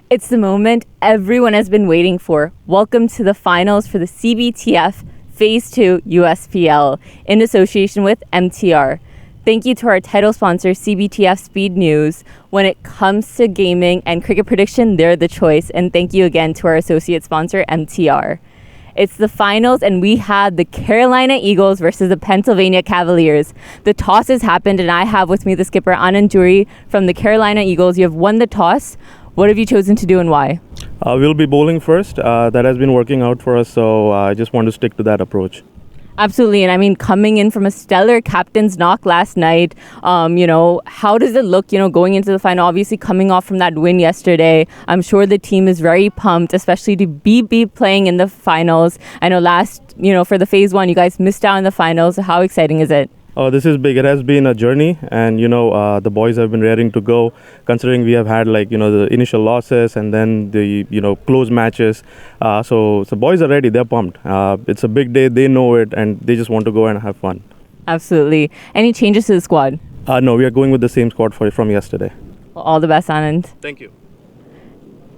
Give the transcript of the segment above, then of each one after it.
It's the moment everyone has been waiting for. Welcome to the finals for the CBTF Phase 2 USPL in association with MTR. Thank you to our title sponsor, CBTF Speed News. When it comes to gaming and cricket prediction, they're the choice. And thank you again to our associate sponsor, MTR. It's the finals, and we had the Carolina Eagles versus the Pennsylvania Cavaliers. The toss has happened, and I have with me the skipper, Anand Juri, from the Carolina Eagles. You have won the toss. What have you chosen to do and why? We'll be bowling first. That has been working out for us, so I just want to stick to that approach. Absolutely, and I mean, coming in from a stellar captain's knock last night, how does it look, going into the final? Obviously, coming off from that win yesterday, I'm sure the team is very pumped, especially to be playing in the finals. I know for the Phase 1, you guys missed out in the finals. How exciting is it? Oh, this is big. It has been a journey, and the boys have been raring to go. Considering we have had the initial losses and then the close matches, so the boys are ready. They're pumped. It's a big day. They know it, and they just want to go and have fun. Absolutely. Any changes to the squad? No, we are going with the same squad from yesterday. Well, all the best, Anand. Thank you.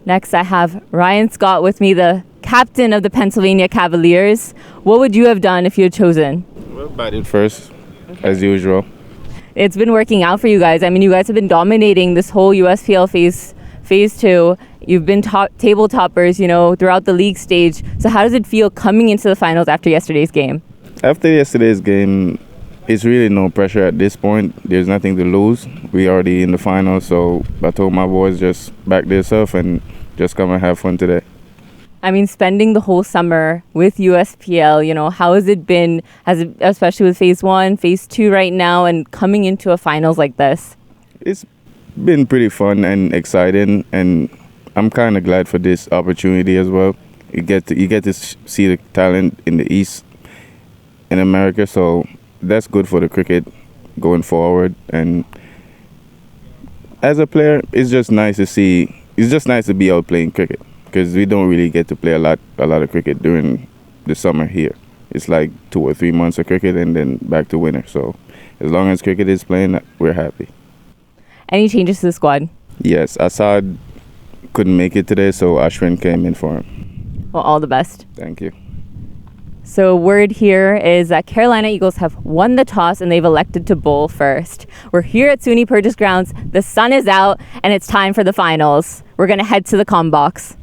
Next, I have Ryan Scott with me, the captain of the Pennsylvania Cavaliers. What would you have done if you had chosen? Well, batted first. As usual. It's been working out for you guys. I mean, you guys have been dominating this whole USPL phase 2. You've been table toppers, throughout the league stage. So how does it feel coming into the finals after yesterday's game? After yesterday's game, it's really no pressure at this point. There's nothing to lose. We already in the finals, so I told my boys just back themselves and just come and have fun today. I mean, spending the whole summer with USPL, how has it been, especially with Phase 1, Phase 2 right now, and coming into a finals like this? It's been pretty fun and exciting, and I'm kind of glad for this opportunity as well. You get to see the talent in the East in America, so that's good for the cricket going forward. And as a player, it's just nice to see. It's just nice to be out playing cricket, because we don't really get to play a lot of cricket during the summer here. It's like 2 or 3 months of cricket and then back to winter. So as long as cricket is playing, we're happy. Any changes to the squad? Yes, Assad couldn't make it today, so Ashwin came in for him. Well, all the best. Thank you. So word here is that Carolina Eagles have won the toss and they've elected to bowl first. We're here at SUNY Purchase Grounds. The sun is out and it's time for the finals. We're going to head to the comm box.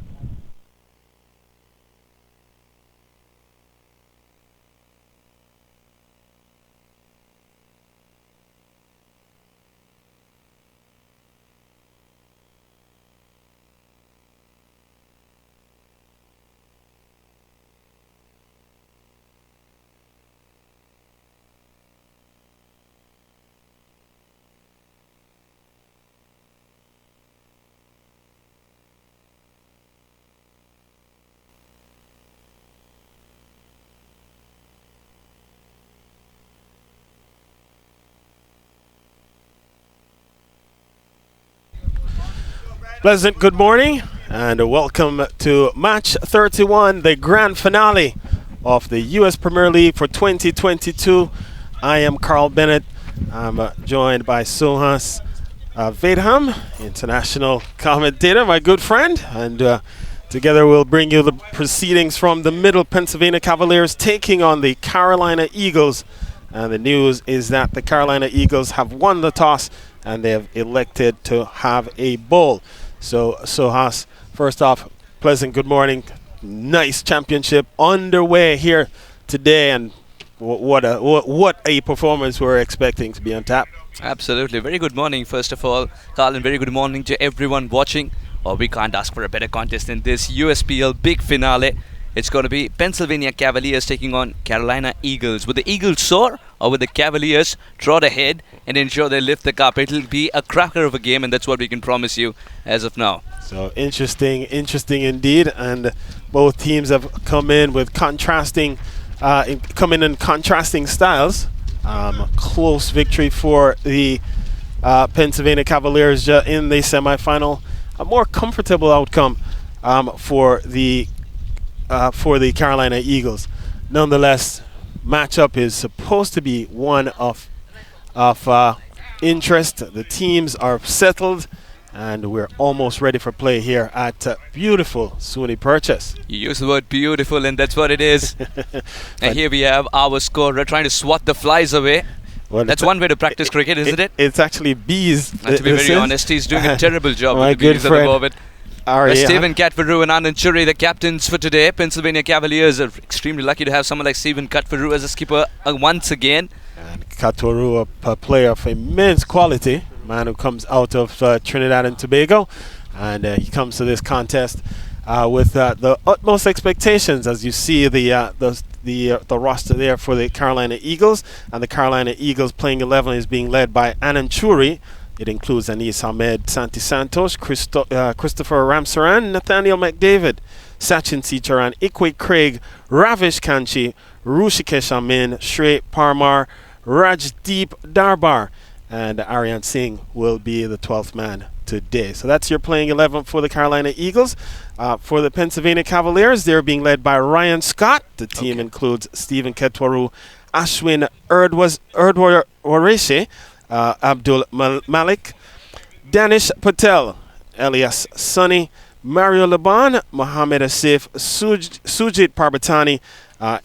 Pleasant good morning and welcome to match 31, the grand finale of the US Premier League for 2022. I am Carl Bennett. I'm joined by Suhas Vedham, international commentator, my good friend, and together we'll bring you the proceedings from the Middle Pennsylvania Cavaliers taking on the Carolina Eagles. And the news is that the Carolina Eagles have won the toss and they have elected to have a bowl. So, Suhas, first off, pleasant good morning. Nice championship underway here today, and what a performance we're expecting to be on tap. Absolutely. Very good morning, first of all, Carl, and very good morning to everyone watching. We can't ask for a better contest than this USPL big finale. It's going to be Pennsylvania Cavaliers taking on Carolina Eagles. Will the Eagles soar, or will the Cavaliers trot ahead and ensure they lift the cup? It'll be a cracker of a game, and that's what we can promise you as of now. So interesting indeed. And both teams have come in with contrasting styles. Close victory for the Pennsylvania Cavaliers in the semifinal. A more comfortable outcome for the Carolina Eagles. Nonetheless, matchup is supposed to be one of interest. The teams are settled, and we're almost ready for play here at beautiful SUNY Purchase. You use the word beautiful, and that's what it is. And here we have our scorer trying to swat the flies away. Well, That's one way to practice cricket, isn't it? It's actually bees. And to be very honest, he's doing a terrible job My with the good bees at the friend. moment. Stephen Catvaru and Anand Churi, the captains for today. Pennsylvania Cavaliers are extremely lucky to have someone like Stephen Catvaru as a skipper once again. And Katoru, a player of immense quality, man who comes out of Trinidad and Tobago, and he comes to this contest with the utmost expectations. As you see the roster there for the Carolina Eagles, and the Carolina Eagles playing 11 is being led by Anand Churi. It includes Anis Ahmed Santi Santos, Christopher Ramsaran, Nathaniel McDavid, Sachin Sicharan, Ikwe Craig, Ravish Kanchi, Rushikesh Amin, Shrey Parmar, Rajdeep Darbar, and Aryan Singh will be the 12th man today. So that's your playing 11 for the Carolina Eagles. For the Pennsylvania Cavaliers, they're being led by Ryan Scott. The team includes Stephen Ketwaru, Ashwin Erdwareshe, Abdul Malik, Danish Patel, Elias Sunny, Mario Laban, Mohamed Asif, Sujit Parbatani,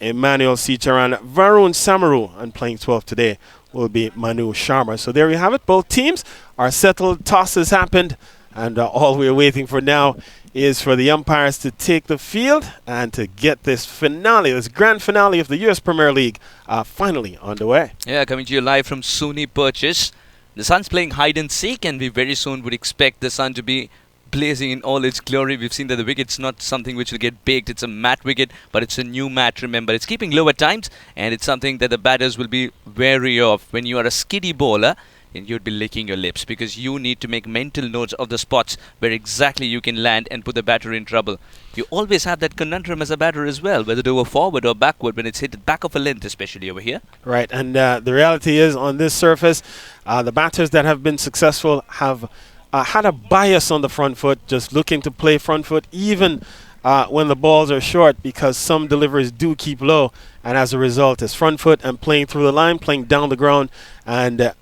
Emmanuel Sicharan, Varun Samaru, and playing 12 today will be Manu Sharma. So there you have it. Both teams are settled. Tosses happened, and all we're waiting for now is for the umpires to take the field and to get this finale, this grand finale of the US Premier League finally underway. Yeah, coming to you live from SUNY Purchase. The Sun's playing hide and seek, and we very soon would expect the Sun to be blazing in all its glory. We've seen that the wicket's not something which will get baked. It's a matte wicket, but it's a new mat, remember. It's keeping low at times, and it's something that the batters will be wary of. When you are a skiddy bowler, and you'd be licking your lips because you need to make mental notes of the spots where exactly you can land and put the batter in trouble. You always have that conundrum as a batter as well, whether to go forward or backward when it's hit at back of a length, especially over here. Right, and the reality is on this surface, the batters that have been successful have had a bias on the front foot, just looking to play front foot even when the balls are short, because some deliveries do keep low, and as a result it's front foot and playing through the line, playing down the ground, and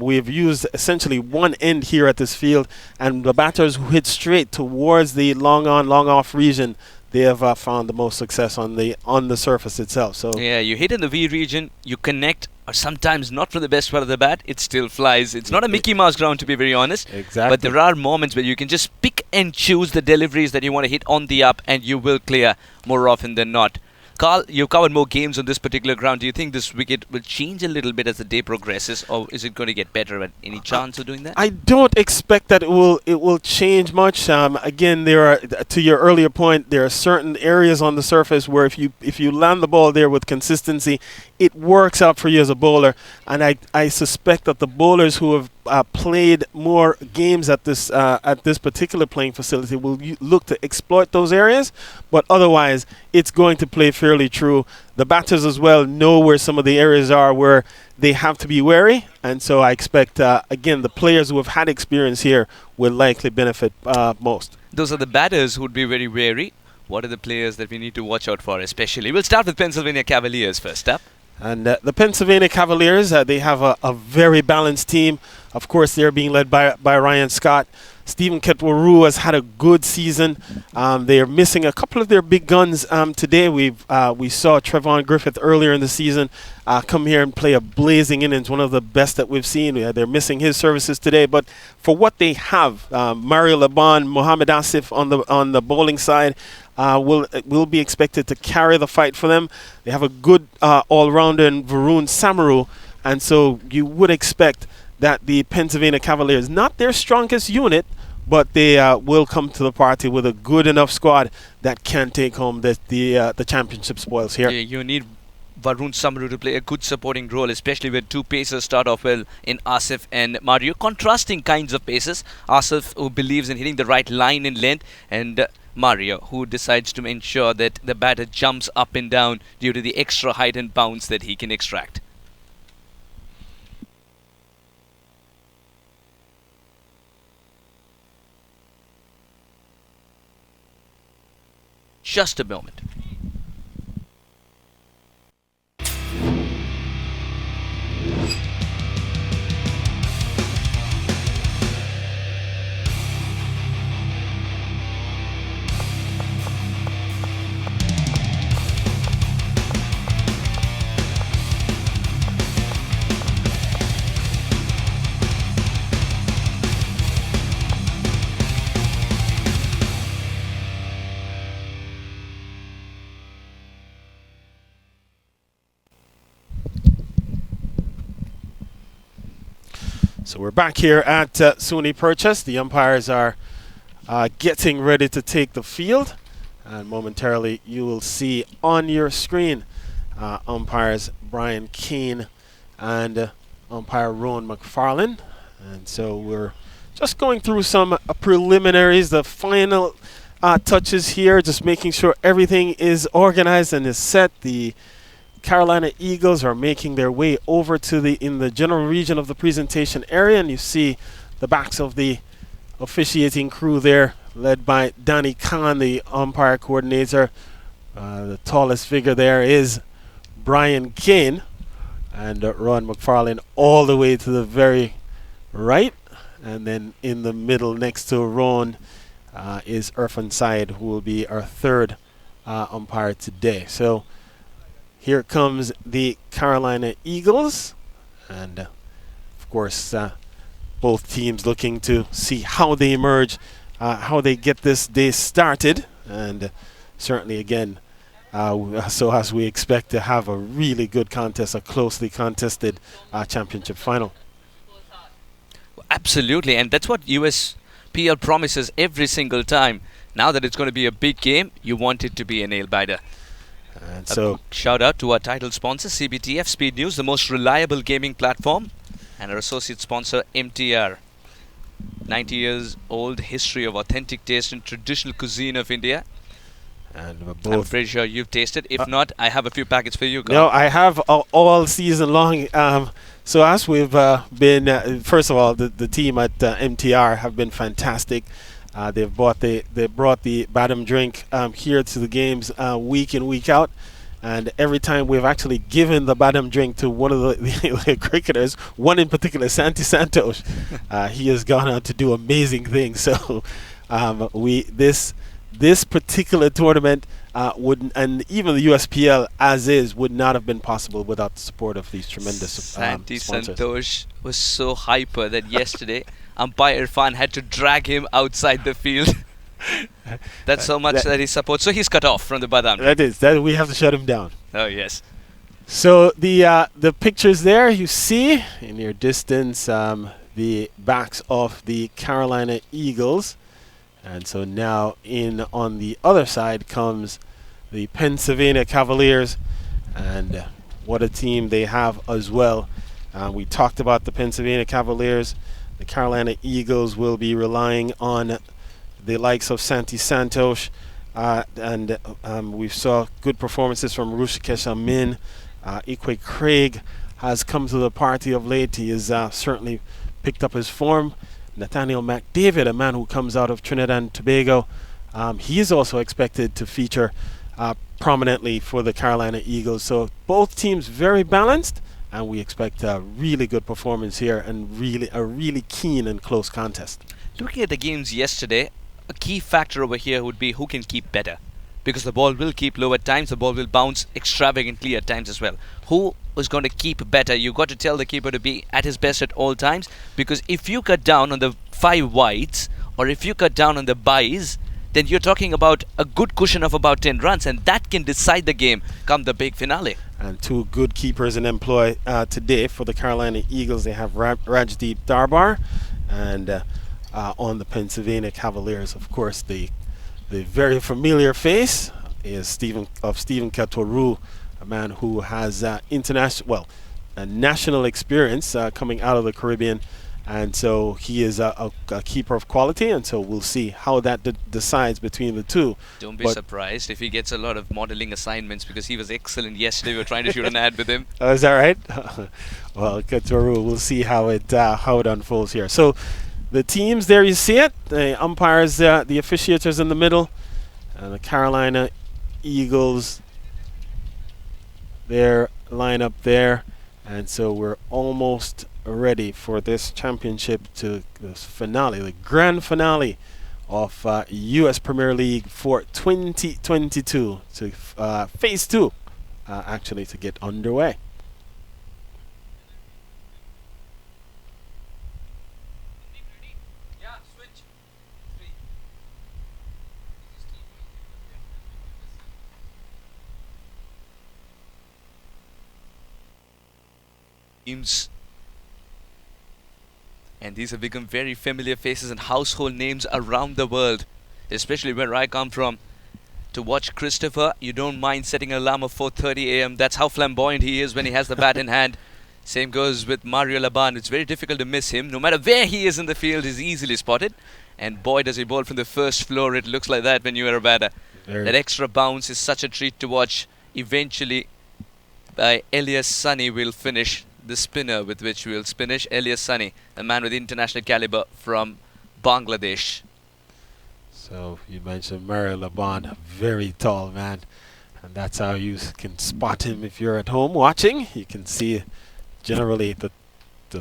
we've used essentially one end here at this field, and the batters who hit straight towards the long on long off region, they have found the most success on the surface itself. So yeah, you hit in the V region, you connect, or sometimes not from the best part of the bat, it still flies. It's not a Mickey Mouse ground, to be very honest. Exactly. But there are moments where you can just pick and choose the deliveries that you want to hit on the up, and you will clear more often than not. Carl, you've covered more games on this particular ground. Do you think this wicket will change a little bit as the day progresses, or is it going to get better? At any chance of doing that? I don't expect that it will change much. Again, there are, to your earlier point, there are certain areas on the surface where if you land the ball there with consistency, it works out for you as a bowler. And I suspect that the bowlers who have played more games at this particular playing facility will look to exploit those areas, but otherwise it's going to play fairly true. The batters as well know where some of the areas are where they have to be wary, and so I expect again the players who have had experience here will likely benefit most. Those are the batters who would be very wary. What are the players that we need to watch out for especially? We'll start with Pennsylvania Cavaliers first up. And the Pennsylvania Cavaliers, they have a very balanced team. Of course, they're being led by Ryan Scott. Stephen Ketwaru has had a good season. They are missing a couple of their big guns today. We saw Trevon Griffith earlier in the season come here and play a blazing innings, one of the best that we've seen. They're missing his services today, but for what they have, Mario Laban, Mohamed Asif on the bowling side, will be expected to carry the fight for them. They have a good all-rounder in Varun Samaru, and so you would expect that the Pennsylvania Cavaliers, not their strongest unit, but they will come to the party with a good enough squad that can take home the championship spoils here. Yeah, you need Varun Samaru to play a good supporting role, especially when two pacers start off well in Asif and Mario. Contrasting kinds of pacers. Asif, who believes in hitting the right line and length, and Mario, who decides to ensure that the batter jumps up and down due to the extra height and bounce that he can extract. Just a moment. So we're back here at SUNY Purchase. The umpires are getting ready to take the field. And momentarily you will see on your screen umpires Brian Keane and umpire Rowan McFarlane. And so we're just going through some preliminaries, the final touches here, just making sure everything is organized and is set. The Carolina Eagles are making their way over to in the general region of the presentation area, and you see the backs of the officiating crew there, led by Danny Khan, the umpire coordinator. The tallest figure there is Brian Kane, and Ron McFarlane all the way to the very right, and then in the middle next to Ron is Irfan Syed, who will be our third umpire today. So here comes the Carolina Eagles, and of course both teams looking to see how they emerge, how they get this day started, and certainly again so as we expect to have a really good contest, a closely contested championship final. Absolutely, and that's what USPL promises every single time. Now that it's going to be a big game, you want it to be a nail-biter. And so Shout out to our title sponsor, CBTF Speed News, the most reliable gaming platform, and our associate sponsor, MTR. 90 years old history of authentic taste and traditional cuisine of India. and I'm pretty sure you've tasted. If not, I have a few packets for you. No, I have all season long. So as we've been, first of all, the team at MTR have been fantastic. They brought the Badam drink here to the games week in, week out. And every time we've actually given the Badam drink to one of the cricketers, one in particular, Santi Santos, he has gone on to do amazing things. So this particular tournament would, and even the USPL as is, would not have been possible without the support of these tremendous Santi sponsors. Santosh was so hyper that yesterday umpire Irfan had to drag him outside the field. That's so much that he supports. So he's cut off from the Badam. That we have to shut him down. Oh yes. So the pictures there you see in your distance, the backs of the Carolina Eagles. And so now on the other side comes the Pennsylvania Cavaliers, and what a team they have as well. We talked about the Pennsylvania Cavaliers. The Carolina Eagles will be relying on the likes of Santi Santosh, and we saw good performances from Rushikesh Amin. Ikwe Craig has come to the party of late. He has certainly picked up his form. Nathaniel McDavid, a man who comes out of Trinidad and Tobago, he is also expected to feature prominently for the Carolina Eagles. So both teams very balanced, and we expect a really good performance here and a really keen and close contest. Looking at the games yesterday, a key factor over here would be who can keep better. Because the ball will keep low at times, the ball will bounce extravagantly at times as well. Who is going to keep better? You got to tell the keeper to be at his best at all times, because if you cut down on the 5 wides or if you cut down on the byes, then you're talking about a good cushion of about 10 runs, and that can decide the game come the big finale. And 2 good keepers in employ today for the Carolina Eagles. They have Rajdeep Darbar, and on the Pennsylvania Cavaliers, of course, the very familiar face is Stephen Katoru, a man who has national experience coming out of the Caribbean, and so he is a keeper of quality, and so we'll see how that decides between the two. Don't be surprised if he gets a lot of modeling assignments, because he was excellent yesterday. We were trying to shoot an ad with him. Is that right? Well, Katoru, we'll see how it unfolds here. So the teams there, you see it. The umpires, the officiators in the middle, and the Carolina Eagles, their lineup there. And so we're almost ready for this championship, to this finale, the grand finale of U.S. Premier League for 2022, to phase 2, actually, to get underway. Teams And these have become very familiar faces and household names around the world, especially where I come from. To watch Christopher, you don't mind setting an alarm of 4:30 a.m. That's how flamboyant he is when he has the bat in hand. Same goes with Mario Laban. It's very difficult to miss him. No matter where he is in the field, he's easily spotted. And boy, does he bowl from the first floor. It looks like that when you are a batter. That extra bounce is such a treat to watch. Eventually, Elias Sunny will finish the spinner with which we'll finish. Elias Sunny, a man with international caliber from Bangladesh. So you mentioned Mario Laban, very tall man, and that's how you can spot him if you're at home watching. You can see generally the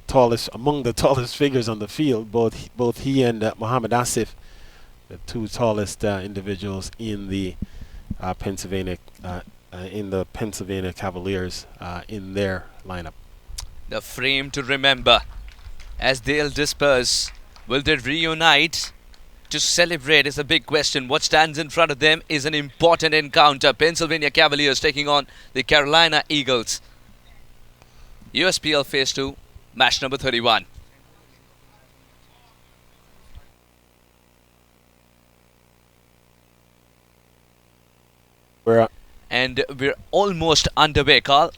tallest, among the tallest figures on the field, both he and Muhammad Asif, the two tallest individuals in the Pennsylvania Cavaliers in their lineup. The frame to remember as they'll disperse. Will they reunite to celebrate is a big question. What stands in front of them is an important encounter. Pennsylvania Cavaliers taking on the Carolina Eagles. USPL Phase 2, match number 31. And we're almost underway, Carl.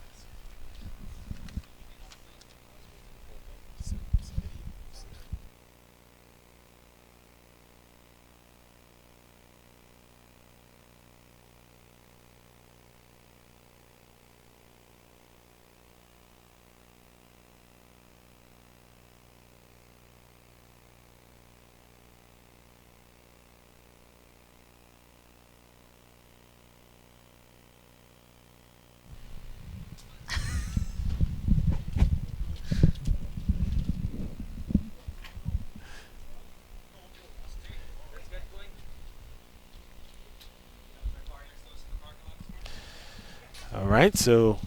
All right, so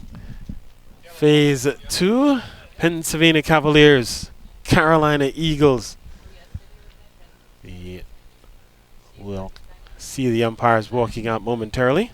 Phase 2, Pennsylvania Cavaliers, Carolina Eagles. We'll see the umpires walking out momentarily.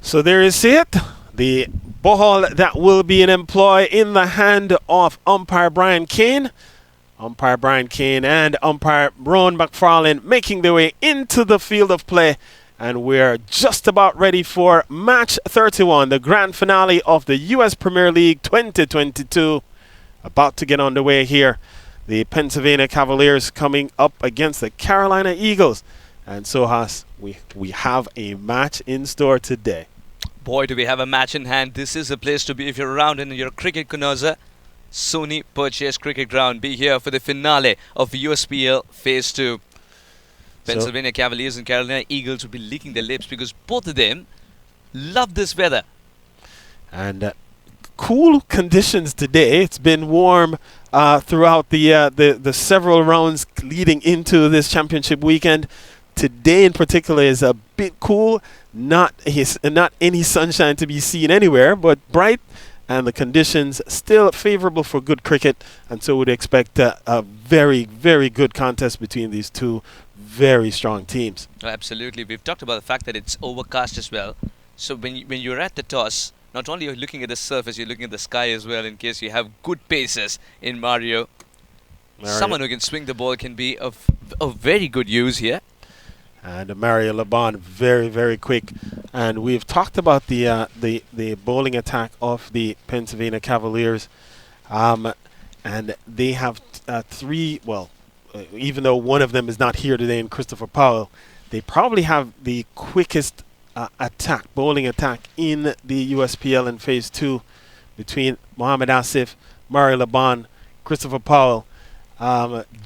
So there you see it. The ball that will be in employ in the hand of umpire Brian Kane. Umpire Brian Kane and umpire Ron McFarlane making their way into the field of play. And we're just about ready for match 31, the grand finale of the U.S. Premier League 2022. About to get underway here. The Pennsylvania Cavaliers coming up against the Carolina Eagles. And so, Haas, we have a match in store today. Boy, do we have a match in hand. This is a place to be if you're around and you're a cricket connoisseur. Sony Purchase Cricket Ground. Be here for the finale of USPL Phase 2. Pennsylvania Cavaliers and Carolina Eagles will be licking their lips because both of them love this weather. And cool conditions today. It's been warm throughout the several rounds leading into this championship weekend. Today in particular is a bit cool. Not any sunshine to be seen anywhere, but bright, and the conditions still favorable for good cricket. And so we'd expect a very, very good contest between these two very strong teams. Absolutely. We've talked about the fact that it's overcast as well. So when you're at the toss, not only you're looking at the surface, you're looking at the sky as well in case you have good paces in Mario. Someone who can swing the ball can be of very good use here. And Mario Laban, very, very quick. And we've talked about the bowling attack of the Pennsylvania Cavaliers. And they have three, even though one of them is not here today in Christopher Powell, they probably have the quickest bowling attack in the USPL in Phase 2 between Mohamed Asif, Mario Laban, Christopher Powell.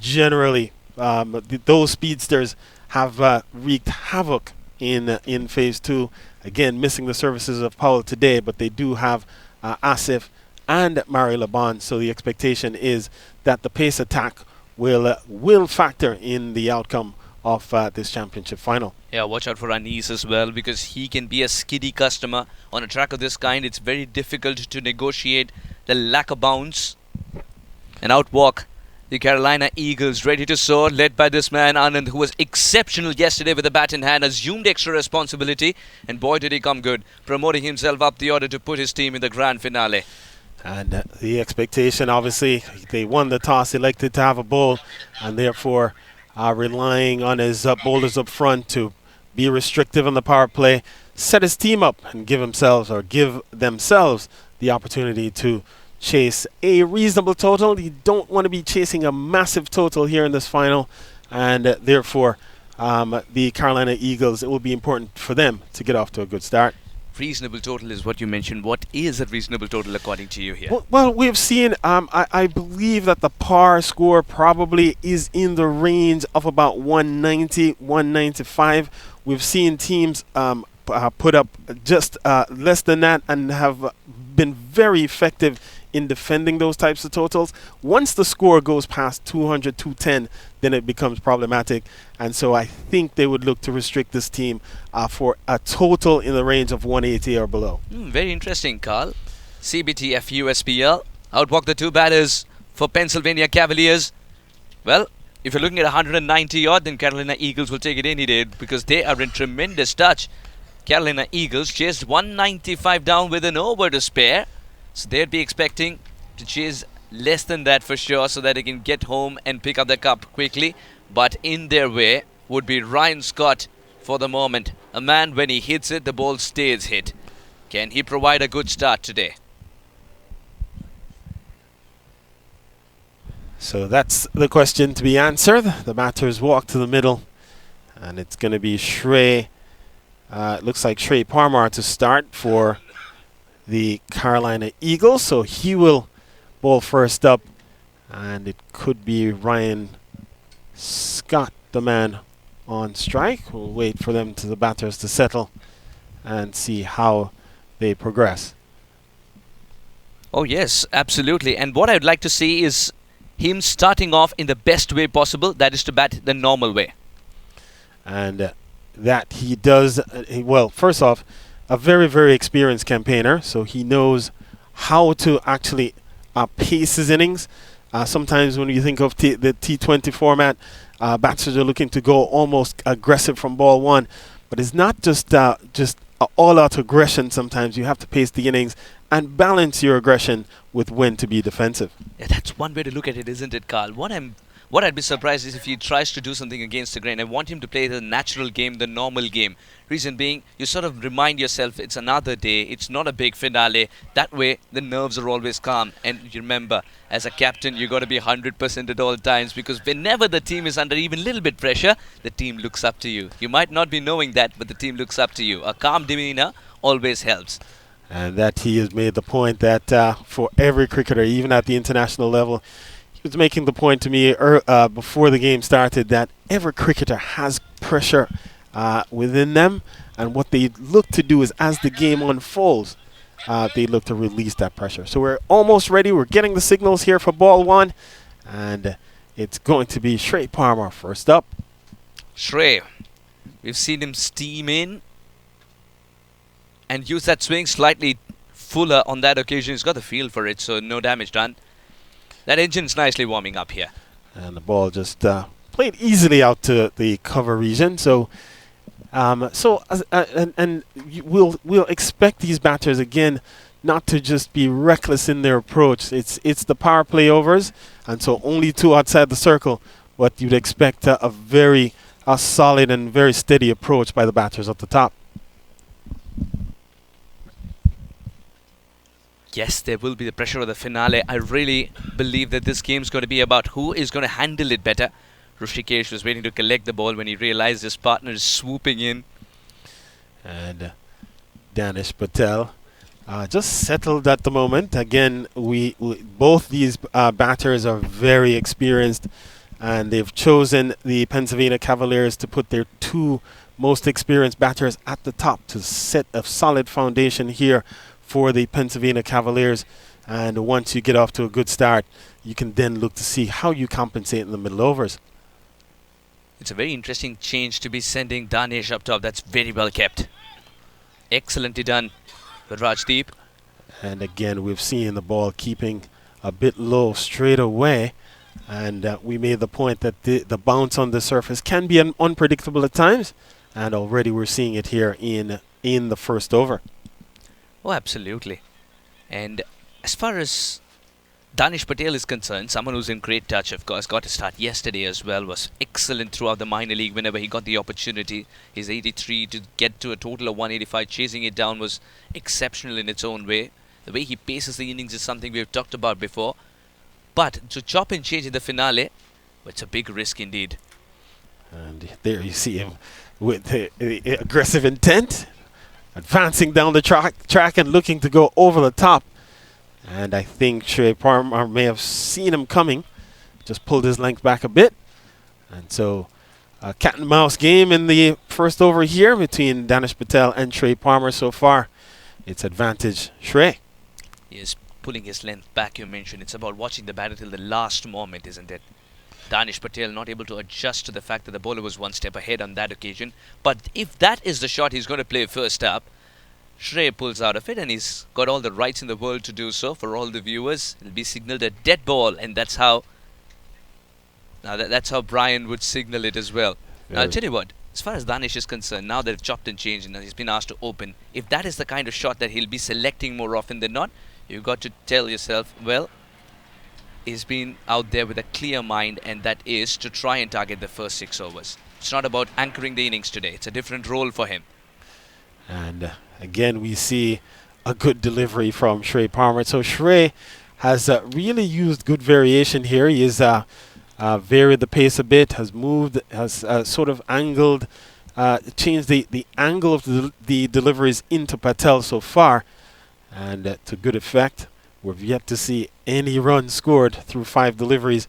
Generally, those speedsters have wreaked havoc in Phase 2. Again, missing the services of Powell today, but they do have Asif and Mario Laban, so the expectation is that the pace attack will factor in the outcome of this championship final. Yeah, watch out for Anis as well, because he can be a skiddy customer. On a track of this kind, it's very difficult to negotiate the lack of bounce. And outwalk the Carolina Eagles, ready to soar, led by this man Anand, who was exceptional yesterday with the bat in hand, assumed extra responsibility, and boy did he come good, promoting himself up the order to put his team in the grand finale. And the expectation, obviously, they won the toss, elected to have a bowl, and therefore relying on his bowlers up front to be restrictive on the power play, set his team up and give themselves the opportunity to chase a reasonable total. You don't want to be chasing a massive total here in this final, and therefore the Carolina Eagles, it will be important for them to get off to a good start. Reasonable total is what you mentioned. What is a reasonable total according to you here? Well, we've seen, I believe that the par score probably is in the range of about 190, 195. We've seen teams put up just less than that and have been very effective in defending those types of totals. Once the score goes past 200, 210, then it becomes problematic. And so I think they would look to restrict this team for a total in the range of 180 or below. Very interesting, Carl. CBTF USPL outwalk the two batters for Pennsylvania Cavaliers. Well, if you're looking at 190 odd, then Carolina Eagles will take it any day because they are in tremendous touch. Carolina Eagles chased 195 down with an over to spare. So they'd be expecting to chase less than that for sure, so that they can get home and pick up the cup quickly. But in their way would be Ryan Scott for the moment. A man, when he hits it, the ball stays hit. Can he provide a good start today? So that's the question to be answered. The batters walk to the middle, and it's going to be Shrey. It looks like Shrey Parmar to start for the Carolina Eagles, so he will bowl first up, and it could be Ryan Scott, the man on strike. We'll wait for the batters to settle and see how they progress. Oh yes, absolutely. And what I'd like to see is him starting off in the best way possible, that is to bat the normal way. And that he does, well, first off, a very, very experienced campaigner, so he knows how to actually pace his innings. Sometimes when you think of the T20 format, batsmen are looking to go almost aggressive from ball one, but it's not just all-out aggression. Sometimes you have to pace the innings and balance your aggression with when to be defensive. Yeah, that's one way to look at it, isn't it, Carl? What I'd be surprised is if he tries to do something against the grain. I want him to play the natural game, the normal game. Reason being, you sort of remind yourself it's another day, it's not a big finale. That way, the nerves are always calm. And you remember, as a captain, you got to be 100% at all times, because whenever the team is under even a little bit pressure, the team looks up to you. You might not be knowing that, but the team looks up to you. A calm demeanor always helps. And that he has made the point that for every cricketer, even at the international level, he was making the point to me before the game started that every cricketer has pressure within them, and what they look to do is, as the game unfolds, they look to release that pressure. So we're almost ready. We're getting the signals here for ball one, and it's going to be Shrey Parmar first up. Shrey, we've seen him steam in and use that swing slightly fuller on that occasion. He's got the feel for it, so no damage done. That engine's nicely warming up here. And the ball just played easily out to the cover region. So, we'll expect these batters again not to just be reckless in their approach. It's the power play overs, and so only 2 outside the circle. What you'd expect a very solid and very steady approach by the batters at the top. Yes, there will be the pressure of the finale. I really believe that this game's going to be about who is going to handle it better. Rishikesh was waiting to collect the ball when he realized his partner is swooping in. And Danish Patel just settled at the moment. Again, we both these batters are very experienced, and they've chosen the Pennsylvania Cavaliers to put their 2 most experienced batters at the top to set a solid foundation here for the Pennsylvania Cavaliers. And once you get off to a good start, you can then look to see how you compensate in the middle overs. It's a very interesting change to be sending Danish up top. That's very well kept. Excellently done with Rajdeep. And again, we've seen the ball keeping a bit low straight away. And we made the point that the bounce on the surface can be unpredictable at times. And already we're seeing it here in the first over. Oh, absolutely. And as far as Danish Patel is concerned, someone who's in great touch, of course, got to start yesterday as well, was excellent throughout the minor league whenever he got the opportunity. His 83 to get to a total of 185, chasing it down, was exceptional in its own way. The way he paces the innings is something we've talked about before. But to chop and change in the finale, it's a big risk indeed. And there you see him with the aggressive intent, advancing down the track and looking to go over the top. And I think Shrey Parmar may have seen him coming, just pulled his length back a bit. And so a cat and mouse game in the first over here between Danish Patel and Shrey Parmar so far. It's advantage Shrey. He is pulling his length back, you mentioned. It's about watching the batter till the last moment, isn't it? Danish Patel not able to adjust to the fact that the bowler was 1 step ahead on that occasion. But if that is the shot he's going to play first up, Shrey pulls out of it, and he's got all the rights in the world to do so. For all the viewers, it'll be signaled a dead ball, and that's how that's how Brian would signal it as well. Now, I'll tell you what, as far as Danish is concerned, now they've chopped and changed and he's been asked to open, if that is the kind of shot that he'll be selecting more often than not, you've got to tell yourself, well, he's been out there with a clear mind, and that is to try and target the first 6 overs. It's not about anchoring the innings today. It's a different role for him. And again, we see a good delivery from Shrey Parmar. So Shrey has really used good variation here. He has varied the pace a bit, has moved, has sort of angled, changed the angle of the deliveries into Patel so far, and to good effect. We've yet to see any runs scored through 5 deliveries,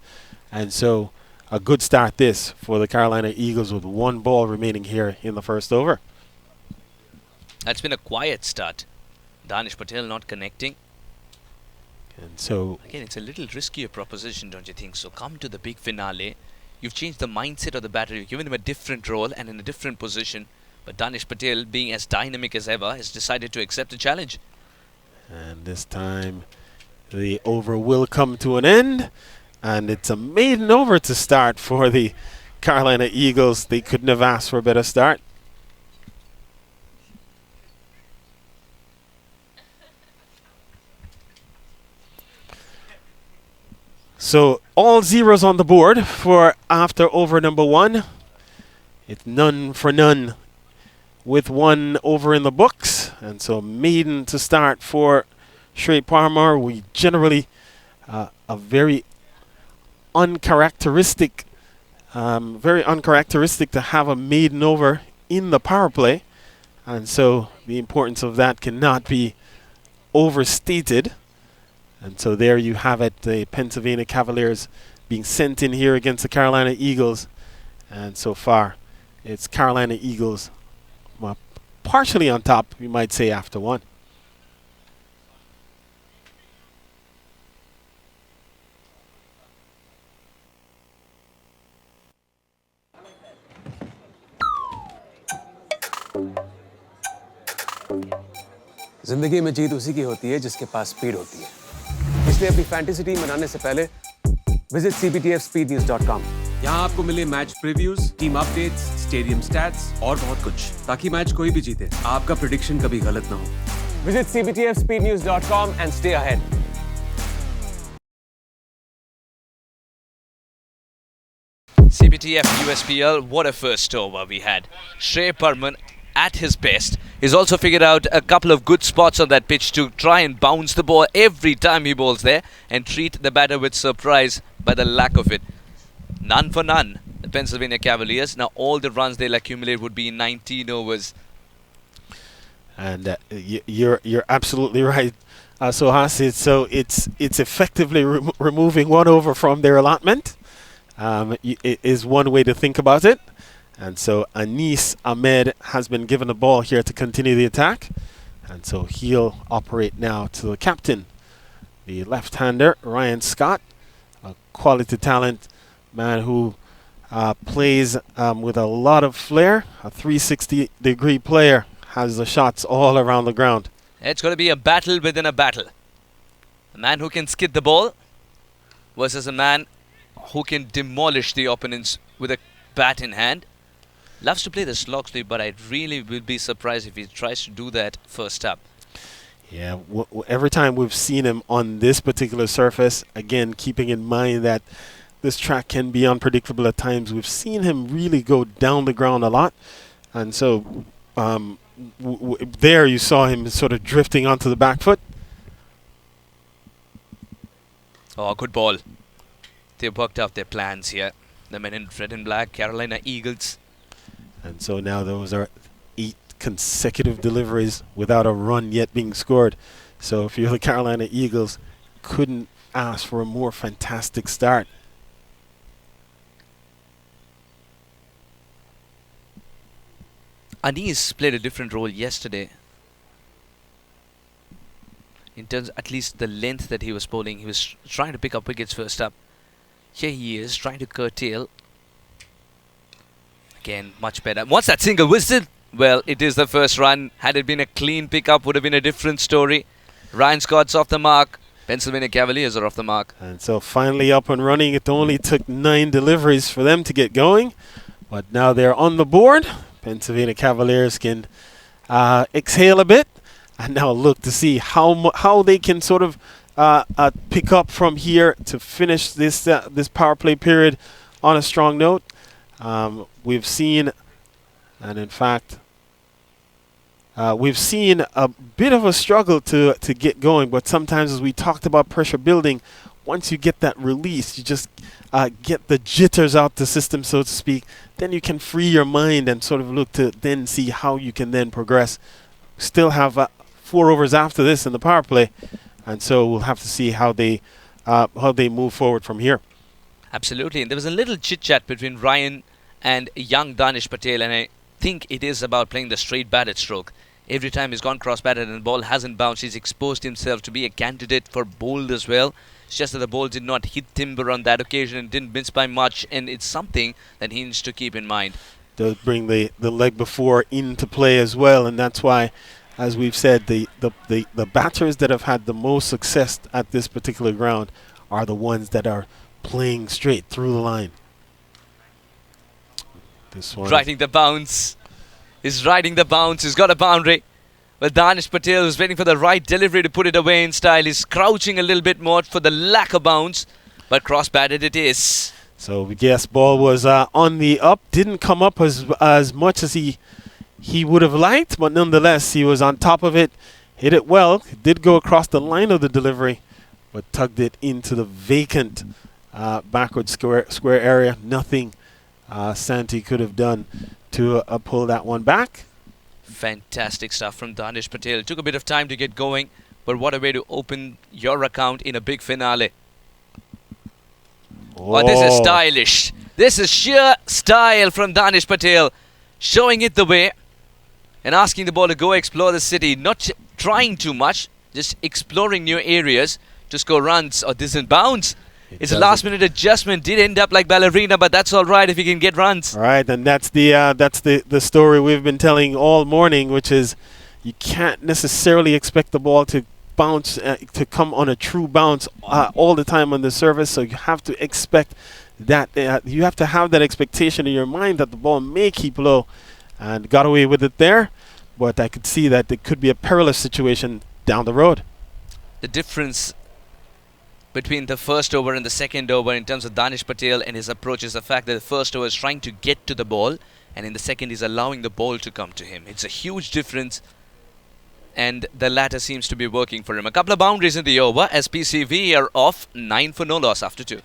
and so a good start this for the Carolina Eagles with 1 ball remaining here in the first over. That's been a quiet start. Danish Patel not connecting. And so again, it's a little riskier proposition, don't you think? So come to the big finale. You've changed the mindset of the batter. You've given him a different role and in a different position. But Danish Patel, being as dynamic as ever, has decided to accept the challenge. And this time the over will come to an end. And it's a maiden over to start for the Carolina Eagles. They couldn't have asked for a better start. So all zeros on the board for after over number 1. It's none for none with 1 over in the books. And so maiden to start for Shrey Parmar. We generally a very uncharacteristic to have a maiden over in the power play. And so the importance of that cannot be overstated. And so there you have it, the Pennsylvania Cavaliers being sent in here against the Carolina Eagles. And so far, it's Carolina Eagles partially on top, you might say, after 1. जिंदगी में जीत उसी की होती है जिसके पास speed होती है। इसलिए अपनी फैंटेसी टीम बनाने से पहले विजिट cbtfspeednews.com। यहाँ आपको मिले match previews, team updates, stadium stats और बहुत कुछ, ताकि मैच कोई भी जीते, आपका प्रेडिक्शन कभी गलत ना हो। Visit CBTFspeednews.com and stay ahead. CBTF USPL, what a first over we had. Shrey Parman at his best. He's also figured out a couple of good spots on that pitch to try and bounce the ball every time he bowls there and treat the batter with surprise by the lack of it. None for none, the Pennsylvania Cavaliers. Now all the runs they'll accumulate would be in 19 overs. And you're absolutely right. So Hasid, so it's effectively removing 1 over from their allotment. It is one way to think about it. And so Anis Ahmed has been given the ball here to continue the attack. And so he'll operate now to the captain, the left-hander, Ryan Scott, a quality talent, man who plays with a lot of flair, a 360-degree player, has the shots all around the ground. It's going to be a battle within a battle. A man who can skid the ball versus a man who can demolish the opponents with a bat in hand. Loves to play the slog sweep, but I really will be surprised if he tries to do that first up. Yeah, every time we've seen him on this particular surface, again, keeping in mind that this track can be unpredictable at times, we've seen him really go down the ground a lot. And so there you saw him sort of drifting onto the back foot. Oh, good ball. They've worked out their plans here. The men in red and black, Carolina Eagles. And so now those are 8 consecutive deliveries without a run yet being scored. So if you're the Carolina Eagles, couldn't ask for a more fantastic start. Anis played a different role yesterday. In terms, at least the length that he was bowling, he was trying to pick up wickets first up. Here he is, trying to curtail. Again, much better. What's that single whistle? Well, it is the first run. Had it been a clean pickup, would have been a different story. Ryan Scott's off the mark. Pennsylvania Cavaliers are off the mark. And so finally up and running. It only took 9 deliveries for them to get going. But now they're on the board. Pennsylvania Cavaliers can exhale a bit. And now look to see how they can sort of pick up from here to finish this power play period on a strong note. We've seen, and in fact, we've seen a bit of a struggle to get going, but sometimes, as we talked about pressure building, once you get that release, you just get the jitters out the system, so to speak, then you can free your mind and sort of look to then see how you can then progress. Still have 4 overs after this in the power play, and so we'll have to see how they move forward from here. Absolutely, and there was a little chit-chat between Ryan and young Danish Patel, and I think it is about playing the straight batted stroke. Every time he's gone cross-batted and the ball hasn't bounced, he's exposed himself to be a candidate for bowled as well. It's just that the ball did not hit timber on that occasion and didn't miss by much, and it's something that he needs to keep in mind. Does bring the leg before into play as well, and that's why, as we've said, the batters that have had the most success at this particular ground are the ones that are playing straight through the line. This one. Riding the bounce. He's riding the bounce. He's got a boundary. But Danish Patel is waiting for the right delivery to put it away in style. He's crouching a little bit more for the lack of bounce. But cross-batted it is. So yes, ball was on the up. Didn't come up as much as he would have liked, but nonetheless, he was on top of it. Hit it well. It did go across the line of the delivery, but tugged it into the vacant backward square area. Nothing Santi could have done to pull that one back. Fantastic stuff from Danish Patel. Took a bit of time to get going, but what a way to open your account in a big finale. Oh, this is stylish. This is sheer style from Danish Patel. Showing it the way and asking the ball to go explore the city. Not trying too much, just exploring new areas to score runs. Or distant bounce. It's a last-minute adjustment. Did end up like ballerina, but that's all right if you can get runs. All right, and that's the story we've been telling all morning, which is you can't necessarily expect the ball to bounce, to come on a true bounce all the time on the surface. So you have to expect that. You have to have that expectation in your mind that the ball may keep low, and got away with it there. but I could see that it could be a perilous situation down the road. The difference between the first over and the second over in terms of Danish Patel and his approach is the fact that the first over is trying to get to the ball, and in the second he's allowing the ball to come to him. It's a huge difference, and the latter seems to be working for him. A couple of boundaries in the over as PCV are off, 9 for no loss after 2.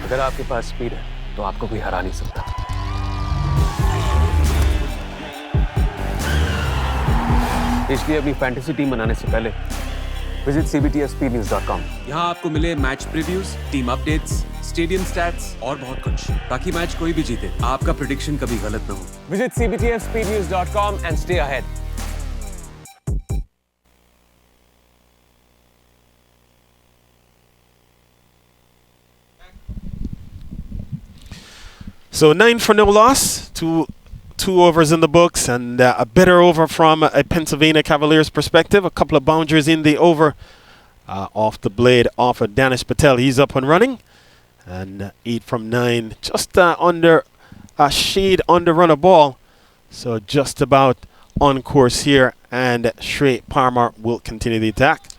अगर आपके पास speed है तो आपको कोई हरा नहीं सकता। इसलिए अपनी फैंटेसी टीम बनाने से पहले विजिट CBTF यहाँ आपको मिले match previews, team updates, stadium stats और बहुत कुछ, ताकि मैच कोई भी जीते आपका प्रेडिक्शन कभी गलत ना हो। Visit CBTFspeednews.com and stay ahead. So 9 for no loss, two overs in the books, and a better over from a Pennsylvania Cavaliers perspective. A couple of boundaries in the over off the blade off of Danish Patel. He's up and running, and 8 from 9, just under a shade under run a ball. So just about on course here, and Shrey Parmar will continue the attack.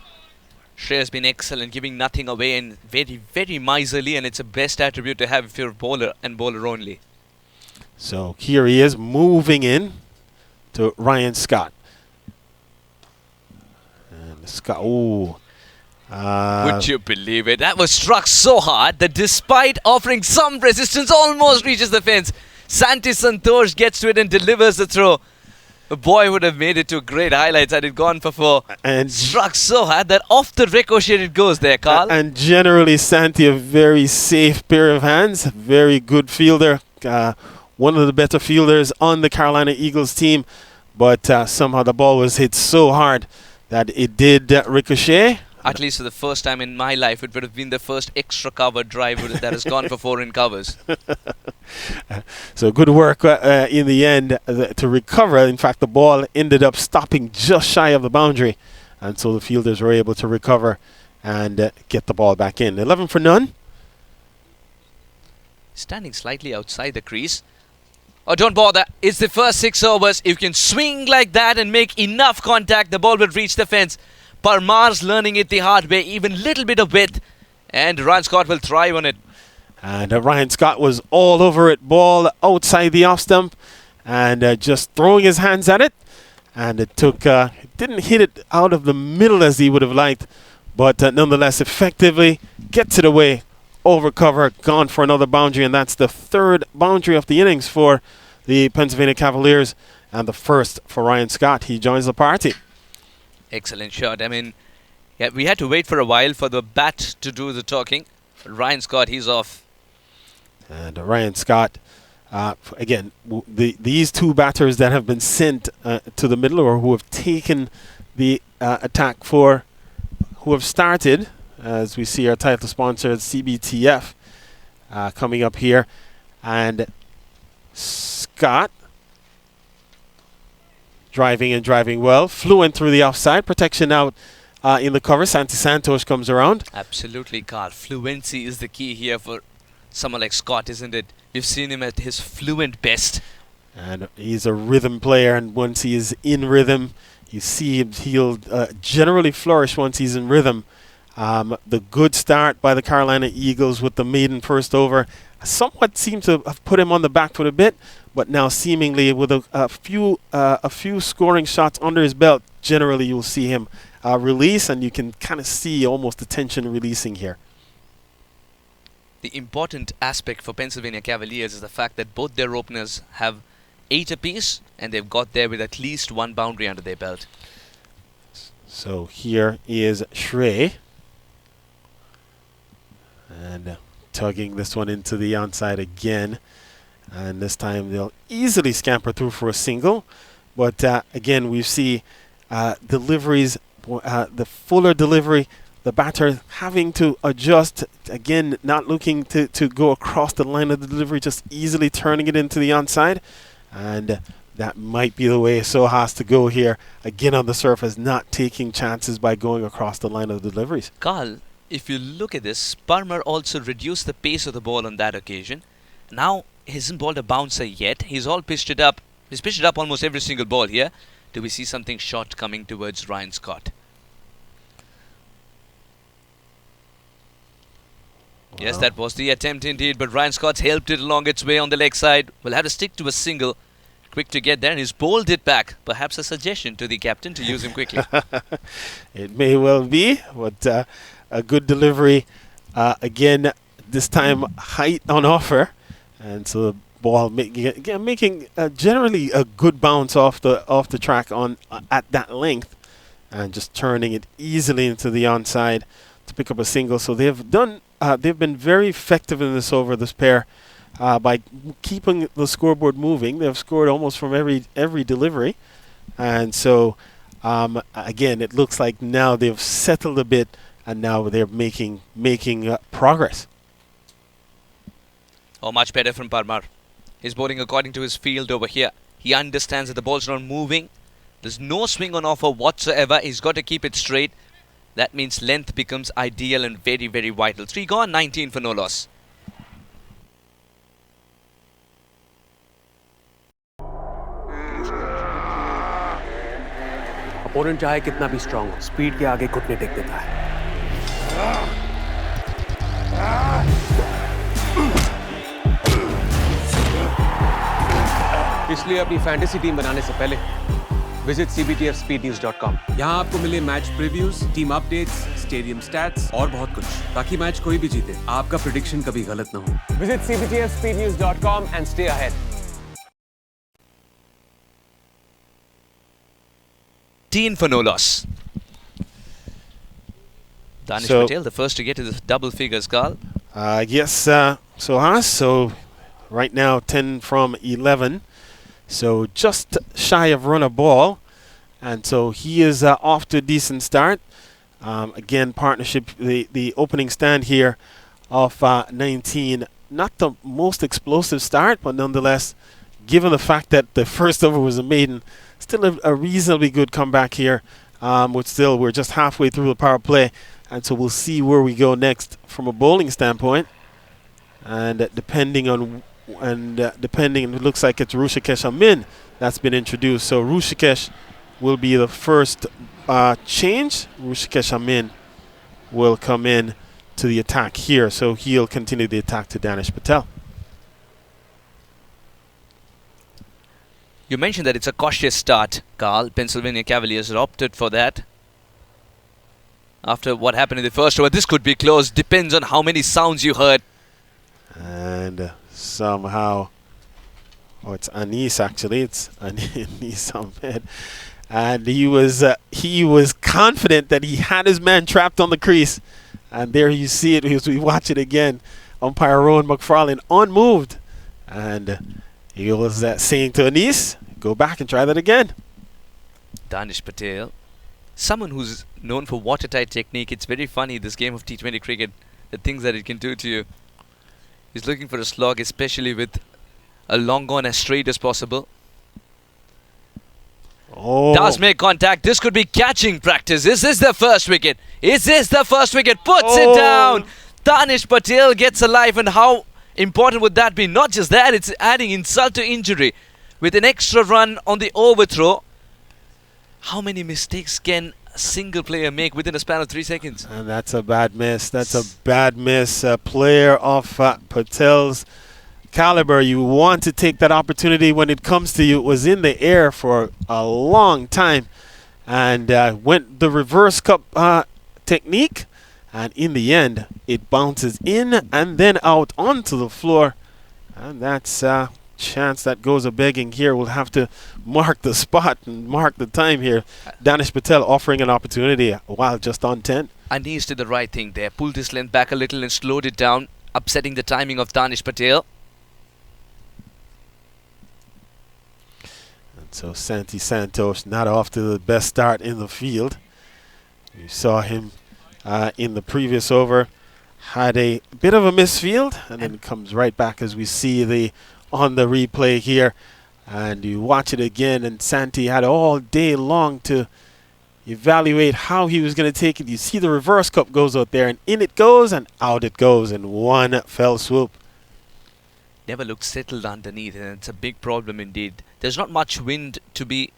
Shrey has been excellent, giving nothing away and very, very miserly, and it's a best attribute to have if you're a bowler and bowler only. So here he is moving in to Ryan Scott. And Scott, would you believe it? That was struck so hard that despite offering some resistance, almost reaches the fence. Santi Santosh gets to it and delivers the throw. The boy would have made it to great highlights had it gone for 4. And struck so hard that off the ricochet it goes there, Carl. And generally, Santi, a very safe pair of hands. Very good fielder. One of the better fielders on the Carolina Eagles team. But somehow the ball was hit so hard that it did ricochet. At least for the first time in my life, it would have been the first extra cover drive that has gone for 4 in covers. So good work in the end to recover. In fact, the ball ended up stopping just shy of the boundary. And so the fielders were able to recover and get the ball back in. 11 for none. Standing slightly outside the crease. Oh, don't bother. It's the first 6 overs. If you can swing like that and make enough contact, the ball will reach the fence. Parmar's learning it the hard way, even little bit of width, and Ryan Scott will thrive on it. And Ryan Scott was all over it, ball outside the off stump, and just throwing his hands at it. And it took, didn't hit it out of the middle as he would have liked, but nonetheless effectively gets it away, over cover, gone for another boundary, and that's the 3rd boundary of the innings for the Pennsylvania Cavaliers, and the 1st for Ryan Scott. He joins the party. Excellent shot. I mean, yeah, we had to wait for a while for the bat to do the talking. Ryan Scott, he's off. And Ryan Scott, again, these 2 batters that have been sent to the middle, or who have taken the attack for, who have started, as we see our title sponsor, CBTF, coming up here. And Scott, driving well, fluent through the offside, protection out in the cover. Santi Santosh comes around. Absolutely, Carl. Fluency is the key here for someone like Scott, isn't it? We've seen him at his fluent best. And he's a rhythm player, and once he is in rhythm, you see him, he'll generally flourish once he's in rhythm. The good start by the Carolina Eagles with the maiden first over somewhat seemed to have put him on the back foot a bit, but now seemingly with a few scoring shots under his belt, generally you'll see him release, and you can kind of see almost the tension releasing here. The important aspect for Pennsylvania Cavaliers is the fact that both their openers have 8 apiece, and they've got there with at least 1 boundary under their belt. So here is Shrey, and tugging this one into the onside again, and this time they'll easily scamper through for a single. But again, we see deliveries, the fuller delivery, the batter having to adjust, again not looking to go across the line of the delivery, just easily turning it into the onside. And that might be the way So has to go here, again on the surface, not taking chances by going across the line of the deliveries. Carl, If you look at this, Parmar also reduced the pace of the ball on that occasion. Now he hasn't bowled a bouncer yet. He's all pitched it up. He's pitched it up almost every single ball here. Do we see something short coming towards Ryan Scott? Wow. Yes, that was the attempt indeed, but Ryan Scott's helped it along its way on the leg side. Will have to stick to a single. Quick to get there, and he's bowled it back. Perhaps a suggestion to the captain to use him quickly. It may well be, but a good delivery. Again, this time height on offer. And so the ball making generally a good bounce off the track on at that length, and just turning it easily into the onside to pick up a single. So they've been very effective in this over, this pair, by keeping the scoreboard moving. They've scored almost from every delivery, and so again, it looks like now they've settled a bit, and now they're making progress. Oh, much better from Parmar. He's bowling according to his field over here. He understands that the ball's not moving. There's no swing on offer whatsoever. He's got to keep it straight. That means length becomes ideal and very, very vital. 3 gone, 19 for no loss. Opponent चाहे कितना भी strong हो, speed के आगे घुटने take देता है। इसलिए अपनी फैंटेसी टीम बनाने से पहले विजिट CBTFSpeedNews.com। यहाँ आपको मिले match previews, team updates, stadium stats और बहुत कुछ, ताकि मैच कोई भी जीते, आपका प्रेडिक्शन कभी गलत ना हो। Visit CBTFSpeedNews.com and stay ahead. For no loss. Danish Patel, the first to get to the double figures, Carl. Yes, so right now 10 from 11. So just shy of run a ball. And so he is off to a decent start. Again, partnership, the opening stand here of 19. Not the most explosive start, but nonetheless, given the fact that the first over was a maiden, still a reasonably good comeback here. We're just halfway through the power play, and so we'll see where we go next from a bowling standpoint. And depending, it looks like it's Rushikesh Amin that's been introduced. So Rushikesh will be the first change. Rushikesh Amin will come in to the attack here, so he'll continue the attack to Danish Patel. You mentioned that it's a cautious start, Carl. Pennsylvania Cavaliers opted for that. After what happened in the first over, this could be close. Depends on how many sounds you heard. And somehow, it's Anis actually. It's Anis Ahmed. And he was confident that he had his man trapped on the crease. And there you see it as we watch it again. Umpire Rowan McFarlane unmoved. And he was saying to Anis, go back and try that again. Danish Patel, someone who's known for watertight technique. It's very funny, this game of T20 cricket, the things that it can do to you. He's looking for a slog, especially with a long on as straight as possible. Oh. Does make contact. This could be catching practice. Is this the first wicket? Is this the first wicket? Puts it down. Danish Patel gets alive, and how important would that be? Not just that, it's adding insult to injury. With an extra run on the overthrow, how many mistakes can a single player make within a span of 3 seconds? And that's a bad miss. That's a bad miss. A player of Patel's caliber, you want to take that opportunity when it comes to you. It was in the air for a long time and went the reverse cup technique. And in the end, it bounces in and then out onto the floor. And that's a chance that goes a-begging here. We'll have to mark the spot and mark the time here. Danish Patel offering an opportunity while just on 10. Anis did the right thing there. Pulled his length back a little and slowed it down, upsetting the timing of Danish Patel. And so Santi Santos not off to the best start in the field. You saw him in the previous over, had a bit of a misfield, and then comes right back as we see on the replay here. And you watch it again, and Santi had all day long to, evaluate how he was going to take it. You see the reverse cup goes out there, and in it goes, and out it goes in one fell swoop. Never looked settled underneath, and it's a big problem indeed. There's not much wind to be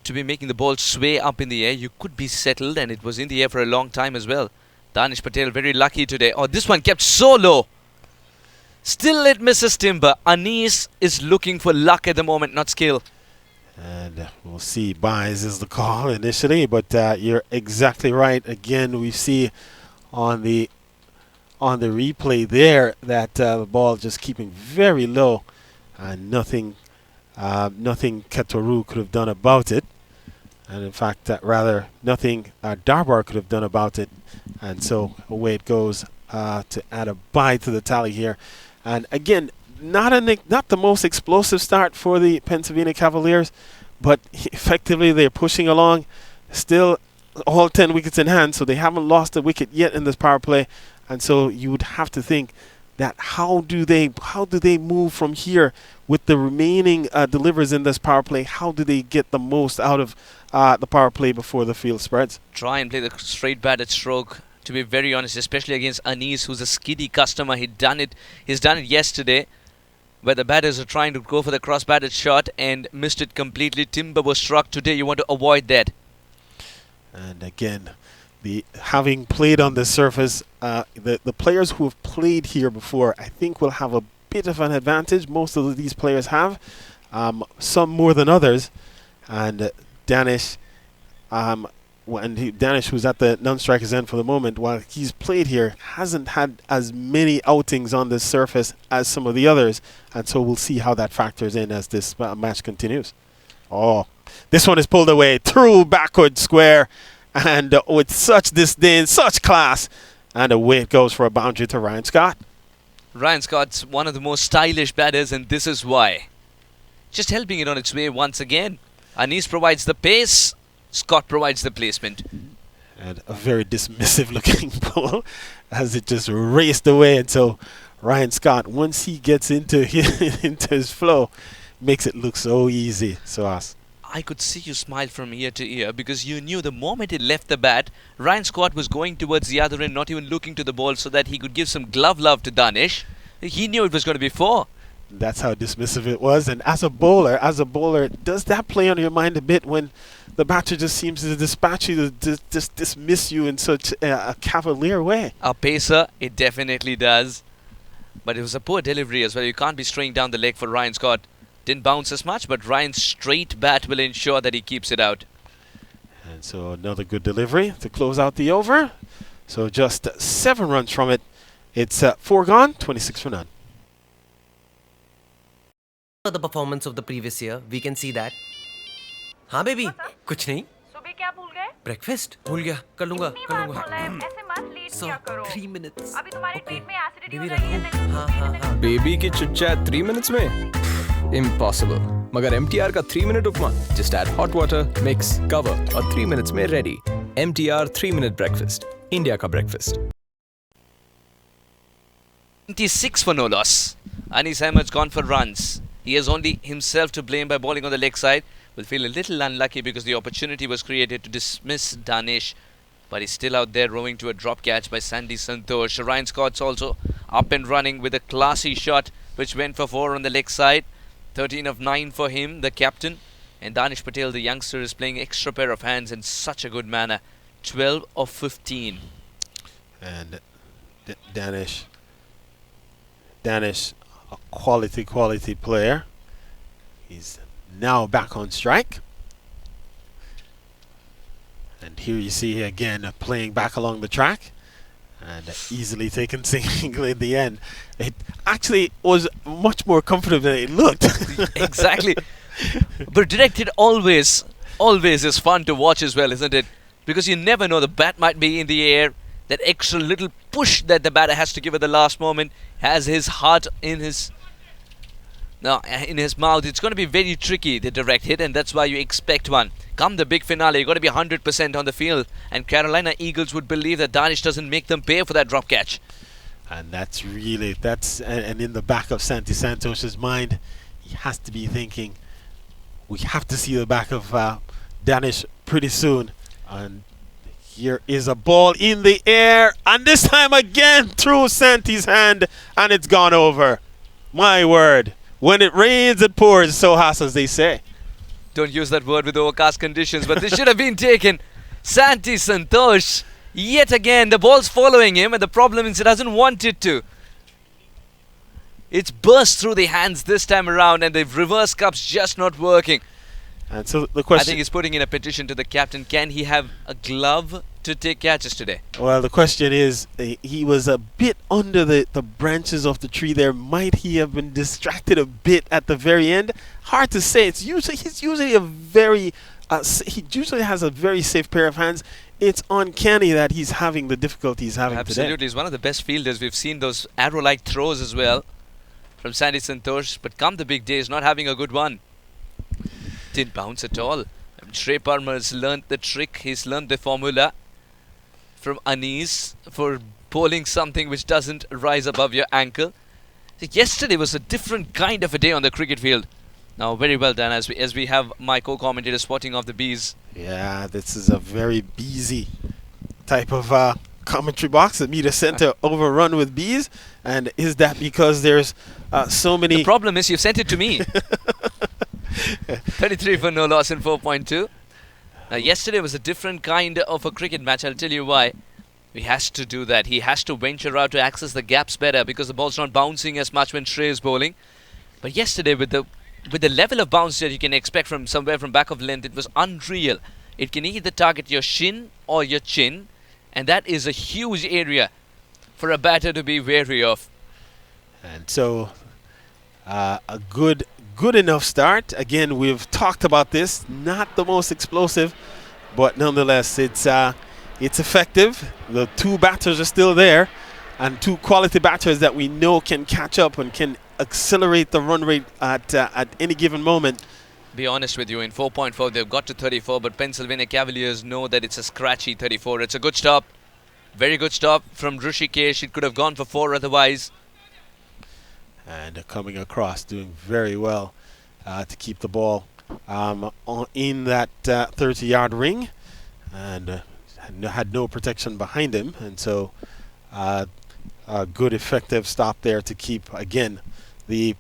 making the ball sway up in the air. You could be settled, and it was in the air for a long time as well. Danish Patel very lucky today. Oh, this one kept so low. Still it misses timber. Anis is looking for luck at the moment, not skill. And we'll see. Buys is the call initially, but you're exactly right. Again, we see on the replay there that the ball just keeping very low, and nothing Ketoru could have done about it. And in fact, rather nothing Darbar could have done about it. And so away it goes to add a bye to the tally here. And again, not the most explosive start for the Pennsylvania Cavaliers, but effectively they're pushing along. Still all 10 wickets in hand, so they haven't lost a wicket yet in this power play. And so you would have to think that how do they move from here with the remaining delivers in this power play? How do they get the most out of the power play before the field spreads? Try and play the straight batted stroke, to be very honest, especially against Anis, who's a skiddy customer. He's done it yesterday, where the batters are trying to go for the cross batted shot and missed it completely. Timber was struck today. You want to avoid that. And again, having played on this surface, the players who have played here before, I think, will have a bit of an advantage. Most of these players have, some more than others. And Danish, Danish, who's at the non-striker's end for the moment, while he's played here, hasn't had as many outings on this surface as some of the others. And so we'll see how that factors in as this match continues. Oh, this one is pulled away, through backward square. And with such disdain, such class, and away it goes for a boundary to Ryan Scott. Ryan Scott's one of the most stylish batters, and this is why. Just helping it on its way once again. Anis provides the pace, Scott provides the placement. And a very dismissive looking ball as it just raced away. And so Ryan Scott, once he gets into his flow, makes it look so easy. So I could see you smile from ear to ear, because you knew the moment he left the bat, Ryan Scott was going towards the other end, not even looking to the ball, so that he could give some glove love to Danish. He knew it was going to be 4. That's how dismissive it was. And as a bowler, does that play on your mind a bit when the batter just seems to dispatch you, to just dismiss you in such a cavalier way? A pacer, it definitely does. But it was a poor delivery as well. You can't be straying down the leg for Ryan Scott. Didn't bounce as much, but Ryan's straight bat will ensure that he keeps it out. And so another good delivery to close out the over. So just 7 runs from it. It's 4 gone, 26 for none. The performance of the previous year, we can see that. हाँ baby, कुछ नहीं. सुबह क्या भूल गए? Breakfast भूल गया, कर लूँगा. ऐसे मत लेट किया करो. 3 minutes. अभी तुम्हारे पेट में एसिडिटी हो बेबी रही है. रखूँ. हाँ. बेबी की चिट-चैट 3 minutes में? Impossible. मगर MTR का 3-minute उपमा. Just add hot water, mix, cover और 3 minutes में ready. MTR 3-minute breakfast. India का breakfast. 26 for no loss. Anis Ahmed's gone for runs. He has only himself to blame by bowling on the leg side. Will feel a little unlucky because the opportunity was created to dismiss Danish. But he's still out there rowing to a drop catch by Sandy Santosh. Ryan Scott's also up and running with a classy shot which went for 4 on the leg side. 13 of 9 for him, the captain. And Danish Patel, the youngster, is playing extra pair of hands in such a good manner. 12 of 15. And Danish, a quality player. He's now back on strike. And here you see again playing back along the track. And easily taken single in the end. It actually was much more comfortable than it looked. Exactly. But directed always is fun to watch as well, isn't it? Because you never know, the bat might be in the air. That extra little push that the batter has to give at the last moment has his heart in his mouth. It's going to be very tricky, the direct hit, and that's why you expect one. Come the big finale, you've got to be 100% on the field. And Carolina Eagles would believe that Danish doesn't make them pay for that drop catch. And that's and in the back of Sandy Santosh's mind, he has to be thinking, we have to see the back of Danish pretty soon. And here is a ball in the air, and this time again through Santi's hand, and it's gone over. My word. When it rains, it pours, so has, as they say. Don't use that word with overcast conditions, but this should have been taken. Santi Santosh, yet again, the ball's following him, and the problem is it doesn't want it to. It's burst through the hands this time around, and the reverse cup's just not working. And so the question, I think he's putting in a petition to the captain. Can he have a glove to take catches today? well, the question is, he was a bit under the branches of the tree there. Might he have been distracted a bit at the very end? Hard to say. He's usually a very he usually has a very safe pair of hands. It's uncanny that he's having the difficulty he's having today. Absolutely, he's one of the best fielders. We've seen those arrow-like throws as well from Santi Santosh, but come the big day, he's not having a good one. Didn't bounce at all. Shrey Parmar has learned the trick. He's learned the formula from Anis for bowling something which doesn't rise above your ankle. So yesterday was a different kind of a day on the cricket field. Now, very well done as we have my co-commentator spotting off the bees. Yeah, this is a very beesy type of commentary box. The media center overrun with bees, and is that because there's so many? The problem is you've sent it to me. 33 for no loss in 4.2. Now, yesterday was a different kind of a cricket match. I'll tell you why. He has to do that. He has to venture out to access the gaps better because the ball's not bouncing as much when Shrey is bowling. But yesterday, with the level of bounce that you can expect from somewhere from back of length, it was unreal. It can either target your shin or your chin, and that is a huge area for a batter to be wary of. And so, a good enough start. Again, we've talked about this. Not the most explosive, but nonetheless, it's effective. The two batters are still there, and two quality batters that we know can catch up and can accelerate the run rate at any given moment. Be honest with you, in 4.4 they've got to 34, but Pennsylvania Cavaliers know that it's a scratchy 34. It's a good stop. Very good stop from Rishikesh. It could have gone for 4 otherwise. And coming across, doing very well to keep the ball in that 30-yard ring, and had no protection behind him, and so a good effective stop there to keep again the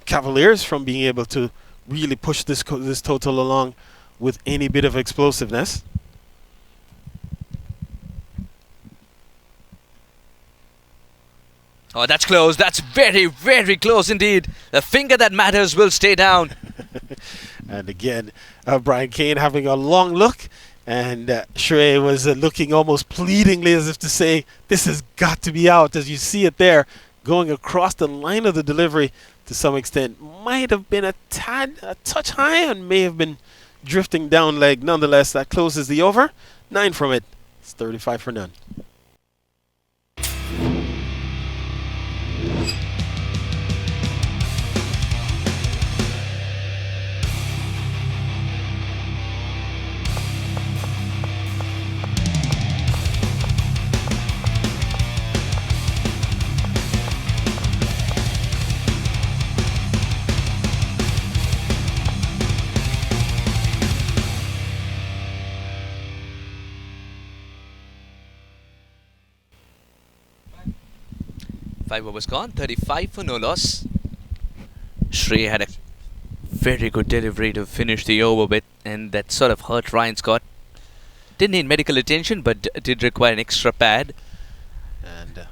Cavaliers from being able to really push this total along with any bit of explosiveness. Oh, that's close. That's very, very close indeed. The finger that matters will stay down. And again, Brian Kane having a long look, and Shrey was looking almost pleadingly as if to say, this has got to be out. As you see it there, going across the line of the delivery to some extent. Might have been a touch high, and may have been drifting down leg. Nonetheless, that closes the over. 9 from it. It's 35 for none. Five overs gone, 35 for no loss. Shrey had a very good delivery to finish the over with, and that sort of hurt Ryan Scott. Didn't need medical attention, but did require an extra pad. And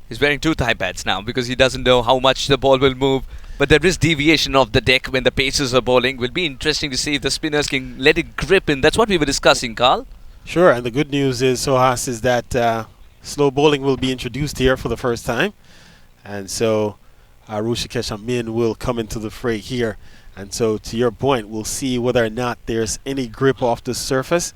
he's wearing 2 thigh pads now because he doesn't know how much the ball will move. But there is deviation of the deck when the pacers are bowling. Will be interesting to see if the spinners can let it grip in. That's what we were discussing, Carl. Sure, and the good news is, Sohas, is that slow bowling will be introduced here for the first time. And so Rishikesh Amin will come into the fray here. And so to your point, we'll see whether or not there's any grip off the surface.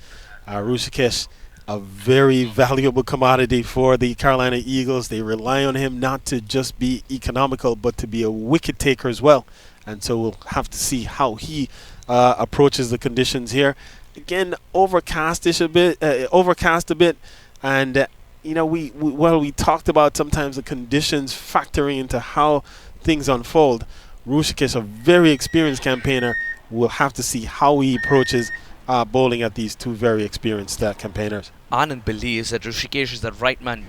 Rishikesh, a very valuable commodity for the Carolina Eagles. They rely on him not to just be economical, but to be a wicket taker as well. And so we'll have to see how he approaches the conditions here. Again, overcast a bit, and you know, we talked about sometimes the conditions factoring into how things unfold. Rishikesh, a very experienced campaigner, will have to see how he approaches bowling at these two very experienced campaigners. Anand believes that Rishikesh is the right man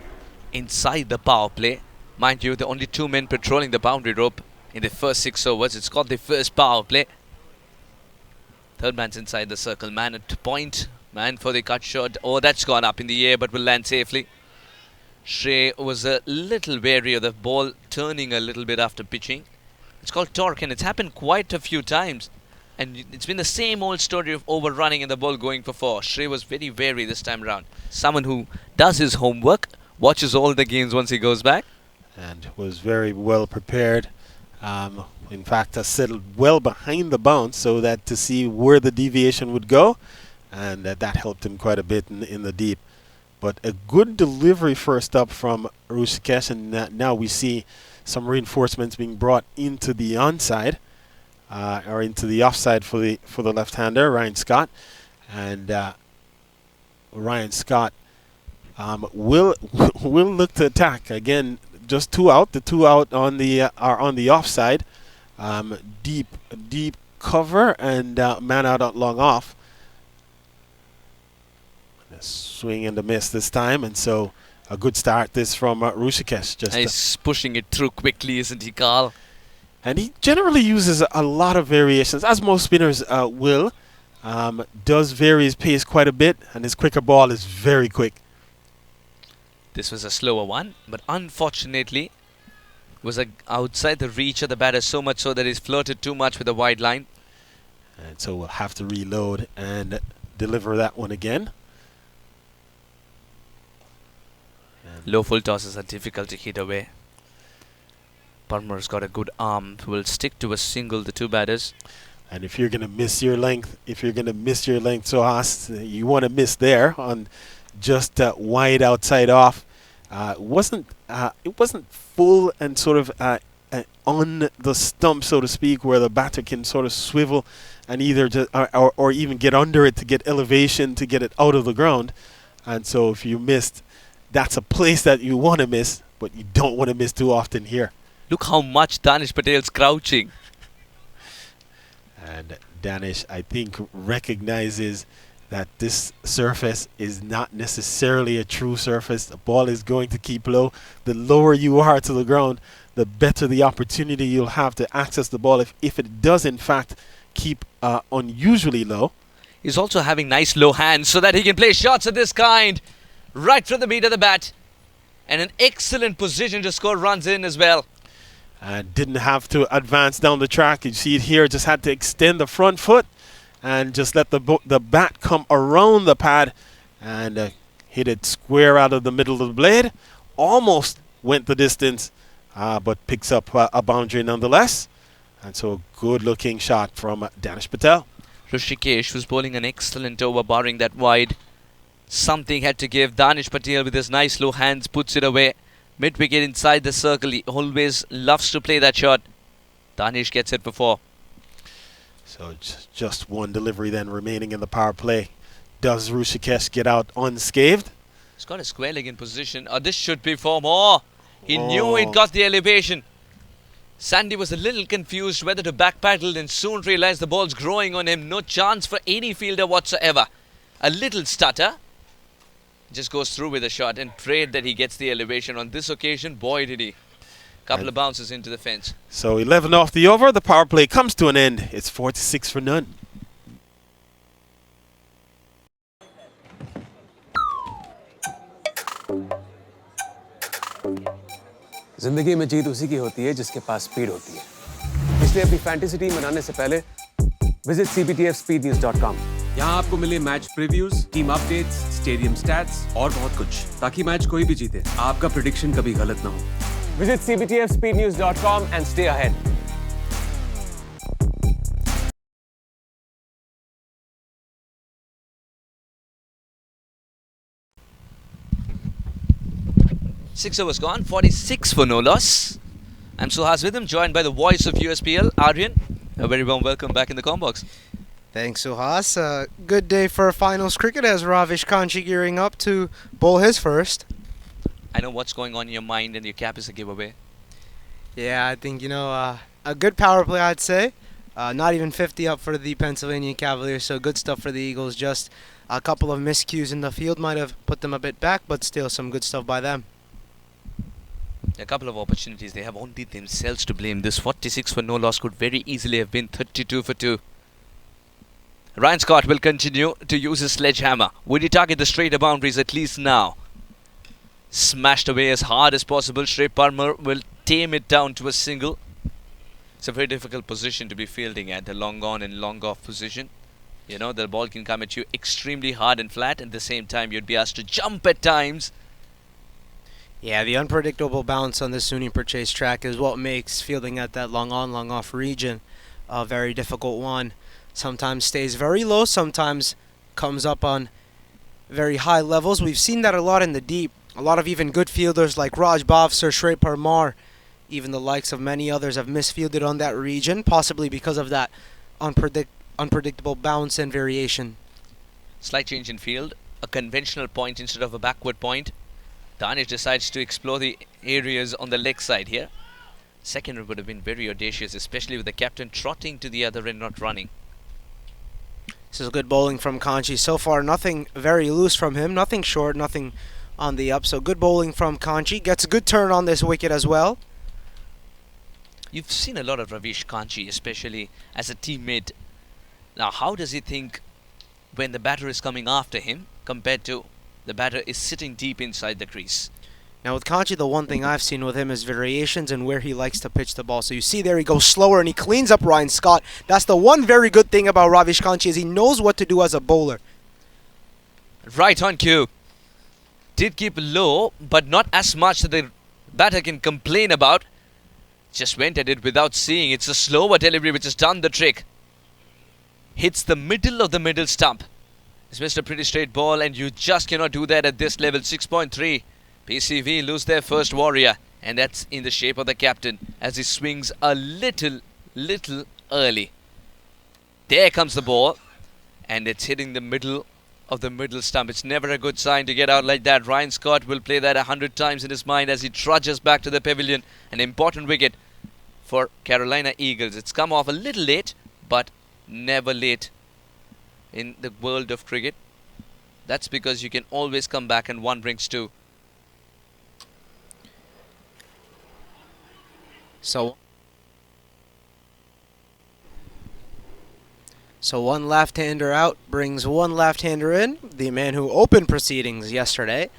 inside the power play. Mind you, the only 2 men patrolling the boundary rope in the first 6 overs. It's called the first power play. Third man's inside the circle. Man at point. Man for the cut shot. Oh, that's gone up in the air but will land safely. Shrey was a little wary of the ball turning a little bit after pitching. It's called torque and it's happened quite a few times. And it's been the same old story of overrunning and the ball going for 4. Shrey was very wary this time around. Someone who does his homework, watches all the games once he goes back. And was very well prepared. In fact, settled well behind the bounce so that to see where the deviation would go. And that helped him quite a bit in the deep. But a good delivery first up from Rishikesh, and now we see some reinforcements being brought into the onside. Or into the offside for the left-hander, Ryan Scott. And Ryan Scott will look to attack. Again, just 2 out. The 2 out on the are on the offside. Deep cover and man out long off. A swing and a miss this time, and so a good start this from Rishikesh. He's pushing it through quickly, isn't he, Carl? And he generally uses a lot of variations, as most spinners will. Does vary his pace quite a bit, and his quicker ball is very quick. This was a slower one, but unfortunately was outside the reach of the batter, so much so that he's flirted too much with the wide line. And so we'll have to reload and deliver that one again. Low full tosses are difficult to hit away. Parmar's got a good arm, will stick to a single, the 2 batters. And if you're going to miss your length, Suhas, you want to miss there on just wide outside off. It wasn't full and sort of on the stump, so to speak, where the batter can sort of swivel and either just, or even get under it to get elevation to get it out of the ground. And so if you missed, that's a place that you want to miss, but you don't want to miss too often here. Look how much Danish Patel's crouching. And Danish, I think, recognizes that this surface is not necessarily a true surface. The ball is going to keep low. The lower you are to the ground, the better the opportunity you'll have to access the ball if it does, in fact, keep unusually low. He's also having nice low hands so that he can play shots of this kind right from the meat of the bat. And an excellent position to score runs in as well. And didn't have to advance down the track. You see it here, just had to extend the front foot and just let the bat come around the pad and hit it square out of the middle of the blade. Almost went the distance, but picks up a boundary nonetheless. And so a good looking shot from Danish Patel. Rishikesh was bowling an excellent over, barring that wide. Something had to give. Danish Patel with his nice low hands puts it away. Mid-wicket inside the circle. He always loves to play that shot. Danish gets it for 4. So just one delivery then remaining in the power play. Does Rishikesh get out unscathed? He's got a square leg in position. Oh, this should be 4 more. He knew he'd got the elevation. Sandy was a little confused whether to backpedal and soon realized the ball's growing on him. No chance for any fielder whatsoever. A little stutter. Just goes through with a shot and prayed that he gets the elevation. On this occasion, boy did he. Couple of bounces into the fence. So 11 off the over. The power play comes to an end. It's 46 for none. जिंदगी में जीत उसी की होती है जिसके पास speed होती है। इसलिए अपनी फैंटेसी टीम बनाने से पहले विजिट cbtfspeednews.com। यहाँ आपको मिले match previews, team updates, stadium stats और बहुत कुछ, ताकि मैच कोई भी जीते, आपका प्रेडिक्शन कभी गलत ना हो। Visit cbtfspeednews.com and stay ahead. Six overs gone, 46 for no loss. I'm Suhas with him, joined by the voice of USPL, Aryan. A very warm welcome back in the Combox. Thanks, Suhas. Good day for finals cricket as Ravish Kanchi gearing up to bowl his first. I know what's going on in your mind, and your cap is a giveaway. Yeah, I think, a good power play, I'd say. Not even 50 up for the Pennsylvania Cavaliers, so good stuff for the Eagles. Just a couple of miscues in the field might have put them a bit back, but still some good stuff by them. A couple of opportunities. They have only themselves to blame. This 46 for no loss could very easily have been 32 for 2. Ryan Scott will continue to use his sledgehammer. Would he target the straighter boundaries at least now? Smashed away as hard as possible. Shrey Parmar will tame it down to a single. It's a very difficult position to be fielding at, the long on and long off position. You know, the ball can come at you extremely hard and flat. At the same time, you'd be asked to jump at times. Yeah, the unpredictable bounce on the SUNY Purchase track is what makes fielding at that long on, long off region a very difficult one. Sometimes stays very low, sometimes comes up on very high levels. We've seen that a lot in the deep. A lot of even good fielders like Raj Bhavsar, Shrey Parmar, even the likes of many others have misfielded on that region, possibly because of that unpredictable bounce and variation. Slight change in field. A conventional point instead of a backward point. Danish decides to explore the areas on the leg side here. Second would have been very audacious, especially with the captain trotting to the other end, not running. This is good bowling from Kanchi. So far, nothing very loose from him. Nothing short, nothing on the up. So good bowling from Kanchi. Gets a good turn on this wicket as well. You've seen a lot of Ravish Kanchi, especially as a teammate. Now, how does he think when the batter is coming after him compared to the batter is sitting deep inside the crease? Now with Kanchi, the one thing I've seen with him is variations and where he likes to pitch the ball. So you see there he goes slower and he cleans up Ryan Scott. That's the one very good thing about Ravish Kanchi is he knows what to do as a bowler. Right on cue. Did keep low, but not as much that the batter can complain about. Just went at it without seeing. It's a slower delivery which has done the trick. Hits the middle of the middle stump. It's missed a pretty straight ball and you just cannot do that at this level. 6.3. PCV lose their first warrior, and that's in the shape of the captain as he swings a little early. There comes the ball, and it's hitting the middle of the middle stump. It's never a good sign to get out like that. Ryan Scott will play that 100 times in his mind as he trudges back to the pavilion. An important wicket for Carolina Eagles. It's come off a little late, but never late in the world of cricket. That's because you can always come back and one brings two. So one left-hander out brings one left-hander in. The man who opened proceedings yesterday,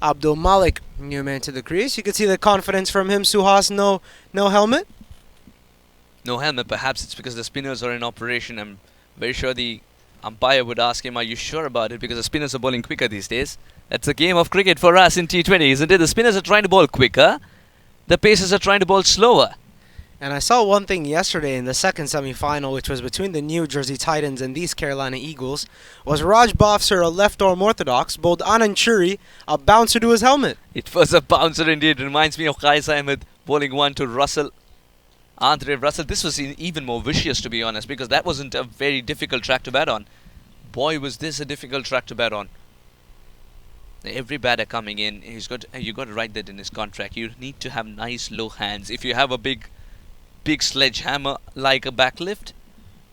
Abdul Malik, new man to the crease. You can see the confidence from him. Suhas, no helmet. No helmet. Perhaps it's because the spinners are in operation. I'm very sure the umpire would ask him, are you sure about it? Because the spinners are bowling quicker these days. That's a game of cricket for us in T20, isn't it? The spinners are trying to bowl quicker. The pacers are trying to bowl slower. And I saw one thing yesterday in the second semi-final, which was between the New Jersey Titans and these Carolina Eagles, was Raj Bhavsar, a left-arm orthodox, bowled Anand Churi, a bouncer to his helmet. It was a bouncer indeed. Reminds me of Qais Ahmed bowling one to Russell. Andre Russell. This was even more vicious, to be honest, because that wasn't a very difficult track to bat on. Boy, was this a difficult track to bat on. Every batter coming in, you got to write that in his contract. You need to have nice low hands. If you have a big sledgehammer like a backlift,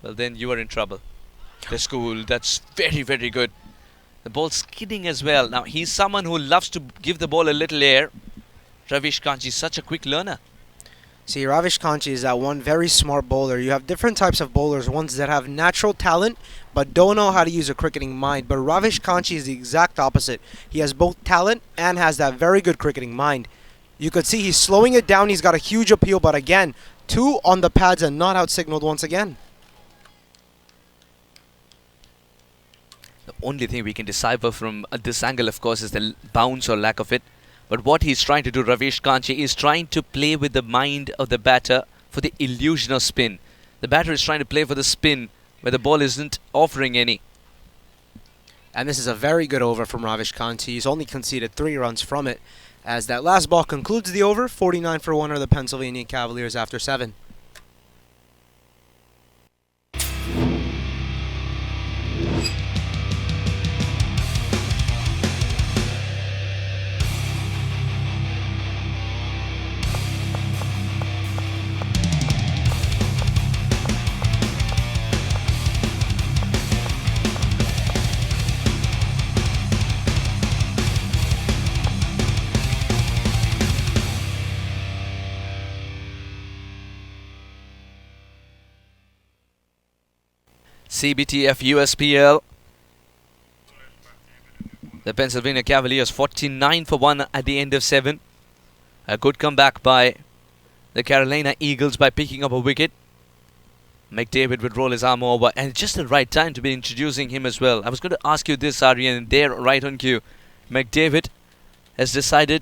well then you are in trouble. That's cool. That's very, very good. The ball skidding as well. Now he's someone who loves to give the ball a little air. Ravish Kanchi is such a quick learner. See, Ravish Kanchi is that one very smart bowler. You have different types of bowlers, ones that have natural talent but don't know how to use a cricketing mind. But Ravish Kanchi is the exact opposite. He has both talent and has that very good cricketing mind. You could see he's slowing it down. He's got a huge appeal, but again, two on the pads and not out-signaled once again. The only thing we can decipher from this angle, of course, is the bounce or lack of it. But what he's trying to do, Ravish Kanchi, is trying to play with the mind of the batter for the illusion of spin. The batter is trying to play for the spin where the ball isn't offering any. And this is a very good over from Ravish Kanchi. He's only conceded 3 runs from it. As that last ball concludes the over, 49 for 1 are the Pennsylvania Cavaliers after 7. CBTF USPL. The Pennsylvania Cavaliers 49 for 1 at the end of 7. A good comeback by the Carolina Eagles by picking up a wicket. McDavid would roll his arm over, and just the right time to be introducing him as well. I was going to ask you this, Aryan, and there right on cue. McDavid has decided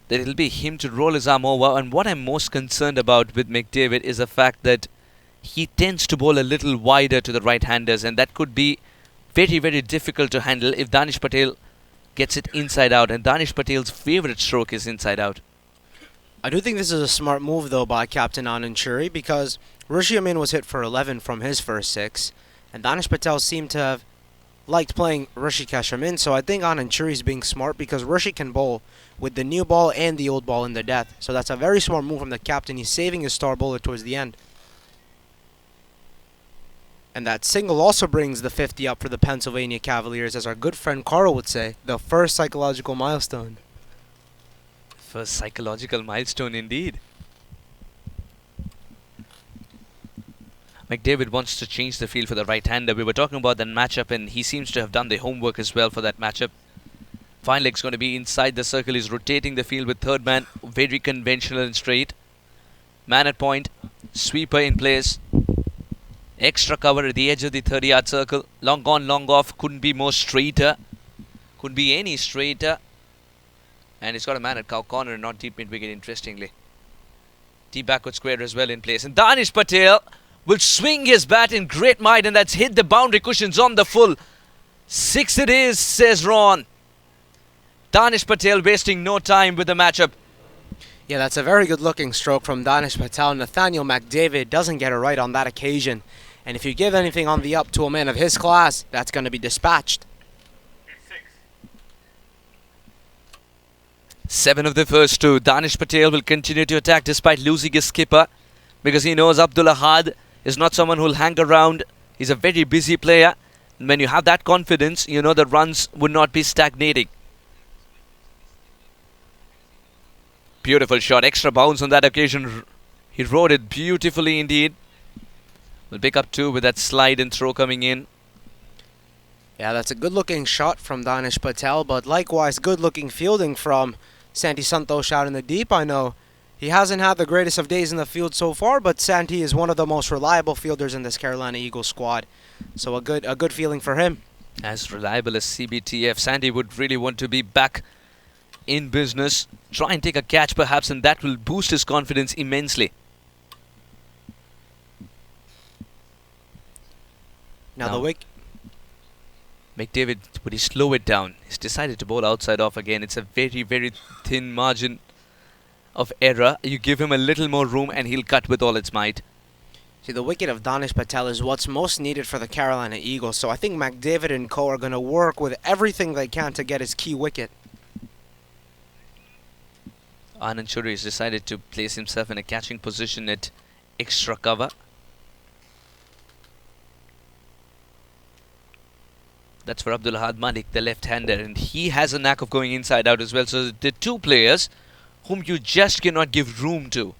that it'll be him to roll his arm over, and what I'm most concerned about with McDavid is the fact that he tends to bowl a little wider to the right-handers, and that could be very, very difficult to handle if Danish Patel gets it inside out, and Danish Patel's favourite stroke is inside out. I do think this is a smart move, though, by Captain Anand Churi, because Rishi Amin was hit for 11 from his first 6, and Danish Patel seemed to have liked playing Rishikesh Amin, so I think Anand Churi is being smart because Rishi can bowl with the new ball and the old ball in the death. So that's a very smart move from the captain. He's saving his star bowler towards the end. And that single also brings the 50 up for the Pennsylvania Cavaliers, as our good friend Carl would say, the first psychological milestone. First psychological milestone indeed. McDavid wants to change the field for the right-hander. We were talking about that matchup, and he seems to have done the homework as well for that matchup. Fine leg's going to be inside the circle. He's rotating the field with third man, very conventional and straight. Man at point, sweeper in place. Extra cover at the edge of the 30-yard circle. Long on, long off. Couldn't be more straighter. Couldn't be any straighter. And he's got a man at cow corner and not deep mid-wicket, interestingly. Deep backward square as well in place. And Danish Patel will swing his bat in great might, and that's hit the boundary cushions on the full. 6 it is, says Ron. Danish Patel wasting no time with the matchup. Yeah, that's a very good-looking stroke from Danish Patel. Nathaniel McDavid doesn't get it right on that occasion. And if you give anything on the up to a man of his class, that's going to be dispatched. 7 of the first 2. Danish Patel will continue to attack despite losing his skipper, because he knows Abdul Ahad is not someone who'll hang around. He's a very busy player. And when you have that confidence, you know the runs would not be stagnating. Beautiful shot. Extra bounce on that occasion. He rode it beautifully indeed. We'll pick up 2 with that slide and throw coming in. Yeah, that's a good-looking shot from Danish Patel, but likewise good-looking fielding from Santi Santosh out in the deep. I know he hasn't had the greatest of days in the field so far, but Santi is one of the most reliable fielders in this Carolina Eagles squad. So a good feeling for him. As reliable as CBTF, Santi would really want to be back in business. Try and take a catch perhaps, and that will boost his confidence immensely. Now the wicket. McDavid, would he slow it down? He's decided to bowl outside off again. It's a very, very thin margin of error. You give him a little more room and he'll cut with all its might. See, the wicket of Danish Patel is what's most needed for the Carolina Eagles. So I think McDavid and co are going to work with everything they can to get his key wicket. Anand Churi has decided to place himself in a catching position at extra cover. That's for Abdul Ahad Malik, the left-hander, and he has a knack of going inside out as well. So there are 2 players whom you just cannot give room to.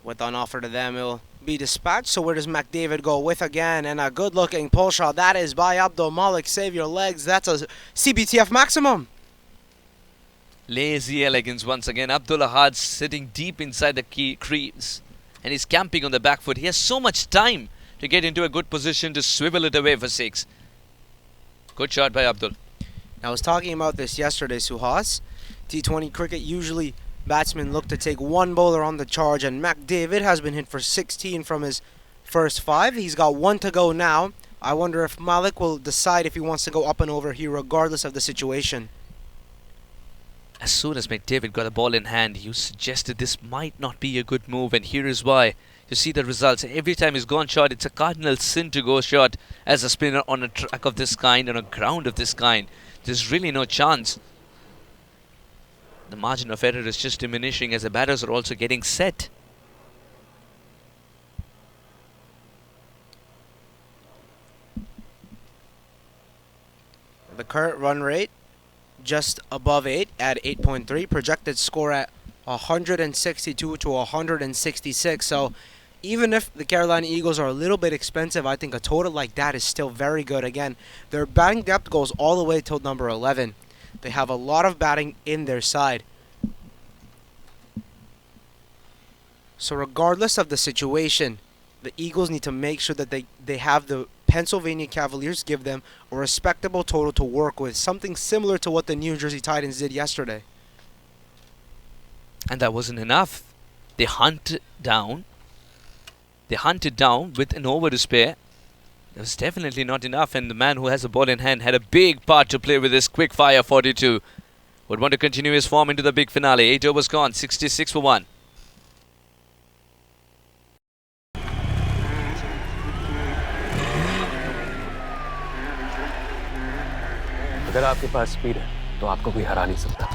With an offer to them, it will be dispatched. So where does McDavid go with again? And a good-looking pull shot. That is by Abdul Malik. Save your legs. That's a CBTF maximum. Lazy elegance once again. Abdul Ahad sitting deep inside the crease, and he's camping on the back foot. He has so much time to get into a good position to swivel it away for 6. Good shot by Abdul. I was talking about this yesterday, Suhas. T20 cricket, usually batsmen look to take 1 bowler on the charge, and McDavid has been hit for 16 from his first 5. He's got 1 to go now. I wonder if Malik will decide if he wants to go up and over here regardless of the situation. As soon as McDavid got the ball in hand, you suggested this might not be a good move, and here is why. You see the results. Every time he's gone short, it's a cardinal sin to go short as a spinner on a track of this kind, on a ground of this kind. There's really no chance. The margin of error is just diminishing as the batters are also getting set. The current run rate just above 8 at 8.3. Projected score at 162 to 166. So even if the Carolina Eagles are a little bit expensive, I think a total like that is still very good. Again, their batting depth goes all the way till number 11. They have a lot of batting in their side. So regardless of the situation, the Eagles need to make sure that they have the Pennsylvania Cavaliers give them a respectable total to work with, something similar to what the New Jersey Titans did yesterday. And that wasn't enough. They hunted down with an over to spare. That was definitely not enough, and the man who has the ball in hand had a big part to play with his quick fire 42. Would want to continue his form into the big finale. 8 overs gone, 66 for 1. अगर आपके पास speed है तो आपको कोई हरा नहीं सकता।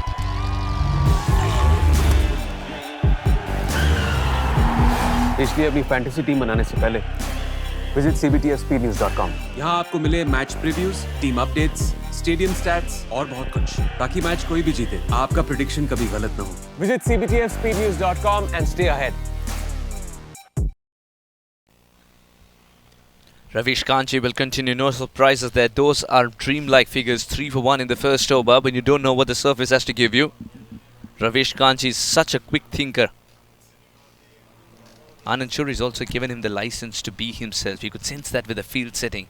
इसलिए अपनी फैंटेसी टीम बनाने से पहले विजिट CBTF यहाँ आपको मिले match previews, team updates, stadium stats और बहुत कुछ, ताकि मैच कोई भी जीते आपका प्रेडिक्शन कभी गलत ना हो। Visit CBTFspeednews.com and stay ahead. Ravish Kanchi will continue, no surprises there. Those are dreamlike figures, 3 for 1 in the first over, but you don't know what the surface has to give you. Ravish Kanchi is such a quick thinker. Anand Churi has also given him the license to be himself. You could sense that with the field setting.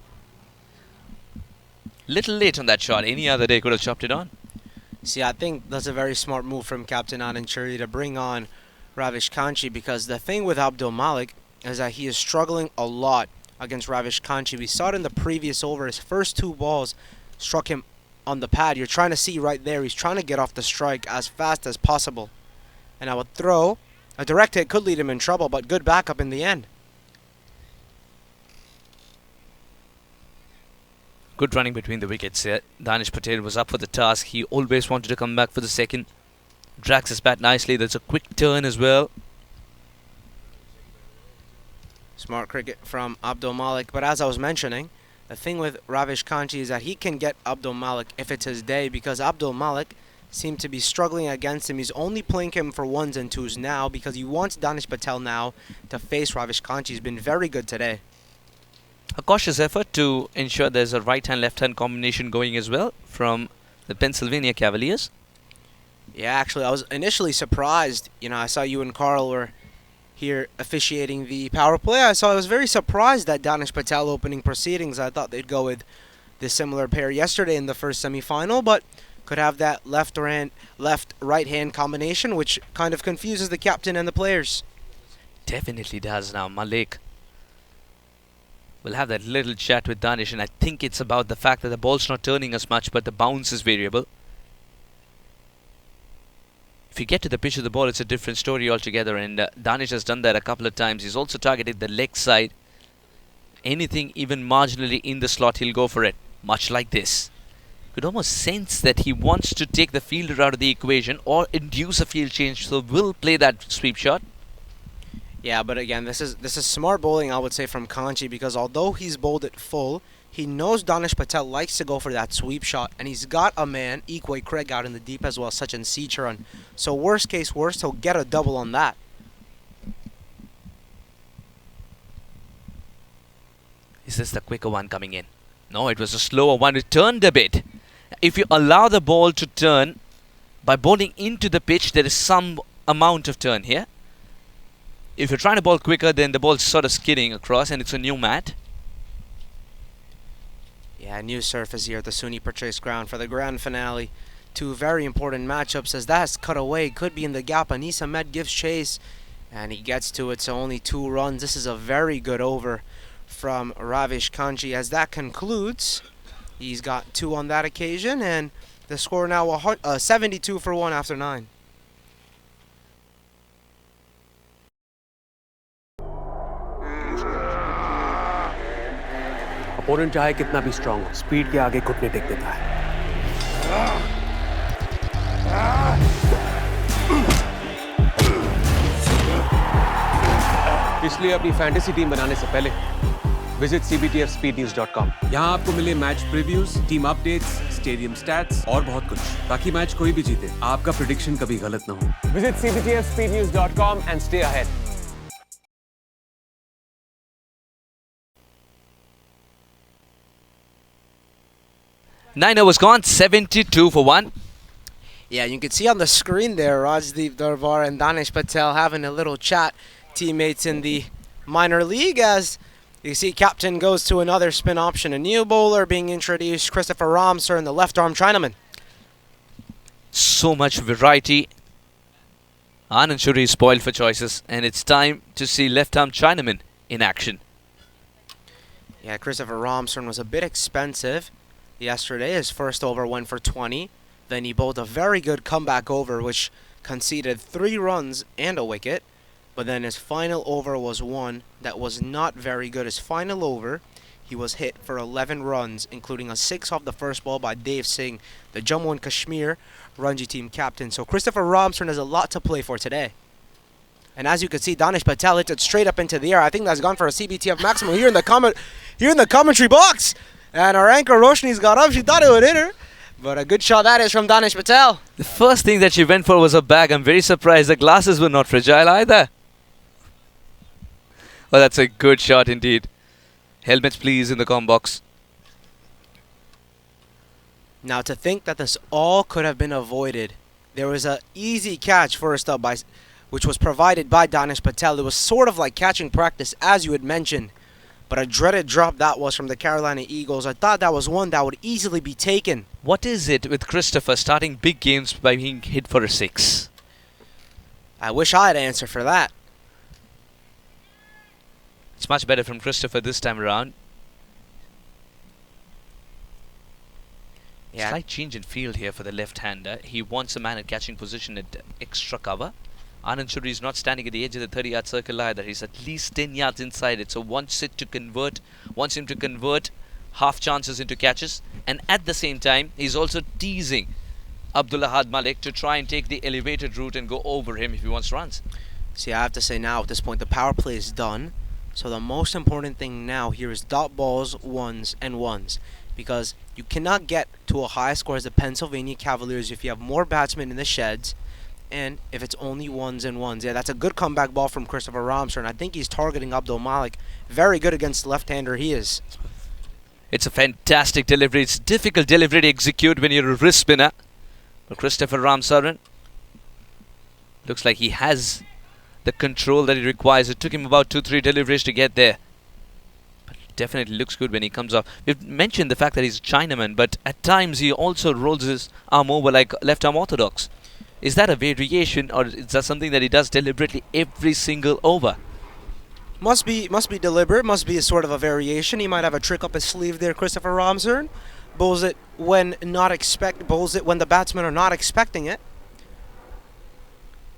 Little late on that shot. Any other day could have chopped it on. See, I think that's a very smart move from Captain Anand Churi to bring on Ravish Kanchi, because the thing with Abdul Malik is that he is struggling a lot against Ravish Kanchi. We saw it in the previous over. His first 2 balls struck him on the pad. You're trying to see right there. He's trying to get off the strike as fast as possible. And I would throw. A direct hit could lead him in trouble, but good backup in the end. Good running between the wickets here. Danish Patel was up for the task. He always wanted to come back for the second. Drags his bat nicely. There's a quick turn as well. Smart cricket from Abdul Malik. But as I was mentioning, the thing with Ravish Kanchi is that he can get Abdul Malik if it's his day, because Abdul Malik seemed to be struggling against him. He's only playing him for 1s and 2s now because he wants Danish Patel now to face Ravish Kanchi. He's been very good today. A cautious effort to ensure there's a right-hand, left-hand combination going as well from the Pennsylvania Cavaliers. Yeah, actually, I was initially surprised. You know, I saw you and Carl were here officiating the power play. I was very surprised that Danish Patel opening proceedings. I thought they'd go with the similar pair yesterday in the first semi-final, but could have that left-right hand combination, which kind of confuses the captain and the players. Definitely does now. Malik will have that little chat with Danish, and I think it's about the fact that the ball's not turning as much, but the bounce is variable. If you get to the pitch of the ball, it's a different story altogether, and Danish has done that a couple of times. He's also targeted the leg side. Anything even marginally in the slot, he'll go for it. Much like this. You could almost sense that he wants to take the fielder out of the equation or induce a field change, so will play that sweep shot. Yeah, but again, this is smart bowling, I would say, from Kanchi, because although he's bowled it full, he knows Danish Patel likes to go for that sweep shot, and he's got a man, Equay Craig, out in the deep as well, such as Seacharan. So worst case worst, he'll get a double on that. Is this the quicker one coming in? No, it was a slower one. It turned a bit. If you allow the ball to turn by bowling into the pitch, there is some amount of turn here. If you're trying to bowl quicker, then the ball's sort of skidding across, and it's a new mat. Yeah, new surface here at the SUNY Purchase ground for the grand finale. 2 very important matchups as that's cut away. Could be in the gap. Anis Ahmed gives chase, and he gets to it, so only 2 runs. This is a very good over from Ravish Kanchi. As that concludes, he's got 2 on that occasion, and the score now 72 for 1 after 9. Opponent चाहे कितना भी strong हो, speed के आगे घुटने take देता है। इसलिए अपनी फैंटेसी टीम बनाने से पहले विजिट CBTFspeednews.com। यहाँ आपको मिले match previews, team updates, stadium stats और बहुत कुछ, ताकि मैच कोई भी जीते आपका प्रेडिक्शन कभी गलत ना हो। Visit CBTFspeednews.com and stay ahead. 9 overs gone, 72 for 1. Yeah, you can see on the screen there Rajdeep Darbar and Danish Patel having a little chat, teammates in the minor league, as you see captain goes to another spin option. A new bowler being introduced, Christopher Ramsar, and the left-arm Chinaman. So much variety. Anand Shuri is spoiled for choices, and it's time to see left-arm Chinaman in action. Yeah, Christopher Ramsar was a bit expensive yesterday. His first over went for 20. Then he bowled a very good comeback over, which conceded 3 runs and a wicket. But then his final over was one that was not very good. His final over, he was hit for 11 runs, including a 6 off the first ball by Dave Singh, the Jammu and Kashmir Ranji team captain. So Christopher Ramsar has a lot to play for today. And as you can see, Danish Patel hit it straight up into the air. I think that's gone for a CBTF maximum here in the commentary box. And our anchor Roshni's got up. She thought it would hit her. But a good shot that is from Danish Patel. The first thing that she went for was a bag. I'm very surprised the glasses were not fragile either. Well, that's a good shot indeed. Helmets please in the comm box. Now to think that this all could have been avoided. There was an easy catch first up which was provided by Danish Patel. It was sort of like catching practice, as you had mentioned. But a dreaded drop that was from the Carolina Eagles. I thought that was one that would easily be taken. What is it with Christopher starting big games by being hit for a 6? I wish I had an answer for that. It's much better from Christopher this time around. Yeah. Slight change in field here for the left-hander. He wants a man at catching position at extra cover. Anand Shuri is not standing at the edge of the 30-yard circle either. He's at least 10 yards inside it. So wants him to convert half chances into catches. And at the same time, he's also teasing Abdulahad Malik to try and take the elevated route and go over him if he wants runs. See, I have to say now at this point, the power play is done. So the most important thing now here is dot balls, ones, and ones. Because you cannot get to a high score as the Pennsylvania Cavaliers if you have more batsmen in the sheds. And if it's only ones and ones. Yeah, that's a good comeback ball from Christopher Ramsar, and I think he's targeting Abdul Malik. Very good against the left-hander he is. It's a fantastic delivery. It's difficult delivery to execute when you're a wrist spinner. But Christopher Ramsar looks like he has the control that he requires. It took him about 2-3 deliveries to get there. But it definitely looks good when he comes off. We've mentioned the fact that he's a Chinaman, but at times he also rolls his arm over like left-arm orthodox. Is that a variation, or is that something that he does deliberately every single over? Must be deliberate. Must be a sort of a variation. He might have a trick up his sleeve there, Christopher Ramsar. Bowls it when the batsmen are not expecting it.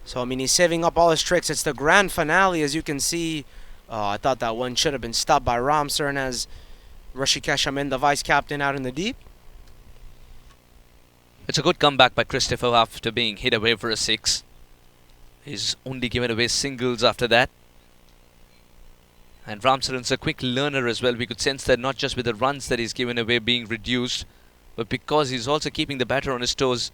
So I mean, he's saving up all his tricks. It's the grand finale, as you can see. I thought that one should have been stopped by Ramsar, and as Rishikesh Amin, the vice captain, out in the deep. It's a good comeback by Christopher after being hit away for a 6. He's only given away singles after that. And Ramsaran's a quick learner as well. We could sense that not just with the runs that he's given away being reduced, but because he's also keeping the batter on his toes.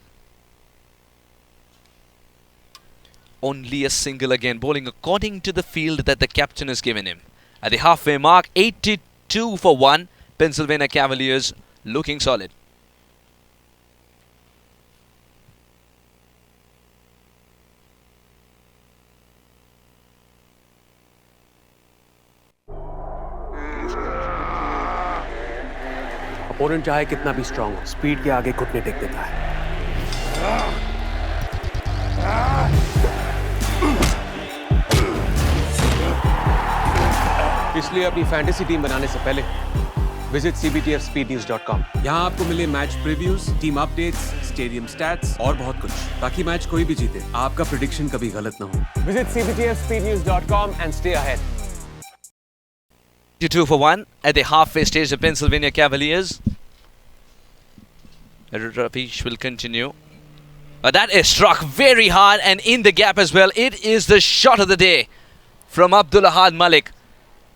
Only a single again, bowling according to the field that the captain has given him. At the halfway mark, 82 for 1. Pennsylvania Cavaliers looking solid. Opponent चाहे कितना भी strong हो, speed के आगे घुटने take देता है. इसलिए अपनी फैंटेसी टीम बनाने से पहले विजिट CBTFSpeedNews.com. यहाँ आपको मिले match previews, team updates, stadium stats और बहुत कुछ, ताकि मैच कोई भी जीते, आपका प्रेडिक्शन कभी गलत ना हो. Visit CBTFSpeedNews.com and stay ahead. 2 for 1 at the halfway stage. The Pennsylvania Cavaliers. Ravish will continue. That is struck very hard and in the gap as well. It is the shot of the day from Abdulahad Malik.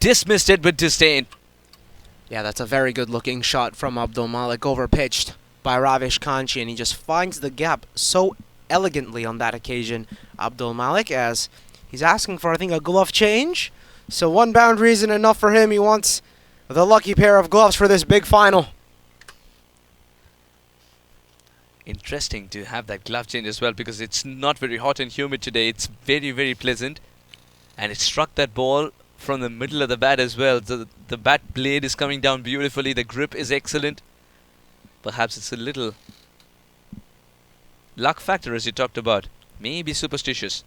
Dismissed it with disdain. Yeah, that's a very good looking shot from Abdul Malik, overpitched by Ravish Kanchi, and he just finds the gap so elegantly on that occasion. Abdul Malik, as he's asking for, I think, a glove change. So one boundary isn't enough for him. He wants the lucky pair of gloves for this big final. Interesting to have that glove change as well, because it's not very hot and humid today. It's very, very pleasant. And it struck that ball from the middle of the bat as well. The bat blade is coming down beautifully. The grip is excellent. Perhaps it's a little luck factor, as you talked about. Maybe superstitious.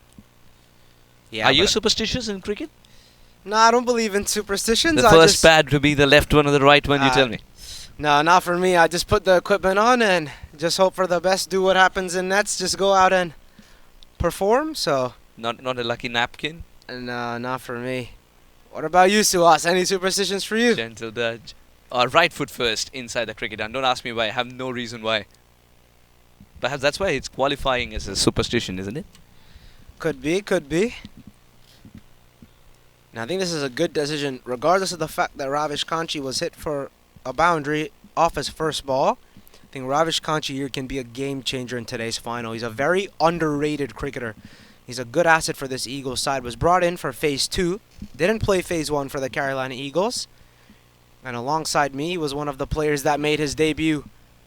Yeah. Are you superstitious in cricket? No, I don't believe in superstitions. The first pad to be the left one or the right one, you tell me. No, not for me. I just put the equipment on and just hope for the best. Do what happens in nets. Just go out and perform. So. Not a lucky napkin? No, not for me. What about you, Suhas? Any superstitions for you? Gentle dodge. Right foot first inside the cricket. And don't ask me why. I have no reason why. Perhaps that's why it's qualifying as a superstition, isn't it? Could be, could be. And I think this is a good decision, regardless of the fact that Ravish Kanchi was hit for a boundary off his first ball. I think Ravish Kanchi here can be a game changer in today's final. He's a very underrated cricketer. He's a good asset for this Eagles side. Was brought in for Phase 2. Didn't play Phase 1 for the Carolina Eagles. And alongside me, he was one of the players that made his debut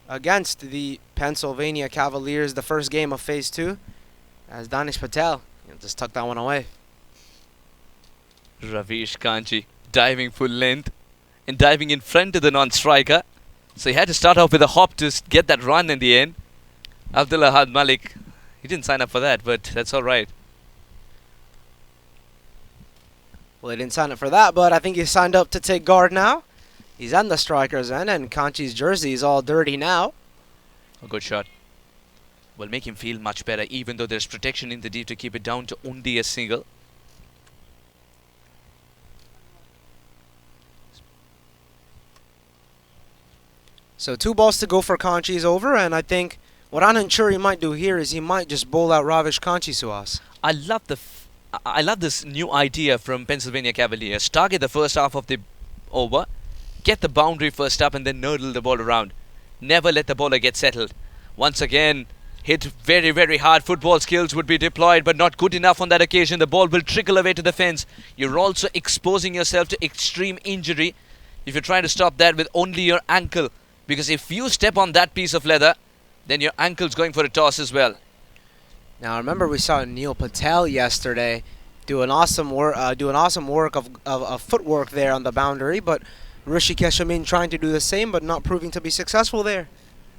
against the Pennsylvania Cavaliers, the first game of Phase 2, as Danish Patel. Just tuck that one away. Ravish Kanchi diving full length and diving in front of the non-striker. So he had to start off with a hop to get that run in the end. Abdullah Had Malik, he didn't sign up for that, but that's all right. Well, he didn't sign up for that, but I think he signed up to take guard now. He's on the striker's end, and Kanchi's jersey is all dirty now. A good shot. Will make him feel much better, even though there's protection in the deep to keep it down to only a single. So 2 balls to go for Kanchi's over, and I think what Anand Churi might do here is he might just bowl out Ravish Kanchi, Suhas. I love this new idea from Pennsylvania Cavaliers. Target the first half of the over, get the boundary first up, and then nurdle the ball around. Never let the bowler get settled. Once again, hit very, very hard. Football skills would be deployed, but not good enough on that occasion. The ball will trickle away to the fence. You're also exposing yourself to extreme injury if you're trying to stop that with only your ankle. Because if you step on that piece of leather, then your ankle's going for a toss as well. Now remember, we saw Neil Patel yesterday do an awesome work of footwork there on the boundary, but Rishikesh Amin trying to do the same, but not proving to be successful there.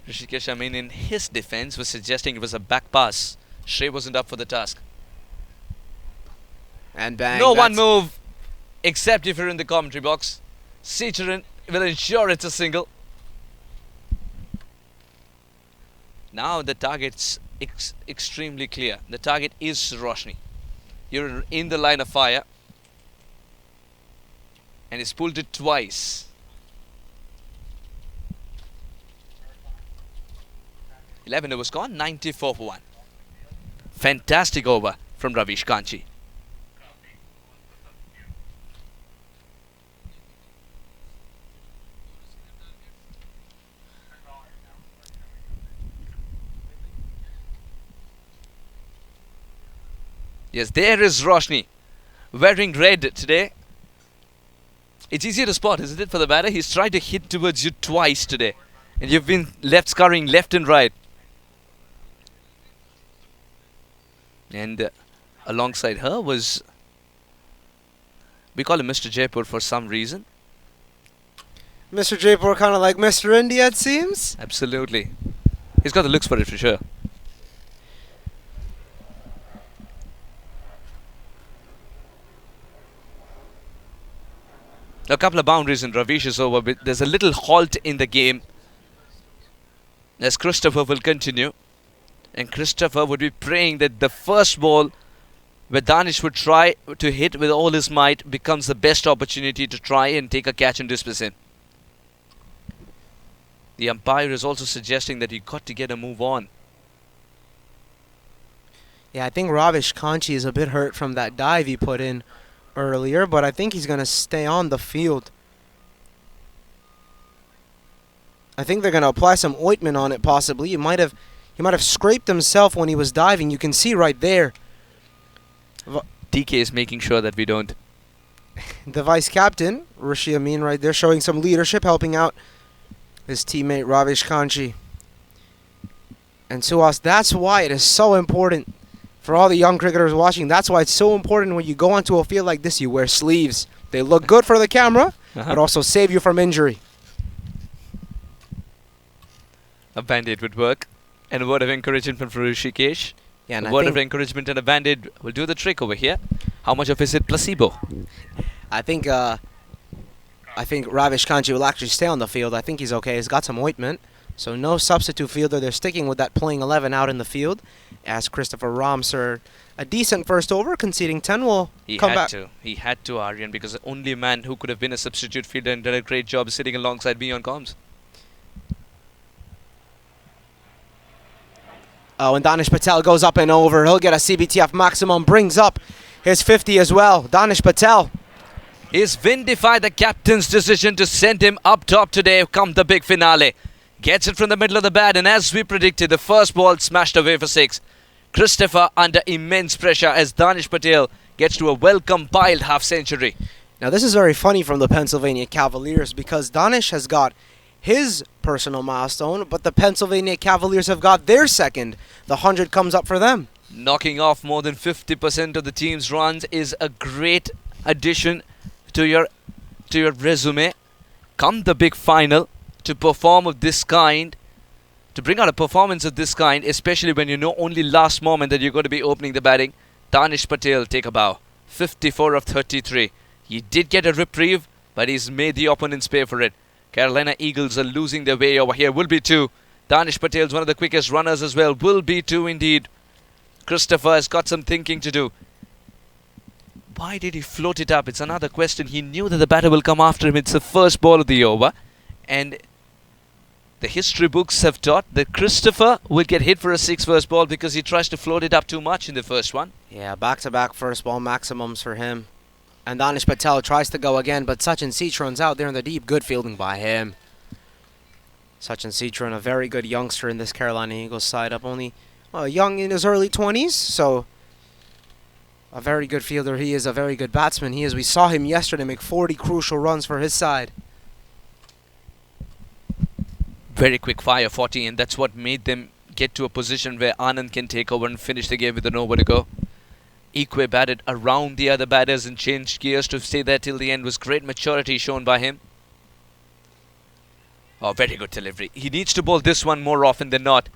Rishikesh Amin, in his defense, was suggesting it was a back pass. Shrey wasn't up for the task. And bang. No one move, except if you're in the commentary box. Seacharan will ensure it's a single. Now the target's extremely clear. The target is Roshni. You're in the line of fire. And he's pulled it twice. 11 overs gone, 94 for 1. Fantastic over from Ravish Kanchi. Yes, there is Roshni, wearing red today. It's easier to spot, isn't it, for the batter? He's tried to hit towards you twice today, and you've been left scurrying left and right. And alongside her was, we call him Mr. Jaipur for some reason. Mr. Jaipur, kind of like Mr. India, it seems. Absolutely. He's got the looks for it for sure. A couple of boundaries in Ravish is over, but there's a little halt in the game as Christopher will continue. And Christopher would be praying that the first ball where Danish would try to hit with all his might becomes the best opportunity to try and take a catch and dismiss him. The umpire is also suggesting that he got to get a move on. Yeah, I think Ravish Kanchi is a bit hurt from that dive he put in earlier, but I think he's going to stay on the field. I think they're going to apply some ointment on it possibly. He might have scraped himself when he was diving. You can see right there. DK is making sure that we don't. The vice captain, Rishi Amin, right there, showing some leadership, helping out his teammate Ravish Kanchi. And to us, that's why it is so important for all the young cricketers watching. That's why it's so important when you go onto a field like this, you wear sleeves. They look good for the camera, but also save you from injury. A band-aid would work. And a word of encouragement from Rishikesh. Yeah, and a word of encouragement and a band-aid will do the trick over here. How much of is it placebo? I think Ravish Kanji will actually stay on the field. I think he's okay. He's got some ointment. So no substitute fielder. They're sticking with that playing 11 out in the field. As Christopher Ramsar, a decent first over, conceding 10, will come back. He had to, Aryan, because the only man who could have been a substitute fielder and done a great job is sitting alongside me on comms. Oh, and Danish Patel goes up and over. He'll get a CBTF maximum, brings up his 50 as well. Danish Patel. He's vindified the captain's decision to send him up top today come the big finale. Gets it from the middle of the bat, and as we predicted, the first ball smashed away for 6. Christopher under immense pressure as Danish Patel gets to a well-compiled half-century. Now this is very funny from the Pennsylvania Cavaliers because Danish has got his personal milestone, but the Pennsylvania Cavaliers have got their second. The 100 comes up for them. Knocking off more than 50% of the team's runs is a great addition to your resume. Come the big final, to perform of this kind, to bring out a performance of this kind, especially when you know only last moment that you're going to be opening the batting. Danish Patel take a bow. 54 of 33. He did get a reprieve, but he's made the opponents pay for it. Carolina Eagles are losing their way over here. Will be 2. Danish Patel's one of the quickest runners as well. Will be 2 indeed. Christopher has got some thinking to do. Why did he float it up? It's another question. He knew that the batter will come after him. It's the first ball of the over. And the history books have taught that Christopher will get hit for a 6 first ball because he tries to float it up too much in the first one. Yeah, back-to-back first ball maximums for him. And Danish Patel tries to go again, but Sachin Citron's out there in the deep. Good fielding by him. Sachin Citron, a very good youngster in this Carolina Eagles side up, only young in his early 20s, so a very good fielder. He is a very good batsman. We saw him yesterday make 40 crucial runs for his side. Very quick fire 40, and that's what made them get to a position where Anand can take over and finish the game with an over to go. Ikwe batted around the other batters and changed gears to stay there till the end. Was great maturity shown by him. Oh, very good delivery. He needs to bowl this one more often than not.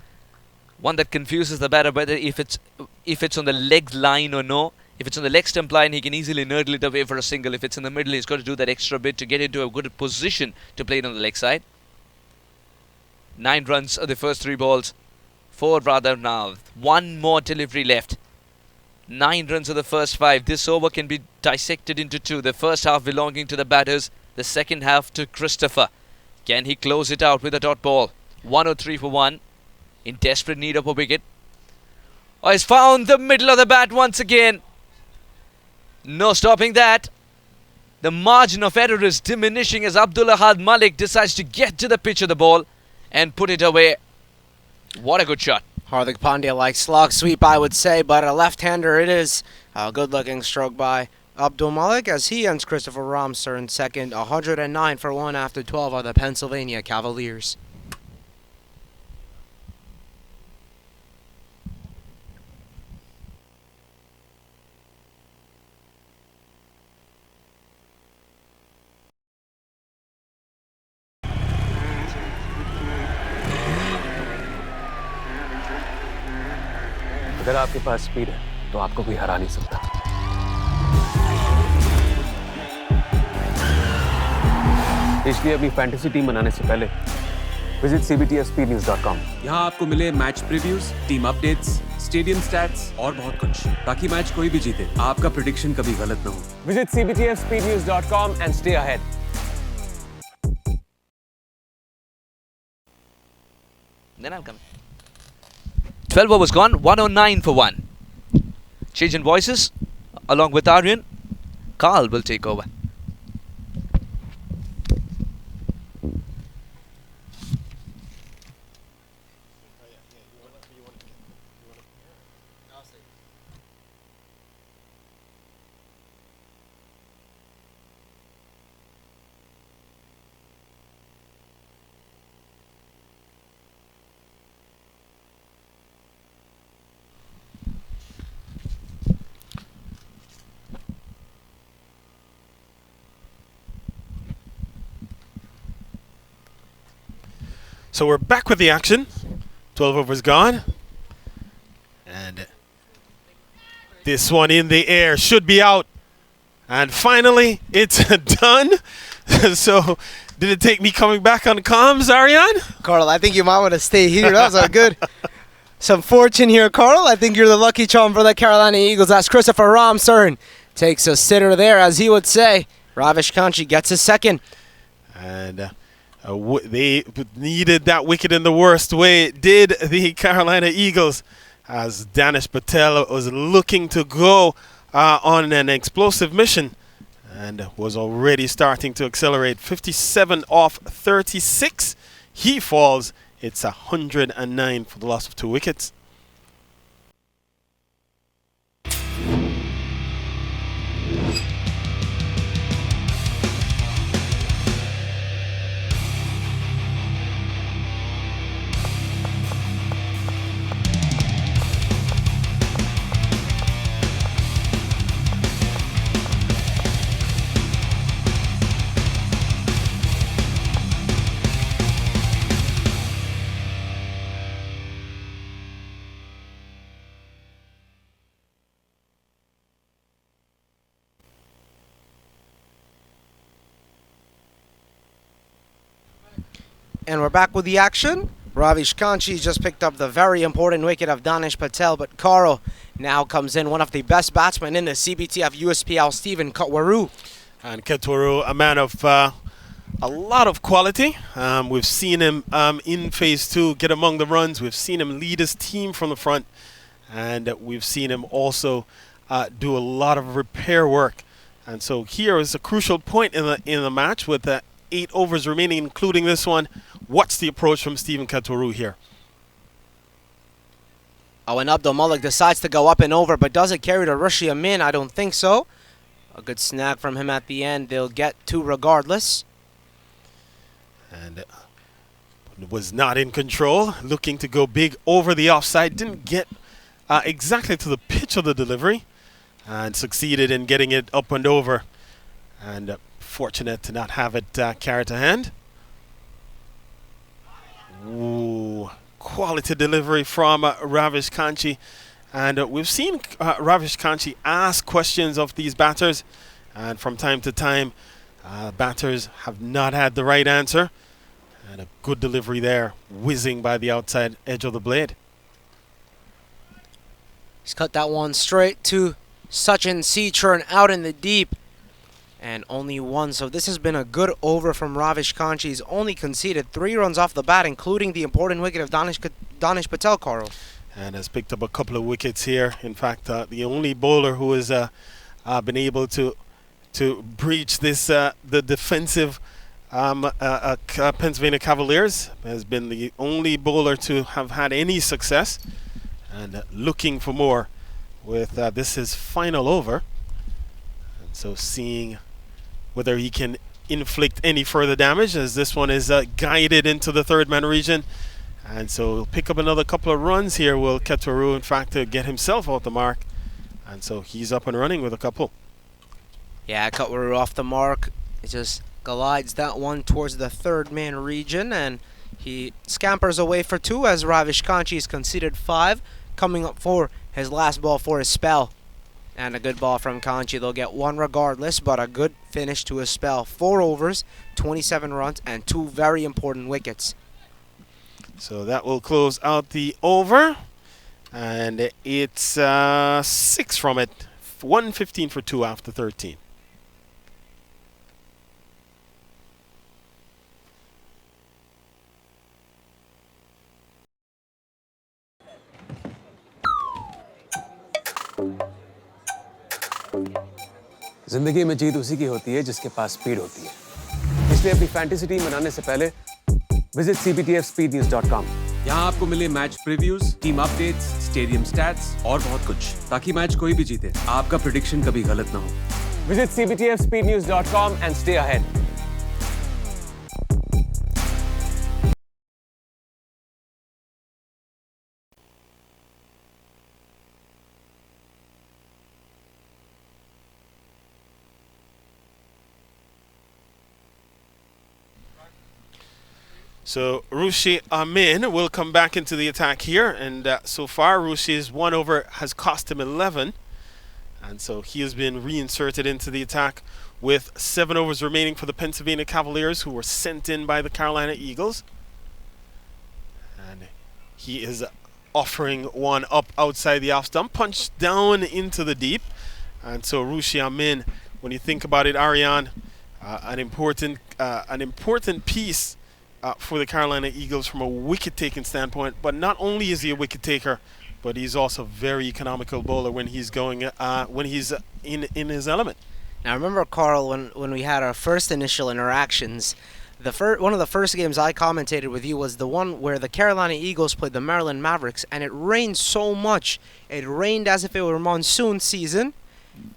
One that confuses the batter whether if it's on the leg line or no. If it's on the leg stump line, he can easily nurdle it away for a single. If it's in the middle, he's got to do that extra bit to get into a good position to play it on the leg side. 9 runs of the first 3 balls. 4 rather now. 1 more delivery left. 9 runs of the first 5. This over can be dissected into 2. The first half belonging to the batters. The second half to Christopher. Can he close it out with a dot ball? 103 for 1. In desperate need of a wicket. Oh, he's found the middle of the bat once again. No stopping that. The margin of error is diminishing as Abdul Ahad Malik decides to get to the pitch of the ball and put it away. What a good shot. Hardik Pandya like slog sweep, I would say, but a left-hander it is. A good-looking stroke by Abdul Malik as he ends Christopher Ramsar in second. 109 for 1 after 12 are the Pennsylvania Cavaliers. अगर आपके पास speed है तो आपको कोई हरा नहीं सकता। इसलिए अपनी फैंटेसी टीम बनाने से पहले विजिट CBTFUSPL.com। यहाँ आपको मिले match previews, team updates, stadium stats और बहुत कुछ, ताकि मैच कोई भी जीते आपका प्रेडिक्शन कभी गलत ना हो। Visit CBTFUSPL.com and stay ahead। Then I'll come. 12 overs gone, 109 for 1. Change in voices, along with Aryan. Carl will take over. So we're back with the action. 12 overs gone. And this one in the air should be out. And finally, it's done. So did it take me coming back on comms, Ariane? Carl, I think you might want to stay here. That was a good. Some fortune here, Carl. I think you're the lucky charm for the Carolina Eagles. That's Christopher Ramsern. Takes a sitter there, as he would say. Ravish Kanchi gets his second. And they needed that wicket in the worst way. Did the Carolina Eagles, as Danish Patel was looking to go on an explosive mission and was already starting to accelerate. 57 off 36. He falls. It's 109 for the loss of 2 wickets. And we're back with the action. Ravish Kanchi just picked up the very important wicket of Danish Patel, but Carl now comes in one of the best batsmen in the CBTF USPL, Stephen Katwaru. And Katwaru, a man of a lot of quality. We've seen him in phase 2 get among the runs. We've seen him lead his team from the front. And we've seen him also do a lot of repair work. And so here is a crucial point in the match with 8 overs remaining, including this one. What's the approach from Stephen Katwaru here? Oh, and Abdul Malik decides to go up and over, but does it carry to Rishi Amin? I don't think so. A good snag from him at the end. They'll get 2 regardless. And was not in control, looking to go big over the offside. Didn't get exactly to the pitch of the delivery and succeeded in getting it up and over. And fortunate to not have it carry to hand. Ooh, quality delivery from Ravish Kanchi. And we've seen Ravish Kanchi ask questions of these batters. And from time to time, batters have not had the right answer. And a good delivery there, whizzing by the outside edge of the blade. He's cut that one straight to Sachin Seachurn out in the deep. And only 1. So this has been a good over from Ravish Kanchi. He's only conceded 3 runs off the bat, including the important wicket of Danish Patel, Carl. And has picked up a couple of wickets here. In fact, the only bowler who has been able to breach this the defensive Pennsylvania Cavaliers has been the only bowler to have had any success. And looking for more with this his final over. And so seeing whether he can inflict any further damage, as this one is guided into the third man region. And so he'll pick up another couple of runs here. Will Katwaru, in fact, to get himself off the mark. And so he's up and running with a couple. Yeah, Katwaru off the mark. It just glides that one towards the third man region. And he scampers away for 2 as Ravish Kanchi has conceded 5. Coming up for his last ball for his spell. And a good ball from Kanchi. They'll get 1 regardless, but a good finish to his spell. 4 overs, 27 runs, and 2 very important wickets. So that will close out the over. And it's 6 from it. 115 for 2 after 13. जिंदगी में जीत उसी की होती है जिसके पास speed होती है। इसलिए अपनी फैंटेसी टीम बनाने से पहले विजिट cbtfspeednews.com। यहाँ आपको मिले match previews, team updates, stadium stats और बहुत कुछ, ताकि मैच कोई भी जीते, आपका प्रेडिक्शन कभी गलत ना हो। Visit cbtfspeednews.com and stay ahead। So Rushi Amin will come back into the attack here, and so far Rushi's 1 over has cost him 11, and so he has been reinserted into the attack with 7 overs remaining for the Pennsylvania Cavaliers, who were sent in by the Carolina Eagles. And he is offering one up outside the off stump, punched down into the deep, and so Rushi Amin, when you think about it, Ariane, an important piece for the Carolina Eagles from a wicket-taking standpoint. But not only is he a wicket-taker, but he's also a very economical bowler when he's going when he's in his element. Now, remember, Carl, when we had our first initial interactions, one of the first games I commentated with you was the one where the Carolina Eagles played the Maryland Mavericks, and it rained so much. It rained as if it were monsoon season,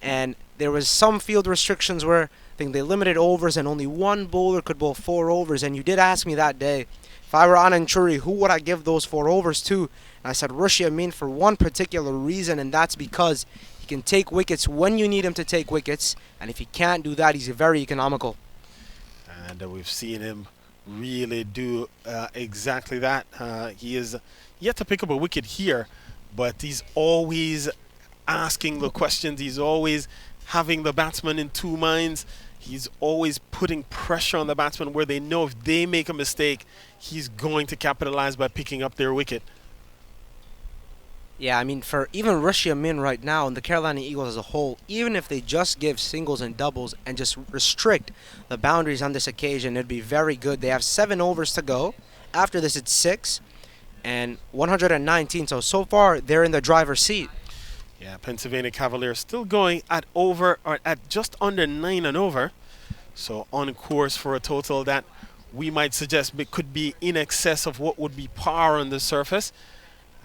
and there was some field restrictions where I think they limited overs and only one bowler could bowl 4 overs. And you did ask me that day, if I were Anand Churi, who would I give those 4 overs to? And I said Rushi Amin for one particular reason, and that's because he can take wickets when you need him to take wickets, and if he can't do that, he's very economical. And we've seen him really do exactly that. He is yet to pick up a wicket here, but he's always asking the questions. He's always having the batsman in 2 minds. He's always putting pressure on the batsman where they know if they make a mistake, he's going to capitalize by picking up their wicket. Yeah, I mean, for even Rushi Amin right now and the Carolina Eagles as a whole, even if they just give singles and doubles and just restrict the boundaries on this occasion, it'd be very good. They have 7 overs to go. After this, it's 6 and 119. So far, they're in the driver's seat. Yeah, Pennsylvania Cavaliers still going at just under 9 and over. So on course for a total that we might suggest could be in excess of what would be par on the surface,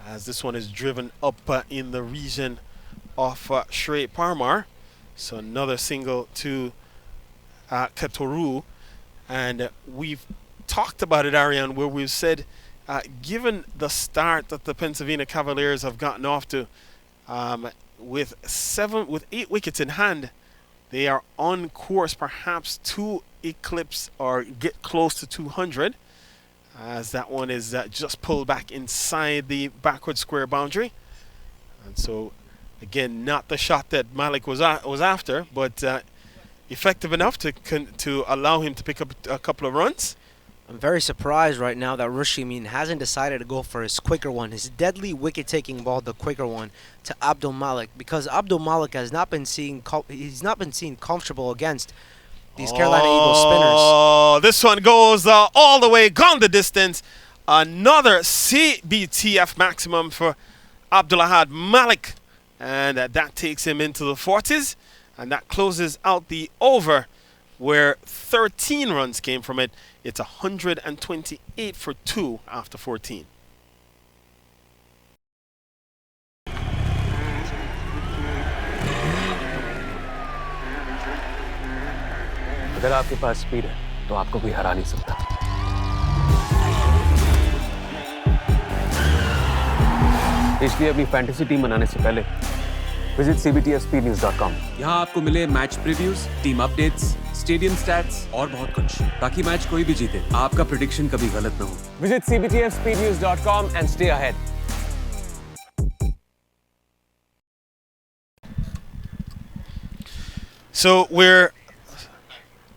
as this one is driven up in the region of Shrey Parmar. So another single to Katoru. And we've talked about it, Ariane, where we've said, given the start that the Pennsylvania Cavaliers have gotten off to, with 8 wickets in hand, they are on course perhaps to eclipse or get close to 200. As that one is just pulled back inside the backward square boundary. And so, again, not the shot that Malik was after, but effective enough to allow him to pick up a couple of runs. I'm very surprised right now that Rushi Amin hasn't decided to go for his quicker one, his deadly wicket-taking ball, the quicker one, to Abdul Malik, because Abdul Malik has not been seen comfortable against these Carolina Eagles spinners. Oh, this one goes all the way, gone the distance. Another CBTF maximum for Abdulahad Malik. And that takes him into the 40s. And that closes out the over, where 13 runs came from it. It's 128 for 2 after 14. अगर आपके पास speed है तो आपको कोई हरा नहीं सकता। इसलिए अपनी फैंटेसी टीम बनाने से पहले विजिट CBTFUSPL.com। यहाँ आपको मिले match previews, team updates, stadium stats और बहुत कुछ, ताकि मैच कोई भी जीते, आपका प्रेडिक्शन कभी गलत ना हो। Visit CBTFUSPL.com and stay ahead. So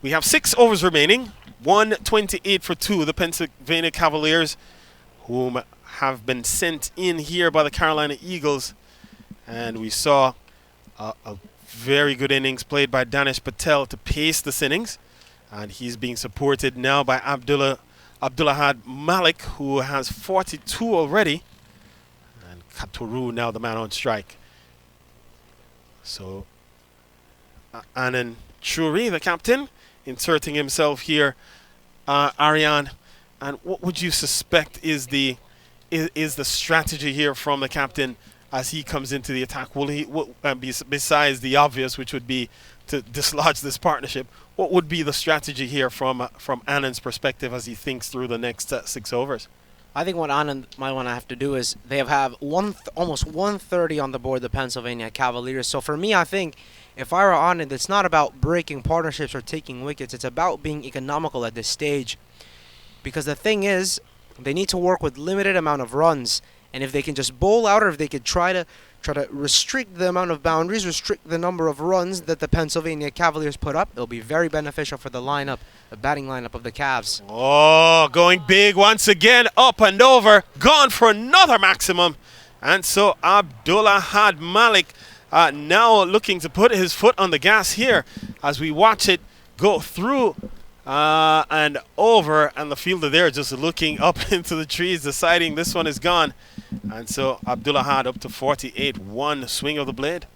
we have 6 overs remaining, 128 for 2. The Pennsylvania Cavaliers, whom have been sent in here by the Carolina Eagles. And we saw a very good innings played by Danish Patel to pace this innings. And he's being supported now by Abdulahad Malik, who has 42 already. And Katoru now the man on strike. So Anand Churi, the captain, inserting himself here, Ariane. And what would you suspect is the strategy here from the captain as he comes into the attack? Will he, besides the obvious, which would be to dislodge this partnership, what would be the strategy here from Anand's perspective as he thinks through the next 6 overs? I think what Anand might want to have to do is they have almost 130 on the board, the Pennsylvania Cavaliers. So for me, I think if I were Anand, it's not about breaking partnerships or taking wickets. It's about being economical at this stage. because the thing is, they need to work with limited amount of runs, and if they can just bowl out, or if they could try to restrict the amount of boundaries, restrict the number of runs that the Pennsylvania Cavaliers put up, it'll be very beneficial for the lineup, the batting lineup of the Cavs. Oh, going big once again, up and over, gone for another maximum. And so Abdulahad Malik now looking to put his foot on the gas here as we watch it go through and over, and the fielder there just looking up into the trees, deciding this one is gone. And so Abdulahad up to 48, one swing of the blade.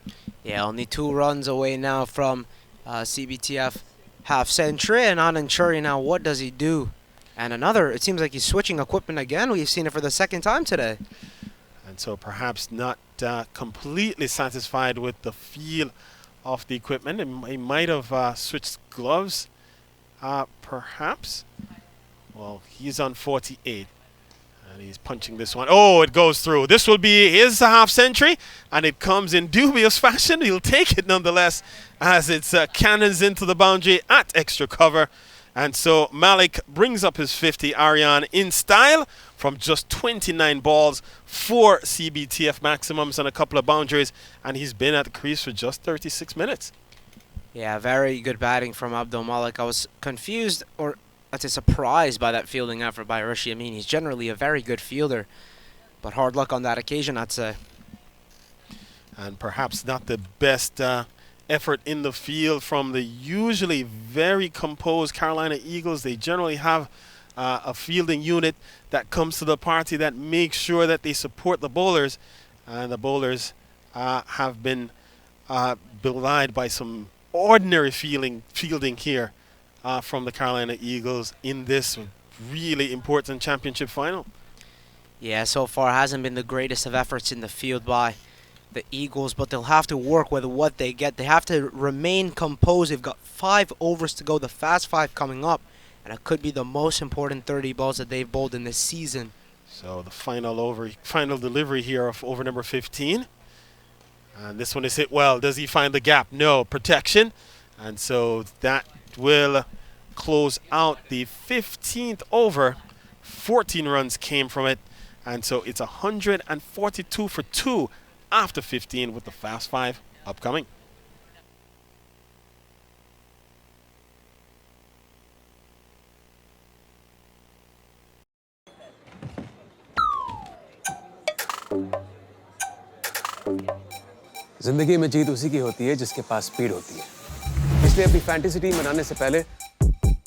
Yeah, only 2 runs away now from CBTF half century, and Anand Churi now, what does he do? And another, it seems like he's switching equipment again. We've seen it for the second time today. And so perhaps not completely satisfied with the feel of the equipment. He might have switched gloves, perhaps. Well, he's on 48. And he's punching this one. Oh, it goes through. This will be his half century, and it comes in dubious fashion. He'll take it nonetheless as it's cannons into the boundary at extra cover. And so Malik brings up his 50, Aryan, in style from just 29 balls, 4 CBTF maximums and a couple of boundaries, and he's been at the crease for just 36 minutes. Yeah, very good batting from Abdul Malik. I was confused, or I'd say surprised, by that fielding effort by Rishi Amin. He's generally a very good fielder, but hard luck on that occasion, I'd say. And perhaps not the best effort in the field from the usually very composed Carolina Eagles. They generally have a fielding unit that comes to the party that makes sure that they support the bowlers, and the bowlers have been belied by some ordinary fielding here from the Carolina Eagles in this really important championship final. Yeah, so far hasn't been the greatest of efforts in the field by the Eagles, but they'll have to work with what they get. They have to remain composed. They've got 5 overs to go, the fast 5 coming up, and it could be the most important 30 balls that they've bowled in this season. So the final delivery here of over number 15. And this one is hit well. Does he find the gap? No. Protection. And so that will close out the 15th over. 14 runs came from it. And so it's 142 for 2 after 15 with the fast 5 upcoming. जिंदगी में जीत उसी की होती है जिसके पास speed होती है। इसलिए अपनी फैंटेसी टीम बनाने से पहले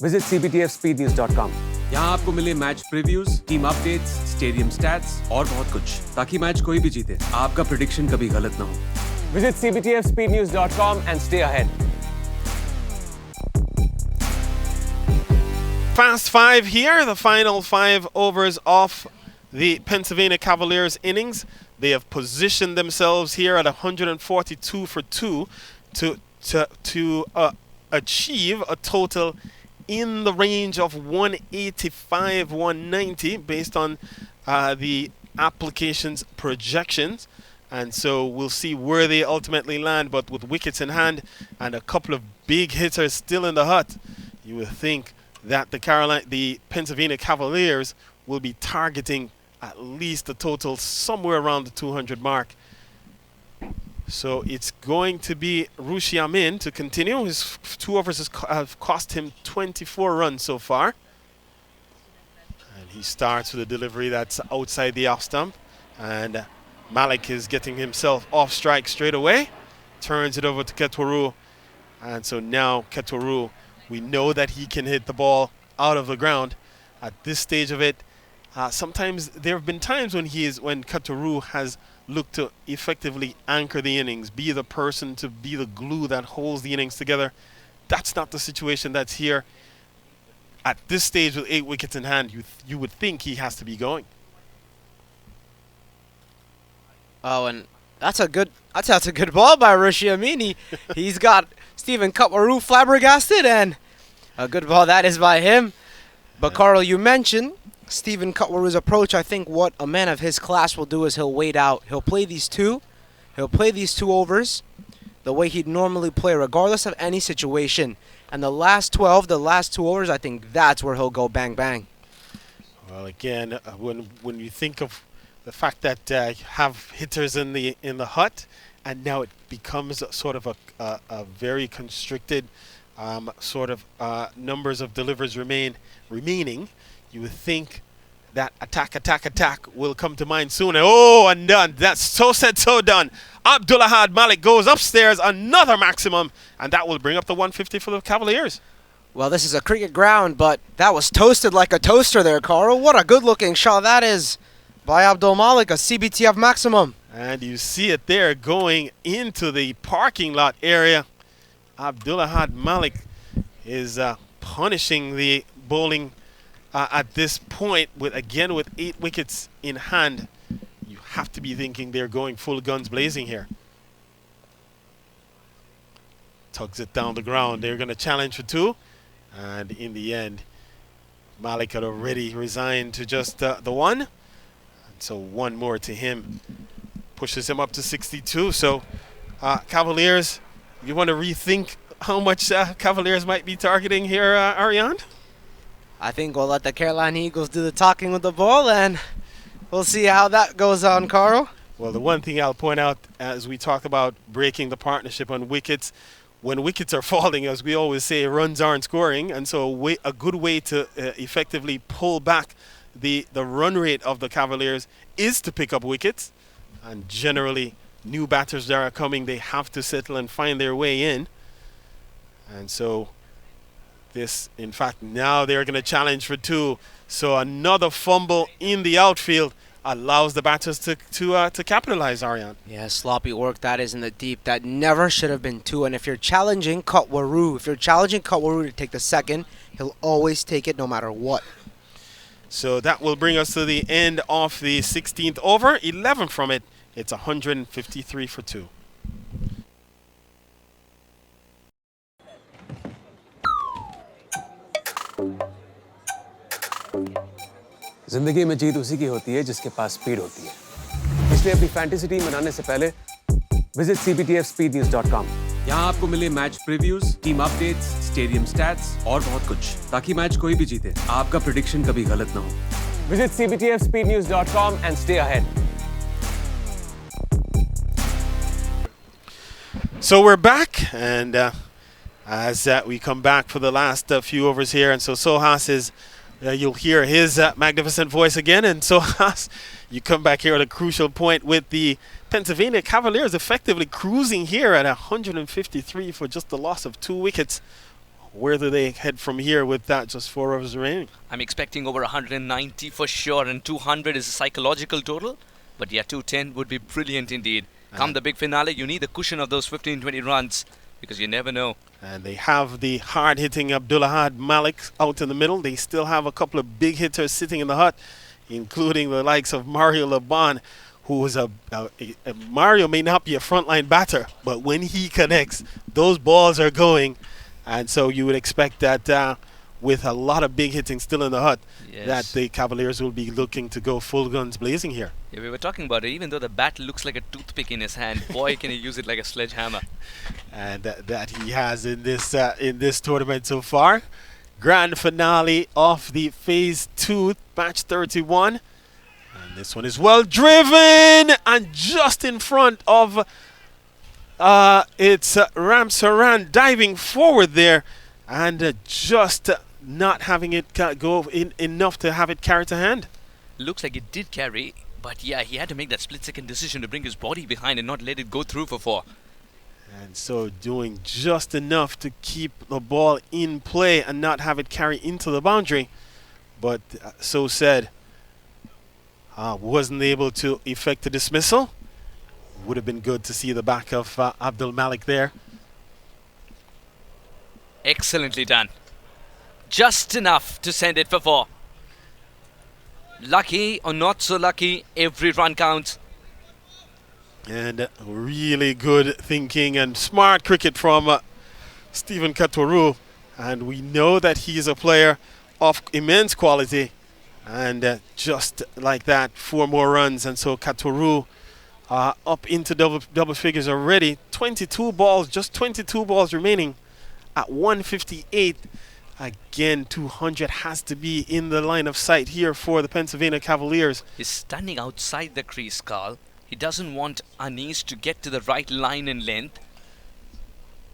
विजिट cbtfspeednews.com। यहाँ आपको मिले match previews, team updates, stadium stats और बहुत कुछ, ताकि मैच कोई भी जीते आपका प्रेडिक्शन कभी गलत ना हो। Visit cbtfspeednews.com and stay ahead। Fast 5 here, the final 5 overs of the Pennsylvania Cavaliers innings. They have positioned themselves here at 142 for 2 to achieve a total in the range of 185, 190 based on the application's projections. And so we'll see where they ultimately land, but with wickets in hand and a couple of big hitters still in the hut, you would think that the Pennsylvania Cavaliers will be targeting at least a total somewhere around the 200 mark. So it's going to be Rishi Amin to continue. His 2 overs have cost him 24 runs so far. And he starts with a delivery that's outside the off stump. And Malik is getting himself off strike straight away. Turns it over to Ketwaru. And so now Ketwaru, we know that he can hit the ball out of the ground. At this stage of it, sometimes there have been times when Ketwaru has looked to effectively anchor the innings, be the person to be the glue that holds the innings together. That's not the situation that's here. At this stage with 8 wickets in hand, you would think he has to be going. Oh, and that's a good ball by Rishi Amin. He's got Stephen Ketwaru flabbergasted, and a good ball that is by him. But Carl, you mentioned Stephen Ketwaru's approach. I think what a man of his class will do is he'll wait out. He'll play these 2 overs the way he'd normally play, regardless of any situation. And the last 2 overs, I think that's where he'll go bang bang. Well, again, when you think of the fact that you have hitters in the hut, and now it becomes sort of a very constricted sort of numbers of delivers remaining, you would think that attack will come to mind soon. Oh, and done. That's so said, so done. Abdulahad Malik goes upstairs, another maximum, and that will bring up the 150 for the Cavaliers. Well, this is a cricket ground, but that was toasted like a toaster there, Carl. What a good-looking shot that is by Abdul Malik, a CBTF maximum. And you see it there going into the parking lot area. Abdulahad Malik is punishing the bowling at this point with 8 wickets in hand. You have to be thinking they're going full guns blazing here. Tugs it down the ground. They're going to challenge for 2. And in the end, Malik had already resigned to just the 1. And so 1 more to him pushes him up to 62. So Cavaliers, you want to rethink how much Cavaliers might be targeting here, Ariane? I think we'll let the Carolina Eagles do the talking with the ball, and we'll see how that goes on, Carl. Well, the one thing I'll point out as we talk about breaking the partnership on wickets, when wickets are falling, as we always say, runs aren't scoring, and so a good way to effectively pull back the run rate of the Cavaliers is to pick up wickets. And generally, new batters that are coming, they have to settle and find their way in. And so this, in fact, now they're going to challenge for 2. So another fumble in the outfield allows the batters to capitalize, Ariane. Yeah, sloppy work that is in the deep. That never should have been 2. And if you're challenging Kotwaru, to take the second, he'll always take it no matter what. So that will bring us to the end of the 16th over. 11 from it. It's 153 for 2. जिंदगी में जीत उसी की होती है जिसके पास speed होती है, इसलिए अपनी फैंटेसी टीम बनाने से पहले विजिट cbtfspeednews.com। यहाँ आपको मिले match previews, team updates, stadium stats और बहुत कुछ, ताकि मैच कोई भी जीते, आपका प्रेडिक्शन कभी गलत ना हो। Visit cbtfspeednews.com and stay ahead। So we're back, and as we come back for the last few overs here, and so Sohas is, you'll hear his magnificent voice again, and Sohas, you come back here at a crucial point with the Pennsylvania Cavaliers effectively cruising here at 153 for just the loss of 2 wickets. Where do they head from here with that just 4 overs remaining? I'm expecting over 190 for sure, and 200 is a psychological total, but yeah, 210 would be brilliant indeed. Come the big finale, you need the cushion of those 15-20 runs, because you never know. And they have the hard-hitting Abdulahad Malik out in the middle. They still have a couple of big hitters sitting in the hut, including the likes of Mario Laban, who is Mario may not be a frontline batter, but when he connects, those balls are going. And so you would expect that with a lot of big hitting still in the hut, that the Cavaliers will be looking to go full guns blazing here. Yeah, we were talking about it. Even though the bat looks like a toothpick in his hand, boy, can he use it like a sledgehammer. And that he has in this tournament so far. Grand finale of the Phase 2, match 31. And this one is well driven and just in front of it's Ram Saran diving forward there and just not having it go in enough to have it carry to hand. Looks like it did carry, but yeah, he had to make that split-second decision to bring his body behind and not let it go through for 4. And so doing just enough to keep the ball in play and not have it carry into the boundary. But so said, wasn't able to effect a dismissal. Would have been good to see the back of Abdul Malik there. Excellently done. Just enough to send it for 4. Lucky or not so lucky, every run counts. And really good thinking and smart cricket from Stephen Katoru. And we know that he's a player of immense quality. And just like that, 4 more runs. And so Katoru up into double figures already. 22 balls, just 22 balls remaining at 158. Again, 200 has to be in the line of sight here for the Pennsylvania Cavaliers. He's standing outside the crease, Carl. He doesn't want Anis to get to the right line and length.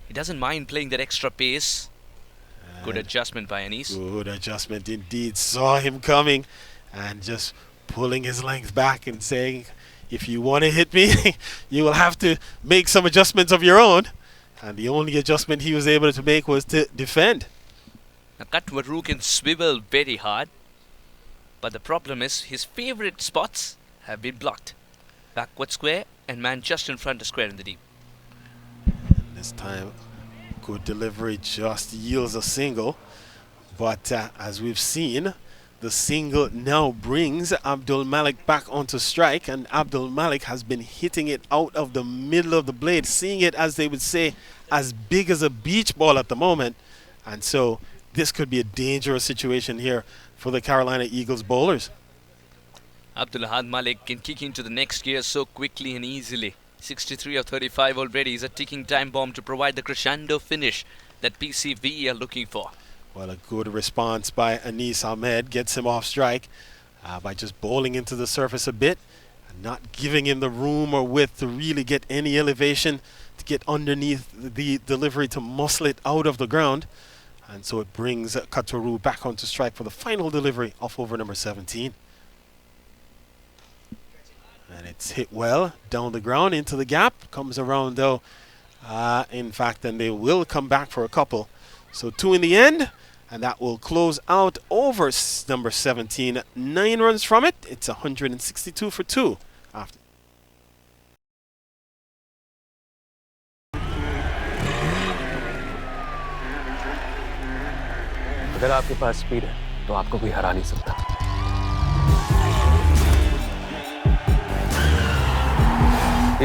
He doesn't mind playing that extra pace. Good adjustment by Anis. Good adjustment indeed. Saw him coming and just pulling his length back and saying, if you want to hit me, you will have to make some adjustments of your own. And the only adjustment he was able to make was to defend. Now Katwaru can swivel very hard, but the problem is his favorite spots have been blocked. Backward square and man just in front of square in the deep. And this time, good delivery just yields a single. But as we've seen, the single now brings Abdul Malik back onto strike, and Abdul Malik has been hitting it out of the middle of the blade, seeing it, as they would say, as big as a beach ball at the moment. And so this could be a dangerous situation here for the Carolina Eagles bowlers. Abdul Malik can kick into the next gear so quickly and easily. 63 of 35 already is a ticking time bomb to provide the crescendo finish that PCV are looking for. Well, a good response by Anis Ahmed gets him off strike by just bowling into the surface a bit and not giving him the room or width to really get any elevation, to get underneath the delivery to muscle it out of the ground. And so it brings Katoru back onto strike for the final delivery off over number 17. And it's hit well down the ground into the gap. Comes around though. In fact, and they will come back for a couple. So 2 in the end. And that will close out over number 17. 9 runs from it. It's 162 for 2 after. अगर आपके पास speed है तो आपको कोई हरा नहीं सकता।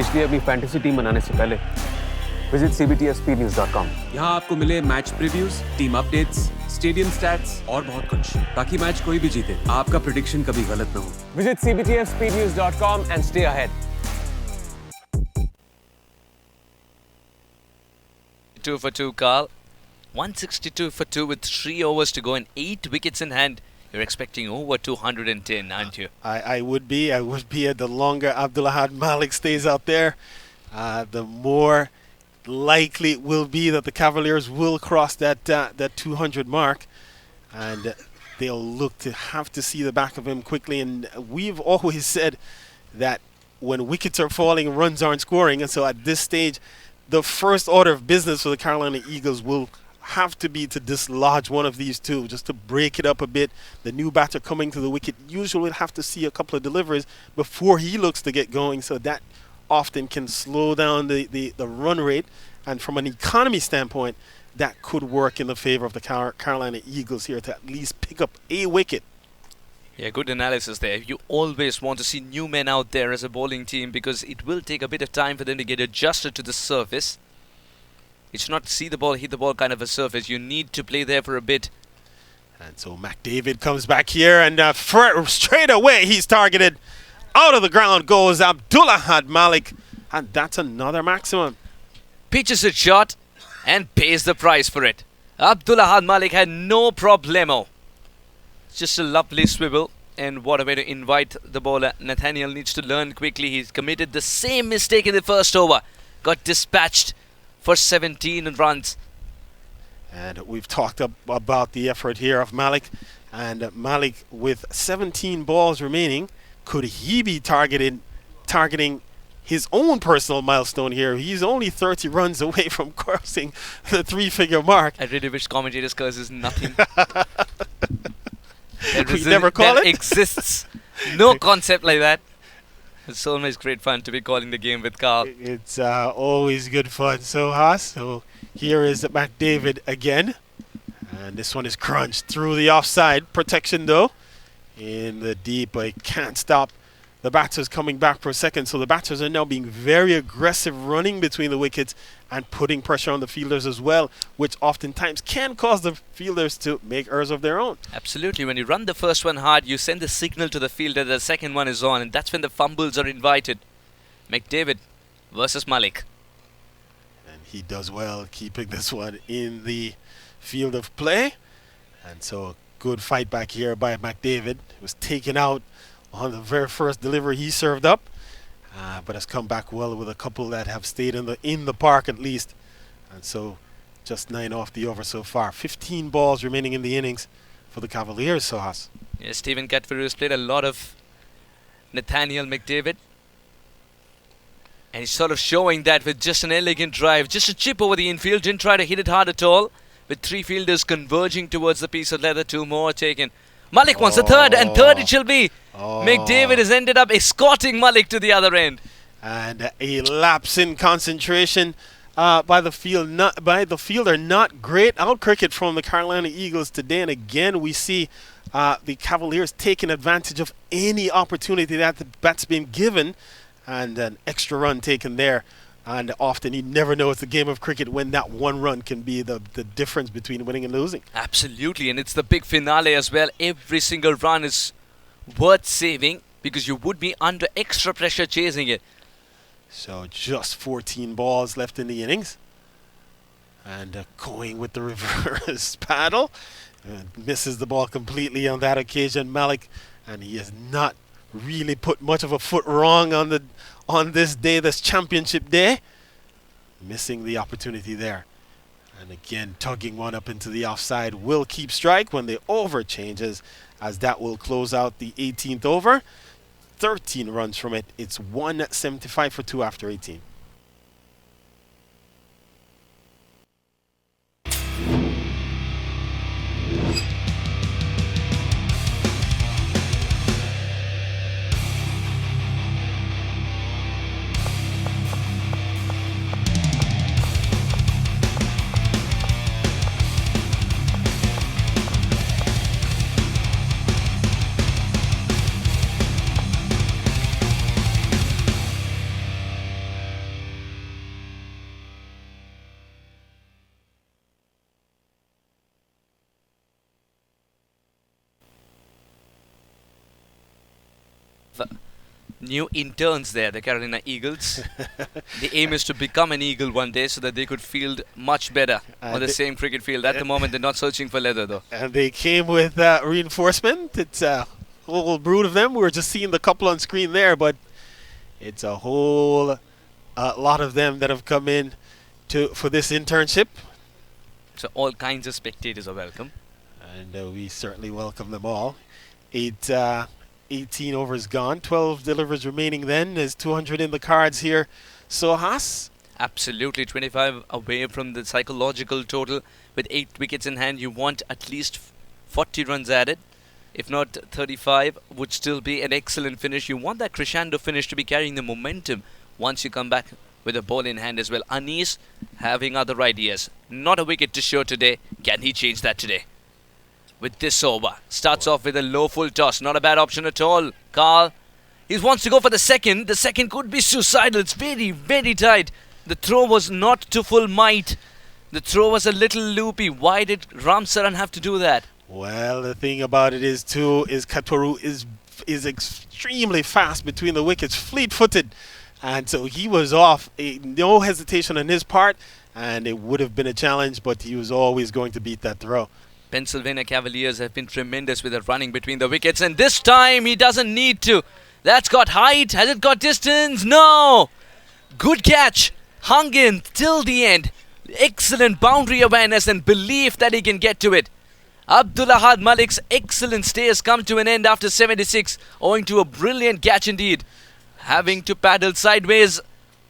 इसलिए अपनी फैंटेसी टीम बनाने से पहले विजिट CBTFUSPL.com। यहाँ आपको मिले match previews, team updates, stadium stats और बहुत कुछ, ताकि मैच कोई भी जीते आपका प्रेडिक्शन कभी गलत ना हो। Visit CBTFUSPL.com and stay ahead. 2 for 2, Carl. 162 for 2 with 3 overs to go and 8 wickets in hand. You're expecting over 210, aren't you? I would be. I would be. The longer Abdul Malik stays out there, the more likely it will be that the Cavaliers will cross that 200 mark, and they'll look to have to see the back of him quickly. And we've always said that when wickets are falling, runs aren't scoring, and so at this stage, the first order of business for the Carolina Eagles will have to be to dislodge one of these two, just to break it up a bit. The new batter coming to the wicket usually will have to see a couple of deliveries before he looks to get going, so that often can slow down the run rate. And from an economy standpoint, that could work in the favor of the Carolina Eagles here to at least pick up a wicket. Yeah, good analysis there. You always want to see new men out there as a bowling team because it will take a bit of time for them to get adjusted to the surface. It's not see the ball, hit the ball kind of a surface. You need to play there for a bit. And so McDavid comes back here, and straight away he's targeted. Out of the ground goes Abdul Malik, and that's another maximum. Pitches a shot and pays the price for it. Abdul Malik had no problemo. Just a lovely swivel, and what a way to invite the bowler. Nathaniel needs to learn quickly. He's committed the same mistake in the first over. Got dispatched for 17 runs. And we've talked about the effort here of Malik. And Malik, with 17 balls remaining, could he be targeting his own personal milestone here? He's only 30 runs away from crossing the 3-figure mark. I really wish commentators' curse is nothing. We never call it? There exists no concept like that. It's always great fun to be calling the game with Carl. It's always good fun. So, Haas, so here is McDavid again. And this one is crunched through the offside protection, though. In the deep, I can't stop the batters coming back for a second. So the batters are now being very aggressive, running between the wickets and putting pressure on the fielders as well, which oftentimes can cause the fielders to make errors of their own. Absolutely. When you run the first one hard, you send the signal to the fielder that the second one is on, and that's when the fumbles are invited. McDavid versus Malik. And he does well keeping this one in the field of play. And so good fight back here by McDavid. It was taken out on the very first delivery he served up, but has come back well with a couple that have stayed in the park at least. And so just 9 off the over so far. 15 balls remaining in the innings for the Cavaliers, Sohas. Yes, Stephen Catfield has played a lot of Nathaniel McDavid. And he's sort of showing that with just an elegant drive, just a chip over the infield, didn't try to hit it hard at all. With 3 fielders converging towards the piece of leather, 2 more taken. Malik wants a third, and third it shall be. McDavid has ended up escorting Malik to the other end. And a lapse in concentration by the fielder. Not great out cricket from the Carolina Eagles today. And again, we see the Cavaliers taking advantage of any opportunity that's been given, and an extra run taken there. And often you never know, it's a game of cricket when that one run can be the difference between winning and losing. Absolutely, and it's the big finale as well. Every single run is worth saving because you would be under extra pressure chasing it. So just 14 balls left in the innings. And going with the reverse paddle. Misses the ball completely on that occasion, Malik. And he has not really put much of a foot wrong on this day, this championship day. Missing the opportunity there. And again, tugging one up into the offside will keep strike when the over changes, as that will close out the 18th over. 13 runs from it. It's 175 for 2 after 18. New interns there, the Carolina Eagles. The aim is to become an Eagle one day so that they could field much better on the same cricket field. At the moment, they're not searching for leather, though. And they came with reinforcement. It's a whole brood of them. We were just seeing the couple on screen there, but it's a whole lot of them that have come in for this internship. So all kinds of spectators are welcome. And we certainly welcome them all. 18 overs gone, 12 delivers remaining then. There's 200 in the cards here. So Haas? Absolutely, 25 away from the psychological total. With 8 wickets in hand, you want at least 40 runs added. If not 35, would still be an excellent finish. You want that crescendo finish to be carrying the momentum once you come back with a ball in hand as well. Anis having other ideas. Not a wicket to show today. Can he change that today? With this over, starts off with a low full toss. Not a bad option at all. Carl, he wants to go for the second. The second could be suicidal. It's very, very tight. The throw was not to full might. The throw was a little loopy. Why did Ramsaran have to do that? Well, the thing about it is Katoru is extremely fast between the wickets, fleet-footed. And so he was off. No hesitation on his part. And it would have been a challenge, but he was always going to beat that throw. Pennsylvania Cavaliers have been tremendous with the running between the wickets, and this time he doesn't need to. That's got height. Has it got distance? No! Good catch. Hung in till the end. Excellent boundary awareness and belief that he can get to it. Abdulahad Malik's excellent stay has come to an end after 76, owing to a brilliant catch indeed. Having to paddle sideways,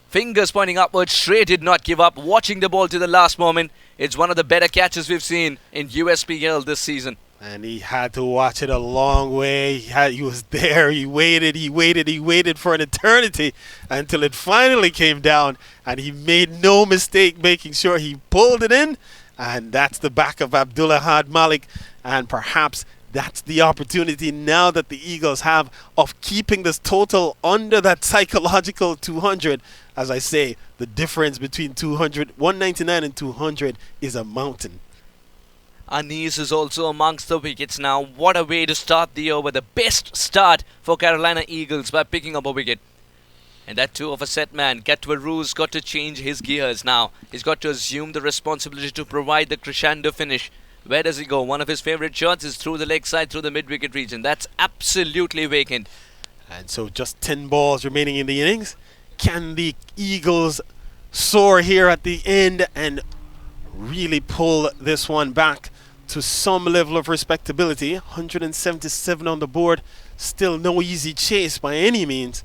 fingers pointing upwards, Shrey did not give up, watching the ball to the last moment. It's one of the better catches we've seen in USPL this season. And he had to watch it a long way. He was there. He waited for an eternity until it finally came down. And he made no mistake making sure he pulled it in. And that's the back of Abdulahad Malik. And perhaps that's the opportunity now that the Eagles have of keeping this total under that psychological 200. As I say, the difference between 199 and 200 is a mountain. Anis is also amongst the wickets now. What a way to start the over. The best start for Carolina Eagles by picking up a wicket. And that too of a set man. Katwaru's got to change his gears now. He's got to assume the responsibility to provide the crescendo finish Where does he go? One of his favorite shots is through the leg side, through the mid-wicket region. That's absolutely vacant. And so just 10 balls remaining in the innings. Can the Eagles soar here at the end and really pull this one back to some level of respectability? 177 on the board. Still no easy chase by any means.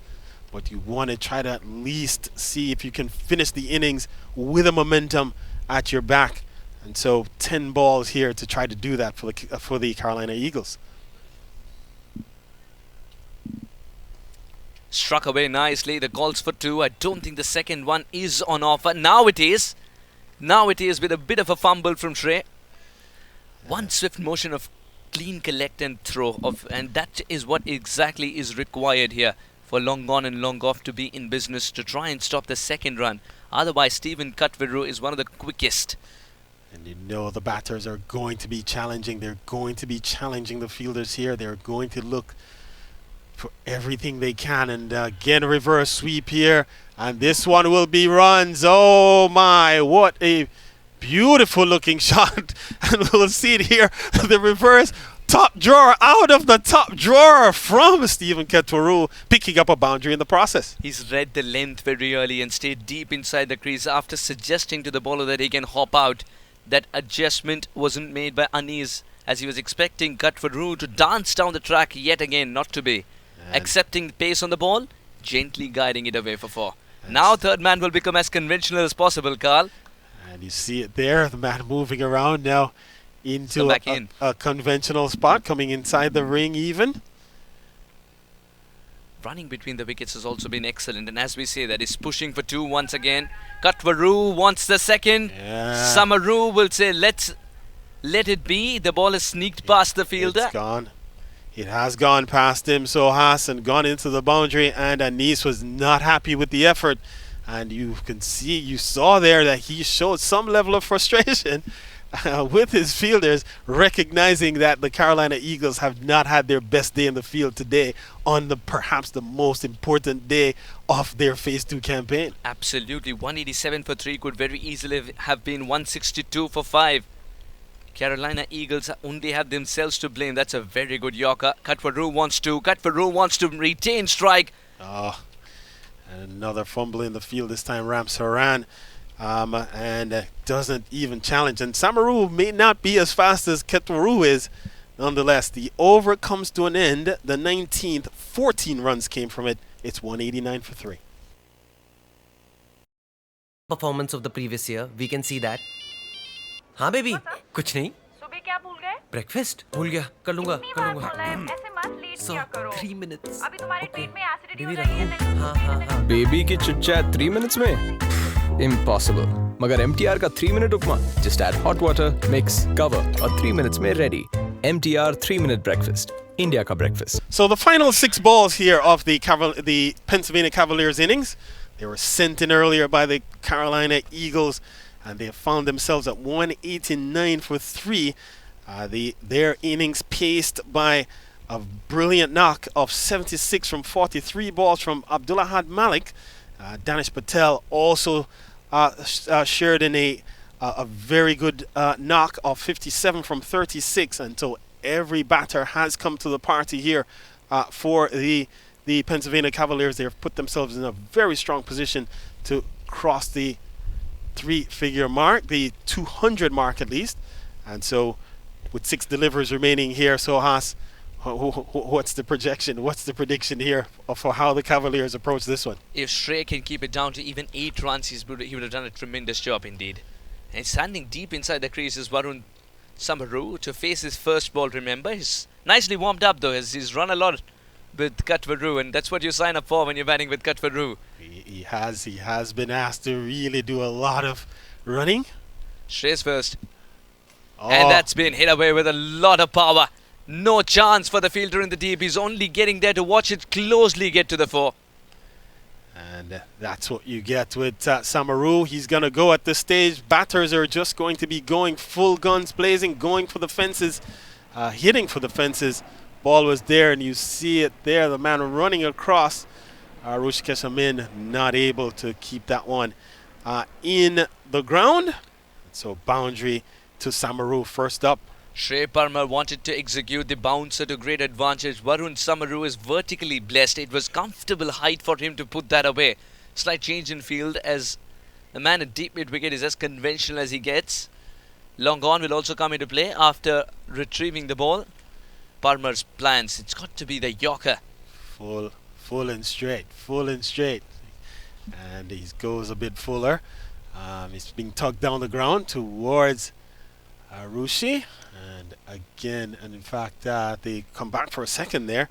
But you want to try to at least see if you can finish the innings with a momentum at your back. And so 10 balls here to try to do that for the Carolina Eagles. Struck away nicely. The calls for 2. I don't think the second one is on offer. Now it is. Now it is with a bit of a fumble from Shrey. One swift motion of clean collect and throw and that is what exactly is required here for long on and long off to be in business to try and stop the second run. Otherwise, Stephen Cutveru is one of the quickest. And you know the batters are going to be challenging. They're going to be challenging the fielders here. They're going to look for everything they can. And again, a reverse sweep here. And this one will be runs. Oh my, what a beautiful looking shot. And we'll see it here. The reverse top drawer out of the top drawer from Stephen Cutveru, picking up a boundary in the process. He's read the length very early and stayed deep inside the crease after suggesting to the bowler that he can hop out. That adjustment wasn't made by Anis as he was expecting Cutveru to dance down the track yet again, not to be. Accepting pace on the ball, gently guiding it away for 4. Now third man will become as conventional as possible, Carl. And you see it there, the man moving around now into a conventional spot, coming inside the ring even. Running between the wickets has also been excellent, and as we say, that is pushing for 2 once again. Cutveru wants the second. Samaru will say, let it be. The ball has sneaked past the fielder. It's gone. It has gone past him, so Hassan gone into the boundary, and Anis was not happy with the effort. And you can see, you saw there that he showed some level of frustration with his fielders, recognizing that the Carolina Eagles have not had their best day in the field today on perhaps the most important day of their Phase 2 campaign. Absolutely. 187 for 3 could very easily have been 162 for 5. Carolina Eagles only have themselves to blame. That's a very good Yorker. Cutveru wants to retain strike. And another fumble in the field, this time Ram Saran. And doesn't even challenge. And Samaru may not be as fast as Cutveru is. Nonetheless, the over comes to an end. The 19th, 14 runs came from it. It's 189 for 3. Performance of the previous year, we can see that. हाँ baby, कुछ नहीं. सुबह क्या भूल गए? Breakfast भूल गया. कर लूँगा. ऐसे मत लेट किया करो. 3 minutes. अभी तुम्हारे पेट में एसिडिटी हो बेबी रही है. रखूँ. हाँ. बेबी की चिट चैट 3 minutes में Impossible. मगर MTR का 3-minute उपमा. Just add hot water, mix, cover और 3 minutes में ready. MTR 3-minute breakfast. India का breakfast. So the final 6 balls here of the Pennsylvania Cavaliers innings, they were sent in earlier by the Carolina Eagles, and they have found themselves at 189 for 3. Their innings paced by a brilliant knock of 76 from 43 balls from Abdulahad Malik. Danish Patel also shared in a very good knock of 57 from 36, and so every batter has come to the party here for the Pennsylvania Cavaliers. They have put themselves in a very strong position to cross the 3-figure mark, the 200 mark at least. And so with 6 deliveries remaining here, so Haas, what's the projection? What's the prediction here for how the Cavaliers approach this one? If Shrey can keep it down to even 8 runs, he would have done a tremendous job indeed. And standing deep inside the crease is Varun Samaru to face his first ball, remember. He's nicely warmed up though, as he's run a lot with Cutveru, and that's what you sign up for when you're batting with Cutveru. He has been asked to really do a lot of running. Shrey's first. And that's been hit away with a lot of power. No chance for the fielder in the deep. He's only getting there to watch it closely get to the 4. And that's what you get with Samaru. He's going to go at this stage. Batters are just going to be going full guns blazing, going for the fences, hitting for the fences. Ball was there, and you see it there. The man running across. Rushikesh Amin not able to keep that one in the ground. So boundary to Samaru first up. Shrey Parmar wanted to execute the bouncer to great advantage. Varun Samaru is vertically blessed. It was comfortable height for him to put that away. Slight change in field as the man at deep mid wicket is as conventional as he gets. Long on will also come into play after retrieving the ball. Parmar's plans, it's got to be the Yorker. Full and straight. And he goes a bit fuller. He's being tugged down the ground towards Rushi. And again, and in fact, they come back for a second there.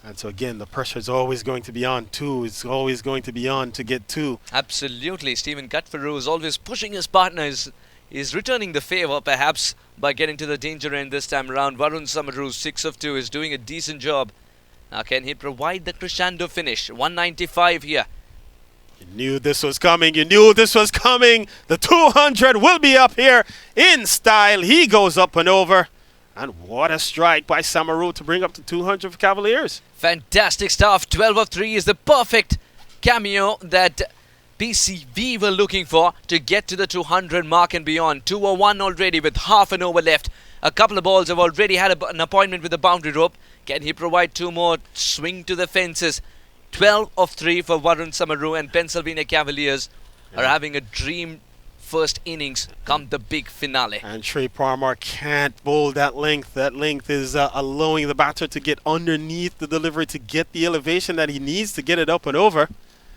And so again, the pressure is always going to be on two. It's always going to be on to get two. Absolutely. Stephen Cutferru is always pushing his partners. Is returning the favour perhaps by getting to the danger end this time around. Varun Samaru, 6 of 2, is doing a decent job. Now can he provide the crescendo finish? 195 here. You knew this was coming. The 200 will be up here in style. He goes up and over. And what a strike by Samaru to bring up the 200 for Cavaliers. Fantastic stuff. 12 of 3 is the perfect cameo that PCV were looking for to get to the 200 mark and beyond. 201 already with half an over left. A couple of balls have already had an appointment with the boundary rope. Can he provide 2 more? Swing to the fences. 12 of 3 for Varun Samaru, and Pennsylvania Cavaliers are having a dream first innings come the big finale. And Shrey Parmar can't bowl that length. That length is allowing the batter to get underneath the delivery to get the elevation that he needs to get it up and over.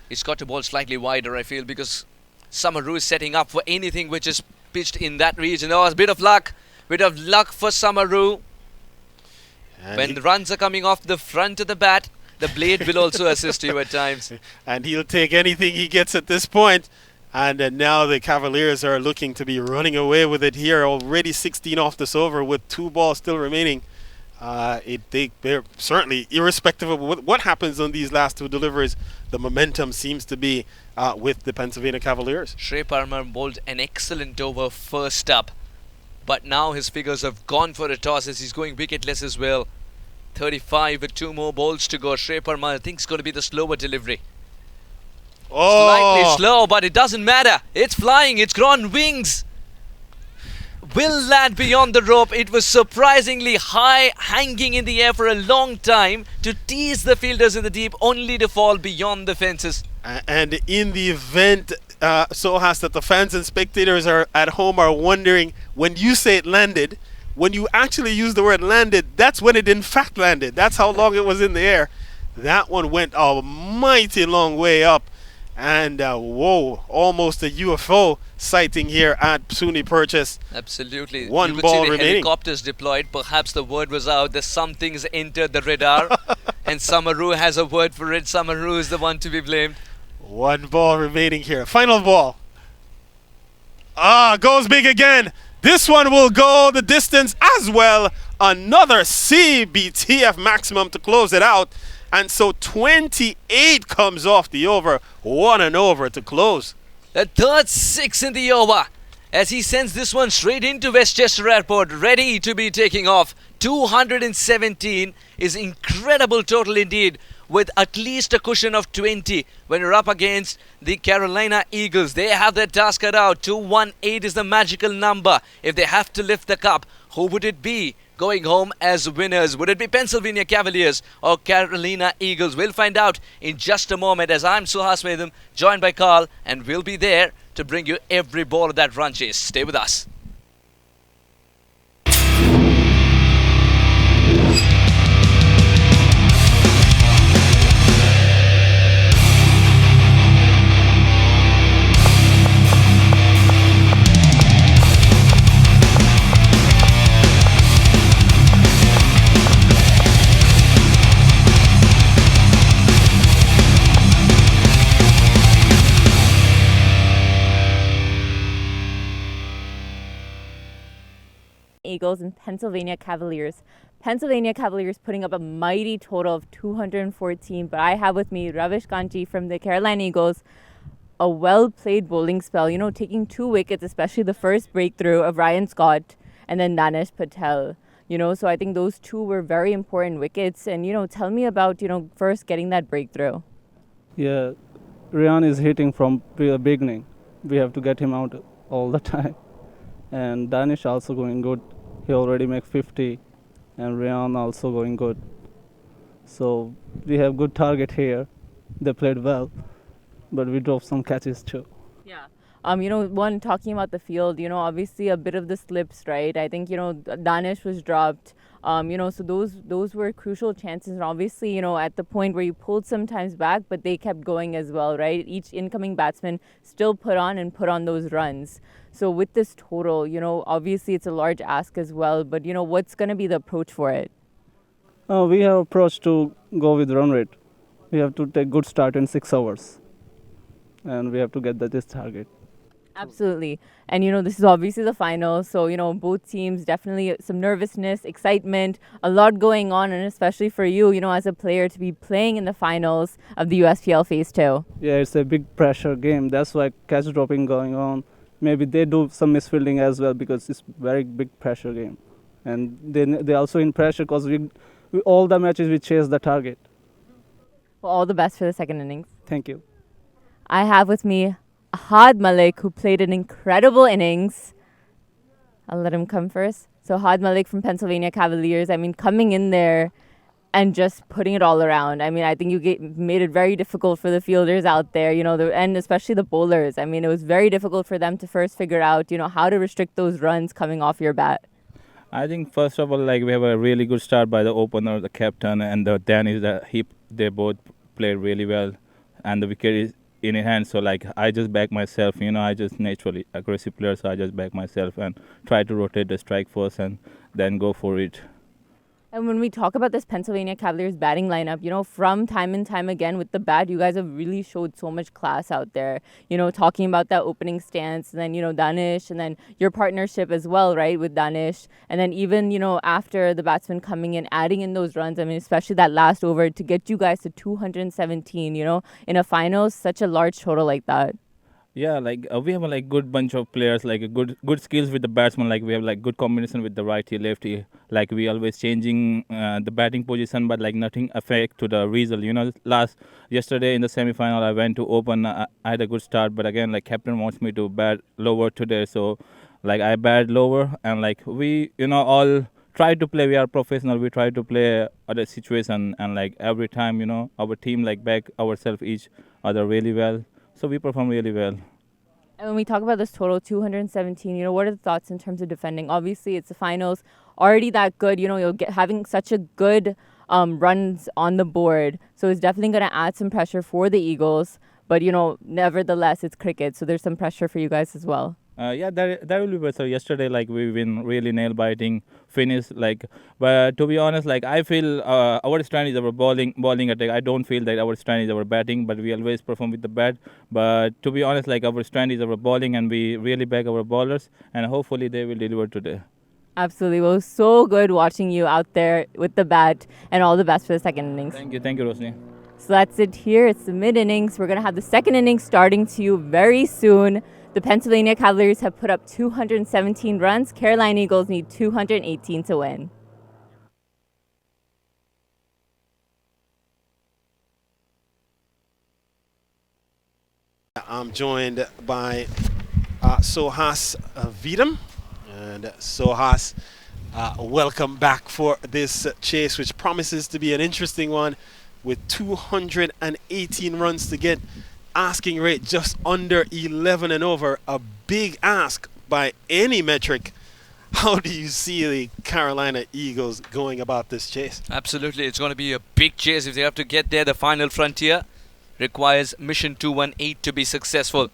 He's got to bowl slightly wider, I feel, because Samaru is setting up for anything which is pitched in that region. Oh, a bit of luck for Samaru. And when the runs are coming off the front of the bat, the blade will also assist you at times. And he'll take anything he gets at this point. And now the Cavaliers are looking to be running away with it here. Already 16 off this over with 2 balls still remaining. They're certainly, irrespective of what happens on these last 2 deliveries, the momentum seems to be with the Pennsylvania Cavaliers. Shrey Parmar bowled an excellent over first up, but now his figures have gone for a toss as he's going wicketless as well. 35 with 2 more balls to go. Shrey Parmar, I think, is going to be the slower delivery. Slightly slow, but it doesn't matter. It's flying. It's grown wings. Will land beyond the rope. It was surprisingly high, hanging in the air for a long time to tease the fielders in the deep, only to fall beyond the fences. And in the event, Sohas, that the fans and spectators are at home are wondering, when you say it landed, when you actually use the word landed, that's when it in fact landed. That's how long it was in the air. That one went a mighty long way up. And whoa, almost a UFO sighting here at SUNY Purchase. Absolutely. 1 you could ball see the remaining. Helicopters deployed. Perhaps the word was out that something's entered the radar. And Samaru has a word for it. Samaru is the one to be blamed. 1 ball remaining here. Final ball. Goes big again. This one will go the distance as well. Another CBTF maximum to close it out. And so 28 comes off the over. 1 and over to close. The third 6 in the over as he sends this one straight into Westchester Airport, ready to be taking off. 217 is incredible total indeed, with at least a cushion of 20 when you're up against the Carolina Eagles. They have their task cut out. 218 is the magical number. If they have to lift the cup, who would it be going home as winners? Would it be Pennsylvania Cavaliers or Carolina Eagles? We'll find out in just a moment, as I'm Suhas Medum, joined by Carl, and we'll be there to bring you every ball of that run chase. Stay with us. Eagles and Pennsylvania Cavaliers. Pennsylvania Cavaliers putting up a mighty total of 214, but I have with me Ravish Kanchi from the Carolina Eagles. A well-played bowling spell, you know, taking 2 wickets, especially the first breakthrough of Ryan Scott and then Danish Patel. You know, so I think those 2 were very important wickets. And, you know, tell me about, you know, first getting that breakthrough. Yeah, Ryan is hitting from the beginning. We have to get him out all the time. And Danish also going good. He already made 50, and Ryan also going good. So we have good target here. They played well, but we dropped some catches too. Yeah. One talking about the field, obviously a bit of the slips, right? I think, Danish was dropped. So those were crucial chances. And obviously, at the point where you pulled sometimes back, but they kept going as well, right? Each incoming batsman still put on those runs. So with this total, obviously it's a large ask as well. But, what's going to be the approach for it? We have approach to go with run rate. We have to take good start in 6 hours, and we have to get this target. Absolutely. And, this is obviously the final. So, both teams definitely some nervousness, excitement, a lot going on. And especially for you, as a player to be playing in the finals of the USPL Phase 2. Yeah, it's a big pressure game. That's why catch dropping going on. Maybe they do some misfielding as well because it's very big pressure game. And they also in pressure because we all the matches we chase the target. Well, all the best for the second innings. Thank you. I have with me Had Malik, who played an incredible innings. I'll let him come first. So Had Malik from Pennsylvania Cavaliers, coming in there and just putting it all around. I think you made it very difficult for the fielders out there, and especially the bowlers. It was very difficult for them to first figure out, how to restrict those runs coming off your bat. I think first of all, we have a really good start by the opener, the captain, and the Danish. They both played really well, and the wicket is in his hand. So I just back myself. I just naturally aggressive player, so I just back myself and try to rotate the strike first and then go for it. And when we talk about this Pennsylvania Cavaliers batting lineup, from time and time again with the bat, you guys have really showed so much class out there. Talking about that opening stance, and then, Danish, and then your partnership as well, right, with Danish. And then even, after the batsman coming in, adding in those runs, especially that last over to get you guys to 217, in a finals, such a large total like that. Yeah, we have a good bunch of players, a good skills with the batsman. We have good combination with the righty, lefty. We always changing the batting position, but nothing affect to the result. Yesterday in the semi-final, I went to open. I had a good start, but again, captain wants me to bat lower today, so I bat lower, and we all try to play. We are professional. We try to play other situation, and every time our team back ourselves each other really well. So we perform really well. And when we talk about this total, 217, what are the thoughts in terms of defending? Obviously, it's the finals, already that good. You'll get having such a good runs on the board. So it's definitely going to add some pressure for the Eagles. But, nevertheless, it's cricket. So there's some pressure for you guys as well. Yeah, that will be better. Yesterday, we've been really nail-biting finish. But to be honest, I feel our strength is our bowling attack. I don't feel that our strength is our batting, but we always perform with the bat. But to be honest, our strength is our bowling, and we really back our bowlers, and hopefully they will deliver today. Absolutely. Well, it was so good watching you out there with the bat, and all the best for the second innings. Thank you, Rosni. So that's it here. It's the mid-innings. We're going to have the second innings starting to you very soon. The Pennsylvania Cavaliers have put up 217 runs. Carolina Eagles need 218 to win. I'm joined by Sohas Vidam. And Sohas, welcome back for this chase, which promises to be an interesting one with 218 runs to get. Asking rate just under 11 and over, a big ask by any metric. How do you see the Carolina Eagles going about this chase? Absolutely, it's going to be a big chase if they have to get there. The final frontier requires mission 218 to be successful.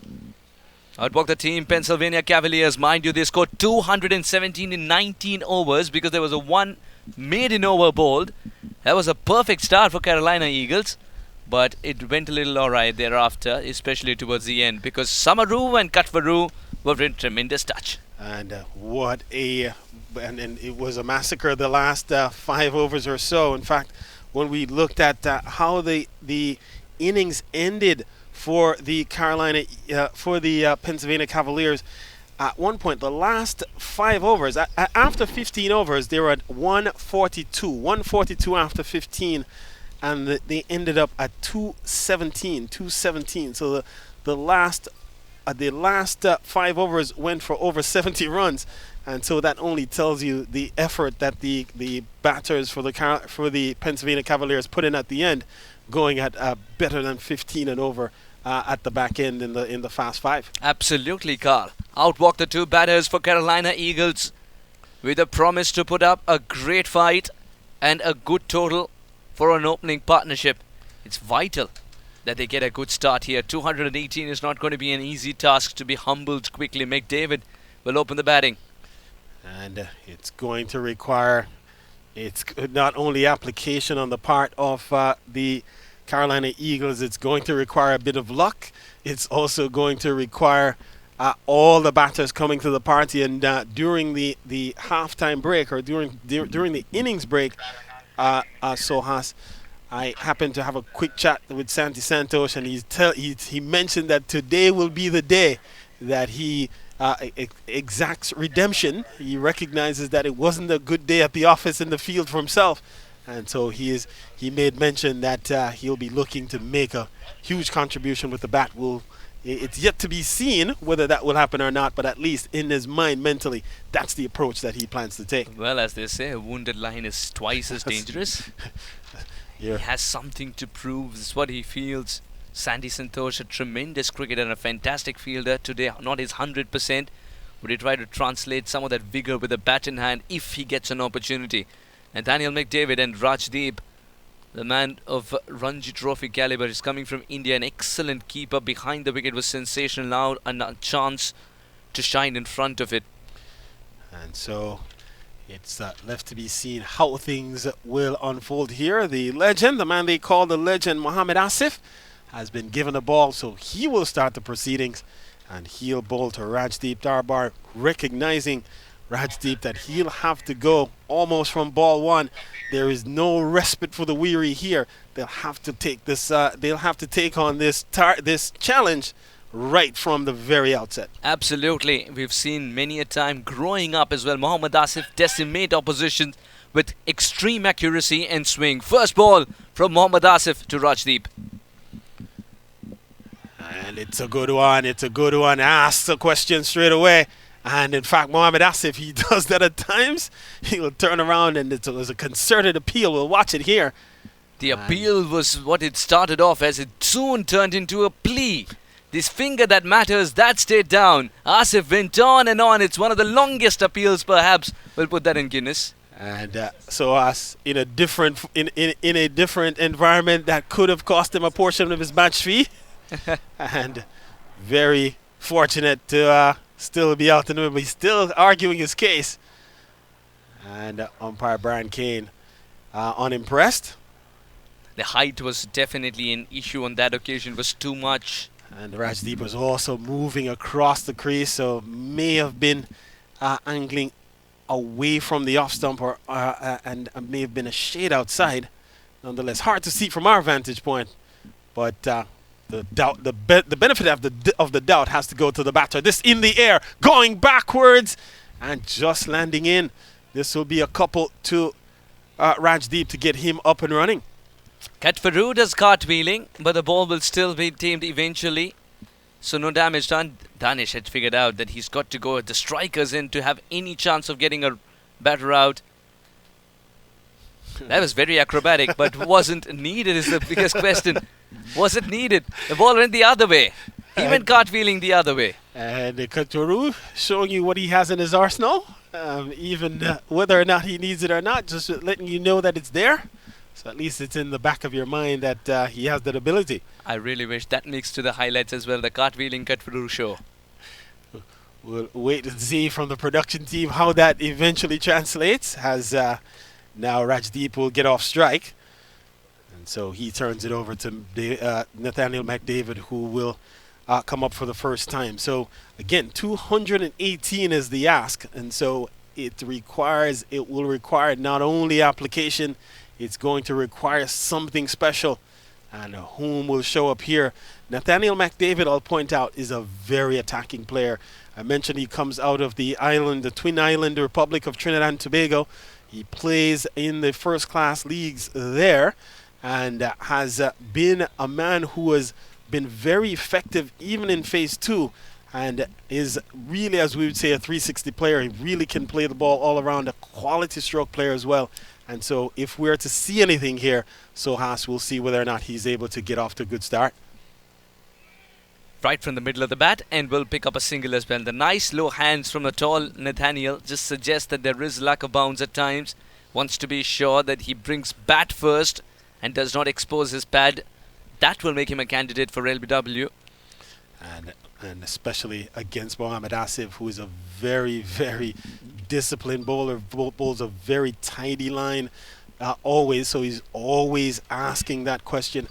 Outwork the team, Pennsylvania Cavaliers. Mind you, they scored 217 in 19 overs because there was a one maiden over bowled. That was a perfect start for Carolina Eagles. But it went a little alright thereafter, especially towards the end, because Samaru and Katvaru were in tremendous touch. And and it was a massacre the last 5 overs or so. In fact, when we looked at how the innings ended for the Pennsylvania Cavaliers, at one point, the last 5 overs, after 15 overs, they were at 142 after 15. And they ended up at 217. So the last the last 5 overs went for over 70 runs, and so that only tells you the effort that the batters for the Pennsylvania Cavaliers put in at the end, going at better than 15 and over at the back end in the fast 5. Absolutely, Carl. Outwalk the two batters for Carolina Eagles with a promise to put up a great fight and a good total for an opening partnership. It's vital that they get a good start here. 218 is not going to be an easy task to be humbled quickly. McDavid will open the batting. And it's going to require, it's not only application on the part of the Carolina Eagles, it's going to require a bit of luck. It's also going to require all the batters coming to the party. And during the halftime break, or during the innings break, Sohas, I happened to have a quick chat with Santi Santos, and he mentioned that today will be the day that he exacts redemption. He recognizes that it wasn't a good day at the office in the field for himself, and so he made mention that he'll be looking to make a huge contribution with the bat. It's yet to be seen whether that will happen or not, but at least in his mind, mentally, that's the approach that he plans to take. Well, as they say, a wounded lion is twice as dangerous. Yeah. He has something to prove. This is what he feels. Sandy Santosh, a tremendous cricketer and a fantastic fielder today. Not his 100%. Would he try to translate some of that vigor with a bat in hand if he gets an opportunity? And Daniel McDavid and Rajdeep, the man of Ranji Trophy caliber, is coming from India. An excellent keeper behind the wicket, was sensational. Now a chance to shine in front of it. And so it's left to be seen how things will unfold here. The legend, the man they call the legend, Mohammad Asif, has been given the ball, so he will start the proceedings, and he'll bowl to Rajdeep Darbar, recognizing Rajdeep that he'll have to go almost from ball one. There is no respite for the weary here. They'll have to take this. They'll have to take on this challenge right from the very outset. Absolutely. We've seen many a time growing up as well, Mohammad Asif decimate opposition with extreme accuracy and swing. First ball from Mohammad Asif to Rajdeep. And it's a good one. It's a good one. Asks the question straight away. And in fact, Mohammad Asif, he does that at times. He will turn around, and it was a concerted appeal. We'll watch it here. The appeal was what it started off as. It soon turned into a plea. This finger that matters, that stayed down. Asif went on and on. It's one of the longest appeals, perhaps. We'll put that in Guinness. And so us in a different environment that could have cost him a portion of his match fee. And very fortunate to still be out in the middle. He's still arguing his case. And umpire Brian Kane unimpressed. The height was definitely an issue on that occasion. It was too much. And Rajdeep was also moving across the crease, so may have been angling away from the off stump, and may have been a shade outside. Nonetheless, hard to see from our vantage point, but the benefit of the doubt has to go to the batter. This in the air, going backwards, and just landing in. This will be a couple to Rajdeep to get him up and running. Katfaru does cartwheeling, but the ball will still be tamed eventually. So no damage done. Danish had figured out that he's got to go at the strikers in to have any chance of getting a batter out. That was very acrobatic, but wasn't needed is the biggest question. Was it needed? The ball went the other way. He went cartwheeling the other way. And Katfaru showing you what he has in his arsenal. Even whether or not he needs it or not, just letting you know that it's there. So at least it's in the back of your mind that he has that ability. I really wish that makes to the highlights as well, the cartwheeling Katfaru show. We'll wait and see from the production team how that eventually translates, as now Rajdeep will get off strike. And so he turns it over to Nathaniel McDavid, who will come up for the first time. So again, 218 is the ask, and so it will require not only application, it's going to require something special. And whom will show up here? Nathaniel McDavid, I'll point out, is a very attacking player. I mentioned he comes out of the Twin Island Republic of Trinidad and Tobago. He plays in the first-class leagues there, and has been a man who has been very effective even in Phase 2. and is really, as we would say, a 360 player. He really can play the ball all around, a quality stroke player as well. And so if we're to see anything here, Sohas will see whether or not he's able to get off to a good start. Right from the middle of the bat, and will pick up a single as well. The nice low hands from the tall Nathaniel just suggest that there is lack of bounce at times. Wants to be sure that he brings bat first and does not expose his pad. That will make him a candidate for LBW. And especially against Mohamed Asif, who is a very, very disciplined bowler, bowls a very tidy line always. So he's always asking that question.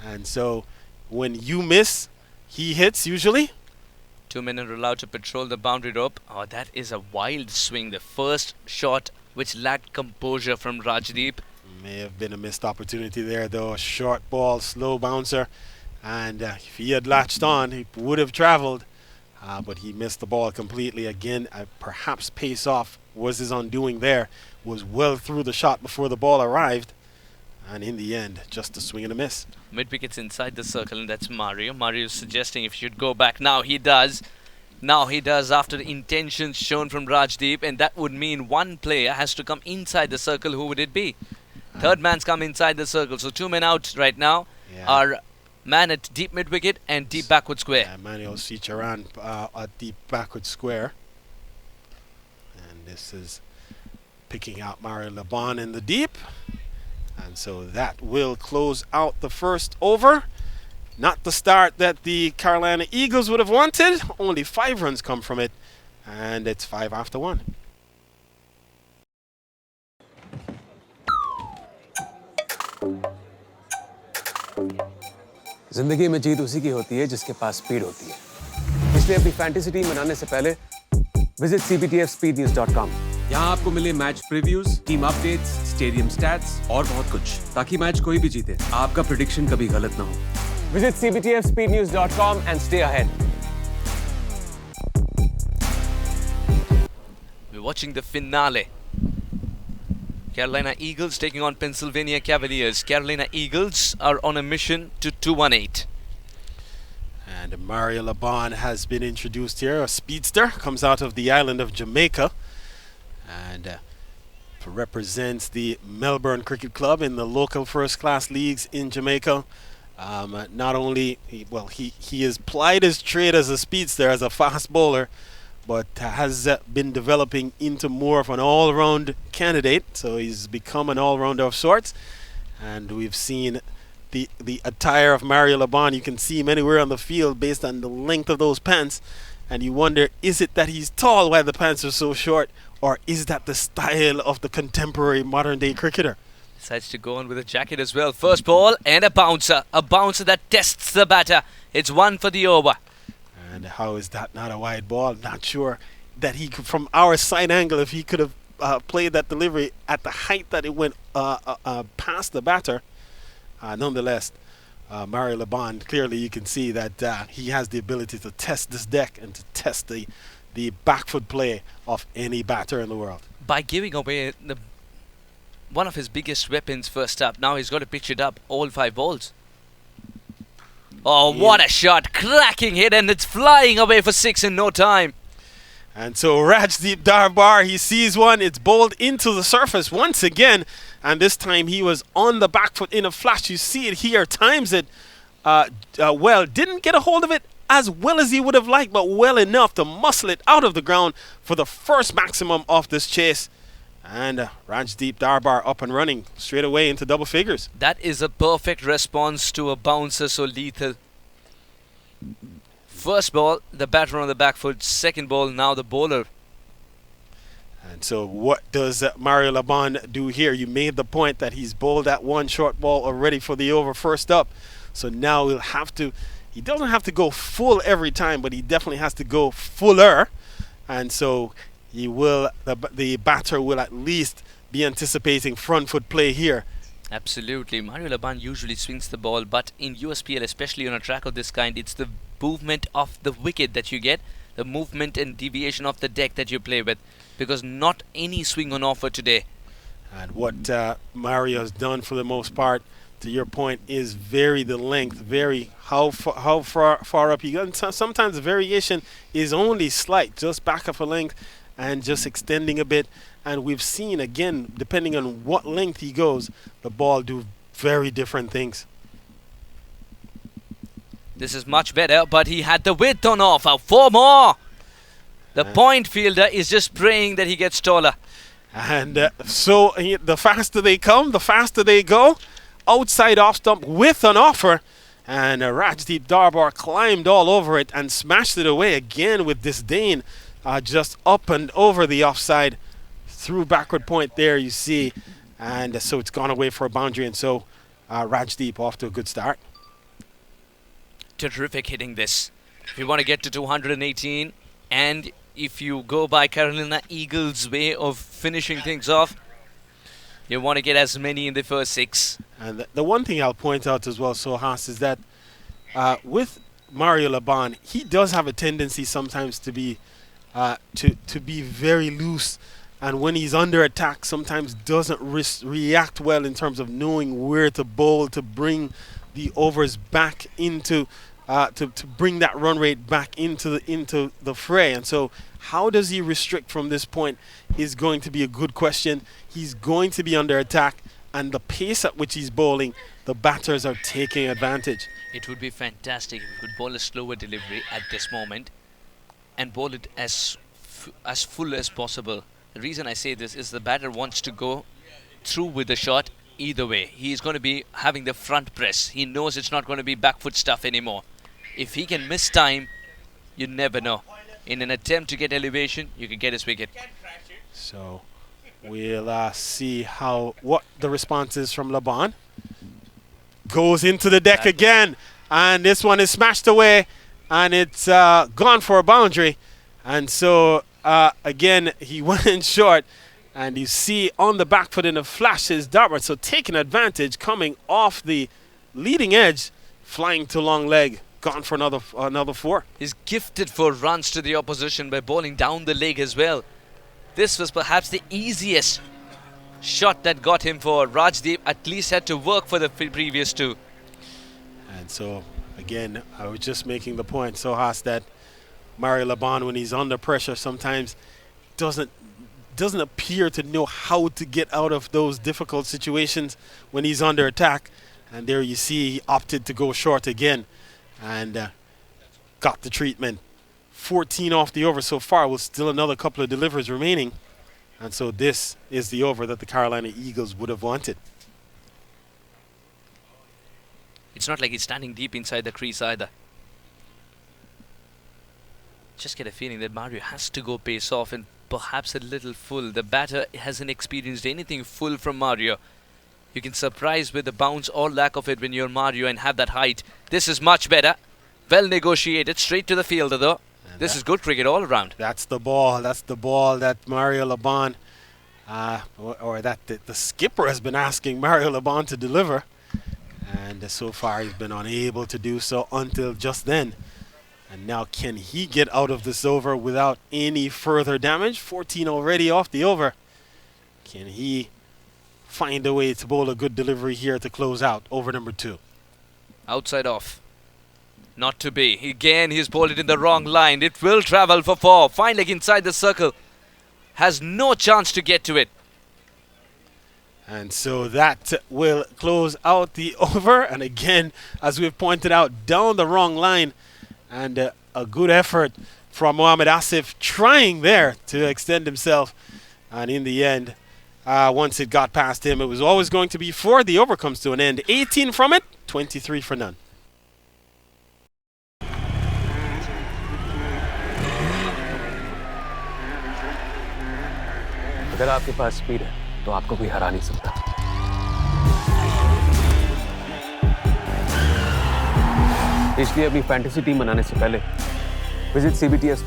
And so when you miss, he hits usually. 2 men are allowed to patrol the boundary rope. Oh, that is a wild swing. The first shot which lacked composure from Rajdeep. May have been a missed opportunity there though. A short ball, slow bouncer. And if he had latched on, he would have traveled. But he missed the ball completely. Again, perhaps pace off was his undoing there. Was well through the shot before the ball arrived. And in the end, just a swing and a miss. Mid-wicket's inside the circle, and that's Mario. Mario is suggesting if he should go back. Now he does. After the intentions shown from Rajdeep. And that would mean one player has to come inside the circle. Who would it be? Third man's come inside the circle. So 2 men out right now are man at deep mid-wicket and deep backward square. Manuel Sicharan at deep backward square. And this is picking out Mario Laban in the deep. And so that will close out the first over. Not the start that the Carolina Eagles would have wanted. Only 5 runs come from it. And it's 5 after 1. जिंदगी में जीत उसी की होती है जिसके पास speed होती है। इसलिए अपनी फैंटेसी टीम बनाने से पहले विजिट cbtfspeednews.com। यहाँ आपको मिले match previews, team updates, stadium stats और बहुत कुछ, ताकि मैच कोई भी जीते, आपका प्रेडिक्शन कभी गलत ना हो। Visit cbtfspeednews.com and stay ahead. We're watching the finale. Carolina Eagles taking on Pennsylvania Cavaliers. Carolina Eagles are on a mission to 218. And Mario Laban has been introduced here. A speedster, comes out of the island of Jamaica and represents the Melbourne Cricket Club in the local first-class leagues in Jamaica. Not only, he has plied his trade as a speedster, as a fast bowler, but has been developing into more of an all-round candidate. So he's become an all-rounder of sorts. And we've seen the attire of Mario Laban. You can see him anywhere on the field based on the length of those pants. And you wonder, is it that he's tall while the pants are so short? Or is that the style of the contemporary modern-day cricketer? Decides to go on with a jacket as well. First ball and a bouncer. A bouncer that tests the batter. It's 1 for the over. And how is that not a wide ball? Not sure that he could, from our side angle, if he could have played that delivery at the height that it went past the batter. Nonetheless, Mario Laban, clearly you can see that he has the ability to test this deck and to test the back foot play of any batter in the world. By giving away one of his biggest weapons first up, now he's got to pitch it up all 5 balls. Oh, what a shot. Cracking hit, and it's flying away for 6 in no time. And so Rajdeep Darbar, he sees one. It's bowled into the surface once again. And this time he was on the back foot in a flash. You see it here, times it well. Didn't get a hold of it as well as he would have liked, but well enough to muscle it out of the ground for the first maximum of this chase. And Rajdeep Darbar up and running straight away into double figures. That is a perfect response to a bouncer so lethal. First ball, the batter on the back foot. Second ball, now the bowler. And so what does Mario Laban do here? You made the point that he's bowled that one short ball already for the over first up. So now he'll have to, he doesn't have to go full every time, but he definitely has to go fuller. And so he will, the batter will at least be anticipating front foot play here. Absolutely. Mario Laban usually swings the ball, but in USPL, especially on a track of this kind, it's the movement of the wicket that you get, the movement and deviation of the deck that you play with, because not any swing on offer today. And what Mario has done for the most part, to your point, is vary the length, vary how far up you go. And sometimes the variation is only slight, just back up a length and just extending a bit. And we've seen, again, depending on what length he goes, the ball do very different things. This is much better, but he had the width on offer. 4 more. The point fielder is just praying that he gets taller. And the faster they come, the faster they go. Outside off stump with an offer. And Rajdeep Darbar climbed all over it and smashed it away again with disdain. Just up and over the offside. Through backward point there, you see. And so it's gone away for a boundary. And so Rajdeep off to a good start. Terrific hitting this. If you want to get to 218, and if you go by Carolina Eagles' way of finishing things off, you want to get as many in the first 6. And the one thing I'll point out as well, Sohas, is that with Mario Laban, he does have a tendency sometimes to be very loose, and when he's under attack, sometimes doesn't react well in terms of knowing where to bowl to bring the overs back into to bring that run rate back into the fray. And so how does he restrict from this point is going to be a good question. He's going to be under attack, and the pace at which he's bowling, the batters are taking advantage. It would be fantastic if you could bowl a slower delivery at this moment and bowl it as full as possible. The reason I say this is the batter wants to go through with the shot either way. He's going to be having the front press. He knows it's not going to be back foot stuff anymore. If he can miss time, you never know. In an attempt to get elevation, you can get his wicket. So we'll see what the response is from Laban. Goes into the deck again, and this one is smashed away, and it's gone for a boundary. And so again, he went in short, and you see on the back foot in a flash is Darbar. So taking advantage, coming off the leading edge, flying to long leg. Gone for another 4. He's gifted for runs to the opposition by bowling down the leg as well. This was perhaps the easiest shot that got him for Rajdeep. At least had to work for the previous 2. And so again, I was just making the point, Sohas, that Mario Laban, when he's under pressure, sometimes doesn't appear to know how to get out of those difficult situations when he's under attack. And there you see he opted to go short again. And got the treatment. 14 off the over so far, with still another couple of deliveries remaining. And so this is the over that the Carolina Eagles would have wanted. It's not like he's standing deep inside the crease either. Just get a feeling that Mario has to go pace off and perhaps a little full. The batter hasn't experienced anything full from Mario. You can surprise with the bounce or lack of it when you're Mario and have that height. This is much better. Well negotiated. Straight to the fielder though. And this is good cricket all around. That's the ball. That's the ball that Mario Laban, or that the skipper has been asking Mario Laban to deliver. And so far he's been unable to do so until just then. And now can he get out of this over without any further damage? 14 already off the over. Can he find a way to bowl a good delivery here to close out over number 2? Outside off. Not to be. Again, he's bowled it in the wrong line. It will travel for 4. Fine leg inside the circle. Has no chance to get to it. And so that will close out the over. And again, as we've pointed out, down the wrong line. And a good effort from Mohammad Asif, trying there to extend himself. And in the end, once it got past him, it was always going to be 4. The over comes to an end. 18 from it, 23 for none. अगर आपके पास speed है तो आपको कोई हरा नहीं सकता। इसलिए अपनी फैंटेसी टीम बनाने से पहले विजिट CBTF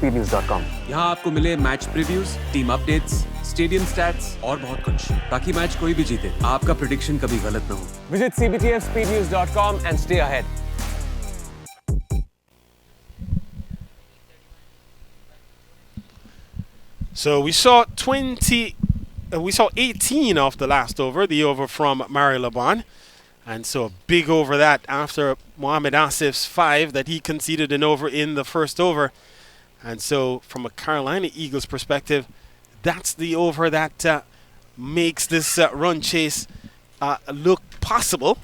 यहाँ आपको मिले match previews, team updates, stadium stats और बहुत कुछ, ताकि मैच कोई भी जीते आपका प्रेडिक्शन कभी गलत ना हो। Visit CBTFspeednews.com and stay ahead. So we saw 18 off the last over, the over from Mario Laban. And so a big over that after Mohamed Asif's 5 that he conceded an over in the first over. And so from a Carolina Eagles perspective, that's the over that makes this run chase look possible.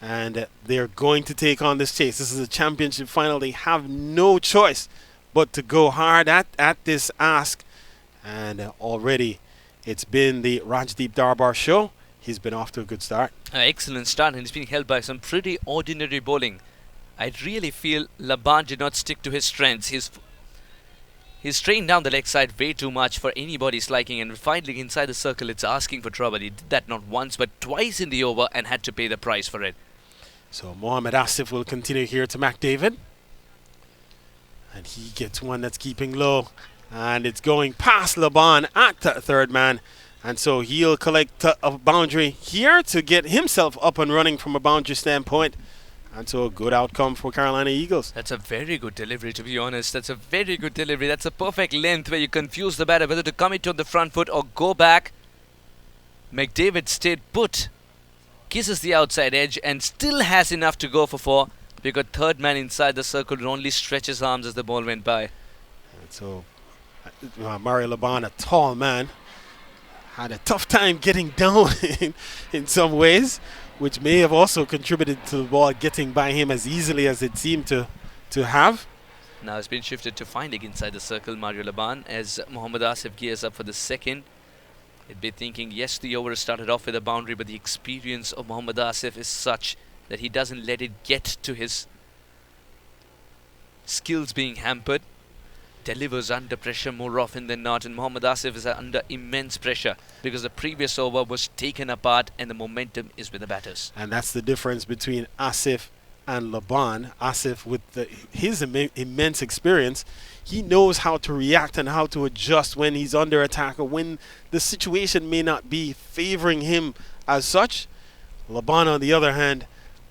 And they're going to take on this chase. This is a championship final. They have no choice but to go hard at this ask. And already it's been the Rajdeep Darbar show. He's been off to a good start. Excellent start, and he's been held by some pretty ordinary bowling. I really feel Laban did not stick to his strengths. He's trained down the leg side way too much for anybody's liking, and finally inside the circle it's asking for trouble. He did that not once but twice in the over and had to pay the price for it. So Mohamed Asif will continue here to McDavid. And he gets one that's keeping low. And it's going past Laban at the third man. And so he'll collect a boundary here to get himself up and running from a boundary standpoint. And so a good outcome for Carolina Eagles. That's a very good delivery, to be honest. That's a very good delivery. That's a perfect length where you confuse the batter whether to commit on the front foot or go back. McDavid stayed put, kisses the outside edge and still has enough to go for 4. Because third man inside the circle would only stretch his arms as the ball went by. And so Mario Laban, a tall man, had a tough time getting down in some ways, which may have also contributed to the ball getting by him as easily as it seemed to have. Now it's been shifted to finding inside the circle Mario Laban as Mohamed Asif gears up for the second. It'd be thinking, yes, the over started off with a boundary, but the experience of Mohamed Asif is such that he doesn't let it get to his skills being hampered. Delivers under pressure more often than not, and Mohamed Asif is under immense pressure because the previous over was taken apart and the momentum is with the batters. And that's the difference between Asif and Laban. Asif, with his immense experience, he knows how to react and how to adjust when he's under attack or when the situation may not be favoring him as such. Laban, on the other hand,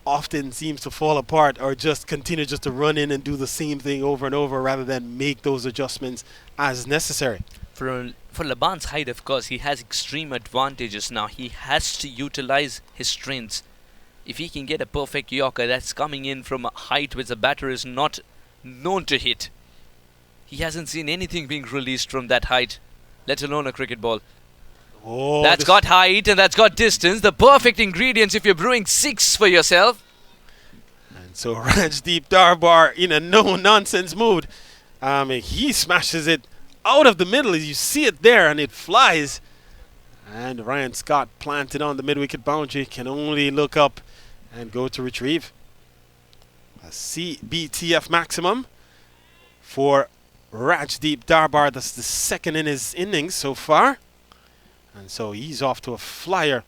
often seems to fall apart or just continue just to run in and do the same thing over and over rather than make those adjustments as necessary. For Laban's height, of course, he has extreme advantages now. He has to utilize his strengths. If he can get a perfect Yorker that's coming in from a height which the batter is not known to hit, he hasn't seen anything being released from that height, let alone a cricket ball. Oh, that's got height and that's got distance. The perfect ingredients if you're brewing 6 for yourself. And so Rajdeep Darbar, in a no-nonsense mood, he smashes it out of the middle. You see it there and it flies. And Ryan Scott, planted on the mid-wicket boundary, can only look up and go to retrieve. A CBTF maximum for Rajdeep Darbar. That's the second in his innings so far. And so he's off to a flyer,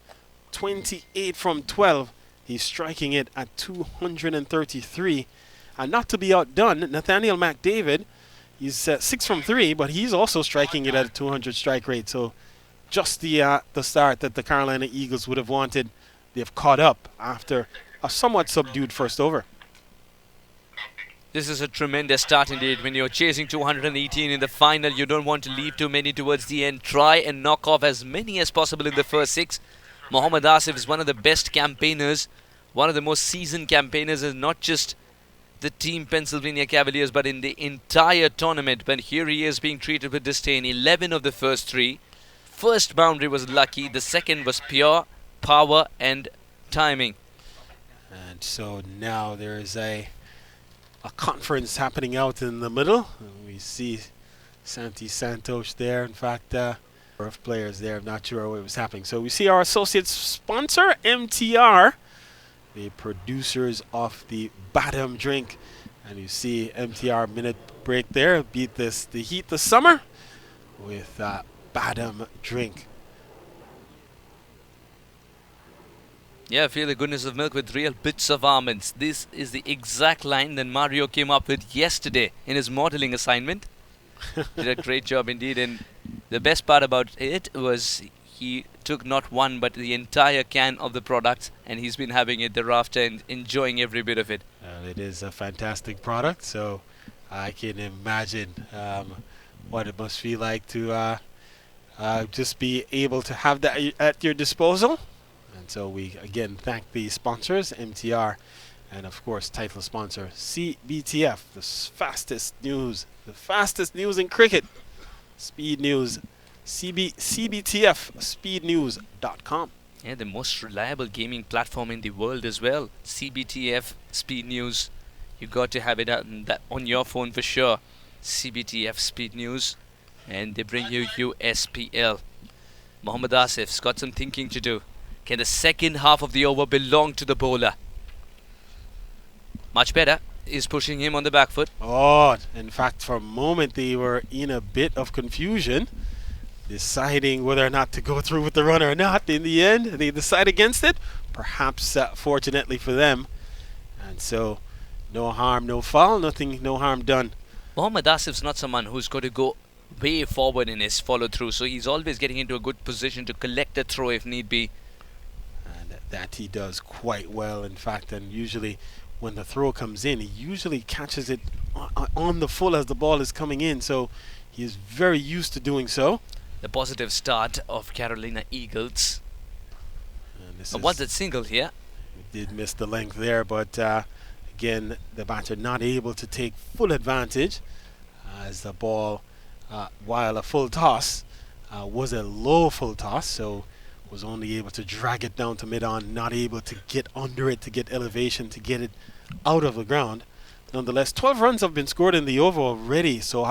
28 from 12. He's striking it at 233. And not to be outdone, Nathaniel McDavid, he's 6 from 3, but he's also striking it at a 200 strike rate. So just the start that the Carolina Eagles would have wanted, they've caught up after a somewhat subdued first over. This is a tremendous start indeed. When you're chasing 218 in the final, you don't want to leave too many towards the end. Try and knock off as many as possible in the first 6. Mohamed Asif is one of the best campaigners, one of the most seasoned campaigners, and not just the team Pennsylvania Cavaliers, but in the entire tournament. But here he is being treated with disdain. 11 of the first 3. First boundary was lucky. The second was pure power and timing. And so now there is a conference happening out in the middle. We see Santi Santos there. In fact, of players there. I'm not sure what was happening. So we see our associate sponsor, MTR, the producers of the Badam drink. And you see MTR minute break there. Beat the heat this summer with Badam drink. Yeah, feel the goodness of milk with real bits of almonds. This is the exact line that Mario came up with yesterday in his modeling assignment. Did a great job indeed, and the best part about it was he took not one but the entire can of the product, and he's been having it thereafter and enjoying every bit of it. It is a fantastic product, so I can imagine what it must feel like to just be able to have that at your disposal. And so we again thank the sponsors, MTR, and of course title sponsor CBTF, the fastest news in cricket. Speed News, CBTF speednews.com. Yeah, the most reliable gaming platform in the world as well. CBTF Speed News. You got to have it on your phone for sure. CBTF Speed News. And they bring you USPL. Mohammad Asif's got some thinking to do. Can the second half of the over belong to the bowler? Much better. Is pushing him on the back foot. Oh, in fact, for a moment they were in a bit of confusion, deciding whether or not to go through with the run or not. In the end, they decide against it, perhaps fortunately for them. And so, no harm, no foul, no harm done. Mohammad Asif's not someone who's going to go way forward in his follow-through, so he's always getting into a good position to collect a throw if need be. And that he does quite well, in fact, and usually when the throw comes in, he usually catches it on the full as the ball is coming in, so he is very used to doing so. The positive start of Carolina Eagles. And was it single here? Did miss the length there, but again, the batter not able to take full advantage as the ball, while a full toss, was a low full toss, so was only able to drag it down to mid-on, not able to get under it, to get elevation, to get it out of the ground. Nonetheless, 12 runs have been scored in the over already, so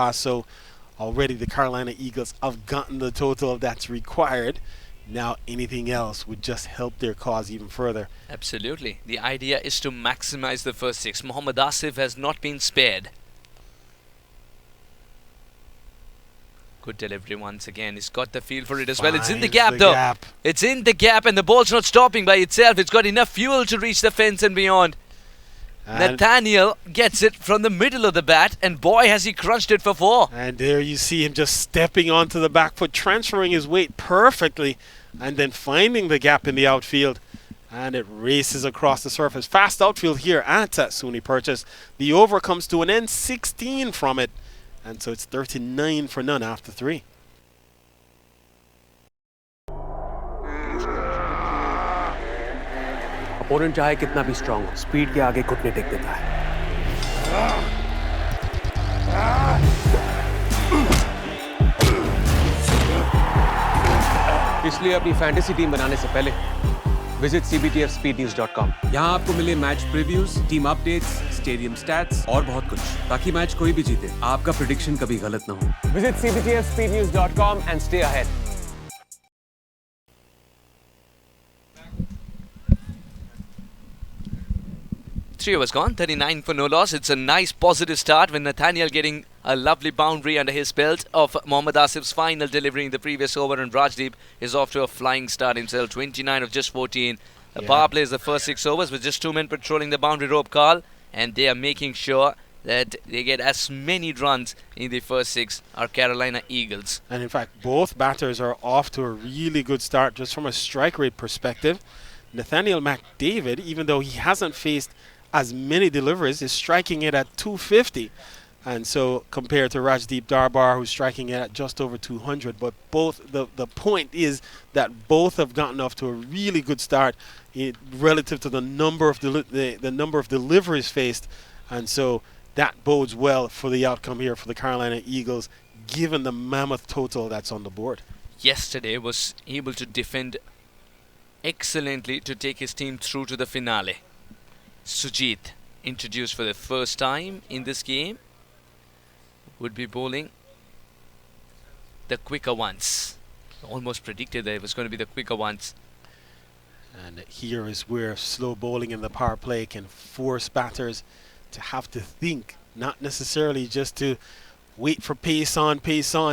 already the Carolina Eagles have gotten the total that's required. Now anything else would just help their cause even further. Absolutely. The idea is to maximize the first 6. Mohammad Asif has not been spared. Good delivery once again. He's got the feel for it as well. It's in the gap though. It's in the gap and the ball's not stopping by itself. It's got enough fuel to reach the fence and beyond. And Nathaniel gets it from the middle of the bat, and boy has he crunched it for 4. And there you see him just stepping onto the back foot, transferring his weight perfectly, and then finding the gap in the outfield. And it races across the surface. Fast outfield here at SUNY Purchase. The over comes to an end, 16 from it. And so it's 39 for none after 3. Opponent चाहे कितना भी strong हो, speed के आगे घुटने take देता है। इसलिए अपनी फैंटेसी टीम बनाने से पहले विजिट CBTFspeednews.com। यहाँ आपको मिले match previews, team updates, stadium stats और बहुत कुछ, ताकि मैच कोई भी जीते, आपका प्रेडिक्शन कभी गलत ना हो। Visit CBTFspeednews.com and stay ahead. Three overs gone, 39 for no loss. It's a nice positive start with Nathaniel getting a lovely boundary under his belt of Mohammad Asif's final delivery in the previous over, and Rajdeep is off to a flying start himself, 29 of just 14. The power plays the first 6 overs with just 2 men patrolling the boundary rope, Carl, and they are making sure that they get as many runs in the first 6 are Carolina Eagles. And in fact, both batters are off to a really good start just from a strike rate perspective. Nathaniel McDavid, even though he hasn't faced as many deliveries, is striking it at 250, and so compared to Rajdeep Darbar, who's striking it at just over 200. But both, the point is that both have gotten off to a really good start relative to the number of the number of deliveries faced, and so that bodes well for the outcome here for the Carolina Eagles, given the mammoth total that's on the board. Yesterday was able to defend excellently to take his team through to the finale. Sujit, introduced for the first time in this game, would be bowling the quicker ones. Almost predicted that it was going to be the quicker ones. And here is where slow bowling in the power play can force batters to have to think, not necessarily just to wait for pace on,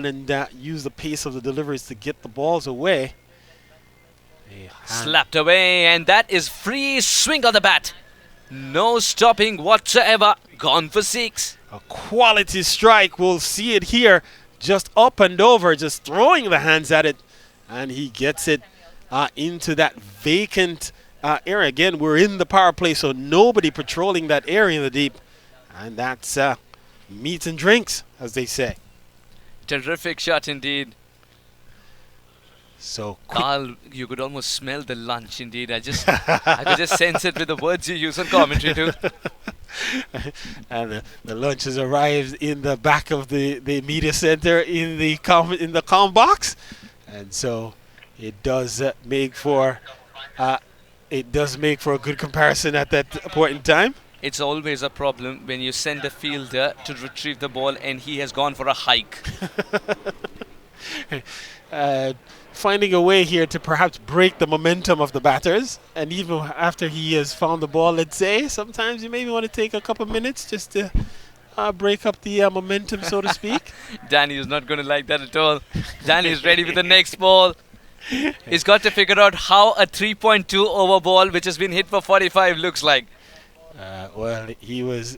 and use the pace of the deliveries to get the balls away. Slapped away, and that is free swing on the bat. No stopping whatsoever. Gone for 6. A quality strike. We'll see it here. Just up and over, just throwing the hands at it. And he gets it into that vacant area. Again, we're in the power play, so nobody patrolling that area in the deep. And that's meat and drinks, as they say. Terrific shot indeed. So Carl, you could almost smell the lunch. Indeed, I could just sense it with the words you use on commentary too. And the lunch has arrived in the back of the media center in the comm box, and so it does make for a good comparison at that point in time. It's always a problem when you send a fielder to retrieve the ball and he has gone for a hike. Finding a way here to perhaps break the momentum of the batters, and even after he has found the ball, let's say, sometimes you maybe want to take a couple minutes just to break up the momentum, so to speak. Danny is not going to like that at all. Danny is ready with the next ball. He's got to figure out how a 3.2 over ball, which has been hit for 45, looks like. Well, he was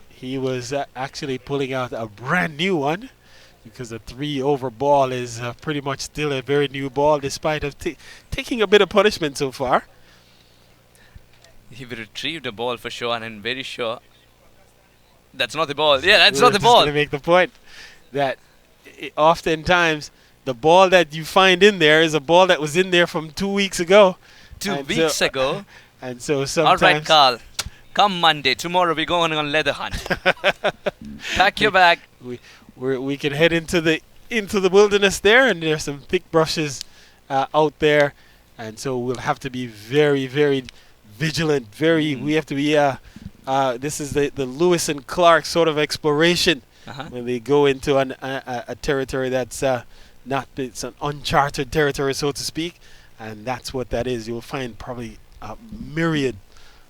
actually pulling out a brand new one, because a 3 over ball is pretty much still a very new ball, despite of taking a bit of punishment so far. He retrieved the ball for sure, and I'm very sure that's not the ball. Yeah, that's not the ball. Going to make the point that oftentimes the ball that you find in there is a ball that was in there from 2 weeks ago. 2 weeks ago. And so sometimes. All right, Carl. Come Monday. Tomorrow we're going on leather hunt. Pack your bag. We can head into the wilderness there, and there's some thick brushes out there, and so we'll have to be very, very vigilant. We have to be. This is the Lewis and Clark sort of exploration when they go into a territory that's it's an uncharted territory, so to speak, and that's what that is. You'll find probably a myriad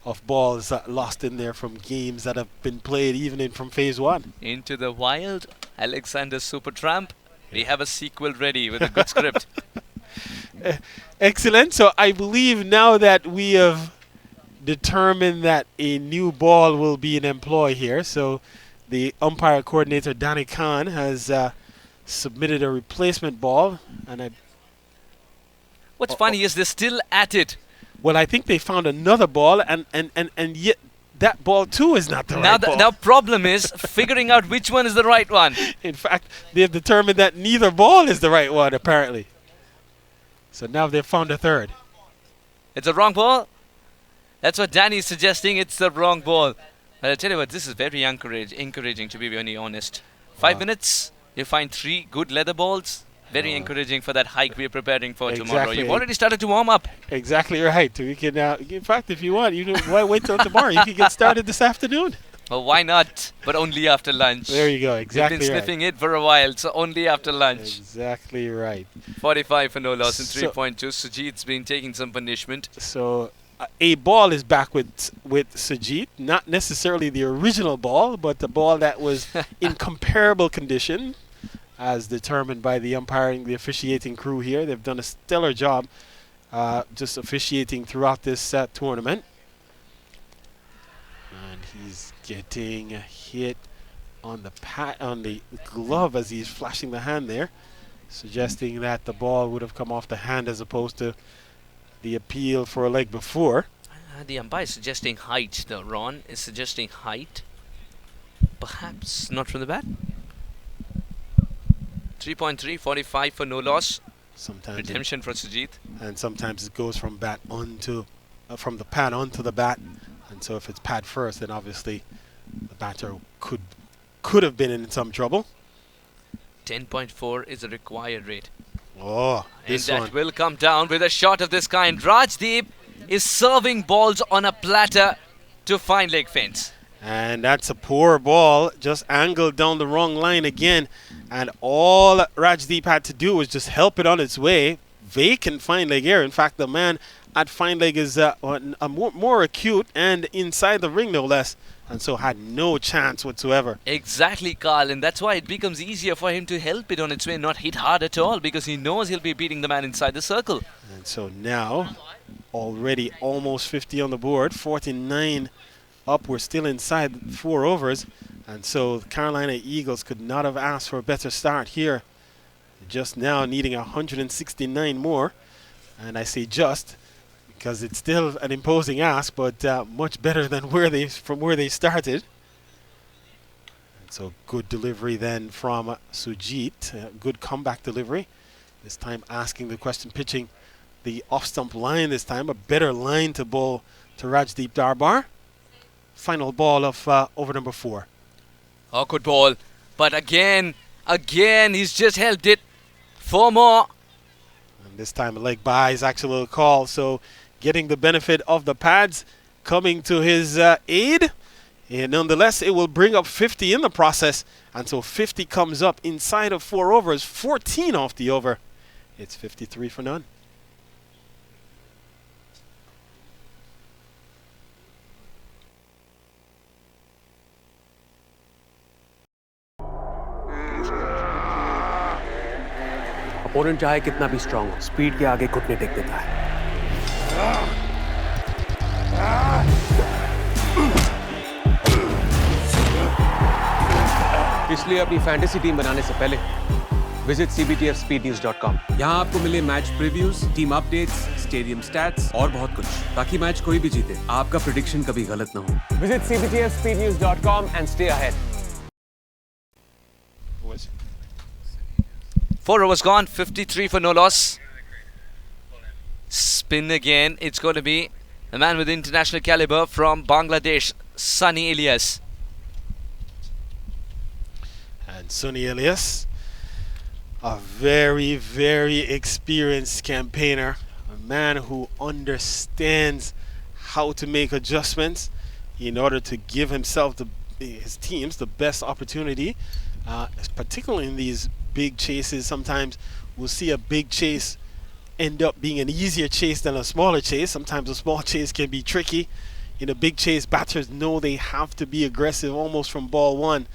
of balls lost in there from games that have been played even from phase 1. Into the wild, Alexander Supertramp. We have a sequel ready with a good script. Excellent. So I believe now that we have determined that a new ball will be in employ here, so the umpire coordinator Danny Khan has submitted a replacement ball, and what's funny is they're still at it. Well, I think they found another ball, and yet that ball too is not the right ball. Now problem is figuring out which one is the right one. In fact, they have determined that neither ball is the right one, apparently. So now they've found a third. It's a wrong ball? That's what Danny's suggesting. It's the wrong ball. But I tell you what, this is very encouraging, to be very honest. 5 minutes, you find 3 good leather balls. Very encouraging for that hike we're preparing for tomorrow. You've already started to warm up. Exactly right. We can, in fact, if you want, why wait till tomorrow? You can get started this afternoon. Well, why not? But only after lunch. There you go. Exactly. We've been sniffing it for a while, so only after lunch. Exactly right. 45 for no loss and 3.2. Sujit's been taking some punishment. So a ball is back with Sujit, not necessarily the original ball, but the ball that was in comparable condition, as determined by the officiating crew here. They've done a stellar job just officiating throughout this tournament. And he's getting hit on the glove as he's flashing the hand there, suggesting that the ball would have come off the hand as opposed to the appeal for a leg before. The umpire is suggesting height, though. Ron is suggesting height. Perhaps not from the bat. 3.3, 45 for no loss. Sometimes redemption for Sujit. And sometimes it goes from bat onto, from the pad onto the bat. And so if it's pad first, then obviously the batter could have been in some trouble. 10.4 is the required rate. Oh, and this that one will come down with a shot of this kind. Rajdeep is serving balls on a platter to fine leg fence. And that's a poor ball, just angled down the wrong line again. And all Rajdeep had to do was just help it on its way. Vacant fine leg here. In fact, the man at fine leg is more acute and inside the ring, no less. And so had no chance whatsoever. Exactly, Carl. And that's why it becomes easier for him to help it on its way, not hit hard at all, because he knows he'll be beating the man inside the circle. And so now, already almost 50 on the board, 49 up. We're still inside 4 overs. And so the Carolina Eagles could not have asked for a better start here. Just now needing 169 more. And I say just because it's still an imposing ask, but much better than from where they started. And so good delivery then from Sujit. Good comeback delivery. This time asking the question, pitching the off-stump line this time. A better line to bowl to Rajdeep Darbar. Final ball of over number 4. Oh, good ball. But again, he's just held it. 4 more. And this time a leg by is actually a call. So getting the benefit of the pads coming to his aid. And nonetheless, it will bring up 50 in the process. And so 50 comes up inside of 4 overs, 14 off the over. It's 53 for none. Opponent चाहे कितना भी strong हो, speed के आगे घुटने take देता है। इसलिए अपनी फैंटेसी टीम बनाने से पहले विजिट CBTFSpeedNews.com। यहाँ आपको मिले match previews, team updates, stadium stats और बहुत कुछ, ताकि मैच कोई भी जीते, आपका प्रेडिक्शन कभी गलत ना हो। Visit CBTFSpeedNews.com and stay ahead। 4 overs gone, 53 for no loss. Spin again. It's going to be a man with international caliber from Bangladesh, Sunny Elias. And Sunny Elias, a very, very experienced campaigner, a man who understands how to make adjustments in order to give himself, his teams, the best opportunity, particularly in these big chases. Sometimes we'll see a big chase end up being an easier chase than a smaller chase. Sometimes a small chase can be tricky. In a big chase, batters know they have to be aggressive almost from ball 1,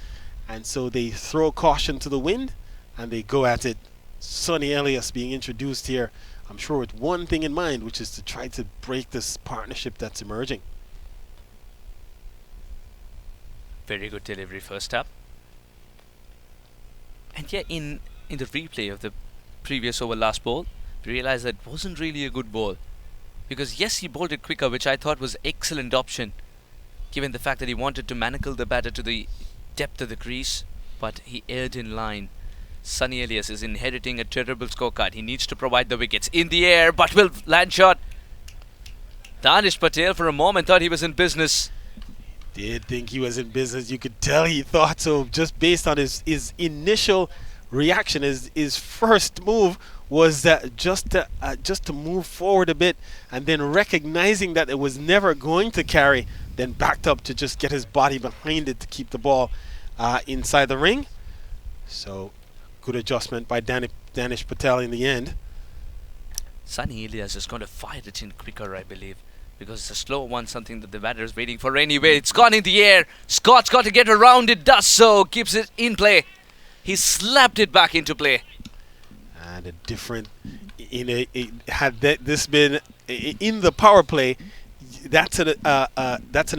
and so they throw caution to the wind and they go at it. Sunny Elias being introduced here, I'm sure with one thing in mind, which is to try to break this partnership that's emerging. Very good delivery first up. And yeah, in the replay of the previous over last ball, we realized that it wasn't really a good ball. Because yes, he bowled it quicker, which I thought was excellent option, given the fact that he wanted to manacle the batter to the depth of the crease, but he erred in line. Sunny Elias is inheriting a terrible scorecard. He needs to provide the wickets in the air, but will land shot. Danish Patel for a moment thought he was in business. Did think he was in business. You could tell he thought so, just based on his initial reaction. His first move was that just to move forward a bit, and then recognizing that it was never going to carry, then backed up to just get his body behind it to keep the ball inside the ring. So good adjustment by Danish Patel in the end. Sunny Elias is going to fire it in quicker, I believe, because it's a slow one, something that the batter is waiting for anyway. It's gone in the air. Scott's got to get around it, does so, keeps it in play. He slapped it back into play. And a different, had this been in the power play, that's an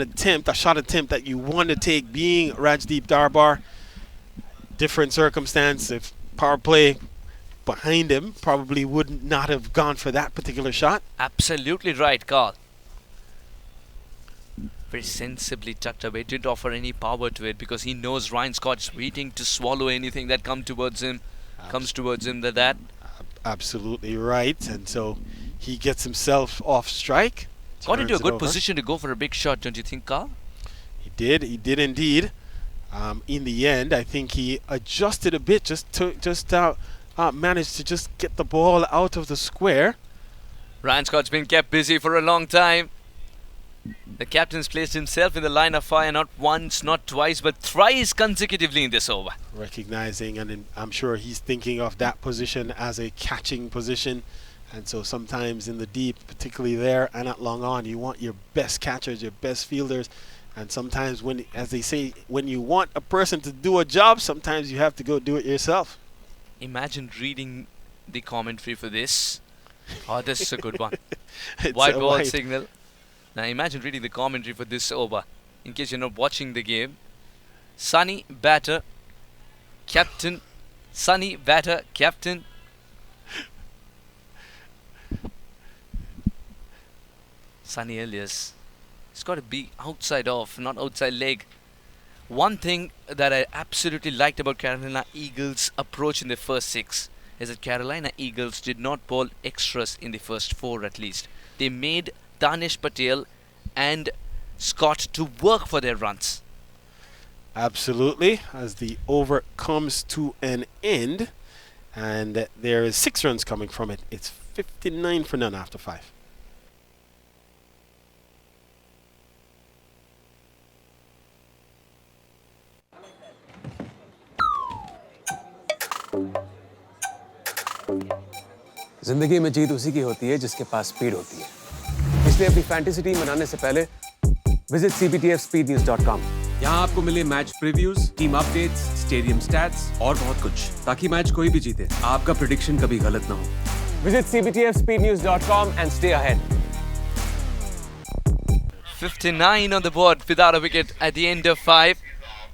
attempt, a shot attempt that you want to take, being Rajdeep Darbar. Different circumstance. If power play behind him, probably would not have gone for that particular shot. Absolutely right, Carl. Very sensibly tucked away, didn't offer any power to it, because he knows Ryan Scott's waiting to swallow anything that comes towards him. Absolutely right, and so he gets himself off strike. Got into a good position to go for a big shot, don't you think, Carl? He did indeed. In the end, I think he adjusted a bit, managed to just get the ball out of the square. Ryan Scott's been kept busy for a long time. The captain's placed himself in the line of fire not once, not twice, but thrice consecutively in this over. Recognizing, and I'm sure he's thinking of that position as a catching position. And so sometimes in the deep, particularly there and at long on, you want your best catchers, your best fielders. And sometimes when, as they say, when you want a person to do a job, sometimes you have to go do it yourself. Imagine reading the commentary for this. Oh, this is a good one. It's White a ball white. signal. Now imagine reading the commentary for this over, in case you're not watching the game. Sunny, batter, captain. Sunny, batter, captain. Sunny Elias. It's got to be outside off, not outside leg. One thing that I absolutely liked about Carolina Eagles' approach in the first 6 is that Carolina Eagles did not bowl extras in the first 4 at least. They made Danish Patel and Scott to work for their runs. Absolutely, as the over comes to an end, and there is 6 runs coming from it. It's 59 for none after 5. जिंदगी में जीत उसी की होती है जिसके पास speed होती है। इसलिए अपनी फैंटेसी टीम बनाने से पहले विजिट CBTFSpeedNews.com। यहाँ आपको मिले match previews, team updates, stadium stats और बहुत कुछ, ताकि मैच कोई भी जीते, आपका प्रेडिक्शन कभी गलत ना हो। Visit CBTFSpeedNews.com and stay ahead. 59 on the board without a wicket at the end of 5.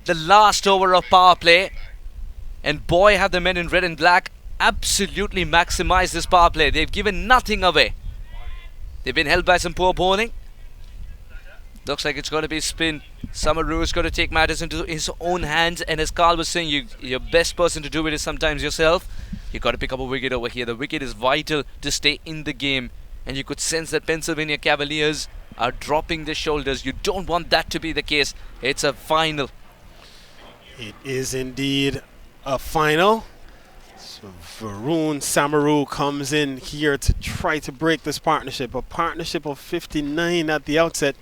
The last over of power play. And boy, have the men in red and black absolutely maximized this power play. They've given nothing away. They've been held by some poor bowling. Looks like it's going to be spin. Samaru is going to take matters into his own hands. And as Carl was saying, your best person to do it is sometimes yourself. You've got to pick up a wicket over here. The wicket is vital to stay in the game. And you could sense that Pennsylvania Cavaliers are dropping their shoulders. You don't want that to be the case. It's a final. It is indeed a final. So Varun Samaru comes in here to try to break this partnership. A partnership of 59 at the outset.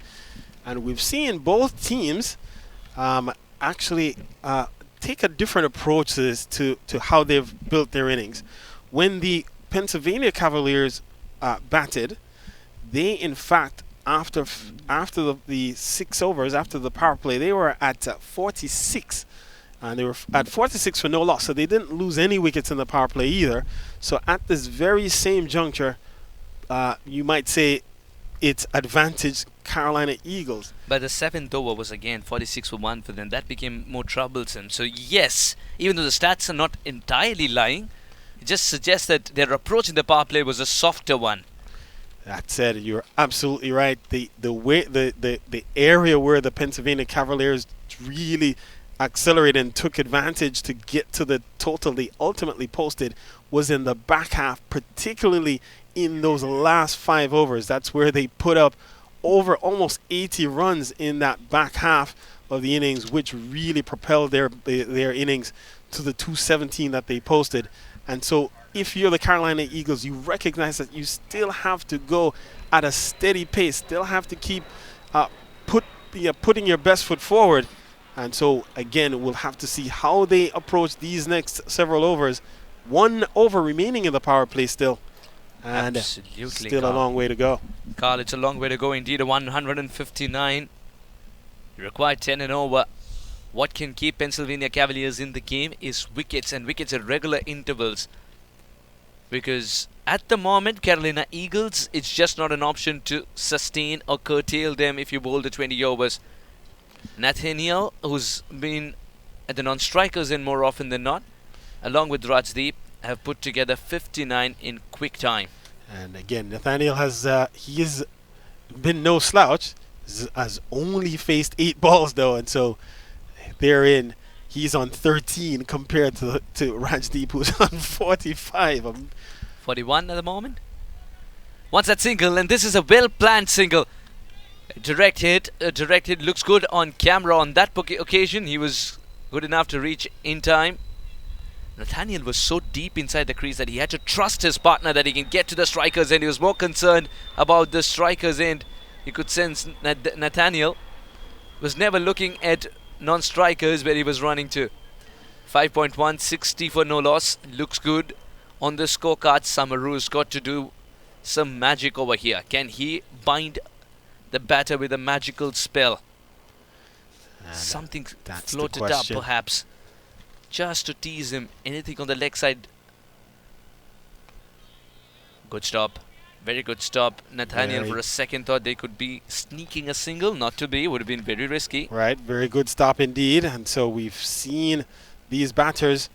And we've seen both teams actually take a different approach to this, to how they've built their innings. When the Pennsylvania Cavaliers batted, they in fact, after the 6 overs, after the power play, they were at 46. And they were at 46 for no loss, so they didn't lose any wickets in the power play either. So at this very same juncture, you might say it's advantage Carolina Eagles. But the 7th over was again 46 for 1 for them. That became more troublesome. So yes, even though the stats are not entirely lying, it just suggests that their approach in the power play was a softer one. That said, you're absolutely right. The area where the Pennsylvania Cavaliers really accelerated and took advantage to get to the total they ultimately posted was in the back half, particularly in those last 5 overs. That's where they put up over almost 80 runs in that back half of the innings, which really propelled their innings to the 217 that they posted. And so if you're the Carolina Eagles, you recognize that you still have to go at a steady pace, still have to keep putting your best foot forward. And so, again, we'll have to see how they approach these next several overs. 1 over remaining in the power play still. And absolutely, still Carl. A long way to go. Carl, it's a long way to go indeed. 159. You require 10 and over. What can keep Pennsylvania Cavaliers in the game is wickets, and wickets at regular intervals. Because at the moment, Carolina Eagles, it's just not an option to sustain or curtail them if you bowl the 20 overs. Nathaniel, who's been at the non-strikers end more often than not, along with Rajdeep, have put together 59 in quick time. And again, Nathaniel has been no slouch. Has only faced 8 balls though, and so therein he's on 13 compared to Rajdeep, who's on 45. 41 at the moment. Once that single, and this is a well-planned single. Direct hit looks good on camera on that occasion. He was good enough to reach in time. Nathaniel was so deep inside the crease that he had to trust his partner that he can get to the striker's end. He was more concerned about the striker's end. You could sense Nathaniel was never looking at non-strikers where he was running to. 5.1, 60 for no loss. Looks good on the scorecard. Samaru's got to do some magic over here. Can he bind the batter with a magical spell? Something floated up perhaps, just to tease him. Anything on the leg side. Good stop, very good stop. Nathaniel for a second thought they could be sneaking a single. Not to be, would have been very risky. Right, very good stop indeed. And so we've seen these batters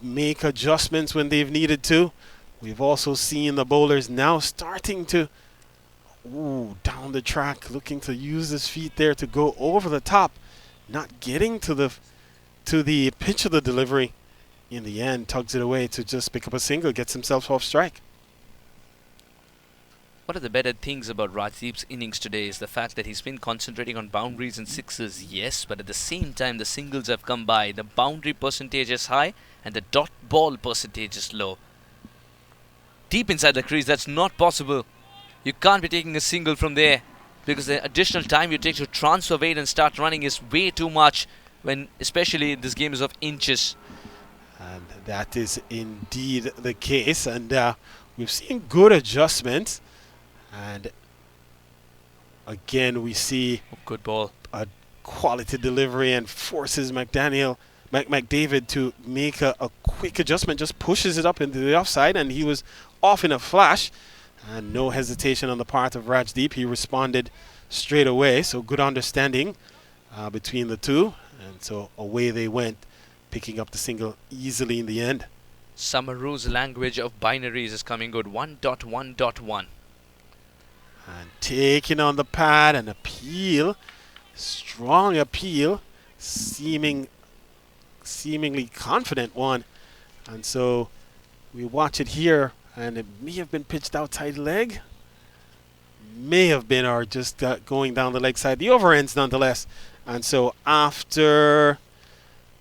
make adjustments when they've needed to. We've also seen the bowlers now starting to down the track, looking to use his feet there to go over the top, not getting to the pitch of the delivery in the end, tugs it away to just pick up a single, gets himself off strike. One of the better things about Rajdeep's innings today is the fact that he's been concentrating on boundaries and sixes, yes, but at the same time the singles have come by. The boundary percentage is high and the dot ball percentage is low. Deep inside the crease, that's not possible. You can't be taking a single from there because the additional time you take to transfer weight and start running is way too much, when especially this game is of inches. And that is indeed the case, and we've seen good adjustments. And again, we see good ball, a quality delivery, and forces McDavid to make a quick adjustment, just pushes it up into the offside, and he was off in a flash. And no hesitation on the part of Rajdeep. He responded straight away, so good understanding between the two. And so away they went, picking up the single easily in the end. Samaru's language of binaries is coming good. 1.1.1. And taking on the pad, an appeal, strong appeal, seemingly confident one. And so we watch it here, and it may have been pitched outside leg, may have been, or just going down the leg side. The over ends nonetheless. And so after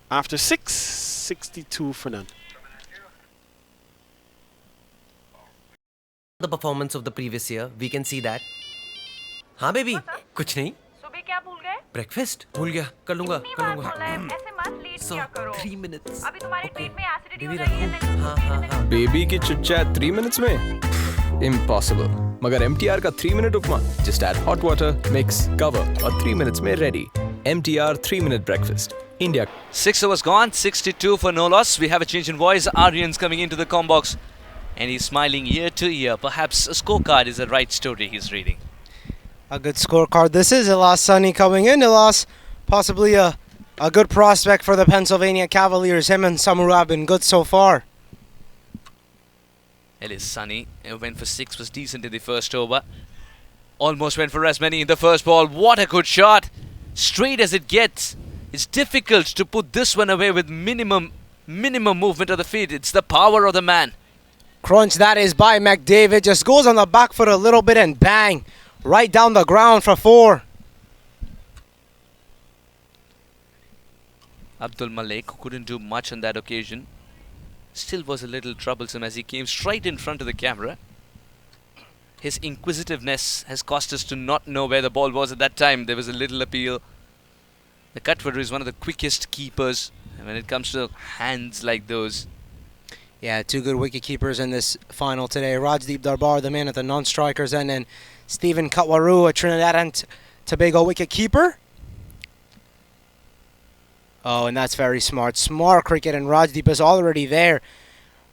6, 62 for none. The performance of the previous year, we can see that. हाँ baby, कुछ नहीं. सुबह क्या भूल गए? Breakfast भूल गया, कर लूँगा. ऐसे मत लेट किया करो. 3 minutes. अभी तुम्हारे पेट में एसिडिटी हो बेबी रही है. हाँ. बेबी की चिट चैट 3 minutes में? Impossible. मगर MTR का 3-minute उपमा. Just add hot water, mix, cover और 3 minutes में ready. MTR 3-minute breakfast. India. 6 overs gone, 62 for no loss. We have a change in voice. Aryan's coming into the comm box, and he's smiling ear to ear. Perhaps a scorecard is the right story he's reading. A good scorecard. This is Elias Sunny coming in. Elias, possibly a good prospect for the Pennsylvania Cavaliers. Him and Samaru have been good so far. Elias Sunny went for 6, was decent in the first over. Almost went for as many in the first ball. What a good shot. Straight as it gets. It's difficult to put this one away with minimum movement of the feet. It's the power of the man. Crunch that is by McDavid. Just goes on the back foot a little bit and bang. Right down the ground for 4. Abdul Malik couldn't do much on that occasion. Still was a little troublesome as he came straight in front of the camera. His inquisitiveness has caused us to not know where the ball was at that time. There was a little appeal. The cutter is one of the quickest keepers when it comes to hands like those. Yeah, 2 good wicket keepers in this final today. Rajdeep Darbar, the man at the non-strikers end, and Stephen Katwaru, a Trinidad and Tobago wicket keeper. Oh, and that's very smart. Smart cricket, and Rajdeep is already there.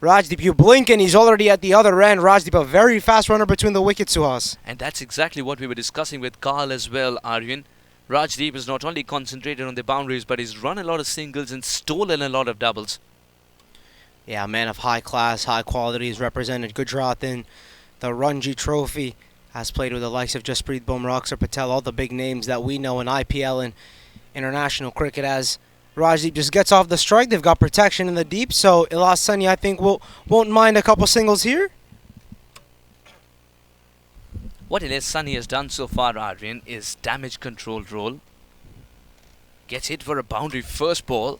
Rajdeep, you blink and he's already at the other end. Rajdeep, a very fast runner between the wickets, Suhas. And that's exactly what we were discussing with Carl as well, Aryan. Rajdeep is not only concentrated on the boundaries, but he's run a lot of singles and stolen a lot of doubles. Yeah, man of high class, high quality. He's represented Gujarat in the Ranji Trophy. Has played with the likes of Jasprit Bumrah, Akshar Patel, all the big names that we know in IPL and international cricket. As Rajdeep just gets off the strike, they've got protection in the deep. So Elias Sunny, I think, won't mind a couple singles here. What Elias Sunny has done so far, Aryan, is damage control role. Gets hit for a boundary first ball.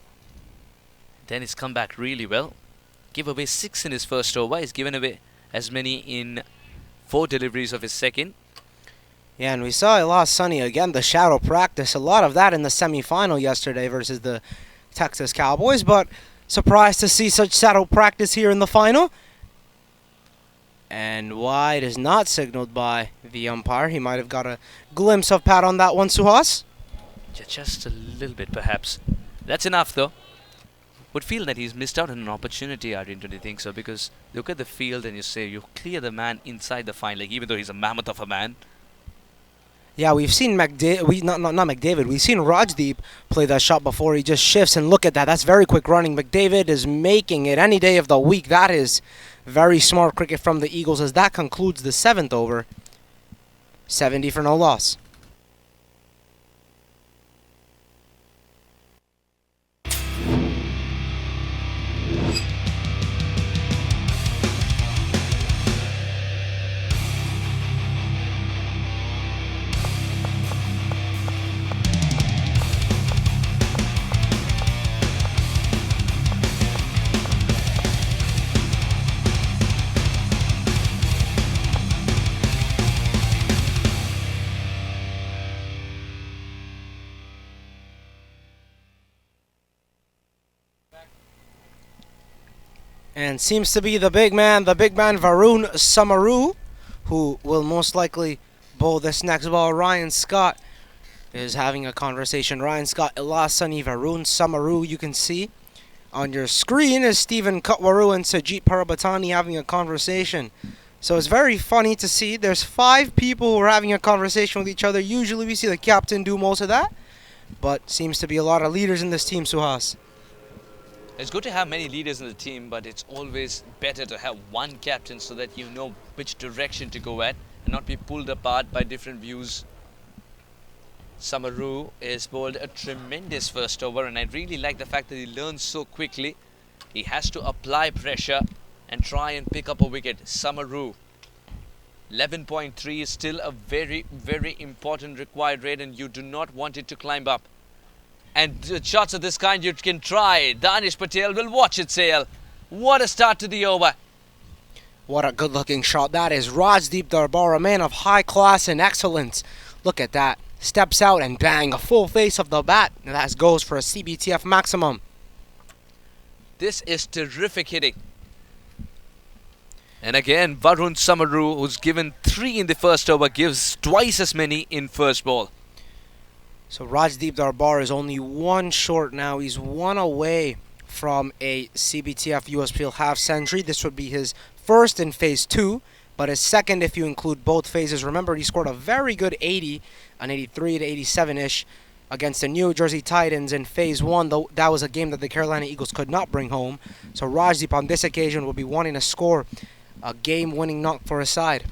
Then he's come back really well. Give away 6 in his first over. He's given away as many in 4 deliveries of his second. Yeah, and we saw Elias Sunny again, the shadow practice. A lot of that in the semi-final yesterday versus the Texas Cowboys. But surprised to see such shadow practice here in the final. And wide is not signaled by the umpire. He might have got a glimpse of Pat on that one, Suhas. Just a little bit, perhaps. That's enough, though. Would feel that he's missed out on an opportunity, Aryan, don't you think so? Because look at the field and you say you clear the man inside the fine leg, even though he's a mammoth of a man. Yeah, we've seen not McDavid. We've seen Rajdeep play that shot before. He just shifts, and look at that. That's very quick running. McDavid is making it any day of the week. That is very smart cricket from the Eagles as that concludes the 7th over. 70 for no loss. And seems to be the big man Varun Samaru, who will most likely bowl this next ball. Ryan Scott is having a conversation. Ryan Scott, Ilasani, Varun Samaru, you can see on your screen is Stephen Kutwaru and Sajit Parabatani having a conversation. So it's very funny to see there's 5 people who are having a conversation with each other. Usually we see the captain do most of that, but seems to be a lot of leaders in this team, Suhas. It's good to have many leaders in the team, but it's always better to have one captain so that you know which direction to go at and not be pulled apart by different views. Samaru has bowled a tremendous first over, and I really like the fact that he learns so quickly. He has to apply pressure and try and pick up a wicket. Samaru, 11.3 is still a very, very important required rate, and you do not want it to climb up. And shots of this kind you can try. Danish Patel will watch it sail. What a start to the over. What a good looking shot that is. Rajdeep Darbar, a man of high class and excellence. Look at that. Steps out and bang, a full face of the bat. And that goes for a CBTF maximum. This is terrific hitting. And again, Varun Samaru, who's given 3 in the first over, gives twice as many in first ball. So Rajdeep Darbar is only 1 short now. He's 1 away from a CBTF USPL half century. This would be his first in phase 2, but his second if you include both phases. Remember, he scored a very good 80, an 83 to 87-ish against the New Jersey Titans in phase 1, though that was a game that the Carolina Eagles could not bring home. So Rajdeep on this occasion will be wanting to score a game-winning knock for his side.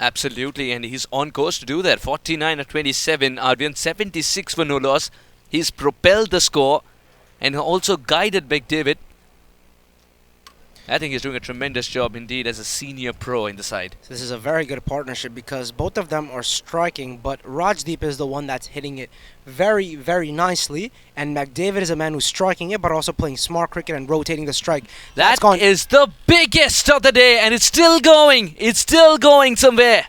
Absolutely, and he's on course to do that. 49 at 27, Arvian 76 for no loss. He's propelled the score and also guided McDavid. I think he's doing a tremendous job indeed as a senior pro in the side. So this is a very good partnership because both of them are striking, but Rajdeep is the one that's hitting it very, very nicely, and McDavid is a man who's striking it but also playing smart cricket and rotating the strike. That is the biggest of the day, and it's still going. It's still going somewhere.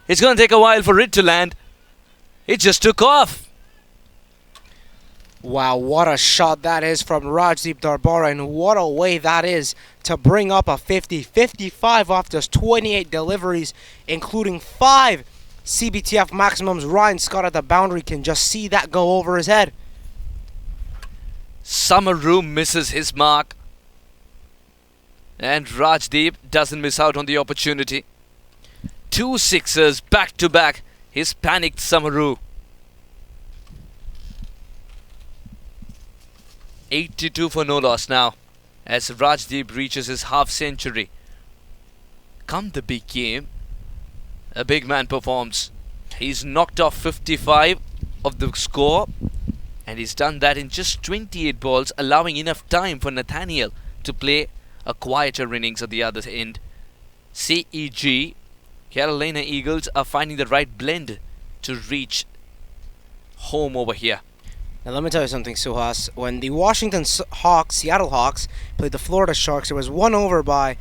It's going to take a while for it to land. It just took off. Wow, what a shot that is from Rajdeep Darbar, and what a way that is to bring up a 50. 55 off just 28 deliveries, including 5 CBTF maximums. Ryan Scott at the boundary can just see that go over his head. Samaru misses his mark, and Rajdeep doesn't miss out on the opportunity. 2 sixers back to back. He's panicked Samaru. 82 for no loss now as Rajdeep reaches his half century. Come the big game, a big man performs. He's knocked off 55 of the score, and he's done that in just 28 balls, allowing enough time for Nathaniel to play a quieter innings at the other end. CEG, Carolina Eagles are finding the right blend to reach home over here. Now let me tell you something, Suhas. When the Washington Hawks, Seattle Hawks, played the Florida Sharks, there was 1 over by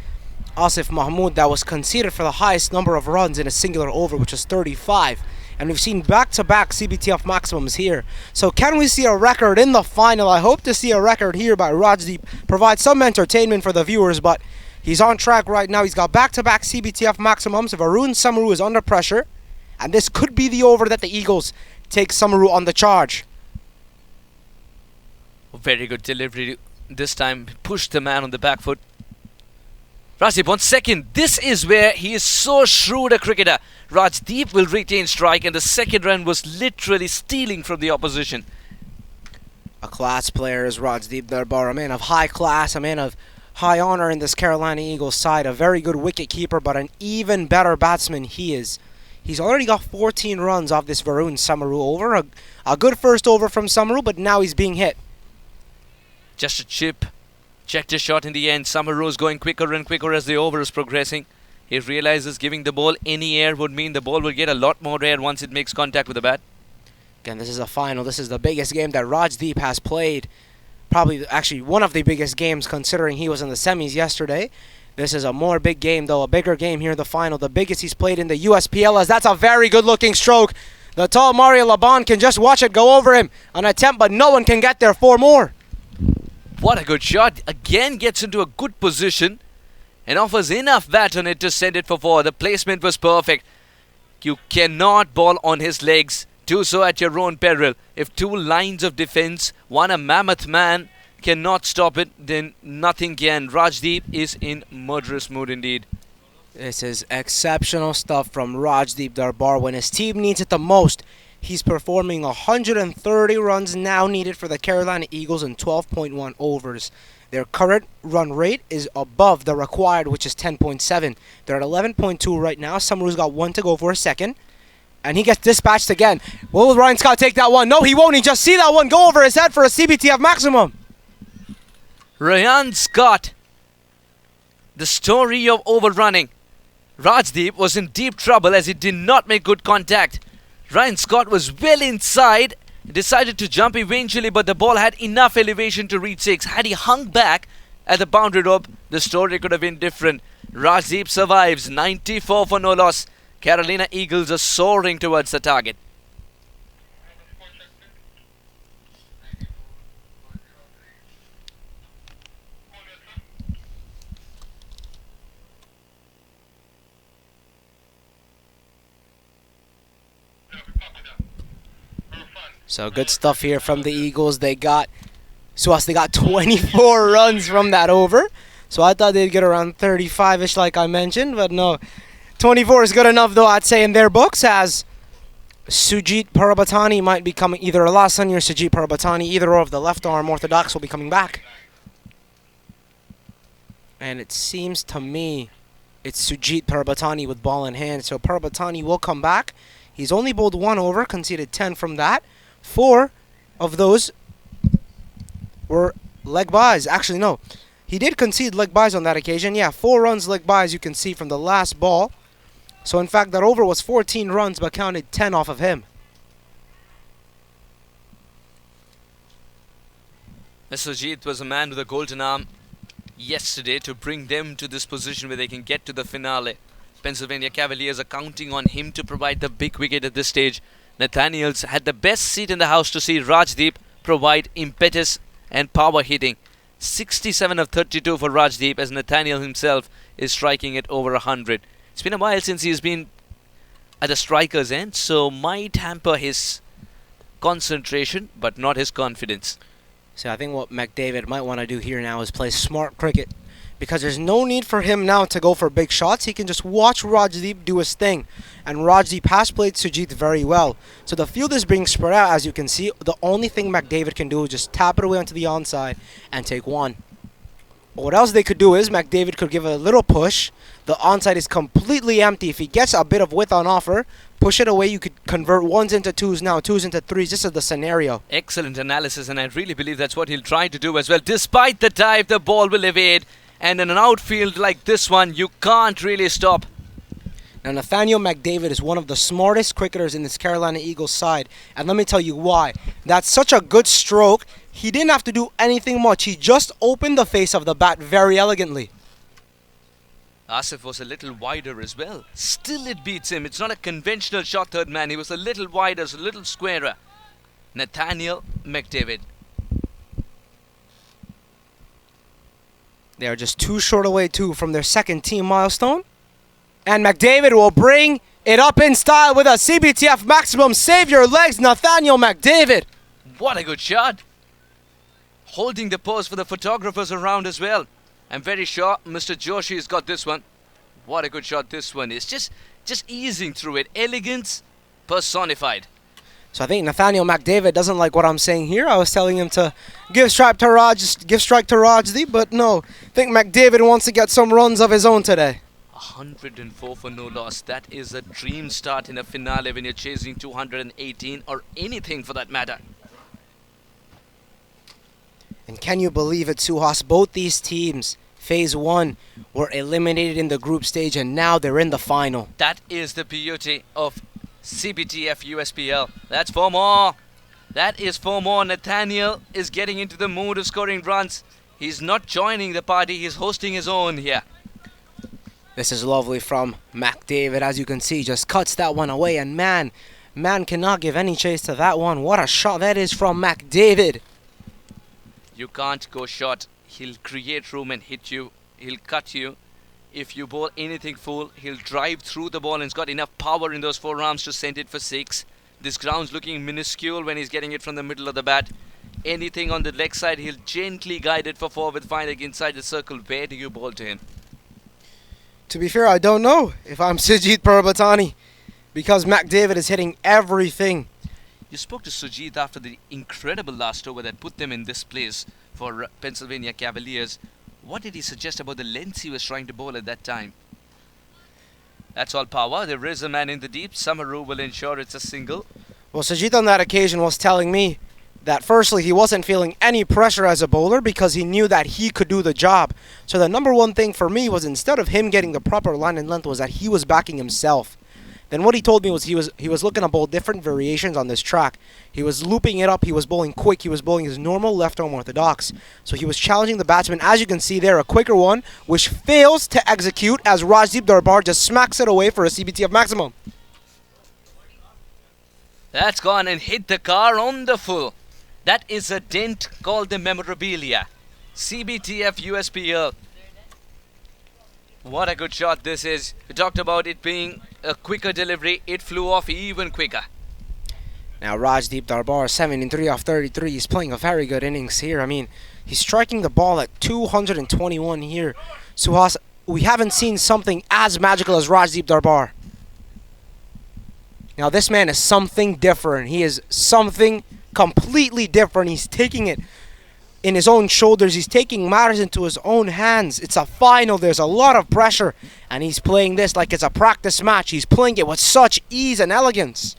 Asif Mahmood that was conceded for the highest number of runs in a singular over, which was 35. And we've seen back-to-back CBTF maximums here. So can we see a record in the final? I hope to see a record here by Rajdeep. Provide some entertainment for the viewers, but he's on track right now. He's got back-to-back CBTF maximums. Varun Samaru is under pressure, and this could be the over that the Eagles take Samaru on the charge. Very good delivery this time. Pushed the man on the back foot. Rajdeep, 1 second. This is where he is so shrewd a cricketer. Rajdeep will retain strike, and the second run was literally stealing from the opposition. A class player is Rajdeep Darbar, a man of high class, a man of high honor in this Carolina Eagles side. A very good wicket keeper, but an even better batsman he is. He's already got 14 runs off this Varun Samaru over. A good first over from Samaru, but now he's being hit. Just a chip. Checked his shot in the end. Samaru is going quicker and quicker as the over is progressing. He realizes giving the ball any air would mean the ball will get a lot more air once it makes contact with the bat. Again, this is a final. This is the biggest game that Rajdeep has played. Probably, actually, one of the biggest games considering he was in the semis yesterday. This is a more big game, though. A bigger game here in the final. The biggest he's played in the USPL, as that's a very good-looking stroke. The tall Mario Laban can just watch it go over him. An attempt, but no one can get there. 4 more. What a good shot. Again gets into a good position and offers enough bat on it to send it for four. The placement was perfect. You cannot ball on his legs. Do so at your own peril. If two lines of defense, one a mammoth man, cannot stop it, then nothing can. Rajdeep is in murderous mood indeed. This is exceptional stuff from Rajdeep Darbar when his team needs it the most. He's performing 130 runs now needed for the Carolina Eagles in 12.1 overs. Their current run rate is above the required, which is 10.7. They're at 11.2 right now. Samaru's got one to go for a second. And he gets dispatched again. Will Ryan Scott take that one? No, he won't. He just see that one go over his head for a CBTF maximum. Ryan Scott. The story of overrunning. Rajdeep was in deep trouble as he did not make good contact. Ryan Scott was well inside, decided to jump eventually, but the ball had enough elevation to reach six. Had he hung back at the boundary rope, the story could have been different. Rajdeep survives, 94 for no loss. Carolina Eagles are soaring towards the target. So good stuff here from the Eagles. They got 24 runs from that over. So I thought they'd get around 35-ish like I mentioned, but no. 24 is good enough though, I'd say, in their books, as Sujit Parabatani might be coming, either Alasani or Sujit Parabatani, either of the left arm orthodox will be coming back. And it seems to me it's Sujit Parabatani with ball in hand. So Parabatani will come back. He's only bowled one over, conceded 10 from that. 4 of those were leg byes. Actually, no. He did concede leg byes on that occasion. Yeah, 4 runs leg byes, you can see from the last ball. So, in fact, that over was 14 runs, but counted 10 off of him. Sujit was a man with a golden arm yesterday to bring them to this position where they can get to the finale. Pennsylvania Cavaliers are counting on him to provide the big wicket at this stage. Nathaniel's had the best seat in the house to see Rajdeep provide impetus and power hitting. 67 of 32 for Rajdeep, as Nathaniel himself is striking at over 100. It's been a while since he's been at the striker's end, so might hamper his concentration, but not his confidence. So I think what McDavid might want to do here now is play smart cricket, because there's no need for him now to go for big shots. He can just watch Rajdeep do his thing. And Rajdeep has played Sujit very well. So the field is being spread out, as you can see. The only thing McDavid can do is just tap it away onto the onside and take one. What else they could do is McDavid could give it a little push. The onside is completely empty. If he gets a bit of width on offer, push it away. You could convert ones into twos now, twos into threes. This is the scenario. Excellent analysis, and I really believe that's what he'll try to do as well. Despite the dive, the ball will evade. And in an outfield like this one, you can't really stop. Now, Nathaniel McDavid is one of the smartest cricketers in this Carolina Eagles side. And let me tell you why. That's such a good stroke. He didn't have to do anything much. He just opened the face of the bat very elegantly. Asif was a little wider as well. Still it beats him. It's not a conventional shot third man. He was a little wider, a little squarer. Nathaniel McDavid. They are just 2 short away, too, from their second team milestone. And McDavid will bring it up in style with a CBTF maximum. Save your legs, Nathaniel McDavid. What a good shot. Holding the pose for the photographers around as well. I'm very sure Mr. Joshi has got this one. What a good shot this one is. Just easing through it. Elegance personified. So I think Nathaniel McDavid doesn't like what I'm saying here. I was telling him to give strike to Rajdeep, but no. I think McDavid wants to get some runs of his own today. 104 for no loss. That is a dream start in a finale when you're chasing 218 or anything for that matter. And can you believe it, Suhas? Both these teams, Phase 1, were eliminated in the group stage, and now they're in the final. That is the beauty of CBTF USPL. That's 4 more. That is 4 more. Nathaniel is getting into the mood of scoring runs. He's not joining the party. He's hosting his own here. This is lovely from McDavid. As you can see, just cuts that one away. And man cannot give any chase to that one. What a shot that is from McDavid. You can't go short. He'll create room and hit you. He'll cut you. If you bowl anything full, he'll drive through the ball and he's got enough power in those forearms to send it for 6. This ground's looking minuscule when he's getting it from the middle of the bat. Anything on the leg side, he'll gently guide it for 4 with finding inside the circle. Where do you bowl to him? To be fair, I don't know if I'm Sujit Purbatani, because McDavid is hitting everything. You spoke to Sujit after the incredible last over that put them in this place for Pennsylvania Cavaliers. What did he suggest about the lengths he was trying to bowl at that time? That's all power. There is a man in the deep. Samaru will ensure it's a single. Well, Sujit on that occasion was telling me that firstly he wasn't feeling any pressure as a bowler because he knew that he could do the job. So the number one thing for me was, instead of him getting the proper line and length, was that he was backing himself. Then what he told me was he was looking to bowl different variations on this track. He was looping it up, he was bowling quick, he was bowling his normal left arm orthodox. So he was challenging the batsman, as you can see there, a quicker one, which fails to execute as Rajdeep Darbar just smacks it away for a CBTF maximum. That's gone and hit the car on the full. That is a dent called the memorabilia. CBTF USPL. What a good shot this is. We talked about it being a quicker delivery. It flew off even quicker. Now Rajdeep Darbar, 73 off 33. He's playing a very good innings here. I mean, he's striking the ball at 221 here. Suhas, we haven't seen something as magical as Rajdeep Darbar. Now this man is something different. He is something completely different. He's taking it in his own shoulders. He's taking matters into his own hands. It's a final. There's a lot of pressure. And he's playing this like it's a practice match. He's playing it with such ease and elegance.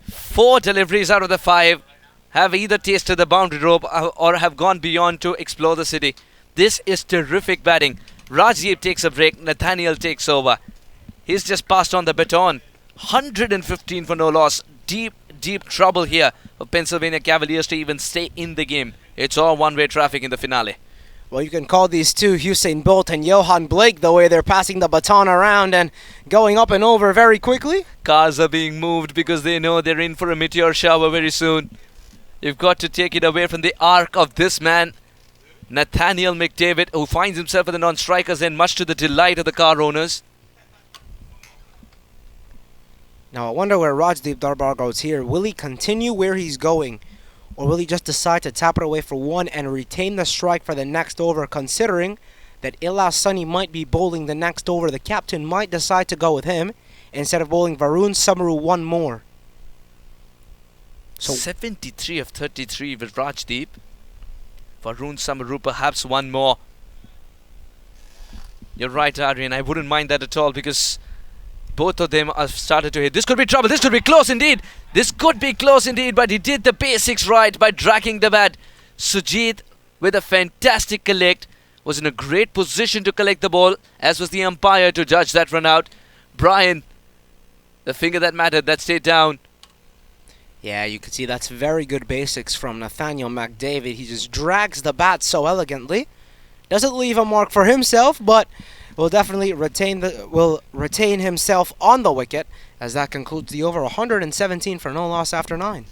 4 deliveries out of the 5 have either tasted the boundary rope or have gone beyond to explore the city. This is terrific batting. Rajdeep takes a break. Nathaniel takes over. He's just passed on the baton. 115 for no loss. Deep trouble here for Pennsylvania Cavaliers to even stay in the game. It's all one-way traffic in the finale. Well, you can call these two Usain Bolt and Johan Blake, the way they're passing the baton around and going up and over very quickly. Cars are being moved because they know they're in for a meteor shower very soon. You've got to take it away from the arc of this man, Nathaniel McDavid, who finds himself at the non-strikers end, much to the delight of the car owners. Now, I wonder where Rajdeep Darbar goes here. Will he continue where he's going? Or will he just decide to tap it away for 1 and retain the strike for the next over, considering that Ilas Sunny might be bowling the next over? The captain might decide to go with him instead of bowling Varun Samaru 1 more. So 73 of 33 with Rajdeep. Varun Samaru perhaps 1 more. You're right, Adrian. I wouldn't mind that at all because both of them have started to hit. This could be trouble. This could be close indeed. This could be close indeed, but he did the basics right by dragging the bat. Sujit, with a fantastic collect, was in a great position to collect the ball, as was the umpire to judge that run out. Brian, the finger that mattered, that stayed down. Yeah, you can see that's very good basics from Nathaniel McDavid. He just drags the bat so elegantly. Doesn't leave a mark for himself, but will definitely retain himself on the wicket, as that concludes the over. 117 for no loss after 9.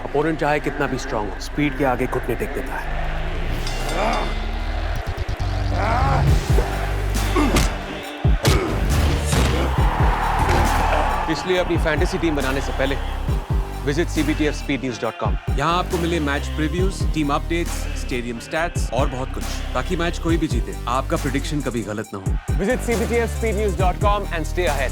Opponent चाहे कितना भी strong हो, speed के आगे घुटने take देता है. इसलिए अपनी फैंटेसी टीम बनाने से पहले विजिट CBTFSpeedNews.com. यहाँ आपको मिले match previews, team updates, stadium stats और बहुत कुछ, ताकि मैच कोई भी जीते, आपका प्रेडिक्शन कभी गलत ना हो. Visit CBTFSpeedNews.com and stay ahead.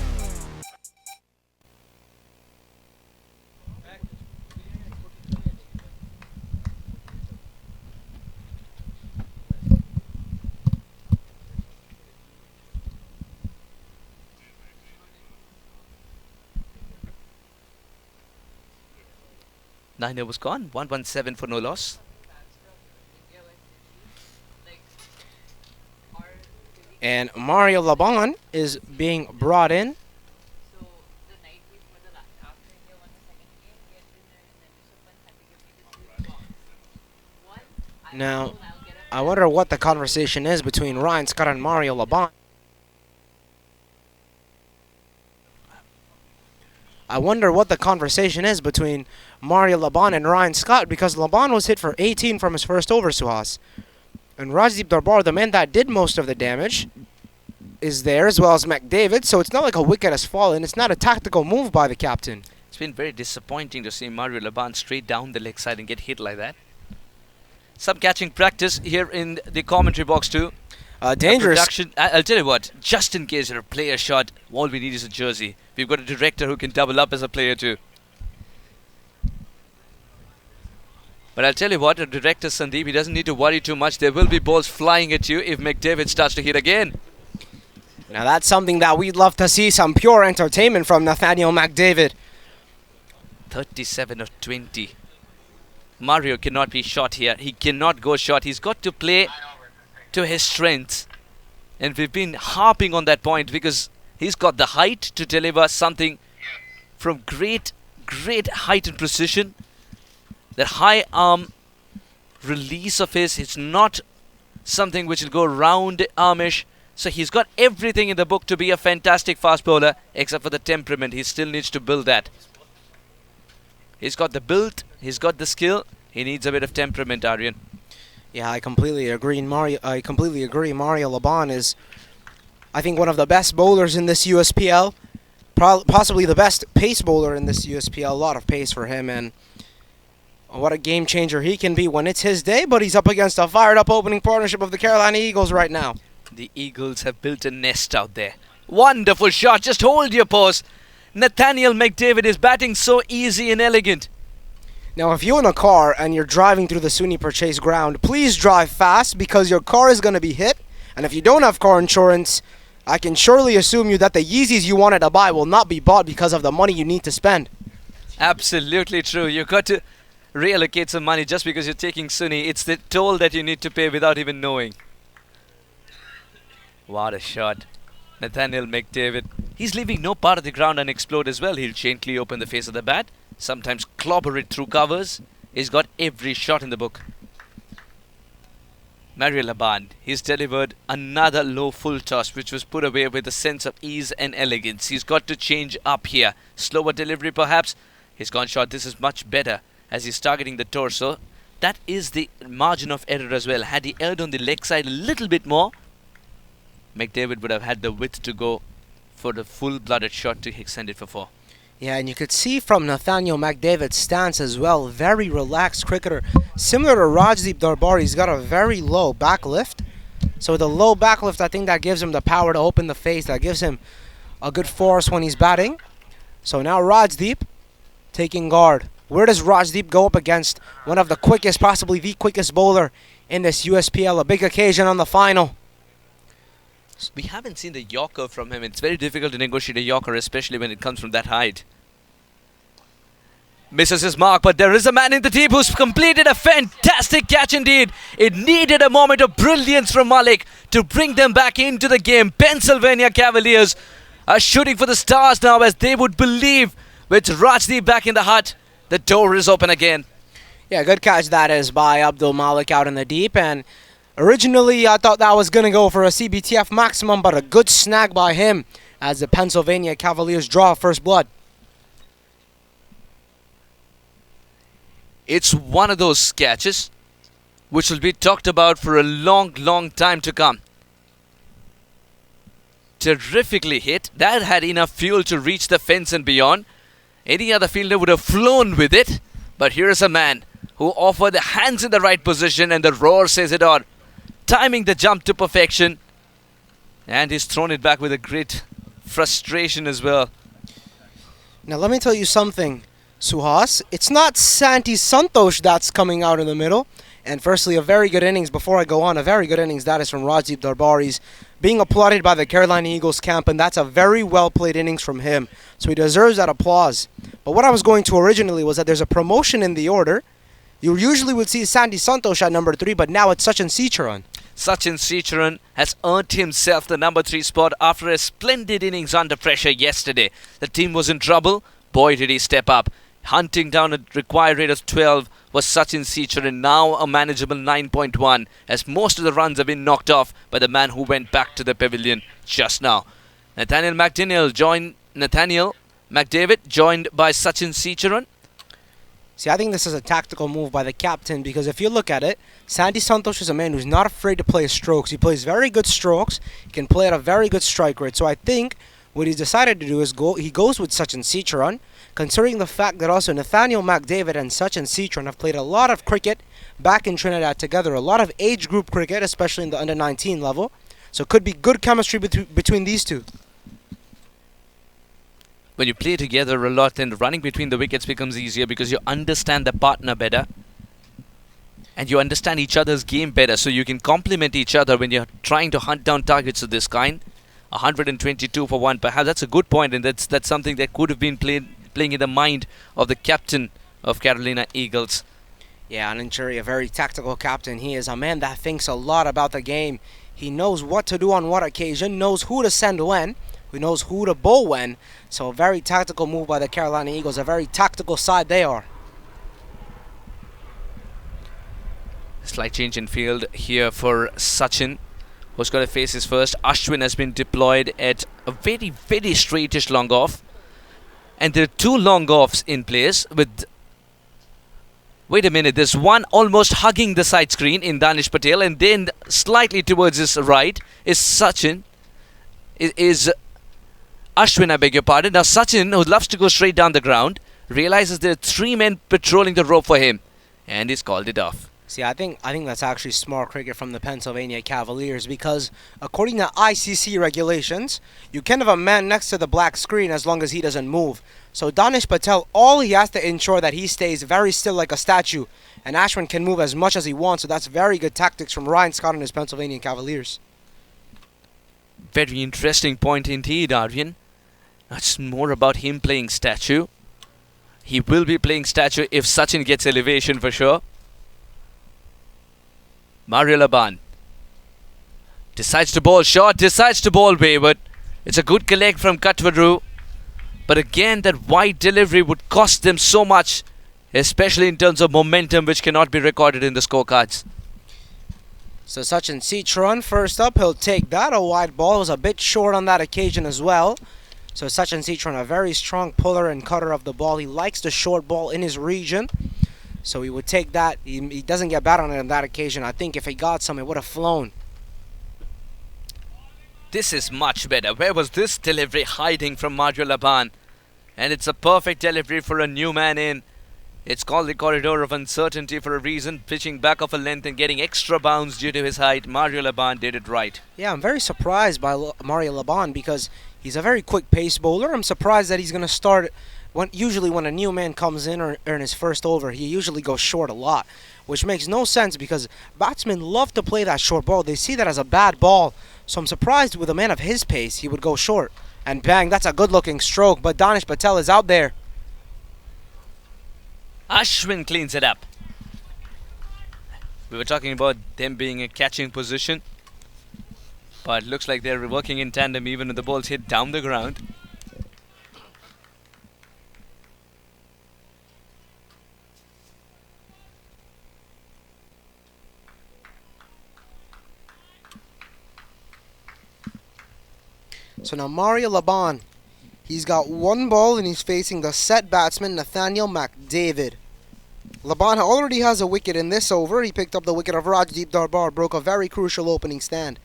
Niner was gone. 117 for no loss. And Mario Laban is being brought in. Now, I wonder what the conversation is between Ryan Scott and Mario Laban. I wonder what the conversation is between Mario Laban and Ryan Scott, because Laban was hit for 18 from his first over, Suhas. And Rajdeep Darbar, the man that did most of the damage, is there, as well as McDavid, so it's not like a wicket has fallen. It's not a tactical move by the captain. It's been very disappointing to see Mario Laban straight down the leg side and get hit like that. Some catching practice here in the commentary box too. Dangerous. I'll tell you what, just in case you're a player shot, all we need is a jersey. We've got a director who can double up as a player too. But I'll tell you what, a director Sandeep, he doesn't need to worry too much. There will be balls flying at you if McDavid starts to hit again. Now that's something that we'd love to see, some pure entertainment from Nathaniel McDavid. 37 of 20. Mario cannot be shot here. He cannot go short. He's got to play to his strengths. And we've been harping on that point because he's got the height to deliver something from great height and precision. That high arm release of his, it's not something which will go round armish. So he's got everything in the book to be a fantastic fast bowler, except for the temperament. He still needs to build that. He's got the build, he's got the skill. He needs a bit of temperament, Aryan. Yeah, I completely agree. Mario Laban is, I think, one of the best bowlers in this USPL. Possibly the best pace bowler in this USPL. A lot of pace for him, and what a game changer he can be when it's his day. But he's up against a fired up opening partnership of the Carolina Eagles right now. The Eagles have built a nest out there. Wonderful shot. Just hold your post. Nathaniel McDavid is batting so easy and elegant. Now, if you're in a car and you're driving through the SUNY Purchase ground, please drive fast because your car is going to be hit. And if you don't have car insurance, I can surely assume you that the Yeezys you wanted to buy will not be bought because of the money you need to spend. Absolutely true. You've got to reallocate some money just because you're taking SUNY. It's the toll that you need to pay without even knowing. What a shot. Nathaniel McDavid. He's leaving no part of the ground unexplored as well. He'll gently open the face of the bat. Sometimes clobber it through covers. He's got every shot in the book. Mario Laban. He's delivered another low full toss which was put away with a sense of ease and elegance. He's got to change up here. Slower delivery perhaps. He's gone short. This is much better as he's targeting the torso. That is the margin of error as well. Had he erred on the leg side a little bit more, McDavid would have had the width to go for the full-blooded shot to extend it for 4. Yeah, and you could see from Nathaniel McDavid's stance as well, very relaxed cricketer. Similar to Rajdeep Darbar, he's got a very low back lift. So with a low back lift, I think that gives him the power to open the face. That gives him a good force when he's batting. So now Rajdeep taking guard. Where does Rajdeep go up against one of the quickest, possibly the quickest bowler in this USPL? A big occasion on the final. We haven't seen the Yorker from him. It's very difficult to negotiate a Yorker, especially when it comes from that height. Misses his mark, but there is a man in the deep who's completed a fantastic catch indeed. It needed a moment of brilliance from Malik to bring them back into the game. Pennsylvania Cavaliers are shooting for the stars now as they would believe with Rajdeep back in the hut. The door is open again. Yeah, good catch that is by Abdul Malik out in the deep, and originally, I thought that was going to go for a CBTF maximum, but a good snag by him as the Pennsylvania Cavaliers draw first blood. It's one of those catches which will be talked about for a long, long time to come. Terrifically hit. That had enough fuel to reach the fence and beyond. Any other fielder would have flown with it. But here is a man who offered the hands in the right position, and the roar says it all. Timing the jump to perfection, and he's thrown it back with a great frustration as well. Now let me tell you something, Suhas. It's not Santi Santosh that's coming out in the middle. And firstly, a very good innings. Before I go on, a very good innings. That is from Rajdeep Darbar. He's being applauded by the Carolina Eagles camp, and that's a very well played innings from him. So he deserves that applause. But what I was going to originally was that there's a promotion in the order. You usually would see Santi Santosh at number 3, but now it's Sachin Seecharan. Sachin Seecharan has earned himself the number 3 spot after a splendid innings under pressure yesterday. The team was in trouble. Boy, did he step up. Hunting down a required rate of 12 was Sachin Seecharan, now a manageable 9.1, as most of the runs have been knocked off by the man who went back to the pavilion just now. Nathaniel McDaniel joined Nathaniel McDavid joined by Sachin Secharan. See, I think this is a tactical move by the captain because if you look at it, Sandy Santos is a man who's not afraid to play strokes. He plays very good strokes. He can play at a very good strike rate. So I think what he's decided to do is he goes with Sachin Secharan, considering the fact that also Nathaniel McDavid and Sachin Secharan have played a lot of cricket back in Trinidad together, a lot of age group cricket, especially in the under-19 level. So it could be good chemistry between these two. When you play together a lot, then running between the wickets becomes easier because you understand the partner better. And you understand each other's game better, so you can complement each other when you're trying to hunt down targets of this kind. 122 for 1, perhaps that's a good point, and that's something that could have been playing in the mind of the captain of Carolina Eagles. Yeah, Anand Churi, a very tactical captain. He is a man that thinks a lot about the game. He knows what to do on what occasion, knows who to send when, who knows who to bowl when. So a very tactical move by the Carolina Eagles, a very tactical side they are. Slight change in field here for Sachin, who's got to face his first. Ashwin has been deployed at a very, very straightish long off. And there are two long offs in place with... Wait a minute, there's one almost hugging the side screen in Danish Patel, and then slightly towards his right is Sachin. Is Ashwin, I beg your pardon. Now Sachin, who loves to go straight down the ground, realizes there are three men patrolling the rope for him, and he's called it off. See, I think that's actually smart cricket from the Pennsylvania Cavaliers because according to ICC regulations, you can have a man next to the black screen as long as he doesn't move. So Danish Patel, all he has to ensure that he stays very still like a statue, and Ashwin can move as much as he wants. So that's very good tactics from Ryan Scott and his Pennsylvania Cavaliers. Very interesting point indeed, Aryan. That's more about him playing statue. He will be playing statue if Sachin gets elevation for sure. Mario Laban decides to bowl short, decides to bowl wayward. It's a good collect from Katwaru. But again, that wide delivery would cost them so much, especially in terms of momentum, which cannot be recorded in the scorecards. So Sachin Secharan first up, he'll take that. A wide ball was a bit short on that occasion as well. So Sachin Secharan, a very strong puller and cutter of the ball. He likes the short ball in his region. So he would take that. He doesn't get bad on it on that occasion. I think if he got some, it would have flown. This is much better. Where was this delivery hiding from Mario Laban? And it's a perfect delivery for a new man in. It's called the corridor of uncertainty for a reason. Pitching back off a length and getting extra bounds due to his height. Mario Laban did it right. Yeah, I'm very surprised by Mario Laban because he's a very quick pace bowler. I'm surprised that he's going to start... Usually when a new man comes in or in his first over, he usually goes short a lot, which makes no sense because batsmen love to play that short ball. They see that as a bad ball. So I'm surprised with a man of his pace, he would go short. And bang, that's a good-looking stroke, but Danish Patel is out there. Ashwin cleans it up. We were talking about them being in catching position, but it looks like they're working in tandem even when the balls hit down the ground. So now Mario Laban, he's got one ball and he's facing the set batsman Nathaniel McDavid. Laban already has a wicket in this over. He picked up the wicket of Rajdeep Darbar, broke a very crucial opening stand.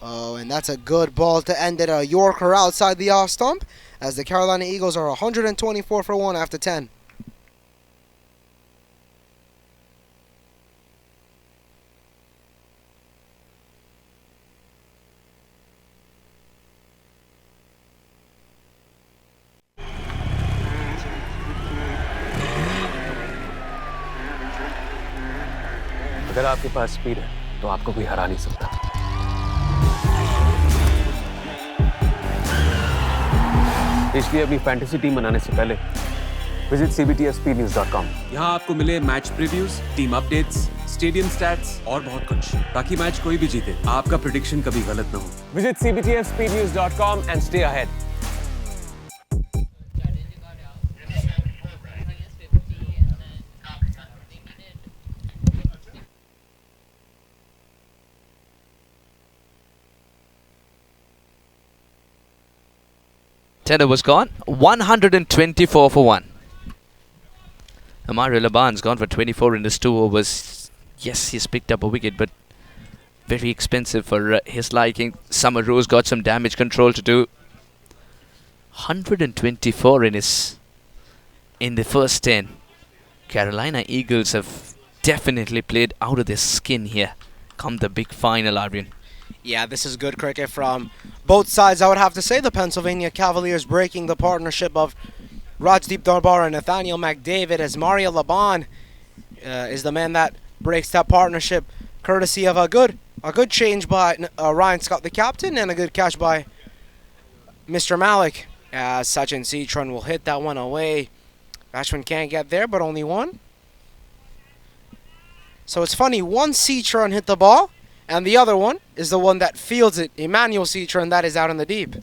Oh, and that's a good ball to end it. A Yorker outside the off stump as the Carolina Eagles are 124 for 1 after 10. अगर आपके पास speed है तो आपको कोई हरा नहीं सकता। इसलिए अपनी फैंटेसी टीम बनाने से पहले विजिट CBTF यहाँ आपको मिले match previews, team updates, stadium stats और बहुत कुछ, ताकि मैच कोई भी जीते आपका प्रेडिक्शन कभी गलत ना हो। Visit CBTFspeednews.com and stay ahead. 10 overs gone. 124 for 1. Mario Laban's gone for 24 in his 2 overs. Yes, he's picked up a wicket, but very expensive for his liking. Samaru's got some damage control to do. 124 in the first 10. Carolina Eagles have definitely played out of their skin here come the big final, Arvind. Yeah, this is good cricket from both sides, I would have to say. The Pennsylvania Cavaliers breaking the partnership of Rajdeep Darbar and Nathaniel McDavid, as Mario Laban is the man that breaks that partnership, courtesy of a good change by Ryan Scott, the captain, and a good catch by Mr. Malik, as Sachin Citron will hit that one away. Bashman can't get there, but only one. So it's funny, one Citron hit the ball, and the other one is the one that fields it, Emmanuel Citron, that is out in the deep.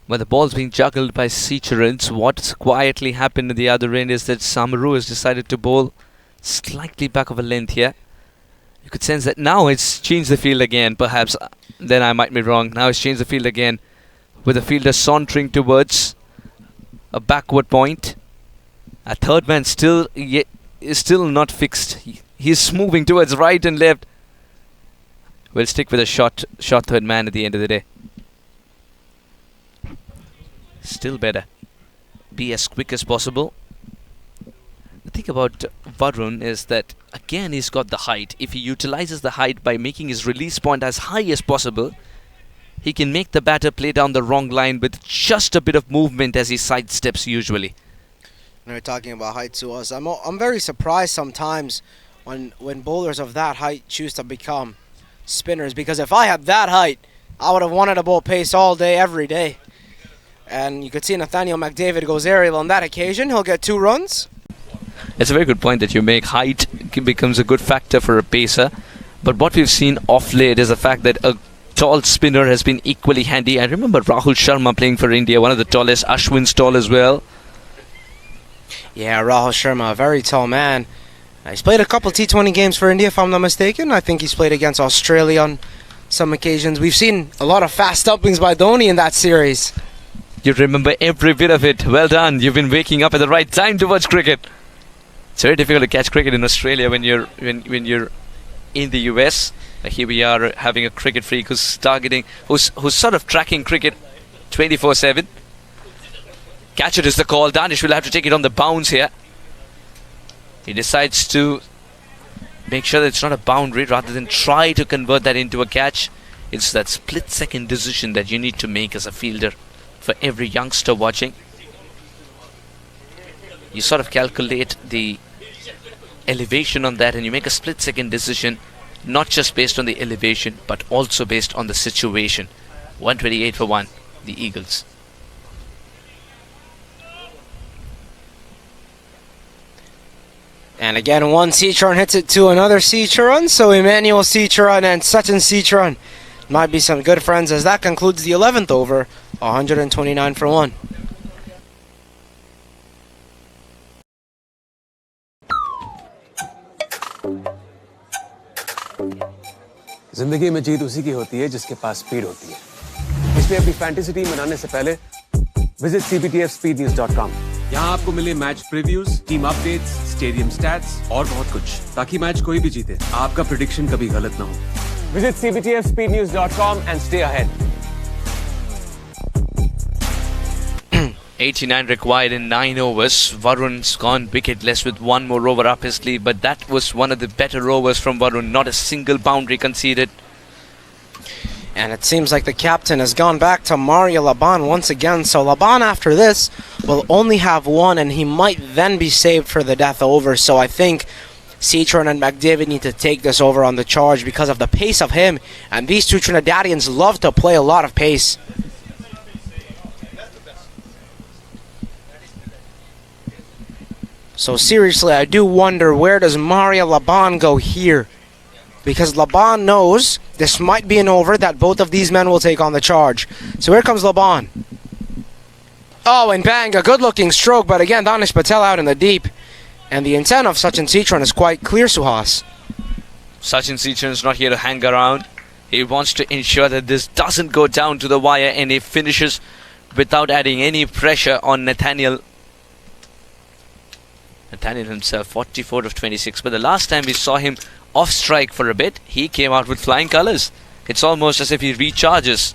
When the ball's being juggled by Citrons, what's quietly happened at the other end is that Samaru has decided to bowl slightly back of a length here. You could sense that now it's changed the field again, perhaps. Then I might be wrong. Now it's changed the field again, with the fielder sauntering towards a backward point. A third man is still not fixed. He's moving towards right and left. We'll stick with a short third man at the end of the day. Still better. Be as quick as possible. The thing about Varun is that, again, he's got the height. If he utilizes the height by making his release point as high as possible, he can make the batter play down the wrong line with just a bit of movement as he sidesteps usually. We're talking about height to us. I'm very surprised sometimes when bowlers of that height choose to become spinners, because if I had that height, I would have wanted to bowl pace all day, every day. And you could see Nathaniel McDavid goes aerial on that occasion. He'll get 2 runs. It's a very good point that you make. Height becomes a good factor for a pacer. But what we've seen off late is the fact that a tall spinner has been equally handy. I remember Rahul Sharma playing for India, one of the tallest. Ashwin's tall as well. Yeah, Rahul Sharma, a very tall man. He's played a couple T20 games for India, if I'm not mistaken. I think he's played against Australia on some occasions. We've seen a lot of fast uppings by Dhoni in that series. You remember every bit of it. Well done. You've been waking up at the right time to watch cricket. It's very difficult to catch cricket in Australia when you're in the US. Here we are having a cricket freak who's sort of tracking cricket 24/7. Catch it is the call. Danish will have to take it on the bounce here. He decides to make sure that it's not a boundary rather than try to convert that into a catch. It's that split-second decision that you need to make as a fielder for every youngster watching. You sort of calculate the elevation on that and you make a split-second decision, not just based on the elevation but also based on the situation. 128 for 1, the Eagles. And again, one Citron hits it to another Citron, so Emmanuel Citron and Sachin Citron might be some good friends, as that concludes the 11th over, 129 for 1. जिंदगी में जीत उसी की होती है जिसके पास speed होती है। इसलिए अपनी फैंटेसी टीम बनाने से पहले विजिट CBTFSpeedNews.com। यहाँ आपको मिले match previews, team updates, stadium stats और बहुत कुछ, ताकि मैच कोई भी जीते, आपका प्रेडिक्शन कभी गलत ना हो। Visit CBTFSpeedNews.com and stay ahead. 89 required in 9 overs. Varun's gone wicketless with one more over up his sleeve, but that was one of the better overs from Varun. Not a single boundary conceded. And it seems like the captain has gone back to Mario Laban once again. So Laban, after this, will only have one, and he might then be saved for the death over. So I think Citron and McDavid need to take this over on the charge because of the pace of him. And these two Trinidadians love to play a lot of pace. So seriously, I do wonder, where does Mario Laban go here? Because Laban knows this might be an over that both of these men will take on the charge. So here comes Laban. Oh, and bang, a good-looking stroke, but again, Danish Patel out in the deep. And the intent of Sachin Citron is quite clear, Suhas. Sachin Citron is not here to hang around. He wants to ensure that this doesn't go down to the wire, and he finishes without adding any pressure on Nathaniel. Nathaniel himself, 44 of 26. But the last time we saw him off strike for a bit, he came out with flying colours. It's almost as if he recharges.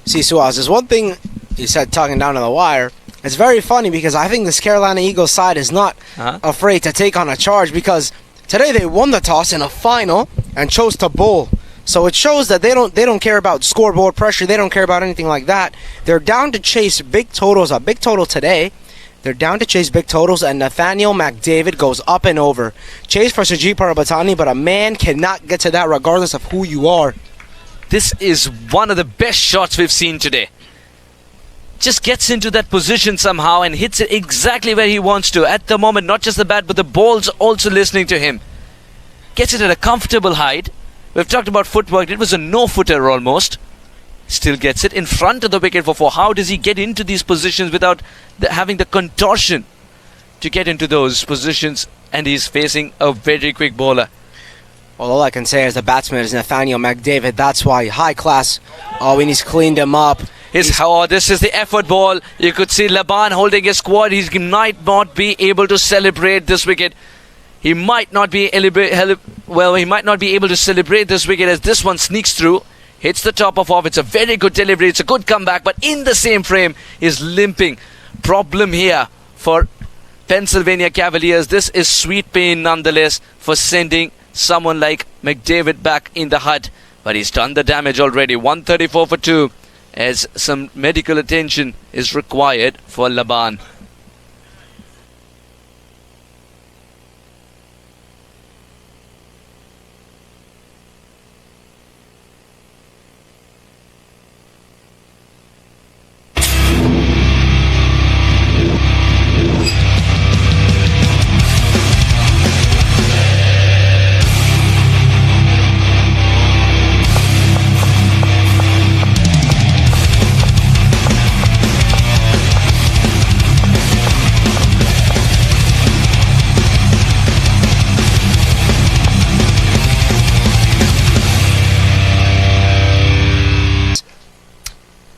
See, Suaz, there's one thing you said talking down to the wire. It's very funny because I think this Carolina Eagles side is not afraid to take on a charge, because today they won the toss in a final and chose to bowl. So it shows that they don't care about scoreboard pressure. They don't care about anything like that. They're down to chase big totals. A big total today. They're down to chase big totals, and Nathaniel McDavid goes up and over. Chase for Sajid Parabatani, but a man cannot get to that regardless of who you are. This is one of the best shots we've seen today. Just gets into that position somehow and hits it exactly where he wants to. At the moment, not just the bat, but the ball's also listening to him. Gets it at a comfortable height. We've talked about footwork. It was a no-footer almost. Still gets it in front of the wicket for 4. How does he get into these positions without having the contortion to get into those positions? And he's facing a very quick bowler. Well, all I can say is the batsman is Nathaniel McDavid. That's why high class. When he's cleaned him up. This is the effort ball. You could see Laban holding his squad. He might not be able to celebrate this wicket. He might not be able to celebrate this wicket as this one sneaks through. Hits the top of off. It's a very good delivery. It's a good comeback. But in the same frame is limping. Problem here for Pennsylvania Cavaliers. This is sweet pain nonetheless for sending someone like McDavid back in the hut. But he's done the damage already. 134 for 2 as some medical attention is required for Laban.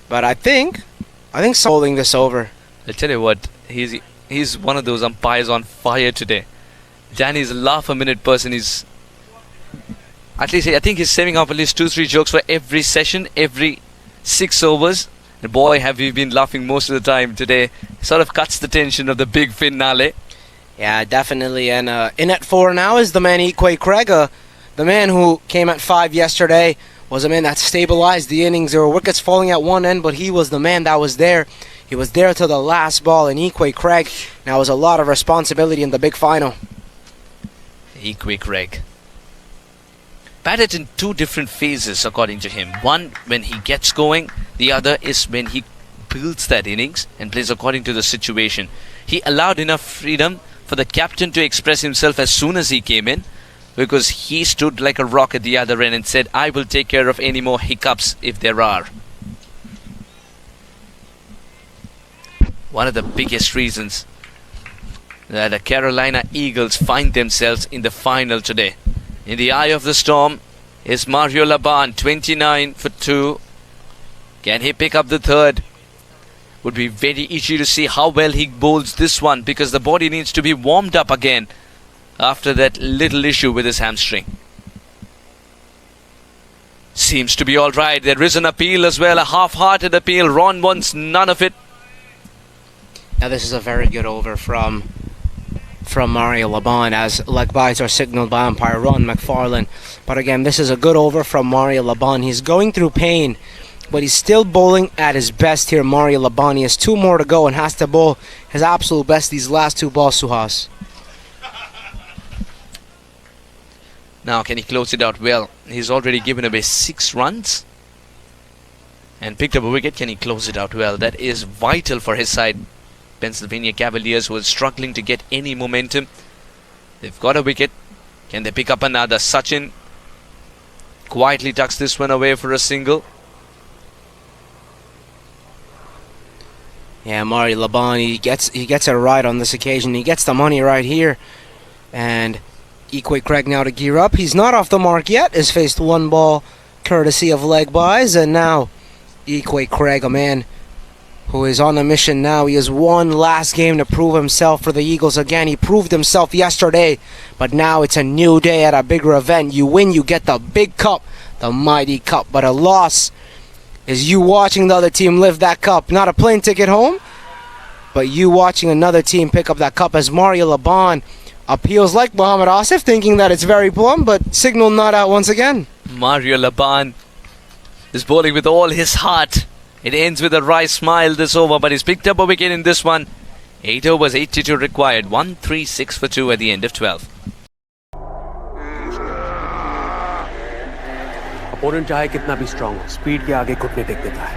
But I think someone's holding this over. I'll tell you what, he's one of those umpires on fire today. Danny's a laugh-a-minute person. He's I think he's saving up at least 2-3 jokes for every session, every 6 overs. And boy, have we been laughing most of the time today. Sort of cuts the tension of the big finale. Yeah, definitely. And in at 4 now is the man Equay Craig, the man who came at 5 yesterday. Was a man that stabilized the innings. There were wickets falling at one end, but he was the man that was there. He was there till the last ball, and Equay Craig now has a lot of responsibility in the big final. Equay Craig batted in 2 different phases according to him. One when he gets going, the other is when he builds that innings and plays according to the situation. He allowed enough freedom for the captain to express himself as soon as he came in, because he stood like a rock at the other end and said, I will take care of any more hiccups if there are. One of the biggest reasons that the Carolina Eagles find themselves in the final today. In the eye of the storm is Mario Laban, 29 for 2. Can he pick up the third? Would be very easy to see how well he bowls this one, because the body needs to be warmed up again after that little issue with his hamstring. Seems to be alright. There is an appeal as well, a half-hearted appeal. Ron wants none of it. Now this is a very good over from Mario Laban, as leg bytes are signaled by umpire Ron McFarlane. But again, this is a good over from Mario Laban. He's going through pain, but he's still bowling at his best here. Mario Laban, he has 2 more to go and has to bowl his absolute best these last 2 balls, Suhas. Now, can he close it out well? He's already given away 6 runs and picked up a wicket. Can he close it out well? That is vital for his side. Pennsylvania Cavaliers, who are struggling to get any momentum. They've got a wicket. Can they pick up another? Sachin quietly tucks this one away for a single. Yeah, Mario Laban, he gets it right on this occasion. He gets the money right here. And Equay Craig now to gear up. He's not off the mark yet. Has faced 1 ball courtesy of leg buys. And now Equay Craig, a man who is on a mission now. He has one last game to prove himself for the Eagles again. He proved himself yesterday, but now it's a new day at a bigger event. You win, you get the big cup, the mighty cup. But a loss is you watching the other team lift that cup. Not a plane ticket home, but you watching another team pick up that cup as Mario Laban appeals like Mohamed Asif, thinking that it's very plumb, but signal not out once again. Mario Laban is bowling with all his heart. It ends with a wry smile this over, but he's picked up a wicket in this one. 8 overs, 82 required. 1-3-6 for 2 at the end of 12. Opponent चाहे कितना भी strong हो, speed के आगे घुटने take देता है.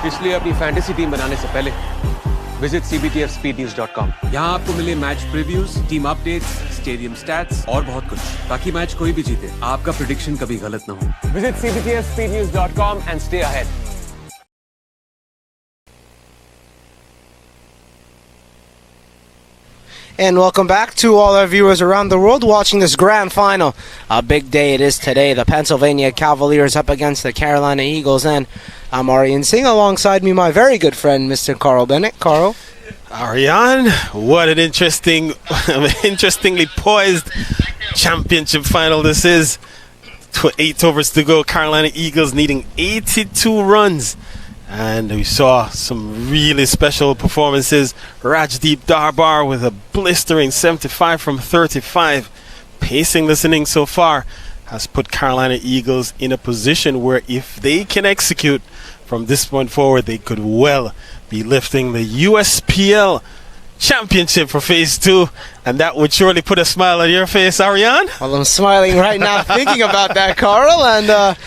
इसलिए अपनी फैंटेसी टीम बनाने से पहले विजिट CBTFSpeedNews.com. यहाँ आपको मिले match previews, team updates, stadium stats और बहुत कुछ, ताकि मैच कोई भी जीते आपका प्रेडिक्शन कभी गलत ना हो. Visit CBTFSpeedNews.com and stay ahead. And welcome back to all our viewers around the world watching this grand final. A big day it is today. The Pennsylvania Cavaliers up against the Carolina Eagles. And I'm Aryan Singh. Alongside me, my very good friend, Mr. Carl Bennett. Carl. Aryan, what an interestingly poised championship final this is. 8 overs to go. Carolina Eagles needing 82 runs. And we saw some really special performances. Rajdeep Darbar with a blistering 75 from 35. Pacing this inning so far has put Carolina Eagles in a position where if they can execute from this point forward, they could well be lifting the USPL Championship for Phase 2. And that would surely put a smile on your face, Aryan. Well, I'm smiling right now thinking about that, Carl. And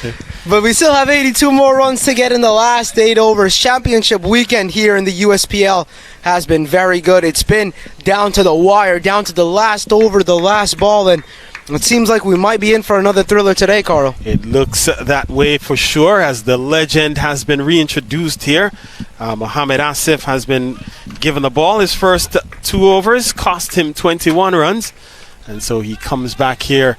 but we still have 82 more runs to get in the last 8 overs. Championship weekend here in the USPL has been very good. It's been down to the wire, down to the last over, the last ball, and it seems like we might be in for another thriller today, Carl. It looks that way for sure, as the legend has been reintroduced here. Mohamed Asif has been given the ball. His first 2 overs cost him 21 runs, and so he comes back here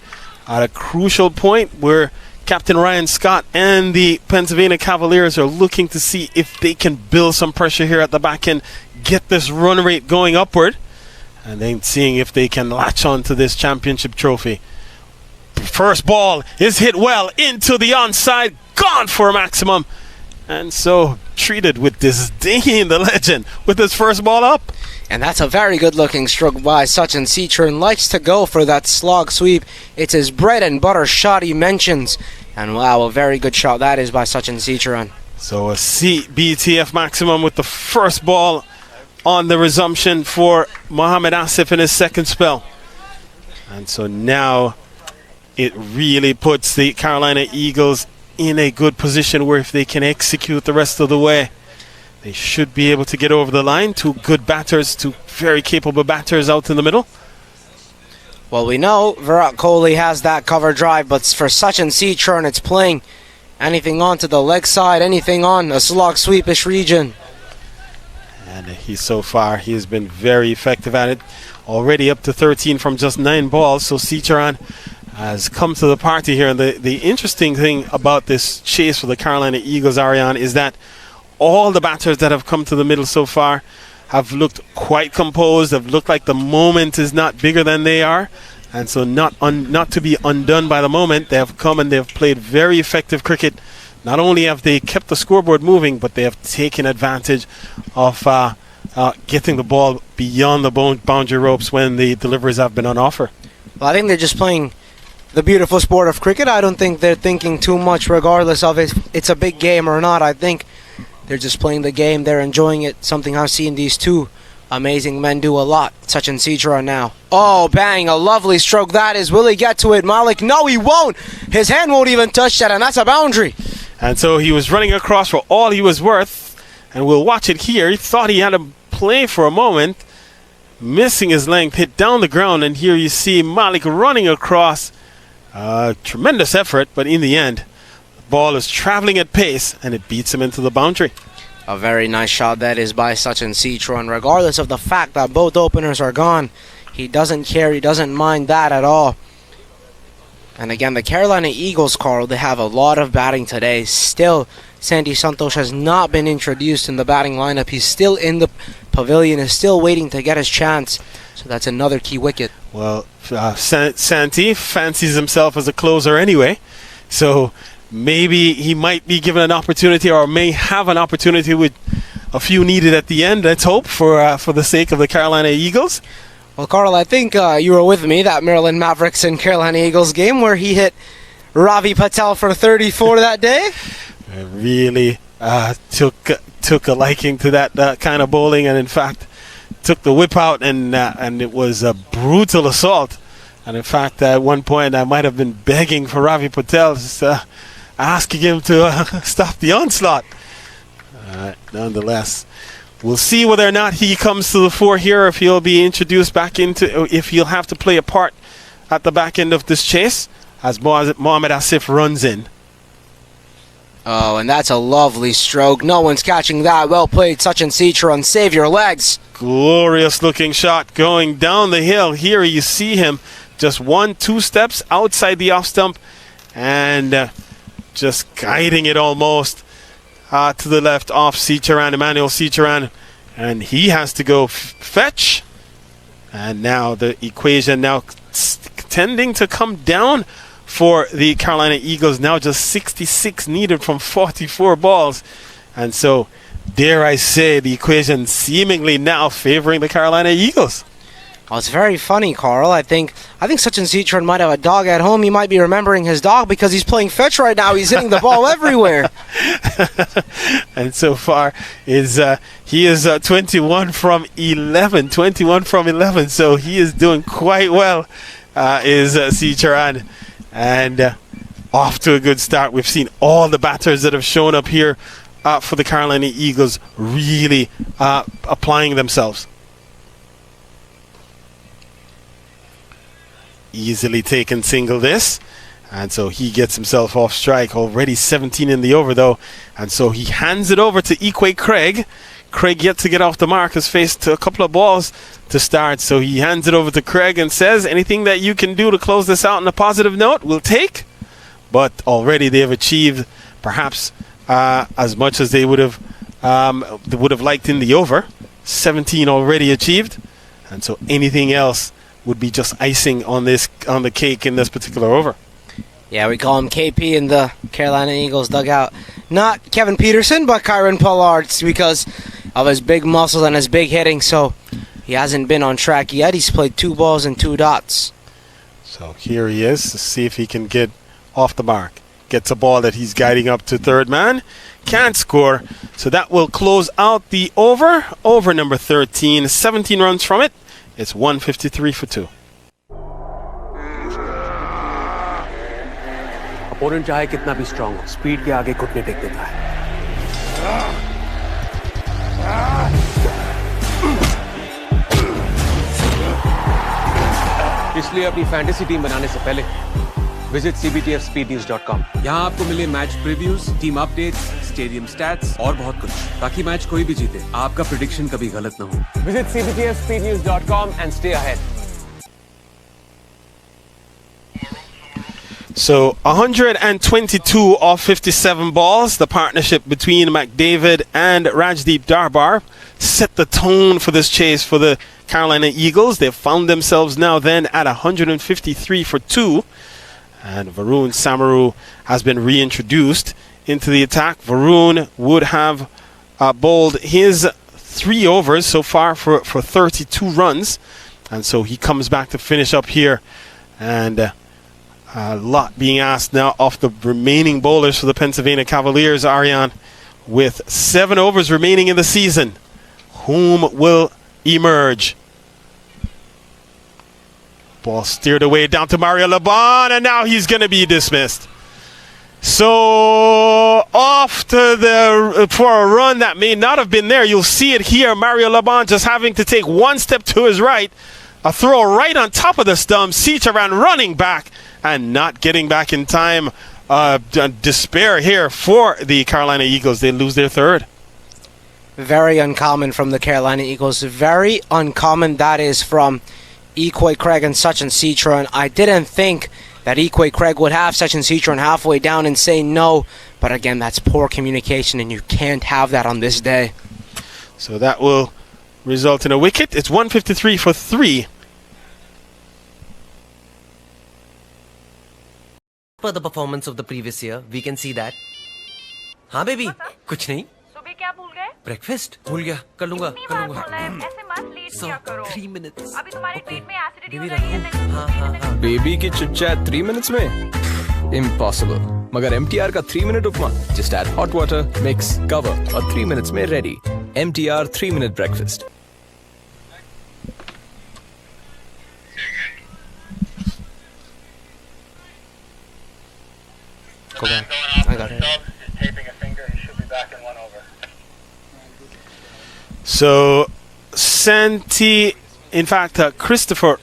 at a crucial point where Captain Ryan Scott and the Pennsylvania Cavaliers are looking to see if they can build some pressure here at the back end, get this run rate going upward, and then seeing if they can latch on to this championship trophy. First ball is hit well into the onside, gone for a maximum, and so treated with disdain, the legend, with his first ball up. And that's a very good looking stroke by Sachin Citron. Likes to go for that slog sweep. It's his bread and butter shot he mentions. And wow, a very good shot that is by Sachin Citron. So a CBTF maximum with the first ball on the resumption for Mohamed Asif in his second spell. And so now it really puts the Carolina Eagles in a good position where if they can execute the rest of the way, they should be able to get over the line. 2 good batters, 2 very capable batters out in the middle. Well, we know Virat Kohli has that cover drive, but for Sachin Citron, it's playing anything onto the leg side, anything on a slog sweepish region. And he has been very effective at it. Already up to 13 from just 9 balls. So Citron has come to the party here. And the interesting thing about this chase for the Carolina Eagles, Aryan, is that all the batters that have come to the middle so far have looked quite composed, have looked like the moment is not bigger than they are, and so not to be undone by the moment. They have come and they have played very effective cricket. Not only have they kept the scoreboard moving, but they have taken advantage of getting the ball beyond the boundary ropes when the deliveries have been on offer. Well, I think they're just playing the beautiful sport of cricket. I don't think they're thinking too much regardless of if it's a big game or not. I think they're just playing the game. They're enjoying it. Something I've seen these 2 amazing men do a lot. Sachin Citron now. Oh, bang. A lovely stroke that is. Will he get to it, Malik? No, he won't. His hand won't even touch that, and that's a boundary. And so he was running across for all he was worth. And we'll watch it here. He thought he had a play for a moment. Missing his length. Hit down the ground. And here you see Malik running across. Tremendous effort, but in the end, the ball is traveling at pace, and it beats him into the boundary. A very nice shot that is by Sachin Citron. Regardless of the fact that both openers are gone, he doesn't care, he doesn't mind that at all. And again, the Carolina Eagles, Carl, they have a lot of batting today. Still, Sandy Santos has not been introduced in the batting lineup. He's still in the pavilion, is still waiting to get his chance. So that's another key wicket. Well, Santi fancies himself as a closer anyway. So maybe he might be given an opportunity, or may have an opportunity with a few needed at the end. Let's hope for the sake of the Carolina Eagles. Well, Carl, I think you were with me that Maryland Mavericks and Carolina Eagles game where he hit Ravi Patel for 34 that day. I really took a liking to that kind of bowling, and in fact took the whip out, and it was a brutal assault. And in fact, at one point I might have been begging for Ravi Patel, asking him to stop the onslaught. Nonetheless, we'll see whether or not he comes to the fore here, if he'll be introduced back into, if he'll have to play a part at the back end of this chase as Mohammad Asif runs in. Oh, and that's a lovely stroke. No one's catching that. Well played, Sachin Citron. Save your legs. Glorious looking shot going down the hill. Here you see him just 1-2 steps outside the off stump, and just guiding it almost to the left off Emmanuel Cicharan, and he has to go fetch. And now the equation now tending to come down for the Carolina Eagles. Now just 66 needed from 44 balls, and so dare I say the equation seemingly now favoring the Carolina Eagles. Oh, it's very funny, Carl. I think Sachin Citron might have a dog at home. He might be remembering his dog because he's playing fetch right now. He's hitting the ball everywhere. And so far he is 21 from 11. 21 from 11. So he is doing quite well, is Cicharan. And off to a good start. We've seen all the batters that have shown up here for the Carolina Eagles really applying themselves. Easily taken single this, and so he gets himself off strike. Already 17 in the over though, and so he hands it over to Ikwe Craig. Craig yet to get off the mark, has faced a couple of balls to start, so he hands it over to Craig and says, anything that you can do to close this out on a positive note, we'll take. But already they have achieved perhaps as much as they would have liked in the over. 17 already achieved, and so anything else would be just icing on the cake in this particular over. Yeah, we call him KP in the Carolina Eagles dugout. Not Kevin Peterson, but Kyron Pollard, because of his big muscles and his big hitting, so he hasn't been on track yet. He's played 2 balls and 2 dots. So here he is to see if he can get off the mark. Gets a ball that he's guiding up to third man. Can't score. So that will close out the over. Over number 13. 17 runs from it. It's 153 for 2. Opponent चाहे कितना भी strong हो, speed के आगे घुटने take देता है. इसलिए अपनी फैंटेसी टीम बनाने से पहले विजिट CBTFSpeedNews.com. यहाँ आपको मिले match previews, team updates, stadium stats और बहुत कुछ, ताकि मैच कोई भी जीते, आपका प्रेडिक्शन कभी गलत ना हो. Visit CBTFSpeedNews.com and stay ahead. So 122 off 57 balls. The partnership between McDavid and Rajdeep Darbar set the tone for this chase for the Carolina Eagles. They've found themselves now then at 153 for 2. And Varun Samaru has been reintroduced into the attack. Varun would have bowled his 3 overs so far for 32 runs. And so he comes back to finish up here. And a lot being asked now of the remaining bowlers for the Pennsylvania Cavaliers, Ariane, with 7 overs remaining in the season. Whom will emerge? Ball steered away down to Mario Laban, and now he's going to be dismissed. So off to for a run that may not have been there. You'll see it here. Mario Laban just having to take 1 step to his right. A throw right on top of the stump. Cicharan running back and not getting back in time. Despair here for the Carolina Eagles. They lose their 3rd. Very uncommon from the Carolina Eagles. Very uncommon that is from Equay Craig and Sachin Citron. I didn't think that Equay Craig would have Sachin Citron halfway down and say no. But again, that's poor communication, and you can't have that on this day. So that will result in a wicket. It's 153 for 3. Per the performance of the previous year, we can see that. हाँ baby, कुछ नहीं. सुबह क्या भूल गए? Breakfast भूल गया. कर लूँगा. इतनी बार बोला है, ऐसे मत लेट किया करो. 3 minutes. अभी तुम्हारे पेट में एसिडिटी हो बेबी रही है. रखो. बेबी की चिट चैट 3 minutes में इम्पॉसिबल. मगर MTR का 3 minute upma just add hot water, mix, cover और 3 minutes में ready. MTR 3 minute breakfast. Go back. I got it. So, Santi, in fact, Christopher.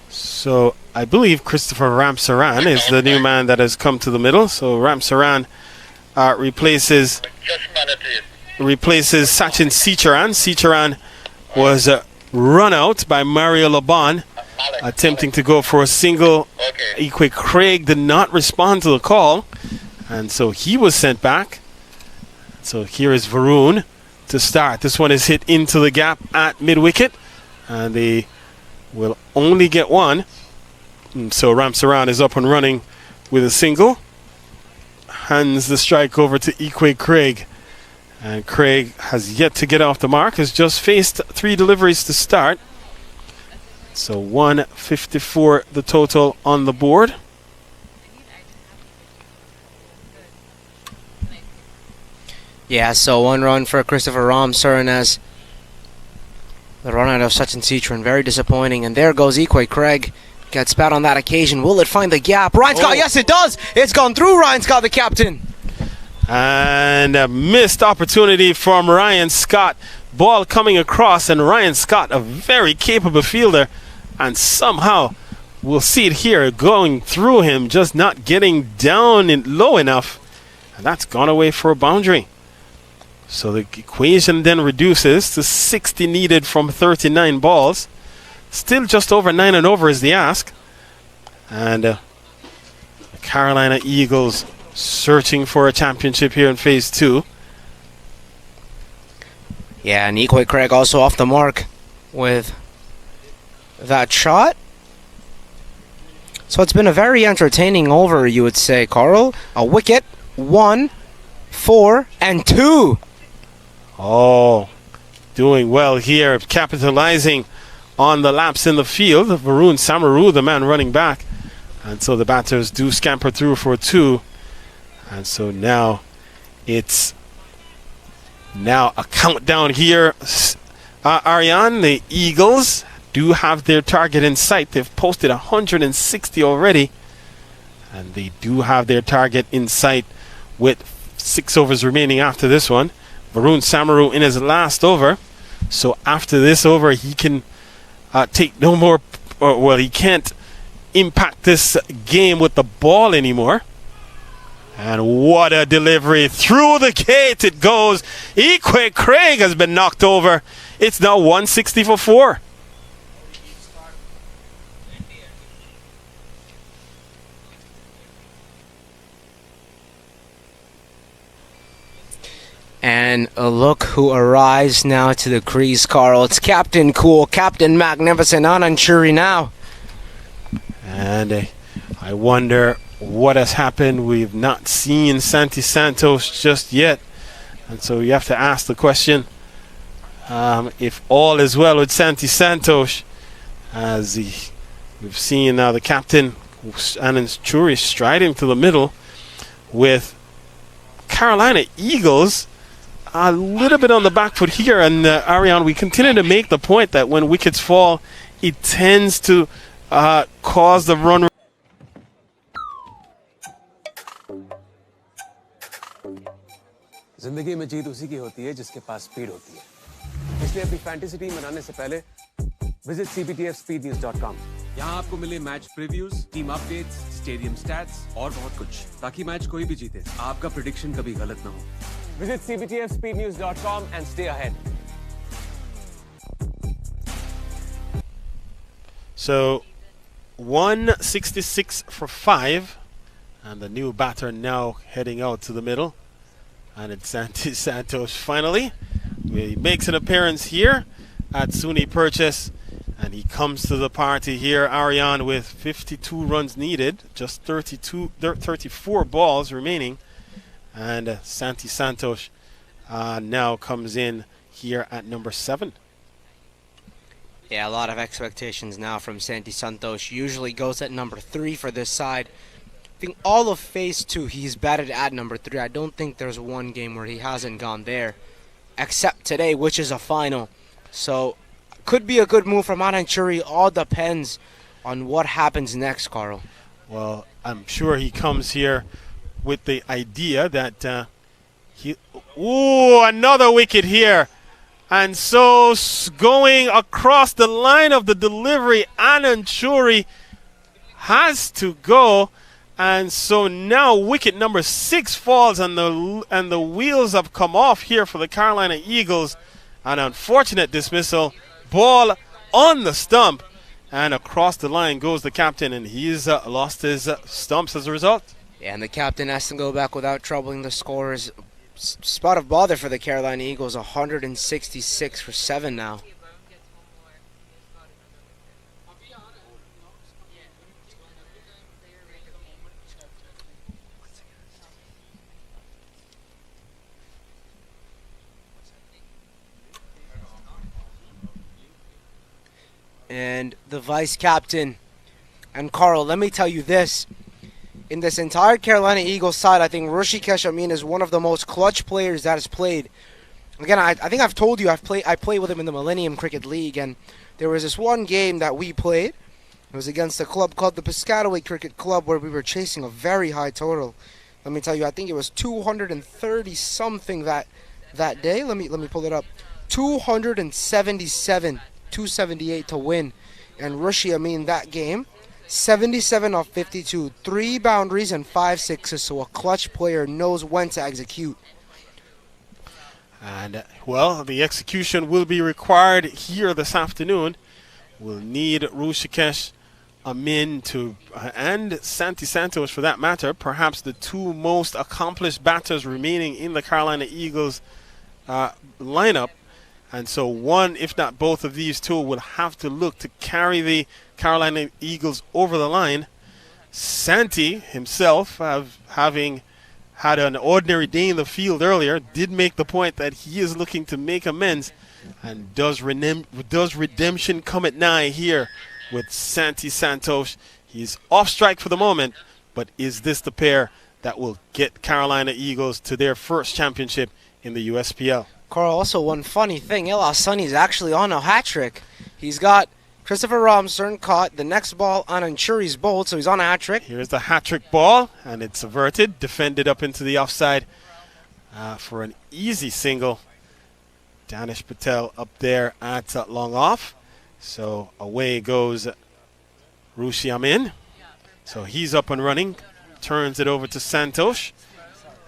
So, I believe Christopher Ramsaran is the new man that has come to the middle. So, Ramsaran replaces Sachin Sicharan. Sicharan was run out by Mario Laban, attempting to go for a single. Equay Craig did not respond to the call, and so he was sent back. So here is Varun to start. This one is hit into the gap at mid-wicket, and they will only get one. And so Ramsaran is up and running with a single. Hands the strike over to Equay Craig. And Craig has yet to get off the mark, has just faced 3 deliveries to start. So 154 the total on the board. Yeah, so 1 run for Christopher Ramsaran as the run out of Sachin Citron. Very disappointing. And there goes Equay Craig. Gets bat on that occasion. Will it find the gap? Ryan Scott, yes it does! It's gone through Ryan Scott, the captain. And a missed opportunity from Ryan Scott. Ball coming across, and Ryan Scott, a very capable fielder, and somehow we'll see it here going through him, just not getting down low enough, and that's gone away for a boundary. So the equation then reduces to 60 needed from 39 balls. Still just over 9 and over is the ask, and the Carolina Eagles searching for a championship here in phase 2. Yeah, and Equay Craig also off the mark with that shot. So it's been a very entertaining over, you would say, Carl. A wicket, 1, 4, and 2. Oh, doing well here, capitalizing on the lapse in the field. Varun Samaru, the man running back. And so the batters do scamper through for 2. And so now it's a countdown here. Ariane, the Eagles do have their target in sight. They've posted 160 already. And they do have their target in sight with 6 overs remaining after this one. Varun Samaru in his last over. So after this over, he can take no more, he can't impact this game with the ball anymore. And what a delivery. Through the gate it goes. Equay Craig has been knocked over. It's now 160 for 4. And look who arrives now to the crease, Carl. It's Captain Cool, Captain Magnificent, Anand Shuri now. And I wonder what has happened. We've not seen Santi Santos just yet. And so you have to ask the question if all is well with Santi Santos, as we've seen now the captain, Anand Shuri, striding to the middle with Carolina Eagles a little bit on the back foot here. And Ariane, we continue to make the point that when wickets fall, it tends to cause the run. जिंदगी में जीत उसी की होती है जिसके पास speed होती है. इसलिए अपनी फैंटेसी टीम बनाने से पहले विजिट cbtfspeednews.com. यहाँ आपको मिले match previews, team updates, stadium stats और बहुत कुछ, ताकि मैच कोई भी जीते आपका प्रेडिक्शन कभी गलत ना हो. Visit CBTFSpeedNews.com and stay ahead. So 166 for 5, and the new batter now heading out to the middle, and it's Santi Santos finally. He makes an appearance here at SUNY Purchase, and he comes to the party here, Ariane, with 52 runs needed, just 34 balls remaining, and Santi Santos now comes in here at number 7. Yeah, a lot of expectations now from Santi Santos. Usually goes at number 3 for this side. I think all of phase 2 he's batted at number 3. I don't think there's one game where he hasn't gone there, except today, which is a final. So could be a good move from Ananchuri. All depends on what happens next, Carl. Well, I'm sure he comes here with the idea that another wicket here. And so going across the line of the delivery, Ananchuri has to go. And so now wicket number 6 falls, and the wheels have come off here for the Carolina Eagles. An unfortunate dismissal. Ball on the stump, and across the line goes the captain, and he's lost his stumps as a result. Yeah, and the captain has to go back without troubling the scorers. Spot of bother for the Carolina Eagles, 166 for 7 now. And the vice captain. And Carl, let me tell you this. In this entire Carolina Eagles side, I think Rishikesh Amin is one of the most clutch players that has played. Again, I think I've told you I played with him in the Millennium Cricket League, and there was this one game that we played. It was against a club called the Piscataway Cricket Club, where we were chasing a very high total. Let me tell you, I think it was 230 something that day. Let me pull it up. 277, 278 to win. And Rishi Amin that game, 77 off 52, 3 boundaries and 5 sixes, so a clutch player knows when to execute. And, well, the execution will be required here this afternoon. We'll need Rishikesh Amin and Santi Santos, for that matter, perhaps the 2 most accomplished batters remaining in the Carolina Eagles lineup. And so one, if not both of these 2, will have to look to carry the Carolina Eagles over the line. Santi himself, having had an ordinary day in the field earlier, did make the point that he is looking to make amends. And does redemption come at nigh here with Santi Santos? He's off strike for the moment, but is this the pair that will get Carolina Eagles to their first championship in the USPL? Carl, also one funny thing, El Hassani's actually on a hat trick. He's got Christopher Robinson caught, the next ball on Anchuri's bowled, so he's on a hat trick. Here's the hat trick ball, and it's averted, defended up into the offside for an easy single. Danish Patel up there at long off. So away goes Rishi Amin. So he's up and running, turns it over to Santosh,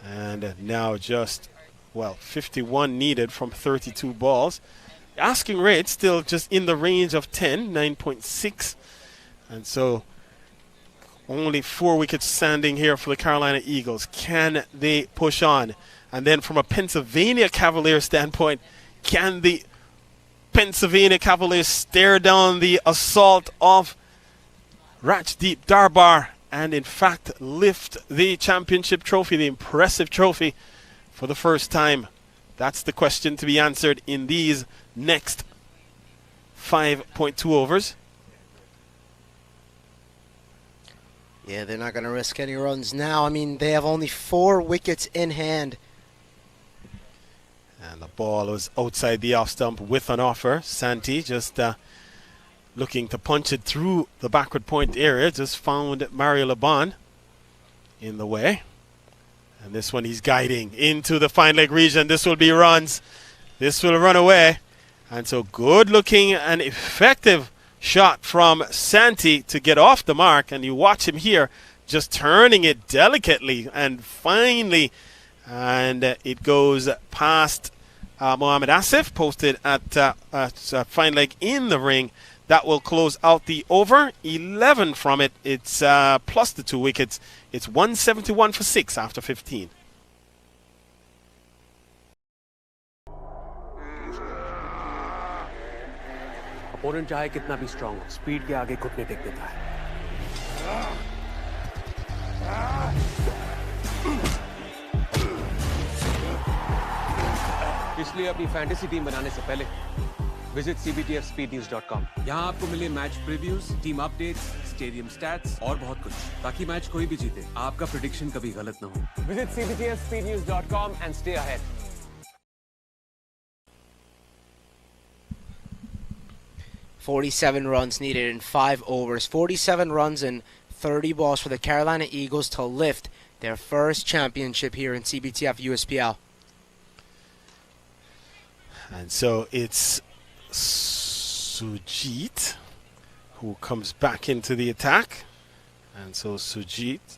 and now just 51 needed from 32 balls. Asking rate still just in the range of 10, 9.6. And so only 4 wickets standing here for the Carolina Eagles. Can they push on? And then from a Pennsylvania Cavaliers standpoint, can the Pennsylvania Cavaliers stare down the assault of Rajdeep Darbar and in fact lift the championship trophy, the impressive trophy, for the first time? That's the question to be answered in these next 5.2 overs. Yeah, they're not going to risk any runs now. I mean, they have only 4 wickets in hand. And the ball was outside the off stump with an offer. Santi just looking to punch it through the backward point area. Just found Mario Laban in the way. And this one he's guiding into the fine leg region. This will be runs. This will run away. And so good looking and effective shot from Santi to get off the mark, and you watch him here just turning it delicately and finely, and it goes past Mohamed Asif, posted at fine leg in the ring. That will close out the over. 11 from it. It's plus the 2 wickets. It's 171 for 6 after 15. Opponent चाहे कितना भी strong हो, speed के आगे घुटने take देता है। इसलिए अपनी फैंटेसी टीम बनाने से पहले विजिट CBTFSpeedNews.com। यहाँ आपको मिले match previews, team updates, stadium stats और बहुत कुछ, ताकि मैच कोई भी जीते, आपका प्रेडिक्शन कभी गलत ना हो। Visit CBTFSpeedNews.com and stay ahead. 47 runs needed in 5 overs. 47 runs and 30 balls for the Carolina Eagles to lift their first championship here in CBTF USPL. And so it's Sujit who comes back into the attack. And so Sujit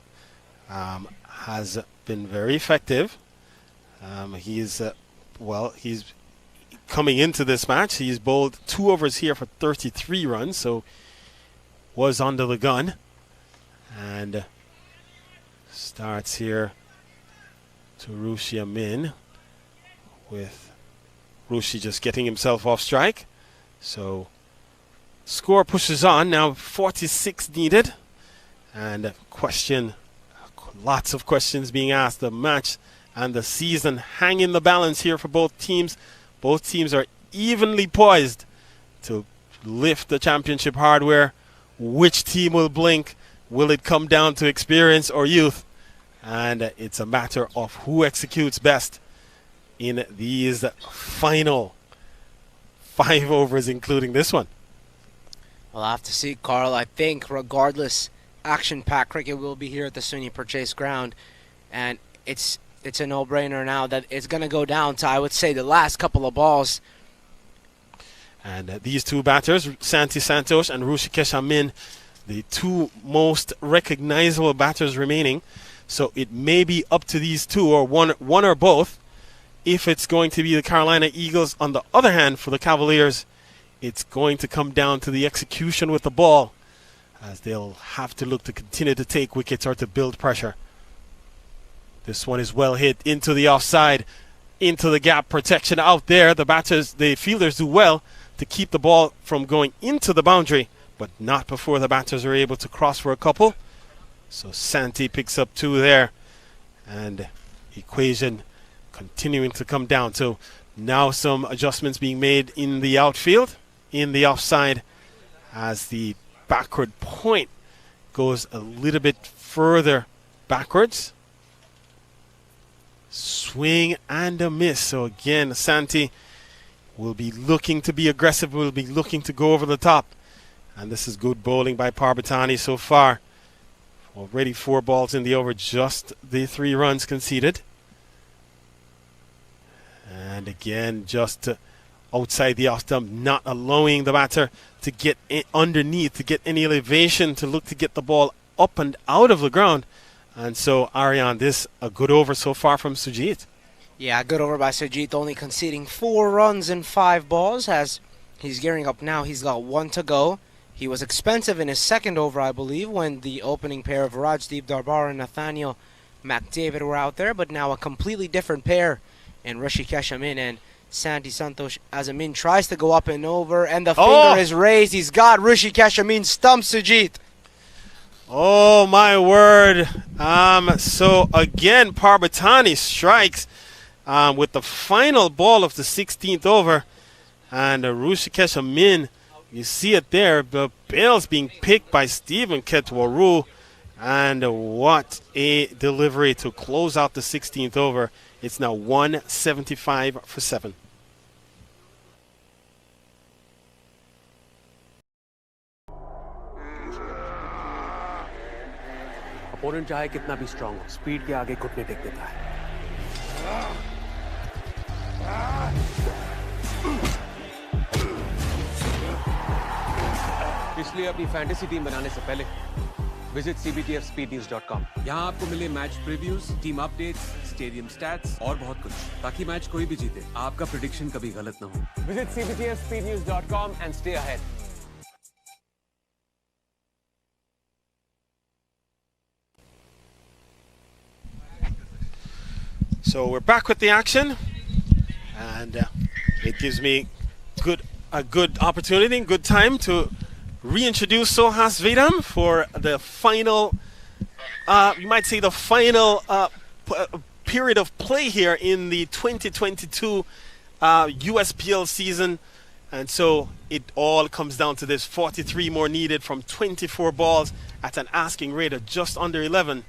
has been very effective. He's coming into this match, he's bowled 2 overs here for 33 runs, so was under the gun. And starts here to Rushi Amin, with Rushi just getting himself off strike. So score pushes on, now 46 needed. And lots of questions being asked. The match and the season hang in the balance here for both teams. Both teams are evenly poised to lift the championship hardware. Which team will blink? Will it come down to experience or youth? And it's a matter of who executes best in these final 5 overs, including this one. We'll have to see, Carl. I think regardless, action-packed cricket will be here at the SUNY Purchase ground. And it's a no-brainer now that it's going to go down to, I would say, the last couple of balls. And these two batters, Santi Santosh and Rushikesh Amin, the two most recognizable batters remaining. So it may be up to these two, or one or both. If it's going to be the Carolina Eagles, on the other hand, for the Cavaliers, it's going to come down to the execution with the ball, as they'll have to look to continue to take wickets or to build pressure. This one is well hit into the offside, into the gap protection out there. The fielders do well to keep the ball from going into the boundary, but not before the batters are able to cross for a couple. So Santi picks up 2 there, and equation continuing to come down. So now some adjustments being made in the outfield, in the offside, as the backward point goes a little bit further backwards. Swing and a miss. So again, Santi will be looking to be aggressive, will be looking to go over the top. And this is good bowling by Parbatani so far. Already 4 balls in the over, just the 3 runs conceded. And again, just outside the off stump, not allowing the batter to get underneath, to get any elevation, to look to get the ball up and out of the ground. And so, Aryan, this a good over so far from Sujit. Yeah, good over by Sujit, only conceding 4 runs in 5 balls. As he's gearing up now, he's got 1 to go. He was expensive in his second over, I believe, when the opening pair of Rajdeep Darbar and Nathaniel McDavid were out there. But now a completely different pair in Rishikesh Amin and Santi Santosh, as Amin tries to go up and over, and the finger is raised. He's got Rishikesh Amin stumped Sujit. Oh, my word. So, again, Parbatani strikes with the final ball of the 16th over. And Rishikesh Amin, you see it there. The bail's being picked by Stephen Ketwaru. And what a delivery to close out the 16th over. It's now 175 for 7. Opponent चाहे कितना भी strong हो, speed के आगे घुटने take देता है। इसलिए अपनी फैंटेसी टीम बनाने से पहले विजिट CBTFSpeedNews.com। यहाँ आपको मिले match previews, team updates, stadium stats और बहुत कुछ, ताकि मैच कोई भी जीते आपका प्रेडिक्शन कभी गलत ना हो। Visit CBTFSpeedNews.com and stay ahead. So we're back with the action, and it gives me a good opportunity and good time to reintroduce Sohas Vedam for the final, you might say the final period of play here in the 2022 USPL season. And so it all comes down to this: 43 more needed from 24 balls at an asking rate of just under 11.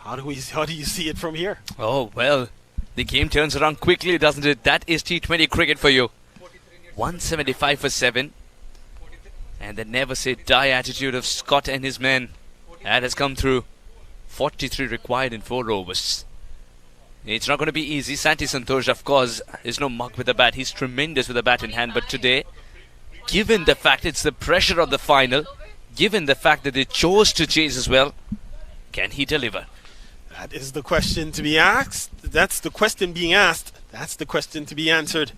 How do you see it from here? Oh, well, the game turns around quickly, doesn't it? That is T20 cricket for you. 175 for 7. And the never say die attitude of Scott and his men. That has come through. 43 required in 4 overs. It's not going to be easy. Santi Santosh, of course, is no mug with the bat. He's tremendous with the bat in hand. But today, given the fact it's the pressure of the final, given the fact that they chose to chase as well, can he deliver? That is the question to be asked. That's the question being asked. That's the question to be answered.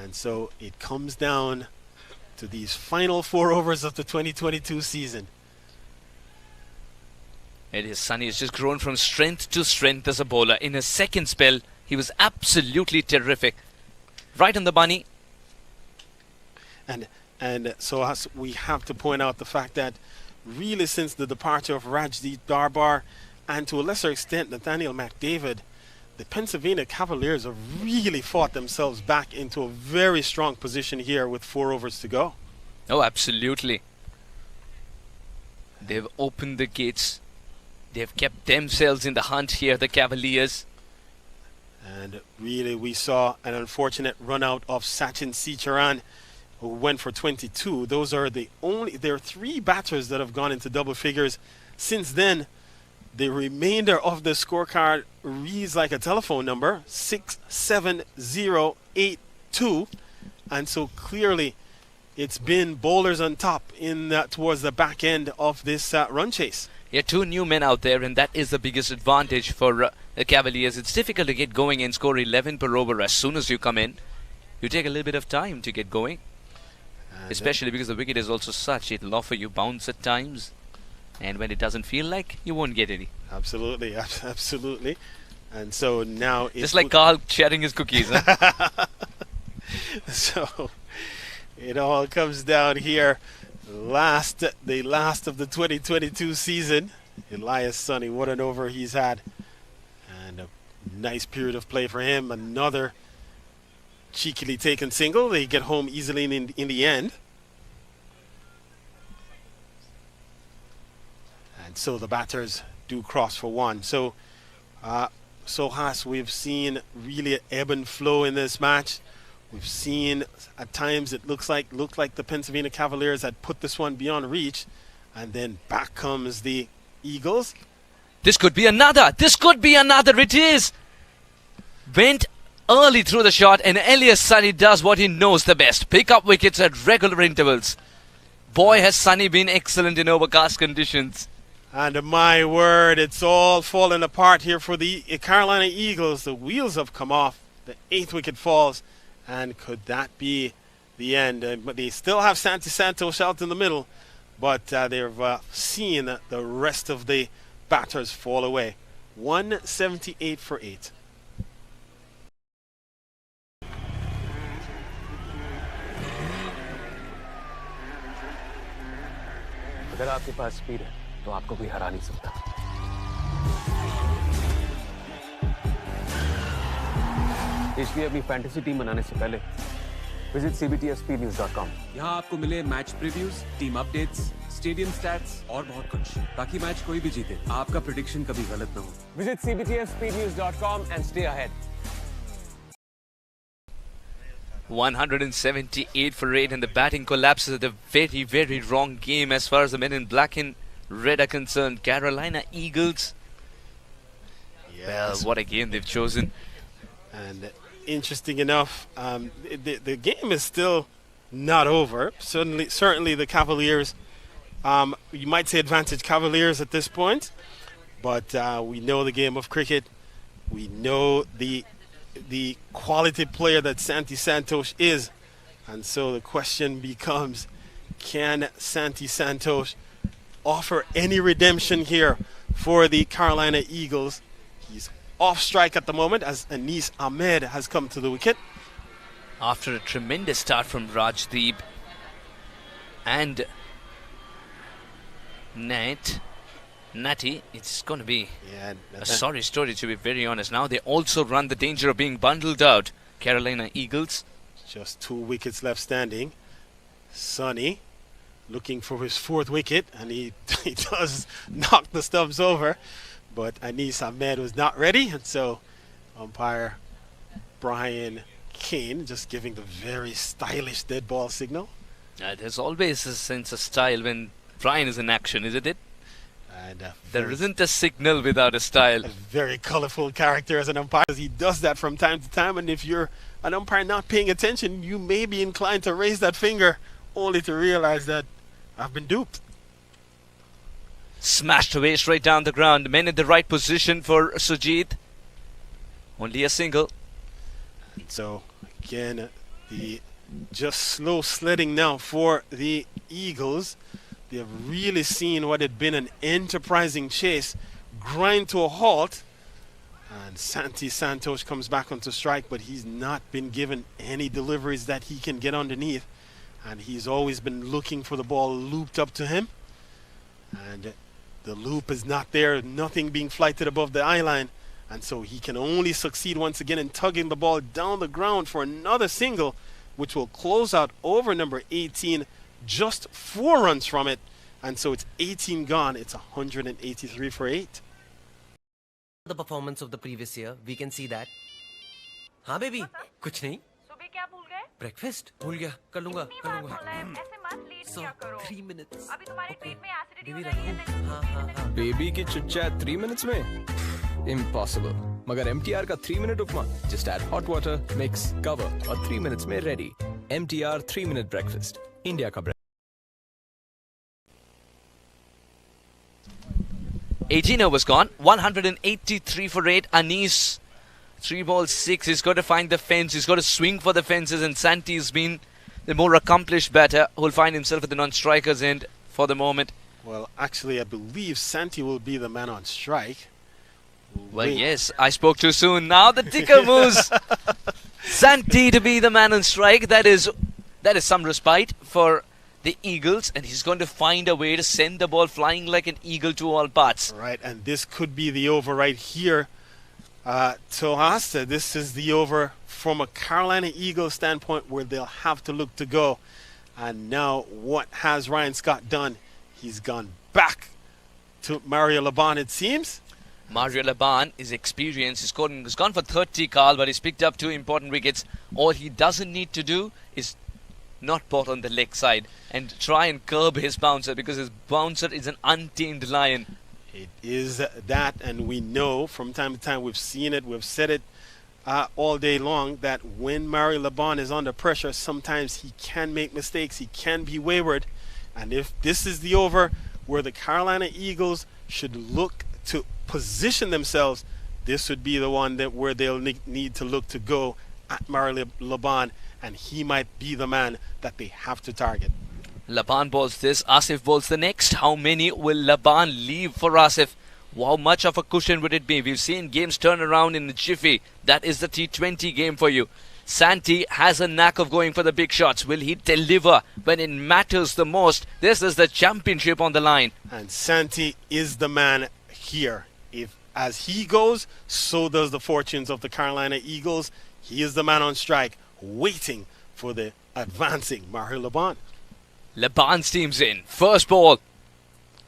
And so it comes down to these final 4 overs of the 2022 season. It is Sunny has just grown from strength to strength as a bowler. In his second spell, he was absolutely terrific. Right on the bunny. And so we have to point out the fact that really since the departure of Rajdeep Darbar and to a lesser extent Nathaniel McDavid, the Pennsylvania Cavaliers have really fought themselves back into a very strong position here with 4 overs to go. Oh, absolutely. They've opened the gates. They've kept themselves in the hunt here, the Cavaliers. And really we saw an unfortunate run out of Sachin Sicharan, who went for 22. Those are there are 3 batters that have gone into double figures. Since then, the remainder of the scorecard reads like a telephone number, 67082. And so clearly it's been bowlers on top in towards the back end of this run chase. Yeah, 2 new men out there, and that is the biggest advantage for the Cavaliers. It's difficult to get going and score 11 per over as soon as you come in. You take a little bit of time to get going, especially because the wicket is also such. It'll offer you bounce at times, and when it doesn't feel like, you won't get any. Absolutely, absolutely. And so now it's just like Carl sharing his cookies. Huh? So it all comes down here. The last of the 2022 season. Elias Sunny, what an over he's had. And a nice period of play for him. Another cheekily taken single. They get home easily in the end. And so the batters do cross for 1. So, Sohas, we've seen really an ebb and flow in this match. We've seen at times it looked like the Pennsylvania Cavaliers had put this one beyond reach, and then back comes the Eagles. This could be another. This could be another. It is. Went early through the shot, and Elias Sunny does what he knows the best: pick up wickets at regular intervals. Boy, has Sunny been excellent in overcast conditions. And my word, it's all falling apart here for the Carolina Eagles. The wheels have come off. The 8th wicket falls. And could that be the end? But they still have Santi Santosh out in the middle. But they've seen the rest of the batters fall away. 178 for 8. अगर आपके पास speed है तो आपको कोई हरा नहीं सकता। इसलिए अपनी फैंटेसी टीम बनाने से पहले विजिट CBTFSpeedNews.com। यहाँ आपको मिले match previews, team updates, stadium stats और बहुत कुछ, ताकि मैच कोई भी जीते आपका प्रेडिक्शन कभी गलत ना हो। Visit CBTFSpeedNews.com and stay ahead. 178 for 8, and the batting collapses at a very, very wrong game as far as the men in black and red are concerned. Carolina Eagles. Yes. Well, what a game they've chosen. And interesting enough, the game is still not over. Certainly the Cavaliers You might say advantage Cavaliers at this point, but we know the game of cricket. We know the quality player that Santi Santos is. And so the question becomes, can Santi Santos offer any redemption here for the Carolina Eagles? He's off strike at the moment as Anis Ahmed has come to the wicket. After a tremendous start from Rajdeep and Natty, it's going to be a sorry story, to be very honest. Now they also run the danger of being bundled out. Carolina Eagles. Just 2 wickets left standing. Sonny looking for his 4th wicket, and he does knock the stumps over. But Anis Ahmed was not ready, and so umpire Brian Kane just giving the very stylish dead ball signal. There's always a sense of style when Brian is in action, isn't it? And there isn't a signal without a style. A very colorful character as an umpire. He does that from time to time, and if you're an umpire not paying attention, you may be inclined to raise that finger only to realize that I've been duped. Smashed away straight down the ground. Men in the right position for Sujit. Only a single. And so again, the just slow sledding now for the Eagles. They have really seen what had been an enterprising chase grind to a halt. And Santi Santos comes back onto strike, but he's not been given any deliveries that he can get underneath. And he's always been looking for the ball looped up to him. And the loop is not there, nothing being flighted above the eye line. And so he can only succeed once again in tugging the ball down the ground for another single, which will close out over number 18, just 4 runs from it. And so it's 18 gone. It's 183 for 8. The performance of the previous year, we can see that. हाँ baby, कुछ नहीं. सुबह क्या भूल गए? Breakfast भूल गया, कर लूँगा. ऐसे मत लेट किया करो. 3 minutes. अभी तुम्हारे पेट में एसिडिटी हो बेबी रही है. हाँ. बेबी की चिट-चैट 3 minutes में? Impossible. मगर MTR का 3-minute उपमा. Just add hot water, mix, cover और 3 minutes में ready. MTR 3-minute breakfast. India का breakfast. 18 overs gone. 183 for 8. Anis, 3 balls 6. He's got to find the fence. He's got to swing for the fences. And Santi's been the more accomplished batter who'll find himself at the non-strikers end for the moment. Well, actually, I believe Santi will be the man on strike. Well, yes, I spoke too soon. Now the ticker moves. Santi to be the man on strike. That is some respite for the Eagles, and he's going to find a way to send the ball flying like an eagle to all parts. Right, and this could be the over right here. Tohasta, this is the over from a Carolina Eagles standpoint where they'll have to look to go. And now what has Ryan Scott done? He's gone back to Mario Laban, it seems. Mario Laban is experienced. He's gone for 30, Carl, but he's picked up 2 important wickets. All he doesn't need to do is not ball on the leg side and try and curb his bouncer, because his bouncer is an untamed lion. It is that, and we know from time to time, we've seen it, we've said it all day long, that when Mario Laban is under pressure, sometimes he can make mistakes, he can be wayward. And if this is the over where the Carolina Eagles should look to position themselves, this would be the one that where they'll need to look to go at Mario Laban, and he might be the man that they have to target. Laban bowls this, Asif bowls the next. How many will Laban leave for Asif? How much of a cushion would it be? We've seen games turn around in the jiffy. That is the T20 game for you. Santi has a knack of going for the big shots. Will he deliver when it matters the most? This is the championship on the line. And Santi is the man here. If as he goes, so does the fortunes of the Carolina Eagles. He is the man on strike, waiting for the advancing Mario Laban. Laban's team's in. First ball.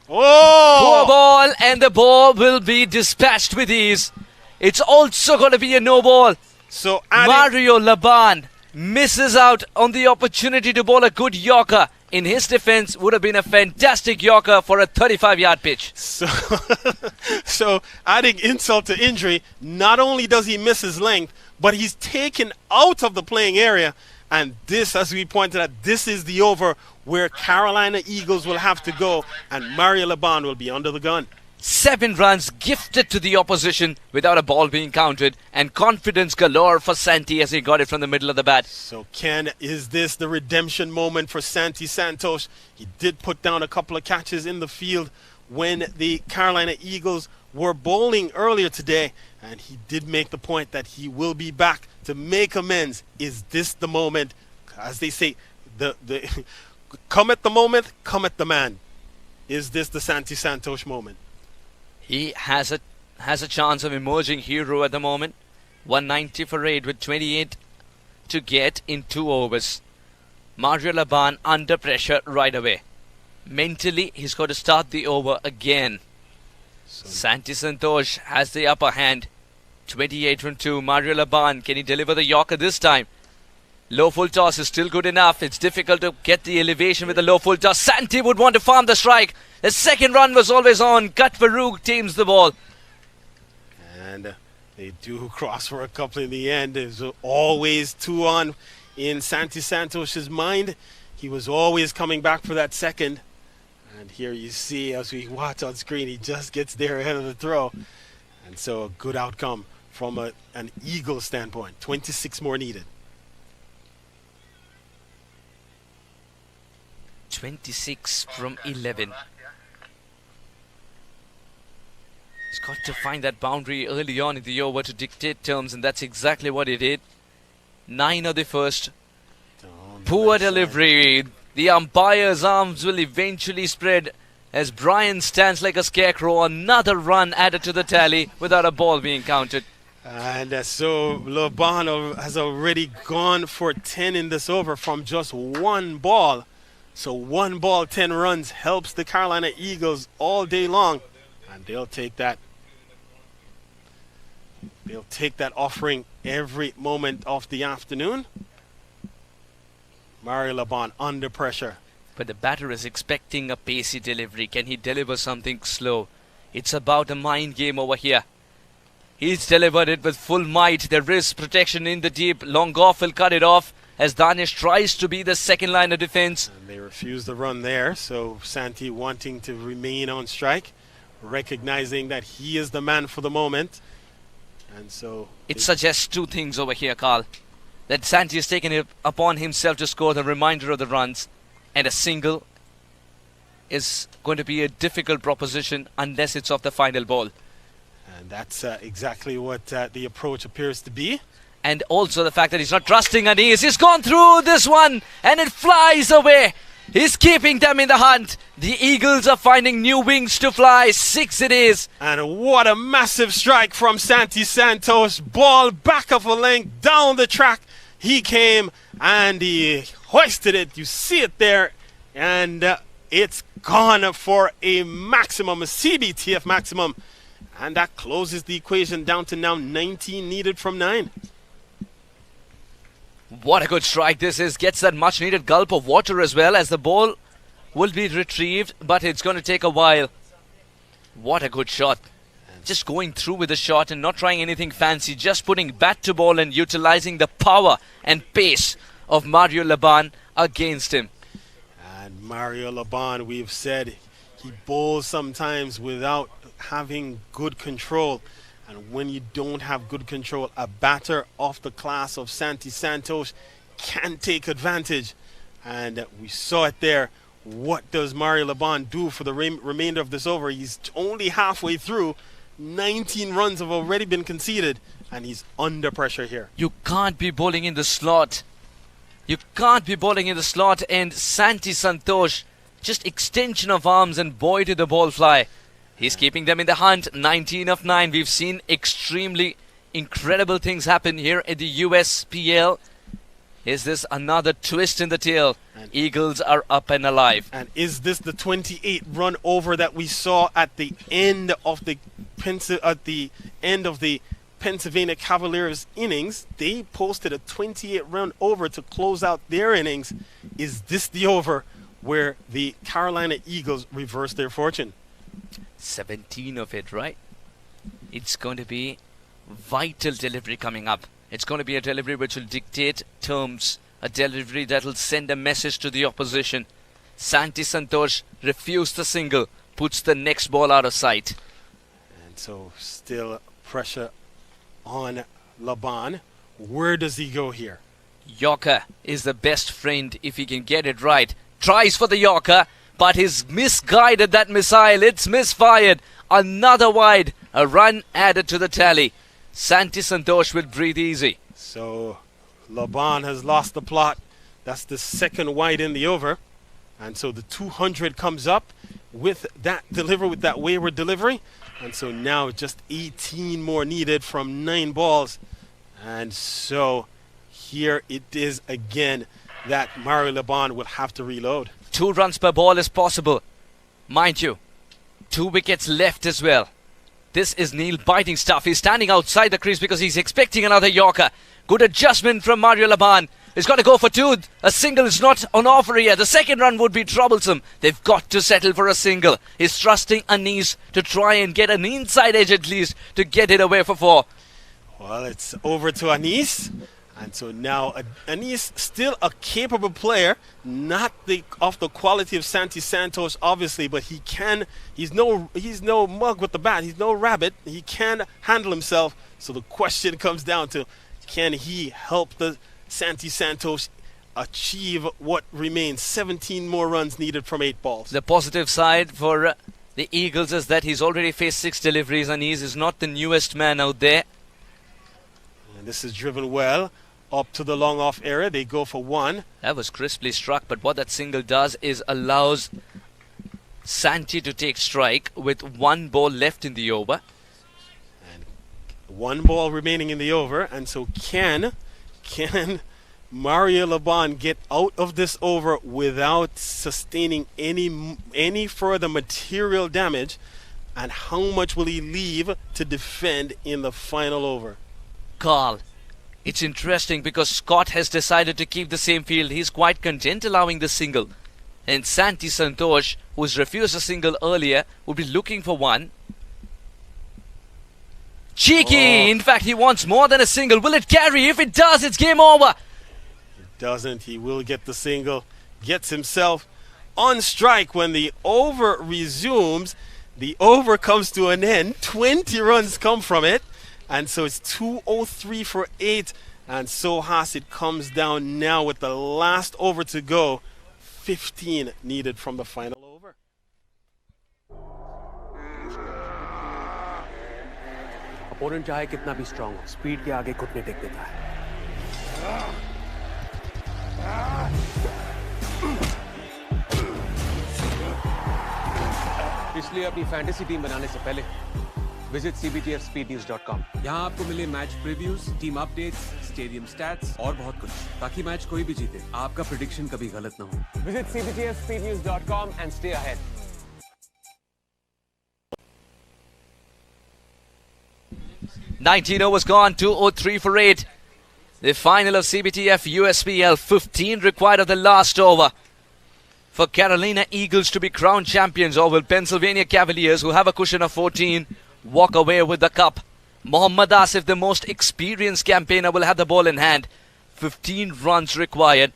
Oh! Poor ball, and the ball will be dispatched with ease. It's also going to be a no ball. So Mario Laban misses out on the opportunity to bowl a good Yorker. In his defense, would have been a fantastic Yorker for a 35-yard pitch. So adding insult to injury, not only does he miss his length, but he's taken out of the playing area. And this, as we pointed out, this is the over where Carolina Eagles will have to go and Mario Laban will be under the gun. 7 runs gifted to the opposition without a ball being counted, and confidence galore for Santi as he got it from the middle of the bat. So Ken, is this the redemption moment for Santi Santos? He did put down a couple of catches in the field when the Carolina Eagles were bowling earlier today, and he did make the point that he will be back to make amends. Is this the moment? As they say, the come at the moment, come at the man. Is this the Santi Santos moment? He has a chance of emerging hero at the moment. 190 for 8 with 28 to get in 2 overs. Mario Laban under pressure right away. Mentally, he's got to start the over again. Santi Santosh has the upper hand. 28 from 2. Mario Laban, can he deliver the Yorker this time? Low full toss is still good enough. It's difficult to get the elevation with the low full toss. Santi would want to farm the strike. The second run was always on. Gut Farouk teams the ball. And they do cross for a couple in the end. There's always 2 on in Santi Santos' mind. He was always coming back for that second. And here you see, as we watch on screen, he just gets there ahead of the throw. And so a good outcome from an Eagle standpoint. 26 more needed. 26 from 11. He's got to find that boundary early on in the over to dictate terms, and that's exactly what he did. 9 of the first. Poor delivery. The umpire's arms will eventually spread as Brian stands like a scarecrow. Another run added to the tally without a ball being counted. And so Laban has already gone for 10 in this over from just 1 ball. So 1 ball, 10 runs helps the Carolina Eagles all day long. And they'll take that. They'll take that offering every moment of the afternoon. Mario Laban under pressure. But the batter is expecting a pacey delivery. Can he deliver something slow? It's about a mind game over here. He's delivered it with full might. There is protection in the deep. Long off will cut it off as Danish tries to be the second line of defense. And they refuse the run there. So Santi wanting to remain on strike, recognizing that he is the man for the moment. And so it suggests 2 things over here, Carl. That Santi has taken it upon himself to score the remainder of the runs, and a single is going to be a difficult proposition unless it's off the final ball. And that's exactly what the approach appears to be. And also the fact that he's not trusting Anis. He's gone through this one and it flies away. He's keeping them in the hunt. The Eagles are finding new wings to fly. 6 it is. And what a massive strike from Santi Santos. Ball back of a length down the track. He came and he hoisted it. You see it there. And it's gone for a maximum, a CBTF maximum. And that closes the equation down to now 19 needed from 9. What a good strike this is. Gets that much needed gulp of water as well, as the ball will be retrieved, but it's going to take a while. What a good shot. Just going through with the shot and not trying anything fancy, just putting bat to ball and utilizing the power and pace of Mario Laban against him. And Mario Laban, we've said, he bowls sometimes without having good control. And when you don't have good control, a batter of the class of Santi Santos can take advantage. And we saw it there. What does Mario Laban do for the remainder of this over? He's only halfway through. 19 runs have already been conceded, and he's under pressure here. You can't be bowling in the slot. You can't be bowling in the slot, and Santi Santosh, just extension of arms, and boy did the ball fly. He's keeping them in the hunt. 19 of 9. We've seen extremely incredible things happen here at the USPL. Is this another twist in the tail? And Eagles are up and alive. And is this the 28 run over that we saw at the end of the Pennsylvania Cavaliers innings? They posted a 28 run over to close out their innings. Is this the over where the Carolina Eagles reverse their fortune? 17 of it, right? It's going to be vital delivery coming up. It's going to be a delivery which will dictate terms A delivery that'll send a message to the opposition. Santi Santosh refused the single, puts the next ball out of sight. And so still pressure on Laban. Where does he go here? Yorker is the best friend if he can get it right. Tries for the Yorker, but he's misguided that missile. It's misfired. Another wide. A run added to the tally. Santi Santosh will breathe easy. So Laban has lost the plot. That's the second wide in the over. And so the 200 comes up with that delivery, with that wayward delivery. And so now just 18 more needed from 9 balls. And so here it is again that Mario Laban will have to reload. 2 runs per ball is possible. Mind you, 2 wickets left as well. This is Neil biting stuff. He's standing outside the crease because he's expecting another Yorker. Good adjustment from Mario Laban. He's got to go for 2. A single is not on offer here. The second run would be troublesome. They've got to settle for a single. He's trusting Anis to try and get an inside edge at least to get it away for 4. Well, it's over to Anis. And so now Anis, still a capable player, not of the quality of Santi Santos, obviously, but he's no mug with the bat. He's no rabbit. He can handle himself. So the question comes down to, can he help the Santi Santos achieve what remains? 17 more runs needed from 8 balls. The positive side for the Eagles is that he's already faced 6 deliveries. Anis is not the newest man out there. And this is driven well. Up to the long off area, they go for 1. That was crisply struck, but what that single does is allows Santi to take strike with 1 ball left in the over. And 1 ball remaining in the over, and so can Mario Laban get out of this over without sustaining any further material damage? And how much will he leave to defend in the final over? Carl, it's interesting because Scott has decided to keep the same field. He's quite content allowing the single. And Santi Santosh, who's refused a single earlier, will be looking for 1. Cheeky! In fact, he wants more than a single. Will it carry? If it does, it's game over. It doesn't. He will get the single. Gets himself on strike when the over resumes. The over comes to an end. 20 runs come from it. And so it's 203 for 8. And so Haas, it comes down now with the last over to go. 15 needed from the final over. Opponent चाहे कितना भी strong हो, speed के आगे घुटने take देता है. इसलिए अपनी फैंटेसी टीम बनाने से पहले विजिट CBTFSpeedNews.com. यहाँ आपको मिले match previews, team updates, stadium stats और बहुत कुछ, ताकि मैच कोई भी जीते, आपका प्रेडिक्शन कभी गलत ना हो. Visit CBTFSpeedNews.com and stay ahead. $19 overs gone, 203 for 8. The final of CBTF USPL, 15 required of the last over for Carolina Eagles to be crowned champions, or will Pennsylvania Cavaliers, who have a cushion of 14, walk away with the cup? Mohammad Asif, the most experienced campaigner, will have the ball in hand. 15 runs required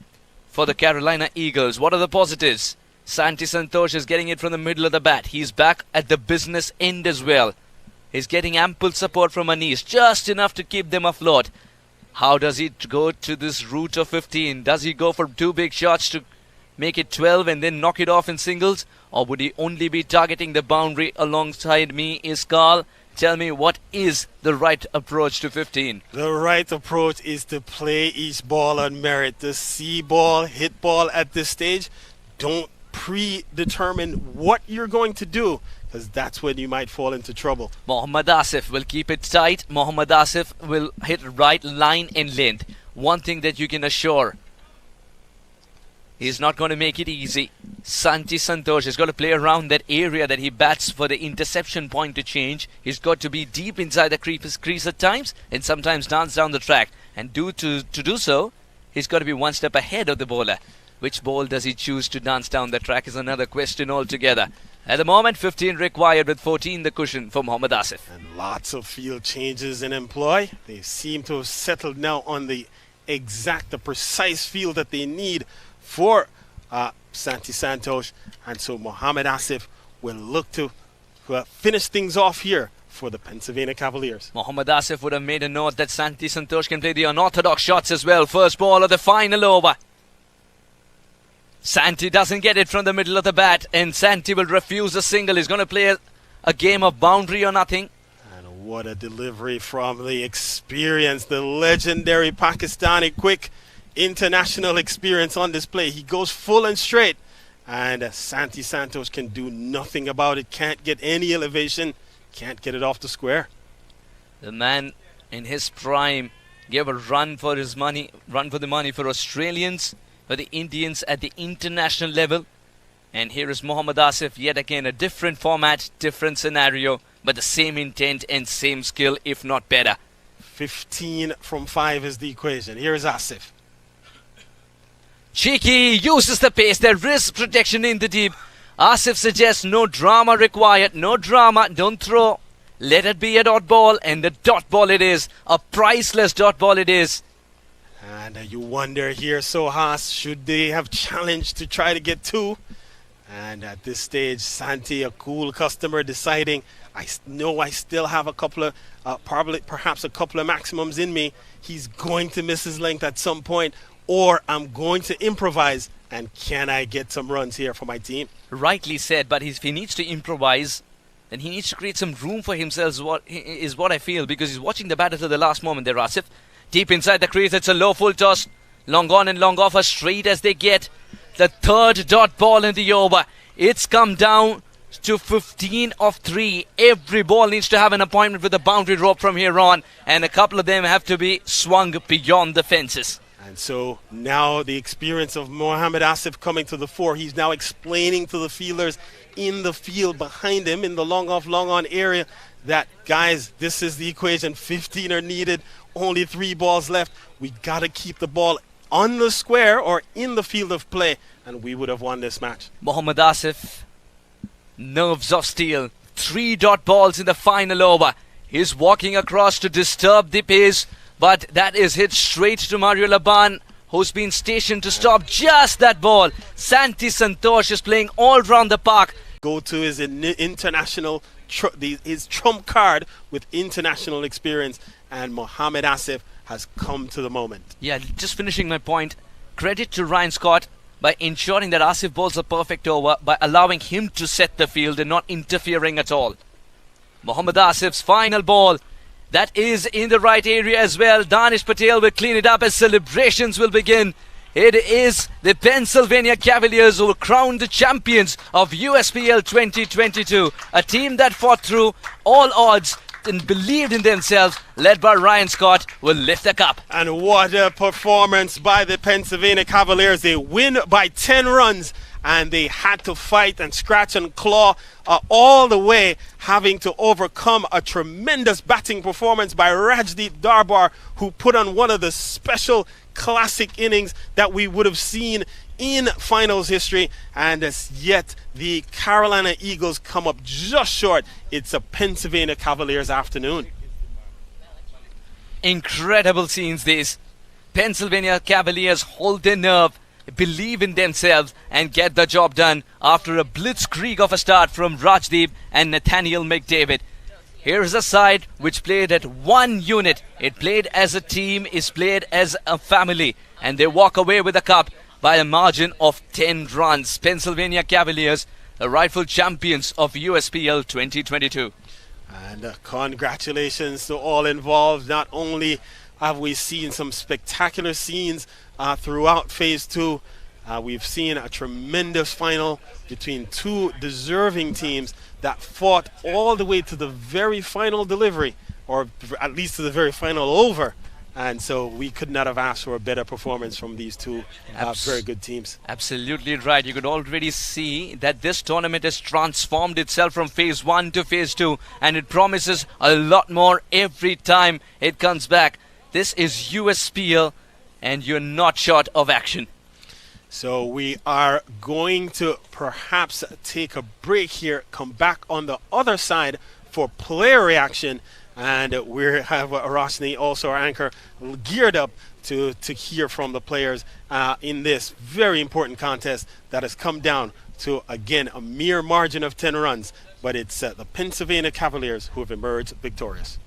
for the Carolina Eagles. What are the positives? Santi Santosh is getting it from the middle of the bat. He's back at the business end as well. He's getting ample support from Anis, just enough to keep them afloat. How does he go to this route of 15? Does he go for 2 big shots to make it 12 and then knock it off in singles? Or would he only be targeting the boundary? Alongside me is Carl. Tell me, what is the right approach to 15? The right approach is to play each ball on merit. The see ball, hit ball at this stage. Don't predetermine what you're going to do, because that's when you might fall into trouble. Mohammad Asif will keep it tight. Mohammad Asif will hit right line and length. One thing that you can assure, he's not going to make it easy. Santi Santosh has got to play around that area that he bats for the interception point to change. He's got to be deep inside the crease at times and sometimes dance down the track. And to do so, he's got to be one step ahead of the bowler. Which ball does he choose to dance down the track is another question altogether. At the moment, 15 required with 14 the cushion for Mohammad Asif. And lots of field changes in employ. They seem to have settled now on the exact, the precise feel that they need for Santi Santos. And so Mohamed Asif will look to finish things off here for the Pennsylvania Cavaliers. Mohamed Asif would have made a note that Santi Santosh can play the unorthodox shots as well. First ball of the final over. Santi doesn't get it from the middle of the bat, and Santi will refuse a single. He's going to play a game of boundary or nothing. And what a delivery from the experience, the legendary Pakistani quick international experience on display. He goes full and straight, and Santi Santos can do nothing about it. Can't get any elevation, can't get it off the square. The man in his prime gave a run for his money, run for the money for Australians, for the Indians at the international level. And here is Mohamed Asif, yet again a different format, different scenario, but the same intent and same skill, if not better. 15 from 5 is the equation. Here is Asif. Cheeky uses the pace, there is protection in the deep. Asif suggests no drama required, no drama, don't throw. Let it be a dot ball, and the dot ball it is, a priceless dot ball it is. And you wonder here, so Haas, should they have challenged to try to get 2? And at this stage, Santi, a cool customer, deciding, I know I still have a couple of, perhaps a couple of maximums in me. He's going to miss his length at some point, or I'm going to improvise. And can I get some runs here for my team? Rightly said, but if he needs to improvise, then he needs to create some room for himself, is what I feel, because he's watching the batter to the last moment there, Asif. Deep inside the crease, it's a low full toss. Long on and long off, as straight as they get. The third dot ball in the over. It's come down to 15 of 3. Every ball needs to have an appointment with the boundary rope from here on, and a couple of them have to be swung beyond the fences. And so now the experience of Mohamed Asif coming to the fore. He's now explaining to the fielders in the field behind him in the long off, long on area that, guys, this is the equation. 15 are needed, only 3 balls left. We got to keep the ball on the square or in the field of play, and we would have won this match. Mohamed Asif, nerves of steel. 3 dot balls in the final over. He's walking across to disturb the pace, but that is hit straight to Mario Laban, who's been stationed to stop just that ball. Santi Santosh is playing all round the park. Go to his international, his trump card with international experience, and Mohamed Asif has come to the moment. Yeah, just finishing my point. Credit to Ryan Scott by ensuring that Asif bowls a perfect over by allowing him to set the field and not interfering at all. Mohamed Asif's final ball. That is in the right area as well. Danish Patel will clean it up as celebrations will begin. It is the Pennsylvania Cavaliers who will crown the champions of USPL 2022. A team that fought through all odds and believed in themselves, led by Ryan Scott, will lift the cup. And what a performance by the Pennsylvania Cavaliers. They win by 10 runs. And they had to fight and scratch and claw all the way, having to overcome a tremendous batting performance by Rajdeep Darbar, who put on one of the special classic innings that we would have seen in finals history. And as yet, the Carolina Eagles come up just short. It's a Pennsylvania Cavaliers afternoon. Incredible scenes these. Pennsylvania Cavaliers hold their nerve, believe in themselves, and get the job done after a blitzkrieg of a start from Rajdeep and Nathaniel McDavid. Here's a side which played at one unit. It played as a team, is played as a family, and they walk away with the cup by a margin of 10 runs. Pennsylvania Cavaliers, the rightful champions of USPL 2022. And congratulations to all involved. Not only have we seen some spectacular scenes throughout Phase 2, we've seen a tremendous final between 2 deserving teams that fought all the way to the very final delivery, or at least to the very final over. And so we could not have asked for a better performance from these 2 very good teams. Absolutely right. You could already see that this tournament has transformed itself from Phase 1 to Phase 2, and it promises a lot more every time it comes back. This is USPL, and you're not short of action. So we are going to perhaps take a break here, come back on the other side for player reaction, and we have Roshni, also our anchor, geared up to hear from the players in this very important contest that has come down to, again, a mere margin of 10 runs. But it's the Pennsylvania Cavaliers who have emerged victorious.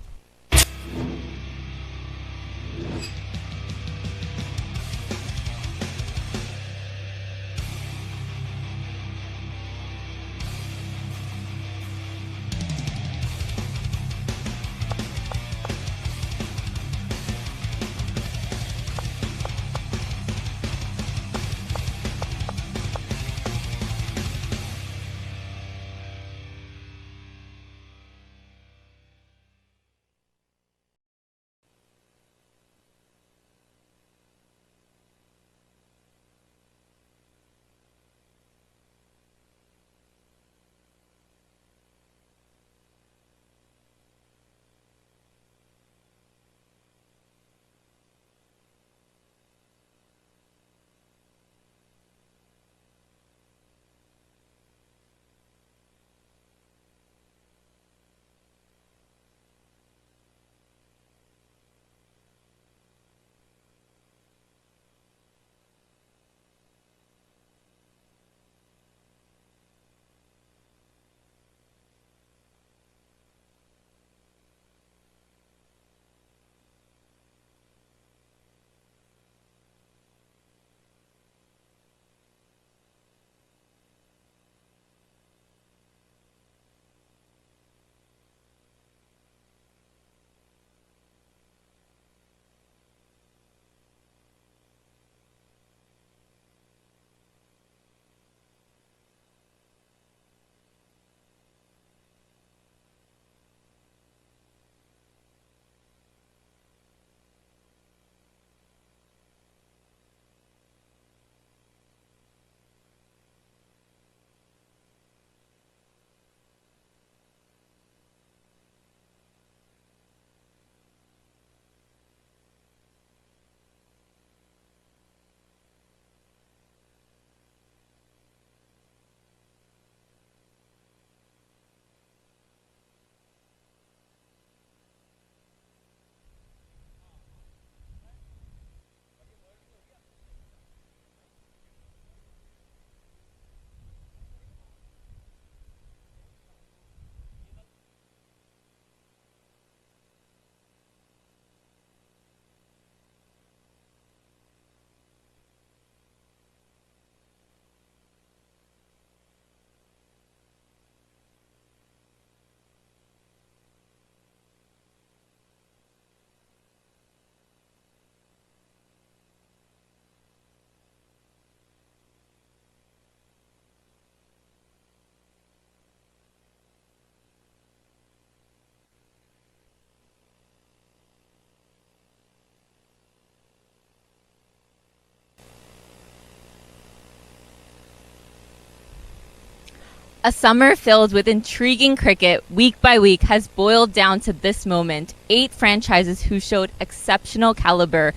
A summer filled with intriguing cricket week by week has boiled down to this moment. 8 franchises who showed exceptional caliber,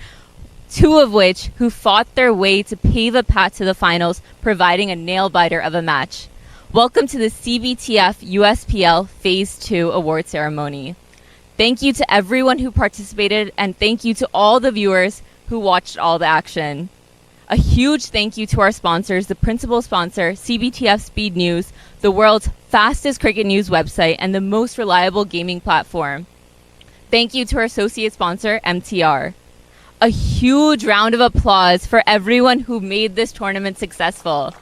2 of which who fought their way to pave a path to the finals, providing a nail-biter of a match. Welcome to the CBTF USPL Phase 2 award ceremony. Thank you to everyone who participated, and thank you to all the viewers who watched all the action. A huge thank you to our sponsors, the principal sponsor, CBTF Speed News, the world's fastest cricket news website and the most reliable gaming platform. Thank you to our associate sponsor, MTR. A huge round of applause for everyone who made this tournament successful.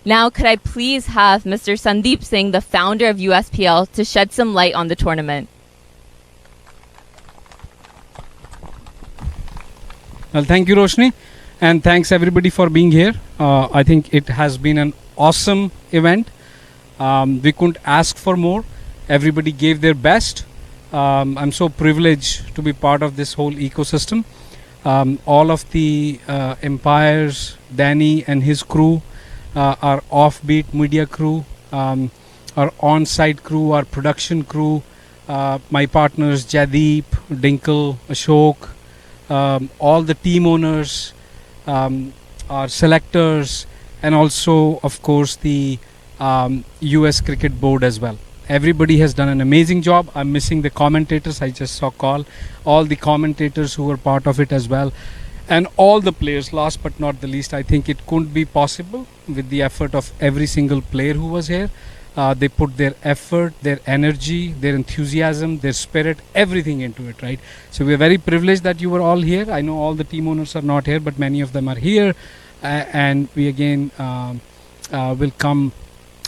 Now, could I please have Mr. Sandeep Singh, the founder of USPL, to shed some light on the tournament? Well, thank you, Roshni, and thanks everybody for being here. I think it has been an awesome event. We couldn't ask for more. Everybody gave their best. I'm so privileged to be part of this whole ecosystem. All of the umpires, Danny and his crew, our offbeat media crew, our on-site crew, our production crew, my partners Jadeep, Dinkle, Ashok, all the team owners, our selectors, and also of course the US Cricket Board as well. Everybody has done an amazing job. I'm missing the commentators. I just saw all the commentators who were part of it as well, and all the players. Last but not the least, I think it couldn't be possible with the effort of every single player who was here. They put their effort, their energy, their enthusiasm, their spirit, everything into it, right? So we're very privileged that you were all here. I know all the team owners are not here, but many of them are here. And we again will come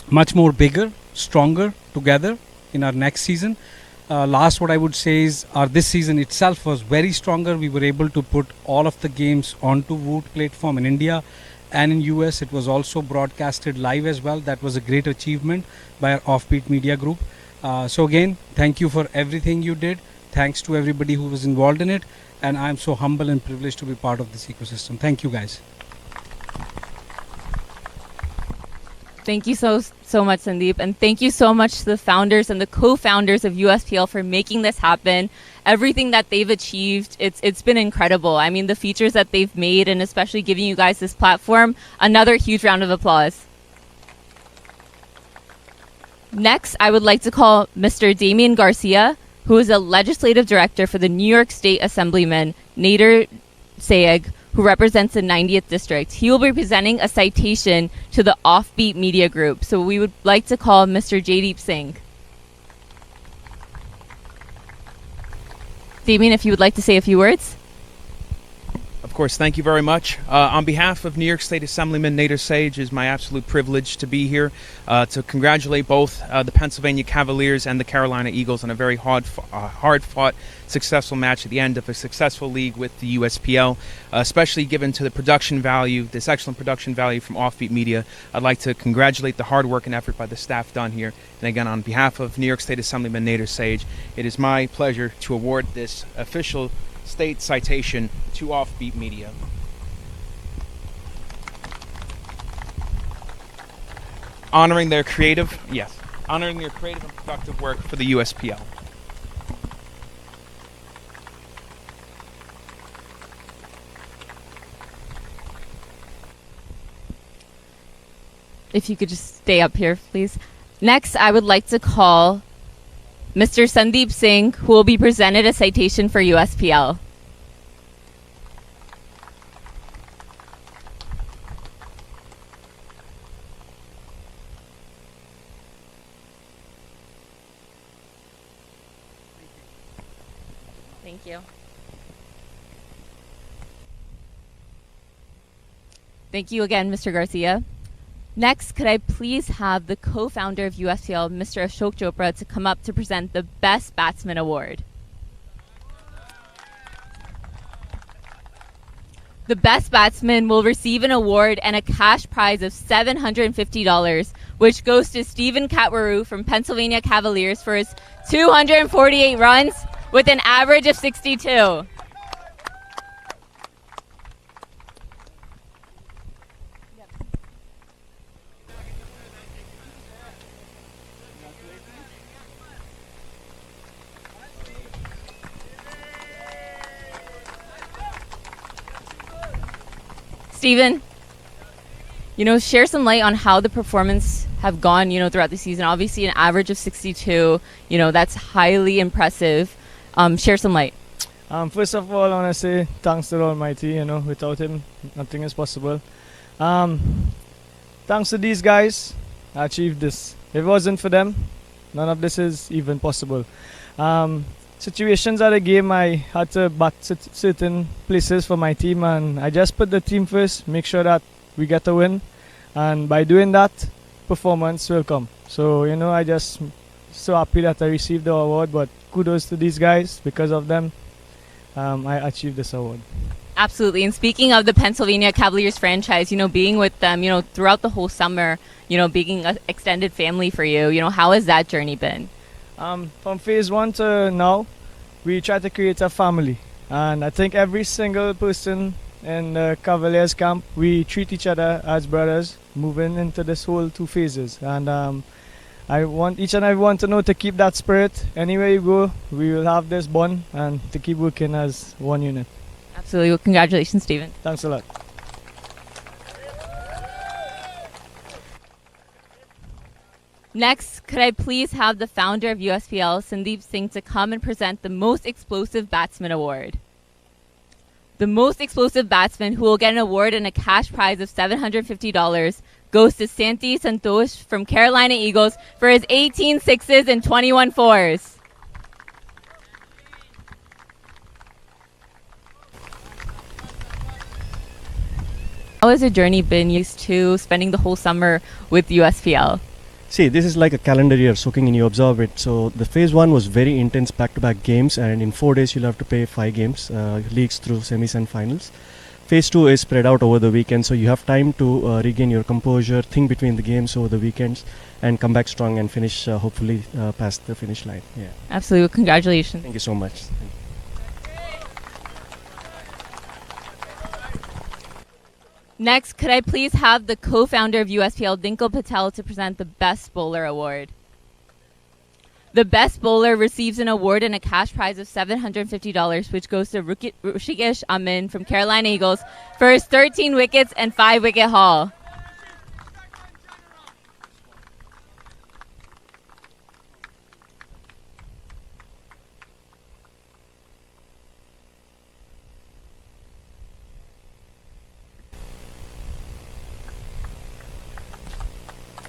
much more bigger, stronger together in our next season. Last, what I would say is this season itself was very stronger. We were able to put all of the games onto Woot platform in India and in US. It was also broadcasted live as well. That was a great achievement by our Offbeat Media Group. So again, thank you for everything you did. Thanks to everybody who was involved in it. And I'm so humble and privileged to be part of this ecosystem. Thank you, guys. Thank you so much, Sandeep. And thank you so much to the founders and the co-founders of USPL for making this happen. Everything that they've achieved, it's been incredible. I mean, the features that they've made, and especially giving you guys this platform, another huge round of applause. Next, I would like to call Mr. Damian Garcia, who is a legislative director for the New York State Assemblyman Nader Sayegh, who represents the 90th District. He will be presenting a citation to the Offbeat Media Group. So we would like to call Mr. Jaideep Singh. Damien, if you would like to say a few words. Of course, thank you very much. On behalf of New York State Assemblyman Nader Sayegh, it is my absolute privilege to be here to congratulate both the Pennsylvania Cavaliers and the Carolina Eagles on a very hard-fought, successful match at the end of a successful league with the USPL, especially given to the production value, this excellent production value from Offbeat Media. I'd like to congratulate the hard work and effort by the staff done here. And again, on behalf of New York State Assemblyman Nader Sayegh, it is my pleasure to award this official state citation to Offbeat Media. Honoring their creative and productive work for the USPL. If you could just stay up here, please. Next, I would like to call Mr. Sandeep Singh, who will be presented a citation for USPL. Thank you. Thank you again, Mr. Garcia. Next, could I please have the co-founder of USPL, Mr. Ashok Chopra, to come up to present the Best Batsman Award. The Best Batsman will receive an award and a cash prize of $750, which goes to Stephen Katwaru from Pennsylvania Cavaliers for his 248 runs with an average of 62. Steven, share some light on how the performance have gone, throughout the season. Obviously, an average of 62, that's highly impressive. Share some light. First of all, I want to say thanks to the Almighty. Without Him, nothing is possible. Thanks to these guys, I achieved this. If it wasn't for them, none of this is even possible. Situations at the game, I had to bat certain places for my team, and I just put the team first, make sure that we get a win, and by doing that, performance will come. So, I just so happy that I received the award, but kudos to these guys. Because of them, I achieved this award. Absolutely. And speaking of the Pennsylvania Cavaliers franchise, being with them, throughout the whole summer, being an extended family for you, how has that journey been? From phase 1 to now, we try to create a family, and I think every single person in the Cavaliers camp, we treat each other as brothers moving into this whole 2 phases, and I want each and everyone to know to keep that spirit. Anywhere you go, we will have this bond and to keep working as one unit. Absolutely. Well, congratulations, Stephen. Thanks a lot. Next, could I please have the founder of USPL, Sandeep Singh, to come and present the Most Explosive Batsman Award. The Most Explosive Batsman, who will get an award and a cash prize of $750, goes to Santi Santosh from Carolina Eagles for his 18 sixes and 21 fours. How has the journey been used to spending the whole summer with USPL? See, this is like a calendar year, soaking in, you observe it. So the phase 1 was very intense back-to-back games, and in 4 days you'll have to play 5 games, leagues through semis and finals. Phase 2 is spread out over the weekend, so you have time to regain your composure, think between the games over the weekends, and come back strong and finish, hopefully, past the finish line. Yeah. Absolutely. Well, congratulations. Thank you so much. Next, could I please have the co-founder of USPL, Dinkle Patel, to present the Best Bowler Award. The Best Bowler receives an award and a cash prize of $750, which goes to Rushikesh Amin from Carolina Eagles for his 13 wickets and 5-wicket haul.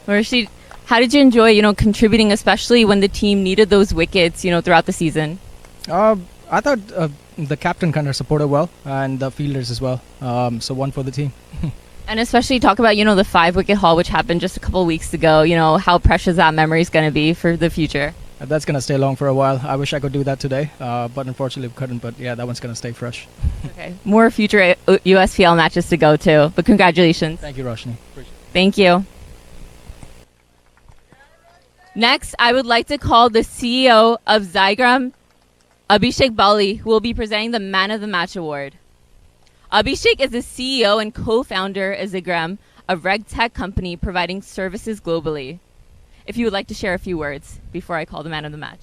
Rashid, how did you enjoy, contributing, especially when the team needed those wickets, throughout the season? I thought the captain kind of supported well, and the fielders as well. So one for the team. And especially talk about, the 5-wicket haul, which happened just a couple of weeks ago. How precious that memory is going to be for the future. That's going to stay long for a while. I wish I could do that today, but unfortunately we couldn't. But yeah, that one's going to stay fresh. Okay. More future USPL matches to go to, but congratulations. Thank you, Roshni. Thank you. Next, I would like to call the CEO of Zygram, Abhishek Bali, who will be presenting the Man of the Match Award. Abhishek is the CEO and co-founder of Zygram, a RegTech company providing services globally. If you would like to share a few words before I call the Man of the Match.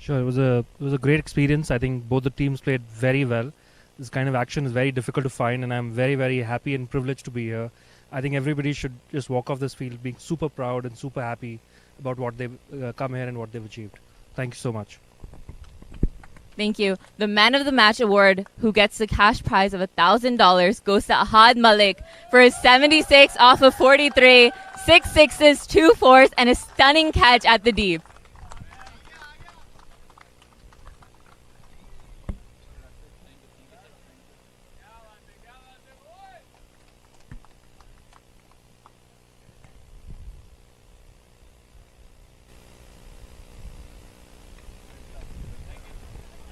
Sure, it was a great experience. I think both the teams played very well. This kind of action is very difficult to find, and I'm very, very happy and privileged to be here. I think everybody should just walk off this field being super proud and super happy about what they've come here and what they've achieved. Thank you so much. Thank you. The Man of the Match Award, who gets the cash prize of $1,000, goes to Ahad Malik for his 76 off of 43, 6 sixes, 2 fours, and a stunning catch at the deep.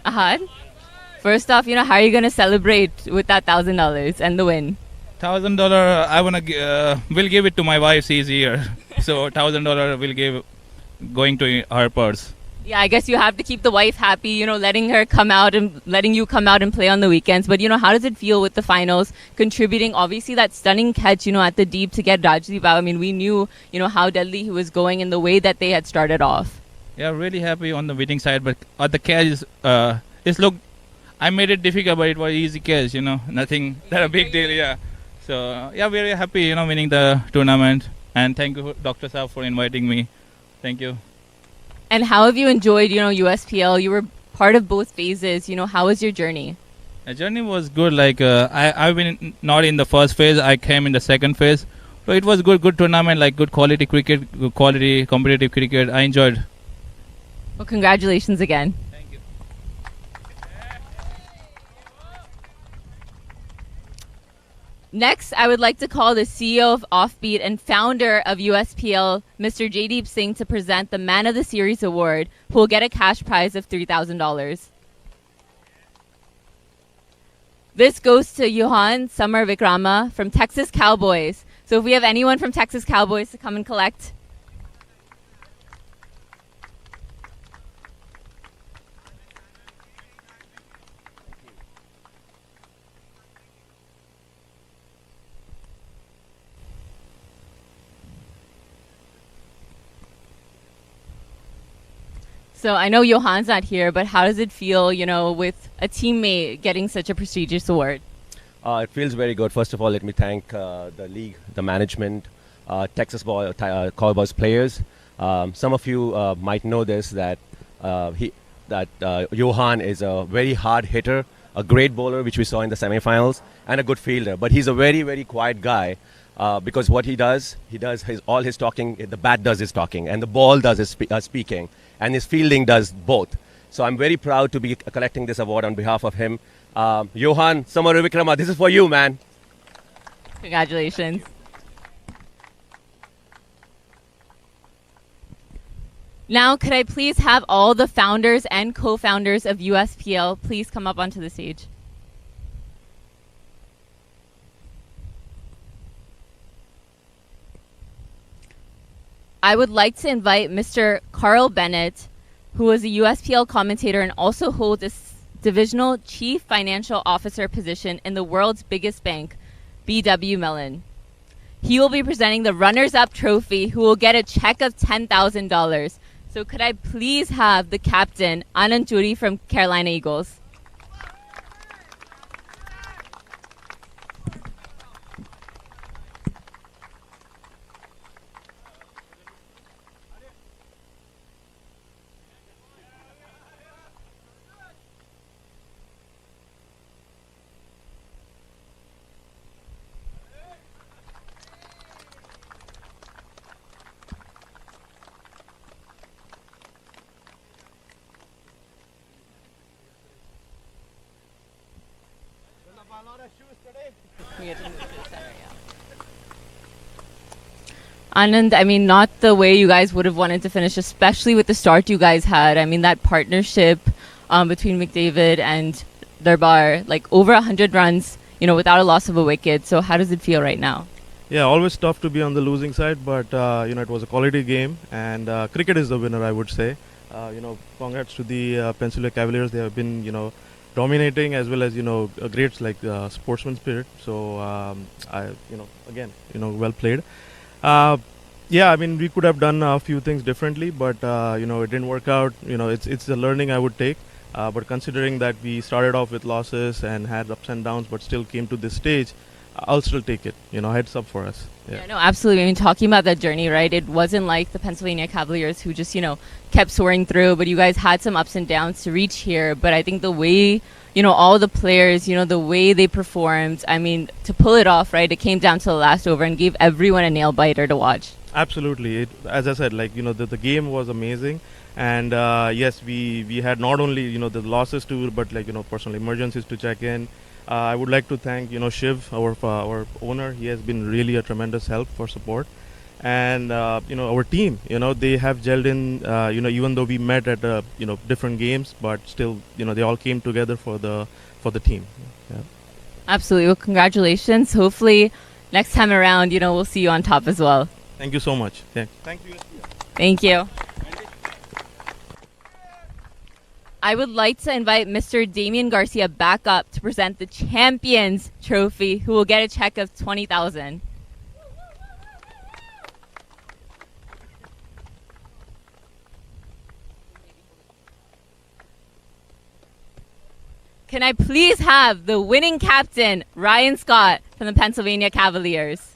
Ahad, first off, how are you going to celebrate with that $1,000 and the win? $1,000, I wanna will give it to my wife. She's here, so $1,000 will give going to her purse. Yeah, I guess you have to keep the wife happy, letting you come out and play on the weekends. But how does it feel with the finals, contributing obviously that stunning catch, at the deep to get Rajdeep out? I mean, we knew, how deadly he was going in the way that they had started off. Yeah, really happy on the winning side, but the catch I made it difficult, but it was easy catch, nothing that a big deal, yeah. So yeah, very happy, winning the tournament, and thank you, Dr. Saab, for inviting me. Thank you. And how have you enjoyed, USPL? You were part of both phases. How was your journey? The journey was good. Like I've been not in the first phase. I came in the second phase, so it was good tournament, like good quality cricket, good quality competitive cricket. I enjoyed. Well, congratulations again. Thank you. Next, I would like to call the CEO of Offbeat and founder of USPL, Mr. Jaydeep Singh, to present the Man of the Series Award, who will get a cash prize of $3,000. This goes to Johan Summer Vikrama from Texas Cowboys. So if we have anyone from Texas Cowboys to come and collect. So I know Johan's not here, but how does it feel, with a teammate getting such a prestigious award? It feels very good. First of all, let me thank the league, the management, Cowboys players. Some of you might know this that Johan is a very hard hitter, a great bowler, which we saw in the semifinals, and a good fielder. But he's a very, very quiet guy because what he does all his talking. The bat does his talking, and the ball does his speaking, and his fielding does both. So I'm very proud to be collecting this award on behalf of him. Johan Samaravikrama, this is for you, man. Congratulations. Now, could I please have all the founders and co-founders of USPL please come up onto the stage? I would like to invite Mr. Carl Bennett, who is a USPL commentator and also holds a divisional chief financial officer position in the world's biggest bank, BW Mellon. He will be presenting the runners-up trophy, who will get a check of $10,000. So could I please have the captain, Anand Churi from Carolina Eagles? Anand, I mean, not the way you guys would have wanted to finish, especially with the start you guys had. I mean, that partnership between McDavid and Darbar, like over 100 runs, without a loss of a wicket. So how does it feel right now? Yeah, always tough to be on the losing side, but it was a quality game, and cricket is the winner, I would say. Congrats to the Pennsylvania Cavaliers. They have been, dominating, as well as a great sportsman spirit. So well played. Yeah, I mean, we could have done a few things differently, but it didn't work out. It's a learning I would take. But considering that we started off with losses and had ups and downs, but still came to this stage, I'll still take it. Heads up for us. Yeah, no, absolutely. I mean, talking about that journey, right? It wasn't like the Pennsylvania Cavaliers who just, kept soaring through, but you guys had some ups and downs to reach here. But I think the way, all the players, the way they performed, I mean, to pull it off, right? It came down to the last over and gave everyone a nail biter to watch. Absolutely. As I said, the game was amazing. And yes, we had not only, the losses to, but personal emergencies to check in. I would like to thank, Shiv, our owner. He has been really a tremendous help for support. And, our team, they have gelled in, even though we met at, different games, but still, they all came together for the team. Yeah. Absolutely. Well, congratulations. Hopefully next time around, we'll see you on top as well. Thank you so much. Yeah. Thank you. Thank you. I would like to invite Mr. Damian Garcia back up to present the Champions Trophy, who will get a check of $20,000. Can I please have the winning captain, Ryan Scott, from the Pennsylvania Cavaliers?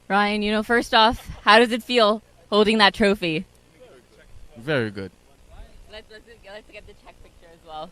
Ryan, first off, how does it feel holding that trophy? Very good. Let's get the check picture as well.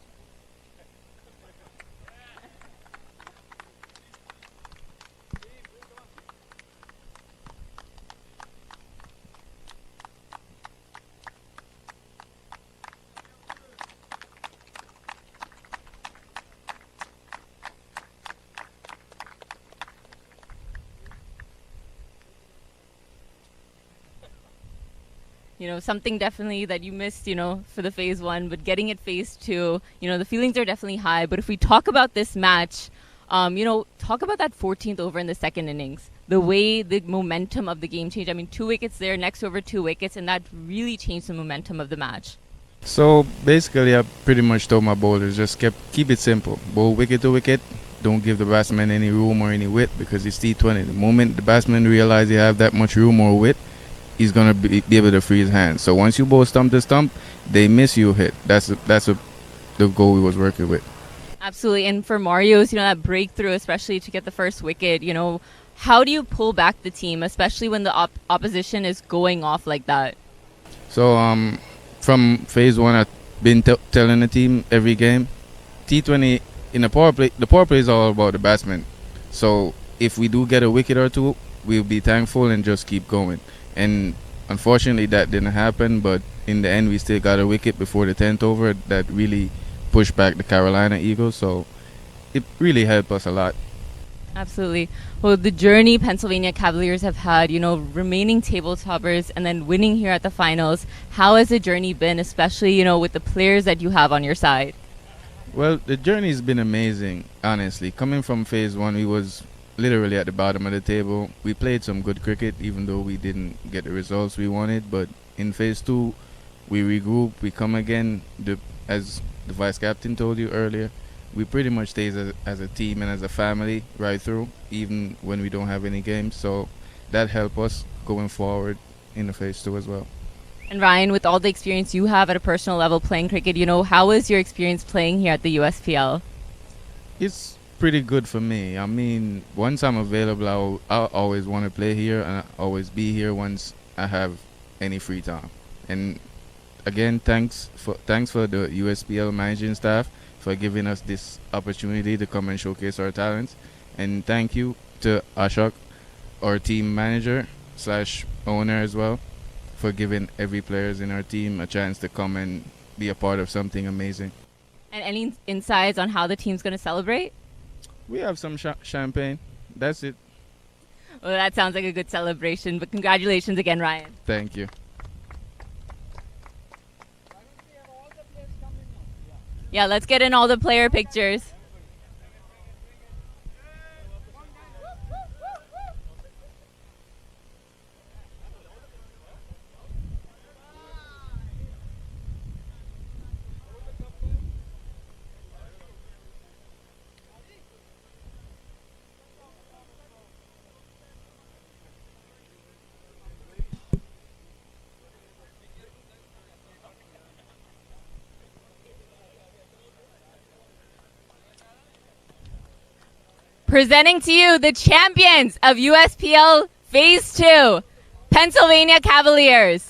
Something definitely that you missed, for the phase one, but getting it phase two, the feelings are definitely high. But if we talk about this match, talk about that 14th over in the second innings, the way the momentum of the game changed. I mean, 2 wickets there, next over 2 wickets, and that really changed the momentum of the match. So basically, I pretty much told my bowlers just keep it simple. Bowl wicket to wicket. Don't give the batsman any room or any width because it's T20. The moment the batsman realizes you have that much room or width, he's gonna be able to free his hands. So once you bowl stump to stump, they miss you hit. That's the goal we was working with. Absolutely, and for Mario's, that breakthrough, especially to get the first wicket, how do you pull back the team, especially when the opposition is going off like that? So from phase one, I've been telling the team every game, T20 in the power play is all about the batsman. So if we do get a wicket or two, we'll be thankful and just keep going. And unfortunately, that didn't happen. But in the end, we still got a wicket before the 10th over that really pushed back the Carolina Eagles. So it really helped us a lot. Absolutely. Well, the journey Pennsylvania Cavaliers have had, remaining table toppers and then winning here at the finals. How has the journey been, especially, with the players that you have on your side? Well, the journey's been amazing, honestly. Coming from phase one, we was literally at the bottom of the table. We played some good cricket, even though we didn't get the results we wanted. But in phase two, we regroup, we come again. As the vice captain told you earlier, we pretty much stay as a team and as a family right through, even when we don't have any games. So that helped us going forward in the phase two as well. And Ryan, with all the experience you have at a personal level playing cricket, how was your experience playing here at the USPL? It's pretty good for me. I mean, once I'm available, I'll always want to play here and I'll always be here once I have any free time. And again, thanks for the USPL managing staff for giving us this opportunity to come and showcase our talents. And thank you to Ashok, our team manager / owner as well, for giving every players in our team a chance to come and be a part of something amazing. And any insights on how the team's going to celebrate? We have some champagne. That's it. Well, that sounds like a good celebration, but congratulations again, Ryan. Thank you. Yeah, let's get in all the player pictures. Presenting to you the champions of USPL Phase 2, Pennsylvania Cavaliers.